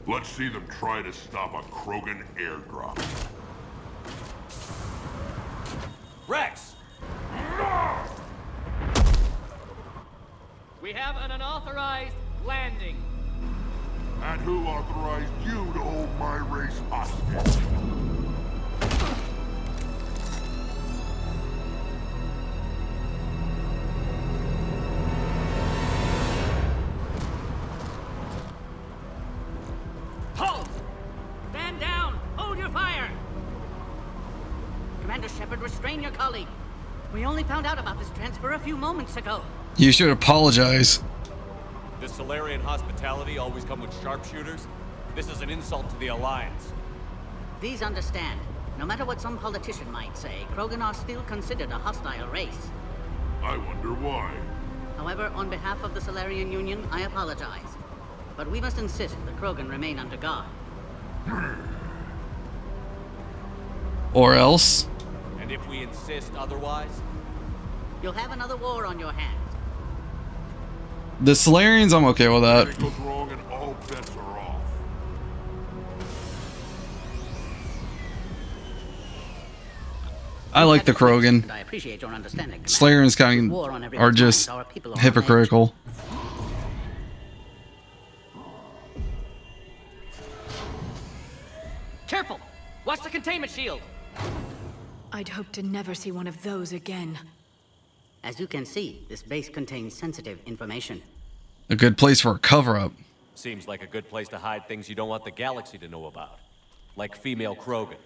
Let's see them try to stop a Krogan airdrop.
Rex!
We have an unauthorized landing.
And who authorized you to hold my race hostage?
Commander Shepard, restrain your colleague. We only found out about this transfer a few moments ago.
You should apologize.
Does Solarian hospitality always come with sharpshooters? This is an insult to the Alliance.
Please understand, no matter what some politician might say, Krogan are still considered a hostile race.
I wonder why.
However, on behalf of the Solarian Union, I apologize. But we must insist the Krogan remain under guard.
Or else?
And if we insist otherwise?
You'll have another war on your hands.
The Solarians, I'm okay with that.
It goes wrong and all bets are off.
I like the Krogan.
I appreciate your understanding.
Solarians kind of are just hypocritical.
Careful! Watch the containment shield!
I'd hope to never see one of those again.
As you can see, this base contains sensitive information.
A good place for a cover-up.
Seems like a good place to hide things you don't want the galaxy to know about. Like female Krogan.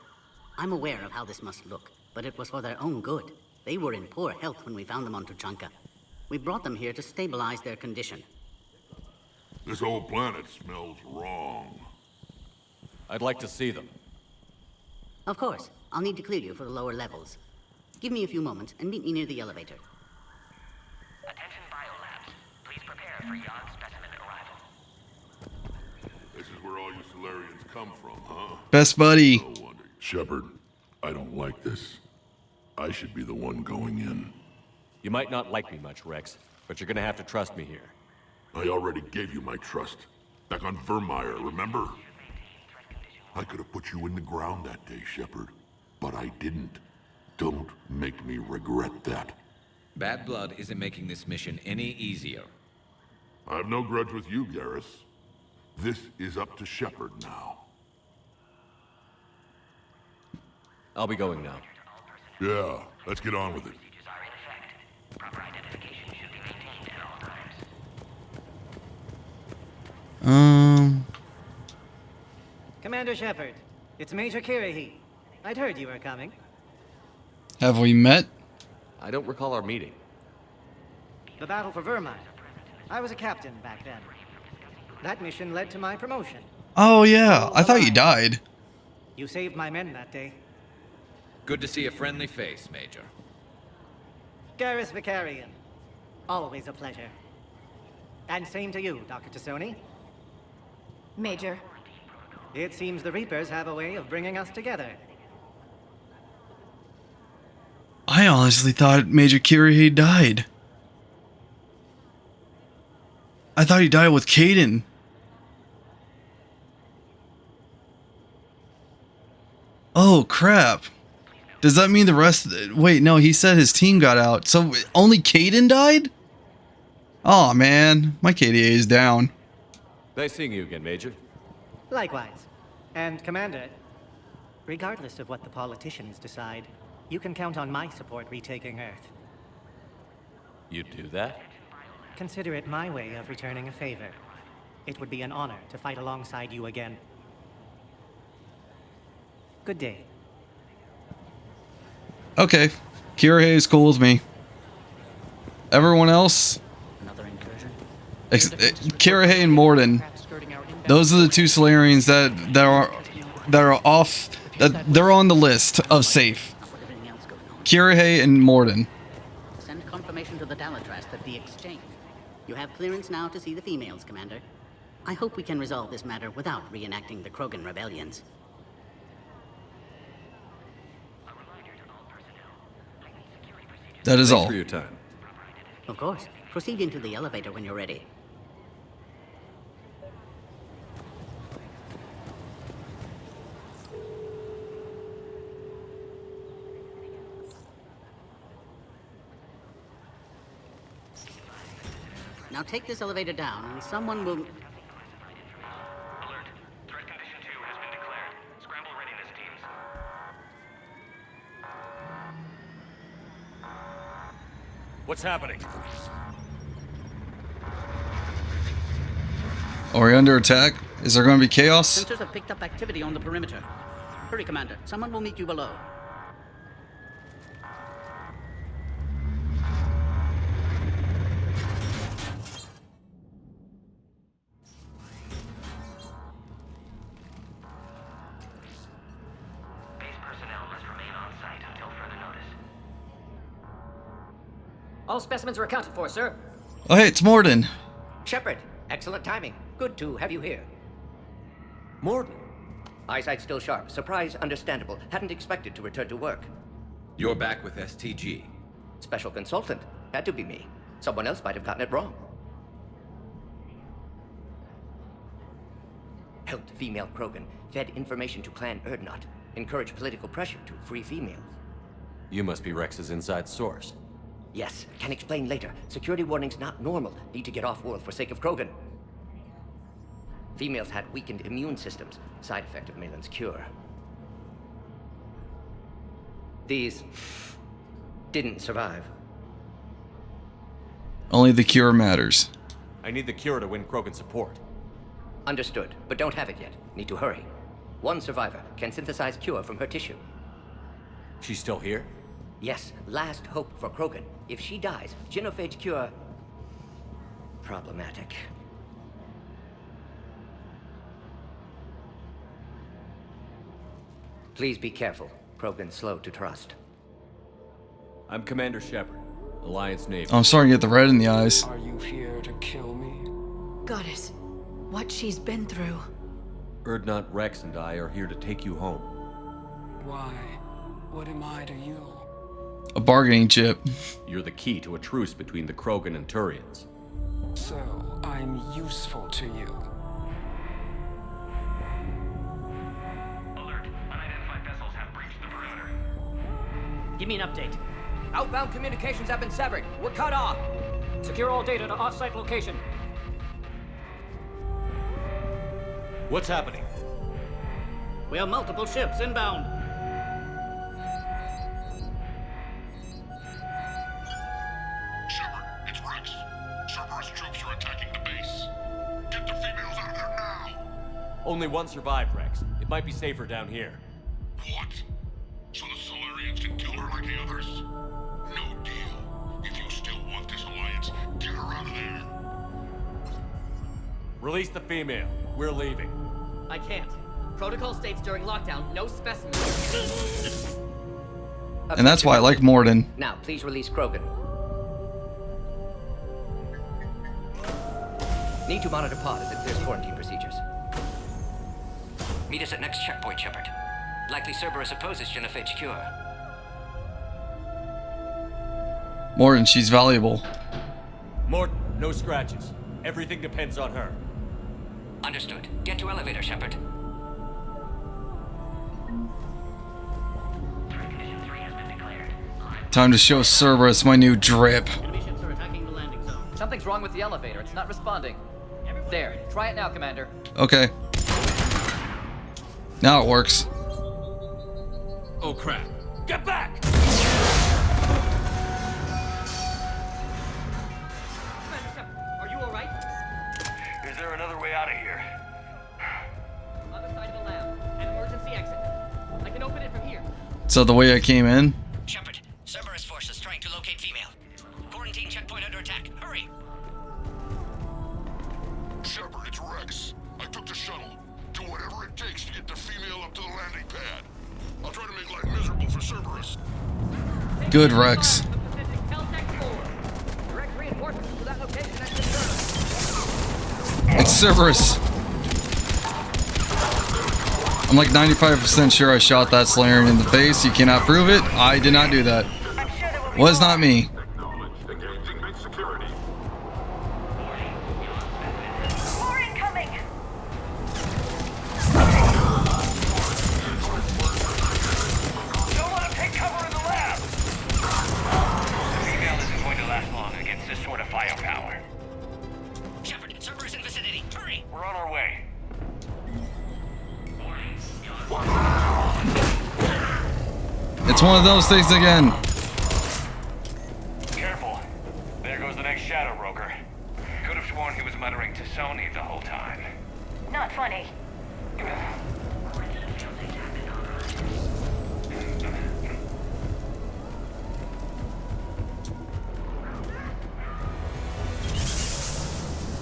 I'm aware of how this must look, but it was for their own good. They were in poor health when we found them on Tuchanka. We brought them here to stabilize their condition.
This whole planet smells wrong.
I'd like to see them.
Of course. I'll need to clear you for the lower levels. Give me a few moments and meet me near the elevator.
Attention biolabs. Please prepare for Yon's specimen arrival.
This is where all you Solarians come from, huh?
Best buddy.
No wonder. Shepard, I don't like this. I should be the one going in.
You might not like me much, Rex, but you're gonna have to trust me here.
I already gave you my trust. Back on Vermeer, remember? I could have put you in the ground that day, Shepard. But I didn't. Don't make me regret that.
Bad blood isn't making this mission any easier.
I have no grudge with you, Garrus. This is up to Shepard now.
I'll be going now.
Yeah, let's get on with it.
Proper identification should be maintained at all times.
Commander Shepard, it's Major Kirahi. I'd heard you were coming.
Have we met?
I don't recall our meeting.
The battle for Vermeer. I was a captain back then. That mission led to my promotion.
Oh yeah, I thought you died.
You saved my men that day.
Good to see a friendly face, Major.
Garrus Vicarian. Always a pleasure. And same to you, Dr. Tassoni.
Major.
It seems the Reapers have a way of bringing us together.
I honestly thought Major Kirahi died. I thought he died with Caden. Oh crap. Does that mean the rest... Wait, no, he said his team got out. So only Caden died? Oh man, my KDA is down.
Nice seeing you again, Major.
Likewise. And Commander, regardless of what the politicians decide, you can count on my support retaking Earth.
You'd do that?
Consider it my way of returning a favor. It would be an honor to fight alongside you again. Good day.
Okay, Kirahi is cool with me. Everyone else?
Another incursion?
Kirahi and Morden. Those are the two Solarians that are off. That they're on the list of safe. Kirahi and Morden.
Send confirmation to the Dalatrast that the exchange. You have clearance now to see the females, Commander. I hope we can resolve this matter without reenacting the Krogan rebellions.
That is all.
Thanks for your time.
Of course. Proceed into the elevator when you're ready. Now take this elevator down and someone will...
Alert. Threat condition 2 has been declared. Scramble readiness teams.
What's happening?
Are we under attack? Is there going to be chaos?
Sensors have picked up activity on the perimeter. Hurry, Commander. Someone will meet you below.
All specimens are accounted for, sir.
Oh, hey, it's Morden.
Shepard, excellent timing. Good to have you here. Morden. Eyesight still sharp. Surprise understandable. Hadn't expected to return to work.
You're back with STG.
Special consultant. Had to be me. Someone else might have gotten it wrong. Helped female Krogan. Fed information to Clan Erdnot. Encouraged political pressure to free females.
You must be Rex's inside source.
Yes, can explain later. Security warnings not normal. Need to get off-world for sake of Krogan. Females had weakened immune systems. Side effect of Malin's cure. These didn't survive.
Only the cure matters.
I need the cure to win Krogan support.
Understood, but don't have it yet. Need to hurry. One survivor can synthesize cure from her tissue.
She's still here?
Yes, last hope for Krogan. If she dies, genophage cure... problematic. Please be careful. Krogan's slow to trust.
I'm Commander Shepard, Alliance Navy.
I'm starting to get the red in the eyes.
Are you here to kill me?
Goddess, what she's been through.
Erdnot, Rex, and I are here to take you home.
Why? What am I to you?
A bargaining chip.
You're the key to a truce between the Krogan and Turians.
So, I'm useful to you.
Alert. Unidentified vessels have breached the perimeter.
Give me an update. Outbound communications have been severed. We're cut off. Secure all data to off-site location.
What's happening?
We have multiple ships inbound.
Shepard, it's Rex. Cerberus troops are attacking the base. Get the females out of there now!
Only one survived, Rex. It might be safer down here.
What? So the Solarians can kill her like the others? No deal. If you still want this alliance, get her out of there.
Release the female. We're leaving.
I can't. Protocol states during lockdown, no specimens.
And that's why I like Morden.
Now, please release Krogan. Need to monitor pod as it clears quarantine procedures. Meet us at next checkpoint, Shepard. Likely Cerberus opposes genophage cure.
Morden, she's valuable.
Morton, no scratches. Everything depends on her.
Understood. Get to elevator, Shepard.
Time to show Cerberus my new drip.
Enemy ships are attacking the landing zone. Something's wrong with the elevator. It's not responding. There. Try it now, Commander.
Okay. Now it works.
Oh crap. Get back!
Commander Shepard, are you alright?
Is there another way out of here?
Other side of the lab. An emergency exit. I can open it from here.
So the way I came in?
Shepard, Cerberus forces trying to locate female. Quarantine checkpoint under attack. Hurry!
Shepard, it's Rex. I took the shuttle. Do whatever it takes to get the female up to the landing pad. I'll try to make life miserable for Cerberus.
Good, Rex.
Direct reinforcements to that location at Cerberus.
It's Cerberus. I'm like 95% sure I shot that Slayerian in the face. You cannot prove it. I did not do that. Was not me.
More incoming!
Don't let him take cover in the lab! The female isn't going to last long against this sort of firepower.
Shepard, Cerberus in vicinity. Hurry!
We're on our way.
It's one of those things again.
Careful. There goes the next shadow broker. Could have sworn he was muttering to Sony the whole time.
Not funny.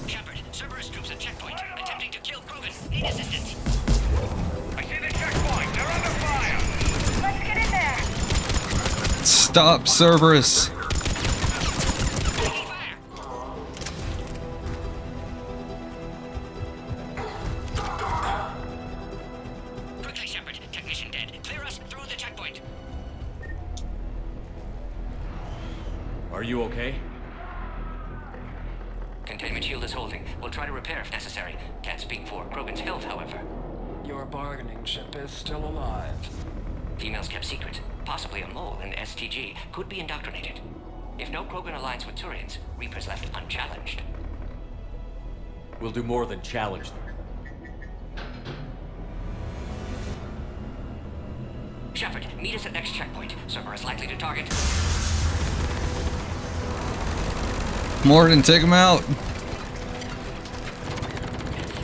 Shepard, Cerberus troops at checkpoint. Attempting to kill Krogan. Need assistance.
I see the checkpoint. They're under fire.
Let's get in there.
Stop, Cerberus.
Are you okay?
Containment shield is holding. We'll try to repair if necessary. Can't speak for Krogan's health, however.
Your bargaining chip is still alive.
Females kept secret. Possibly a mole in STG could be indoctrinated. If no Krogan aligns with Turians, Reapers left unchallenged.
We'll do more than challenge them.
Shepard, meet us at next checkpoint. Server is likely to target.
Morden, take him out.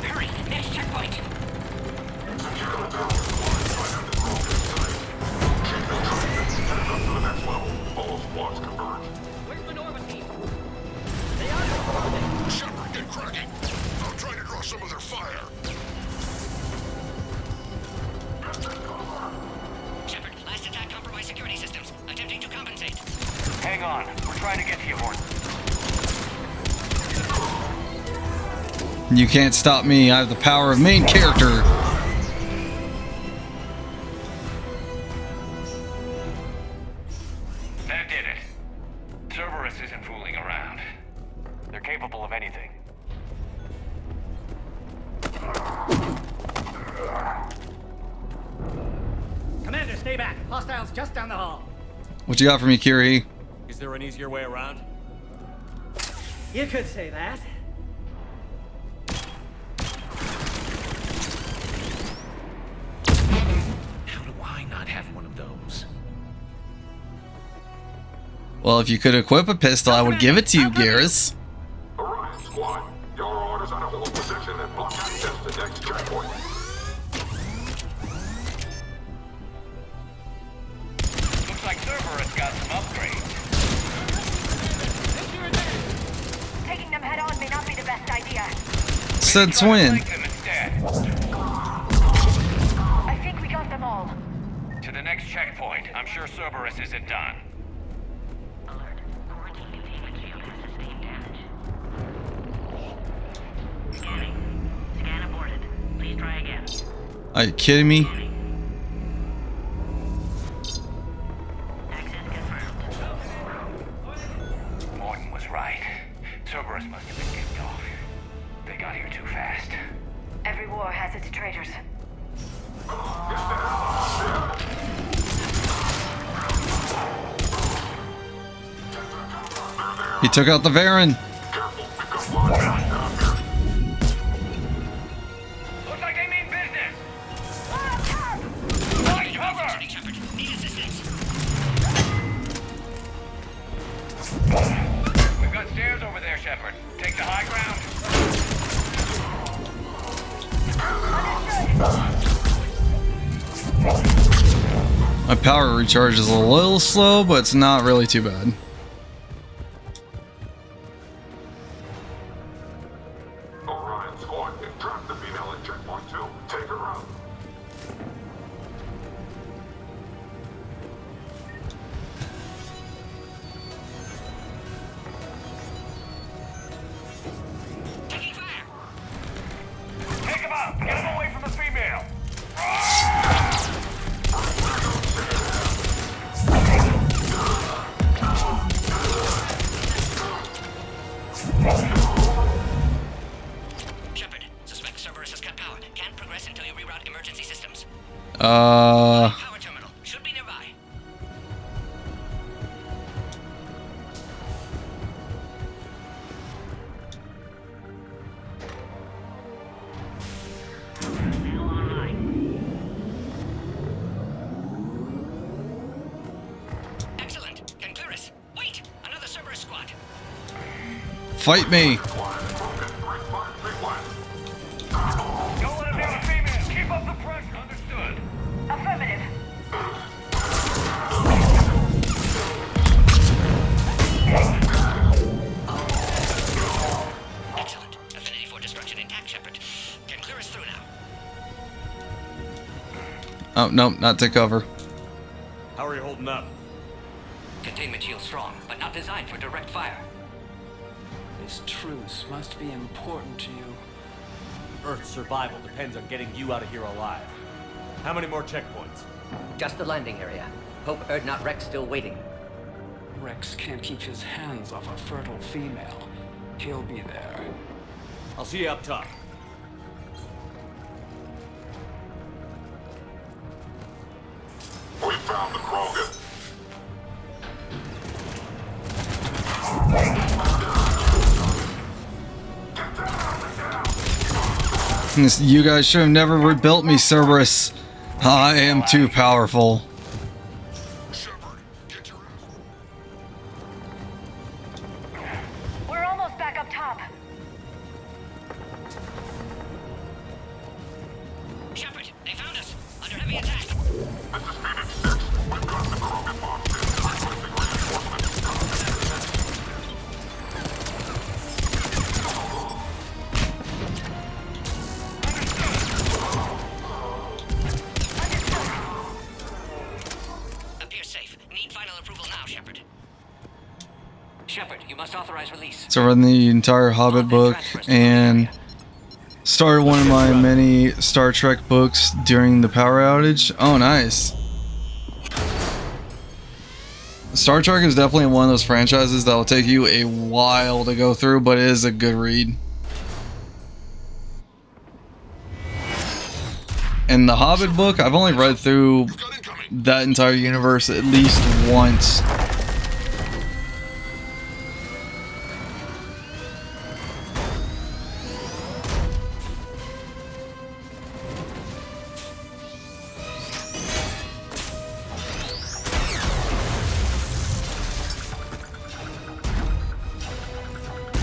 Hurry, next checkpoint.
Where's the Norma team?
Shepard, get cracking. I'm trying to draw some of their fire.
Shepard, last attack compromised security systems. Attempting to compensate.
Hang on. We're trying to get to you, Morton.
You can't stop me. I have the power of main character.
That did it. Cerberus isn't fooling around. They're capable of anything.
Commander, stay back. Hostiles just down the hall.
What you got for me, Kiri?
Is there an easier way around?
You could say that.
How do I not have one of those?
Well, if you could equip a pistol, I would give it to you, Garrus.
Orion Squad, your orders on a hold position and block access to next checkpoint.
Looks like Cerberus got some upgrades.
Taking them head on may not be the best idea.
Said twin.
I think we got them all.
To the next checkpoint. I'm sure Cerberus isn't done.
Scan aborted. Please try again.
Are you kidding me?
Morton was right. Cerberus must have been kicked off. They got here too fast.
Every war has its traitors.
He took out the Varen.
Looks like they mean business. Find cover! Need assistance. We've got stairs over there, Shepard. Take the high ground.
My power recharge is a little slow, but it's not really too bad.
Orion Squad, trap the female at checkpoint 2. Take her out.
Take him out. Get him away from the female.
Shepard, suspect Cerberus has cut power. Can't progress until you reroute emergency systems.
Uh.
Power terminal should be nearby. Excellent. Can clear us. Wait, another Cerberus squad.
Fight me.
Don't let him near the female. Keep up the pressure. Understood.
Affirmative.
Excellent. Affinity for destruction intact, Shepard. Can clear us through now.
Oh, no, not to cover.
How are you holding up?
Containment shield strong, but not designed for direct fire.
This truce must be important to you.
Earth's survival depends on getting you out of here alive. How many more checkpoints?
Just the landing area. Hope Erdnot Rex still waiting.
Rex can't keep his hands off a fertile female. He'll be there.
I'll see you up top.
We found the Krogan.
You guys should have never rebuilt me, Cerberus. I am too powerful.
We're almost back up top.
Shepard, they found us. Under heavy attack.
This is Phoenix 6. We've got the Krogan locked in. Requesting reinforcements.
Appears safe. Need final approval now, Shepard. Shepard, you must authorize release.
So I read the entire Hobbit book and started one of my many Star Trek books during the power outage. Oh, nice. Star Trek is definitely one of those franchises that will take you a while to go through, but it is a good read. And the Hobbit book, I've only read through that entire universe at least once.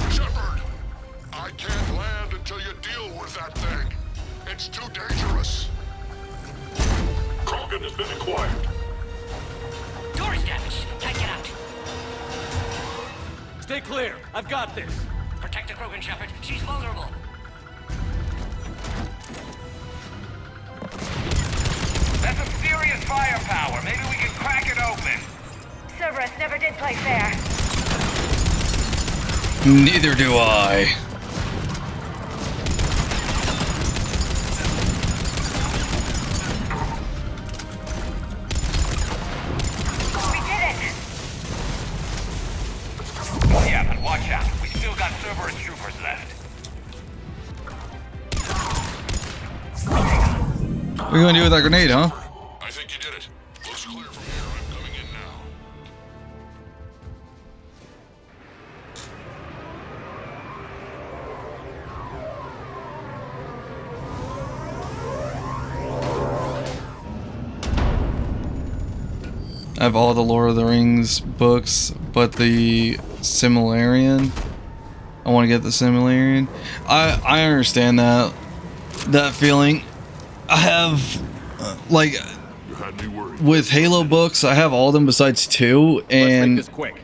Shepard, I can't land until you deal with that thing. It's too dangerous. Krogan has been acquired.
Door is damaged. Can't get out.
Stay clear. I've got this.
Protect the Krogan, Shepard. She's vulnerable.
That's some serious firepower. Maybe we can crack it open.
Cerberus never did play fair.
Neither do I.
We did it!
Yeah, but watch out. We still got Cerberus troopers left.
What are you gonna do with that grenade, huh?
I think you did it. Looks clear from here. I'm coming in now.
I have all the Lord of the Rings books, but the Similarian. I want to get the Similarian. I understand that feeling. I have like
You had me worried.
with Halo books, I have all of them besides 2,
Let's make
and
this quick.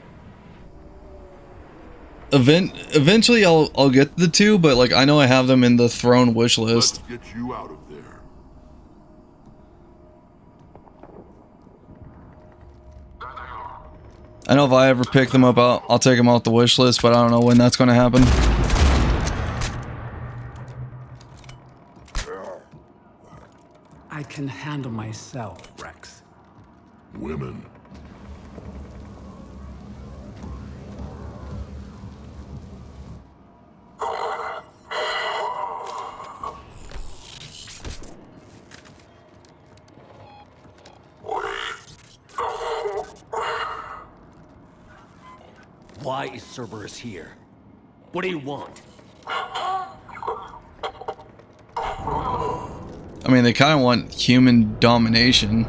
eventually I'll get the 2, but like I know I have them in the Throne wish list.
Let's get you out of there.
I know if I ever pick them up, I'll take them off the wish list, but I don't know when that's going to happen.
I can handle myself, Rex.
Women.
Why is Cerberus here? What do you want?
I mean, they kind of want human domination.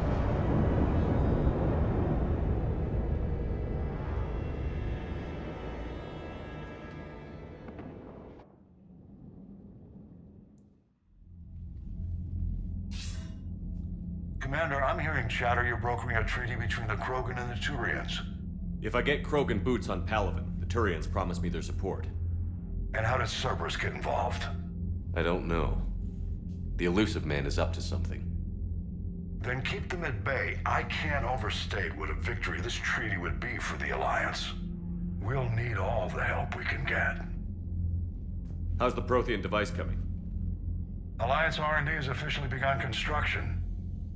Commander, I'm hearing chatter you're brokering a treaty between the Krogan and the Turians.
If I get Krogan boots on Palaven, the Turians promise me their support.
And how does Cerberus get involved?
I don't know. The elusive man is up to something.
Then keep them at bay. I can't overstate what a victory this treaty would be for the Alliance. We'll need all the help we can get.
How's the Prothean device coming?
Alliance R&D has officially begun construction.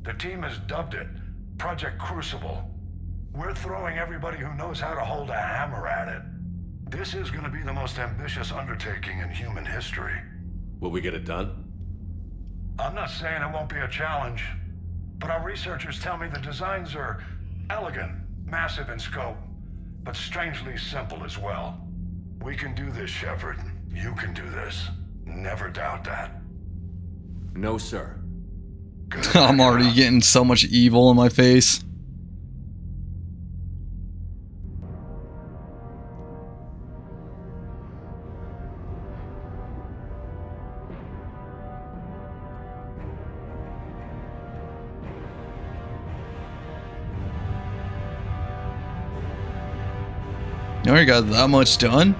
The team has dubbed it Project Crucible. We're throwing everybody who knows how to hold a hammer at it. This is going to be the most ambitious undertaking in human history.
Will we get it done?
I'm not saying it won't be a challenge, but our researchers tell me the designs are elegant, massive in scope, but strangely simple as well. We can do this, Shepard. You can do this. Never doubt that.
No, sir.
I'm already getting so much evil in my face. You already got that much done?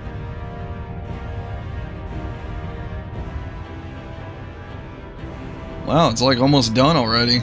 Wow, it's like almost done already.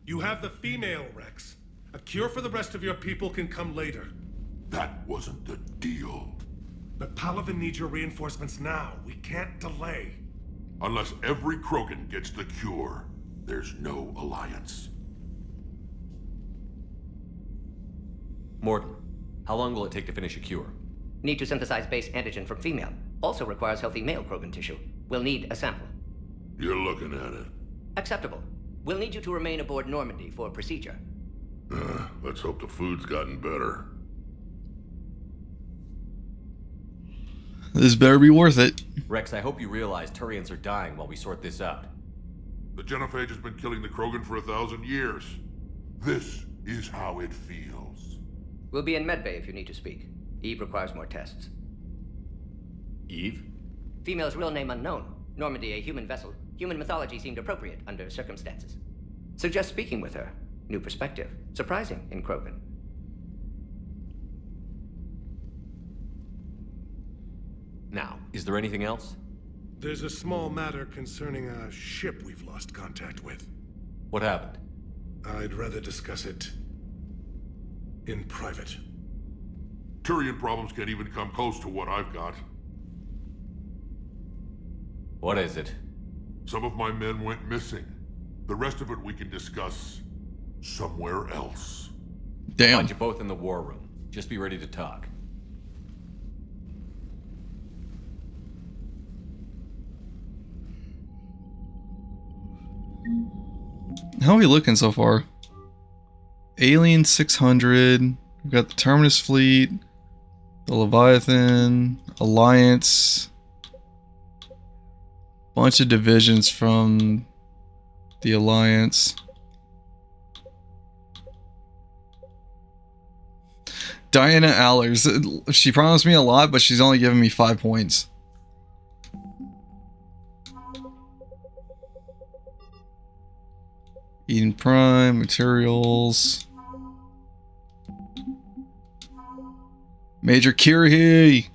You have the female, Rex. A cure for the rest of your people can come later.
That wasn't the deal.
But Palaven needs your reinforcements now. We can't delay.
Unless every Krogan gets the cure, there's no alliance.
Morton, how long will it take to finish a cure?
Need to synthesize base antigen from female. Also requires healthy male Krogan tissue. We'll need a sample.
You're looking at it.
Acceptable. We'll need you to remain aboard Normandy for procedure.
Let's hope the food's gotten better.
This better be worth it.
Rex, I hope you realize Turians are dying while we sort this out.
The genophage has been killing the Krogan for 1,000 years. This is how it feels.
We'll be in medbay if you need to speak. Eve requires more tests.
Eve?
Female's real name unknown. Normandy, a human vessel. Human mythology seemed appropriate under circumstances. Suggest speaking with her. New perspective. Surprising in Krogan.
Now, is there anything else?
There's a small matter concerning a ship we've lost contact with.
What happened?
I'd rather discuss it in private.
Turian problems can't even come close to what I've got.
What is it?
Some of my men went missing. The rest of it we can discuss somewhere else.
Damn.
Find you both in the war room. Just be ready to talk.
How are we looking so far? Alien 600. We've got the Terminus fleet, the Leviathan, Alliance, bunch of divisions from the Alliance. Diana Allers. She promised me a lot, but she's only giving me 5 points. Eden Prime, materials. Major Kirhi.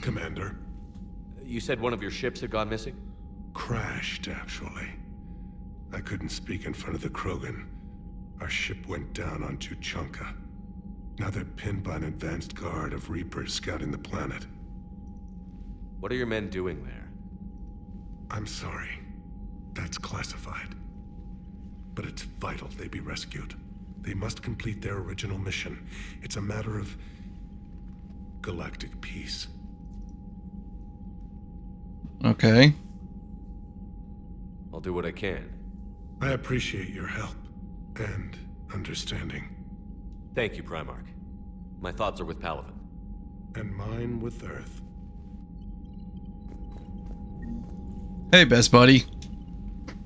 Commander.
You said one of your ships had gone missing?
Crashed, actually. I couldn't speak in front of the Krogan. Our ship went down on Tuchanka. Now they're pinned by an advanced guard of Reapers scouting the planet.
What are your men doing there?
I'm sorry. That's classified. But it's vital they be rescued. They must complete their original mission. It's a matter of galactic peace.
Okay.
I'll do what I can.
I appreciate your help and understanding.
Thank you, Primarch. My thoughts are with Palaven.
And mine with Earth.
Hey, best buddy.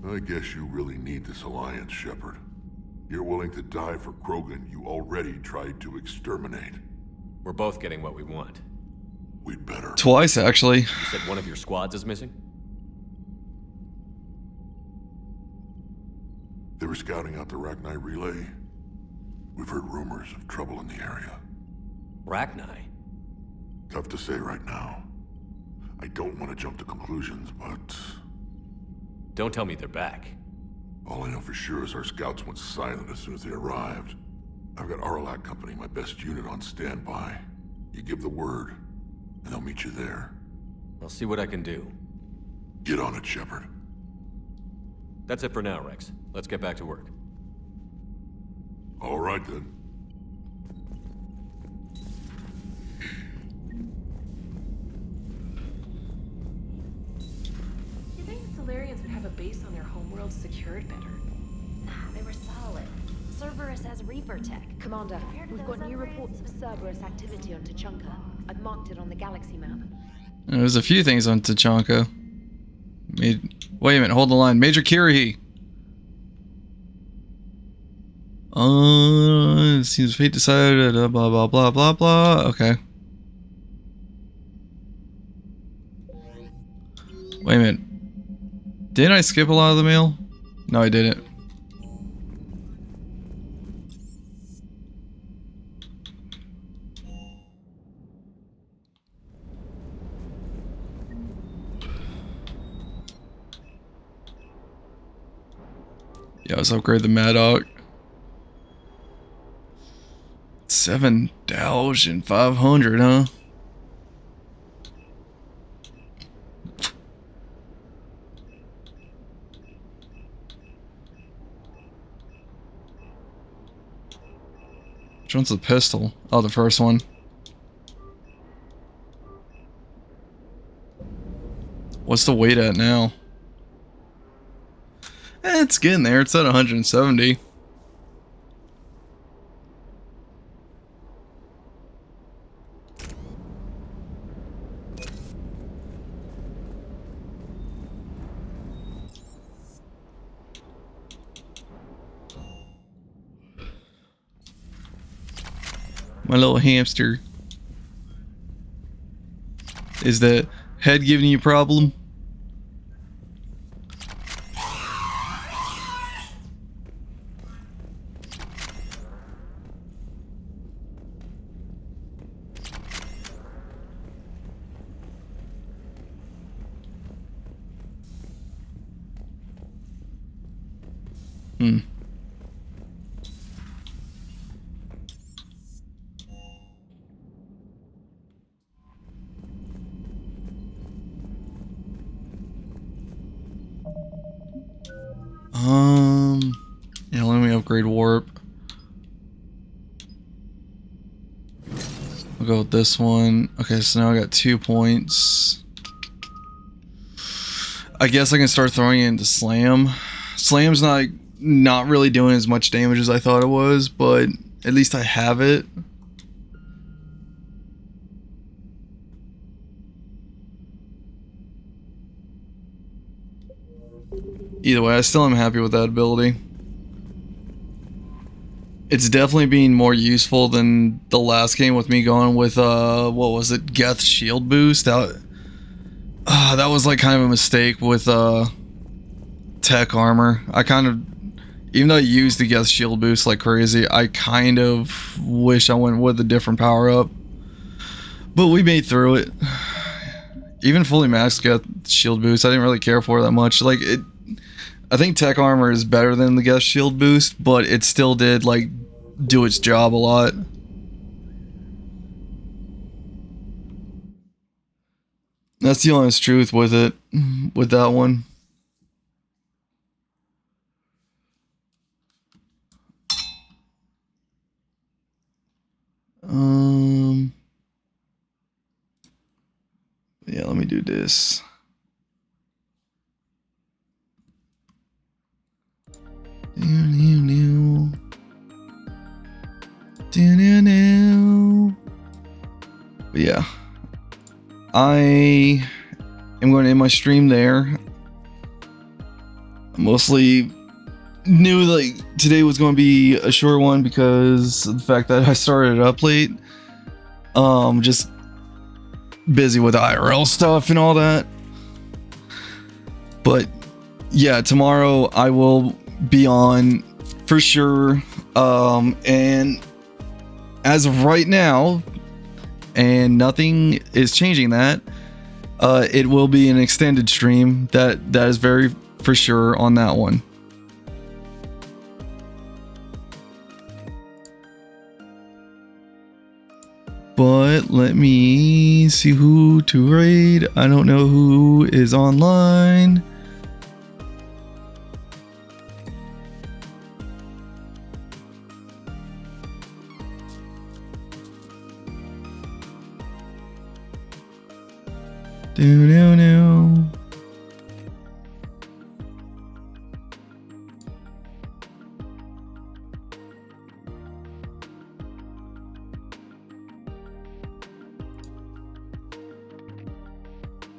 I guess you really need this alliance, Shepard. You're willing to die for Krogan you already tried to exterminate.
We're both getting what we want.
We'd better.
Twice, actually.
You said one of your squads is missing?
There were scouting out the Rachni relay. We've heard rumors of trouble in the area.
Rachni?
Tough to say right now. I don't want to jump to conclusions, but...
Don't tell me they're back.
All I know for sure is our scouts went silent as soon as they arrived. I've got Arlac Company, my best unit, on standby. You give the word, and they'll meet you there.
I'll see what I can do.
Get on it, Shepard.
That's it for now, Rex. Let's get back to work.
All right, then.
You think the Solarians would have a base on their homeworld secured better?
Nah, they were solid. Cerberus has Reaper tech.
Commander, we've got new reports of Cerberus activity on Tuchanka. I've marked it on the galaxy map.
There's a few things on Tuchanka. Wait a minute, hold the line. Major Kirihi. It seems fate decided, blah, blah, blah, blah, blah. Okay. Wait a minute. Didn't I skip a lot of the mail? No, I didn't. Yeah, let's upgrade the Maddock. 7,500, huh? Which one's the pistol? Oh, the first one. What's the weight at now? It's getting there. It's at 170. My little hamster. Is the head giving you a problem? Yeah, let me upgrade warp. I'll go with this one. Okay, so now I got 2 points. I guess I can start throwing it into Slam. Slam's not really doing as much damage as I thought it was, but at least I have it. Either way, I still am happy with that ability. It's definitely being more useful than the last game with me going with, what was it, Geth shield boost? That was like kind of a mistake with tech armor. I kind of, even though I used the Geth shield boost like crazy, I kind of wish I went with a different power up. But we made through it. Even fully maxed Geth shield boost, I didn't really care for it that much. Like, I think tech armor is better than the Geth shield boost, but it still did like do its job a lot. That's the honest truth with it, with that one. Yeah, let me do this. But yeah, I am going to end my stream there. I mostly knew like today was going to be a short one because of the fact that I started up late. Just busy with IRL stuff and all that. But yeah, tomorrow I will be on for sure. And as of right now, and nothing is changing that, it will be an extended stream. That is very for sure on that one. But let me see who to raid. I don't know who is online. Do.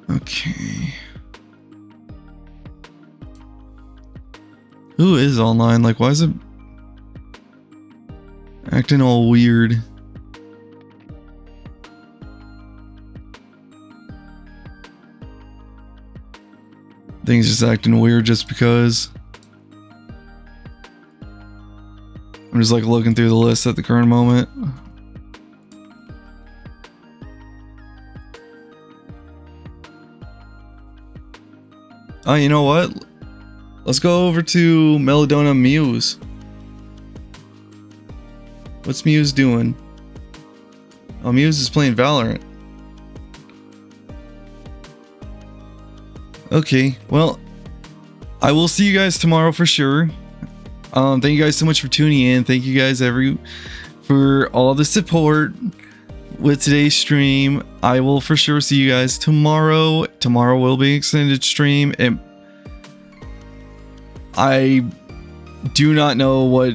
Okay. Who is online? Like, why is it acting all weird? Things just acting weird just because. I'm just like looking through the list at the current moment. Oh, you know what? Let's go over to Melodona Muse. What's Muse doing? Oh, Muse is playing Valorant. Okay, well, I will see you guys tomorrow for sure. Thank you guys so much for tuning in. Thank you guys for all the support with today's stream. I will for sure see you guys tomorrow. Tomorrow will be an extended stream, and I do not know what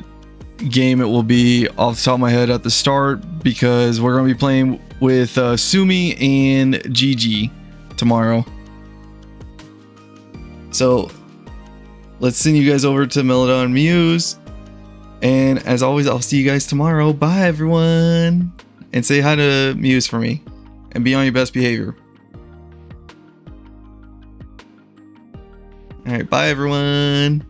game it will be off the top of my head at the start, because we're going to be playing with Sumi and Gigi tomorrow. So let's send you guys over to Melodon Muse, and as always, I'll see you guys tomorrow. Bye everyone, and say hi to Muse for me, and be on your best behavior. All right, bye everyone.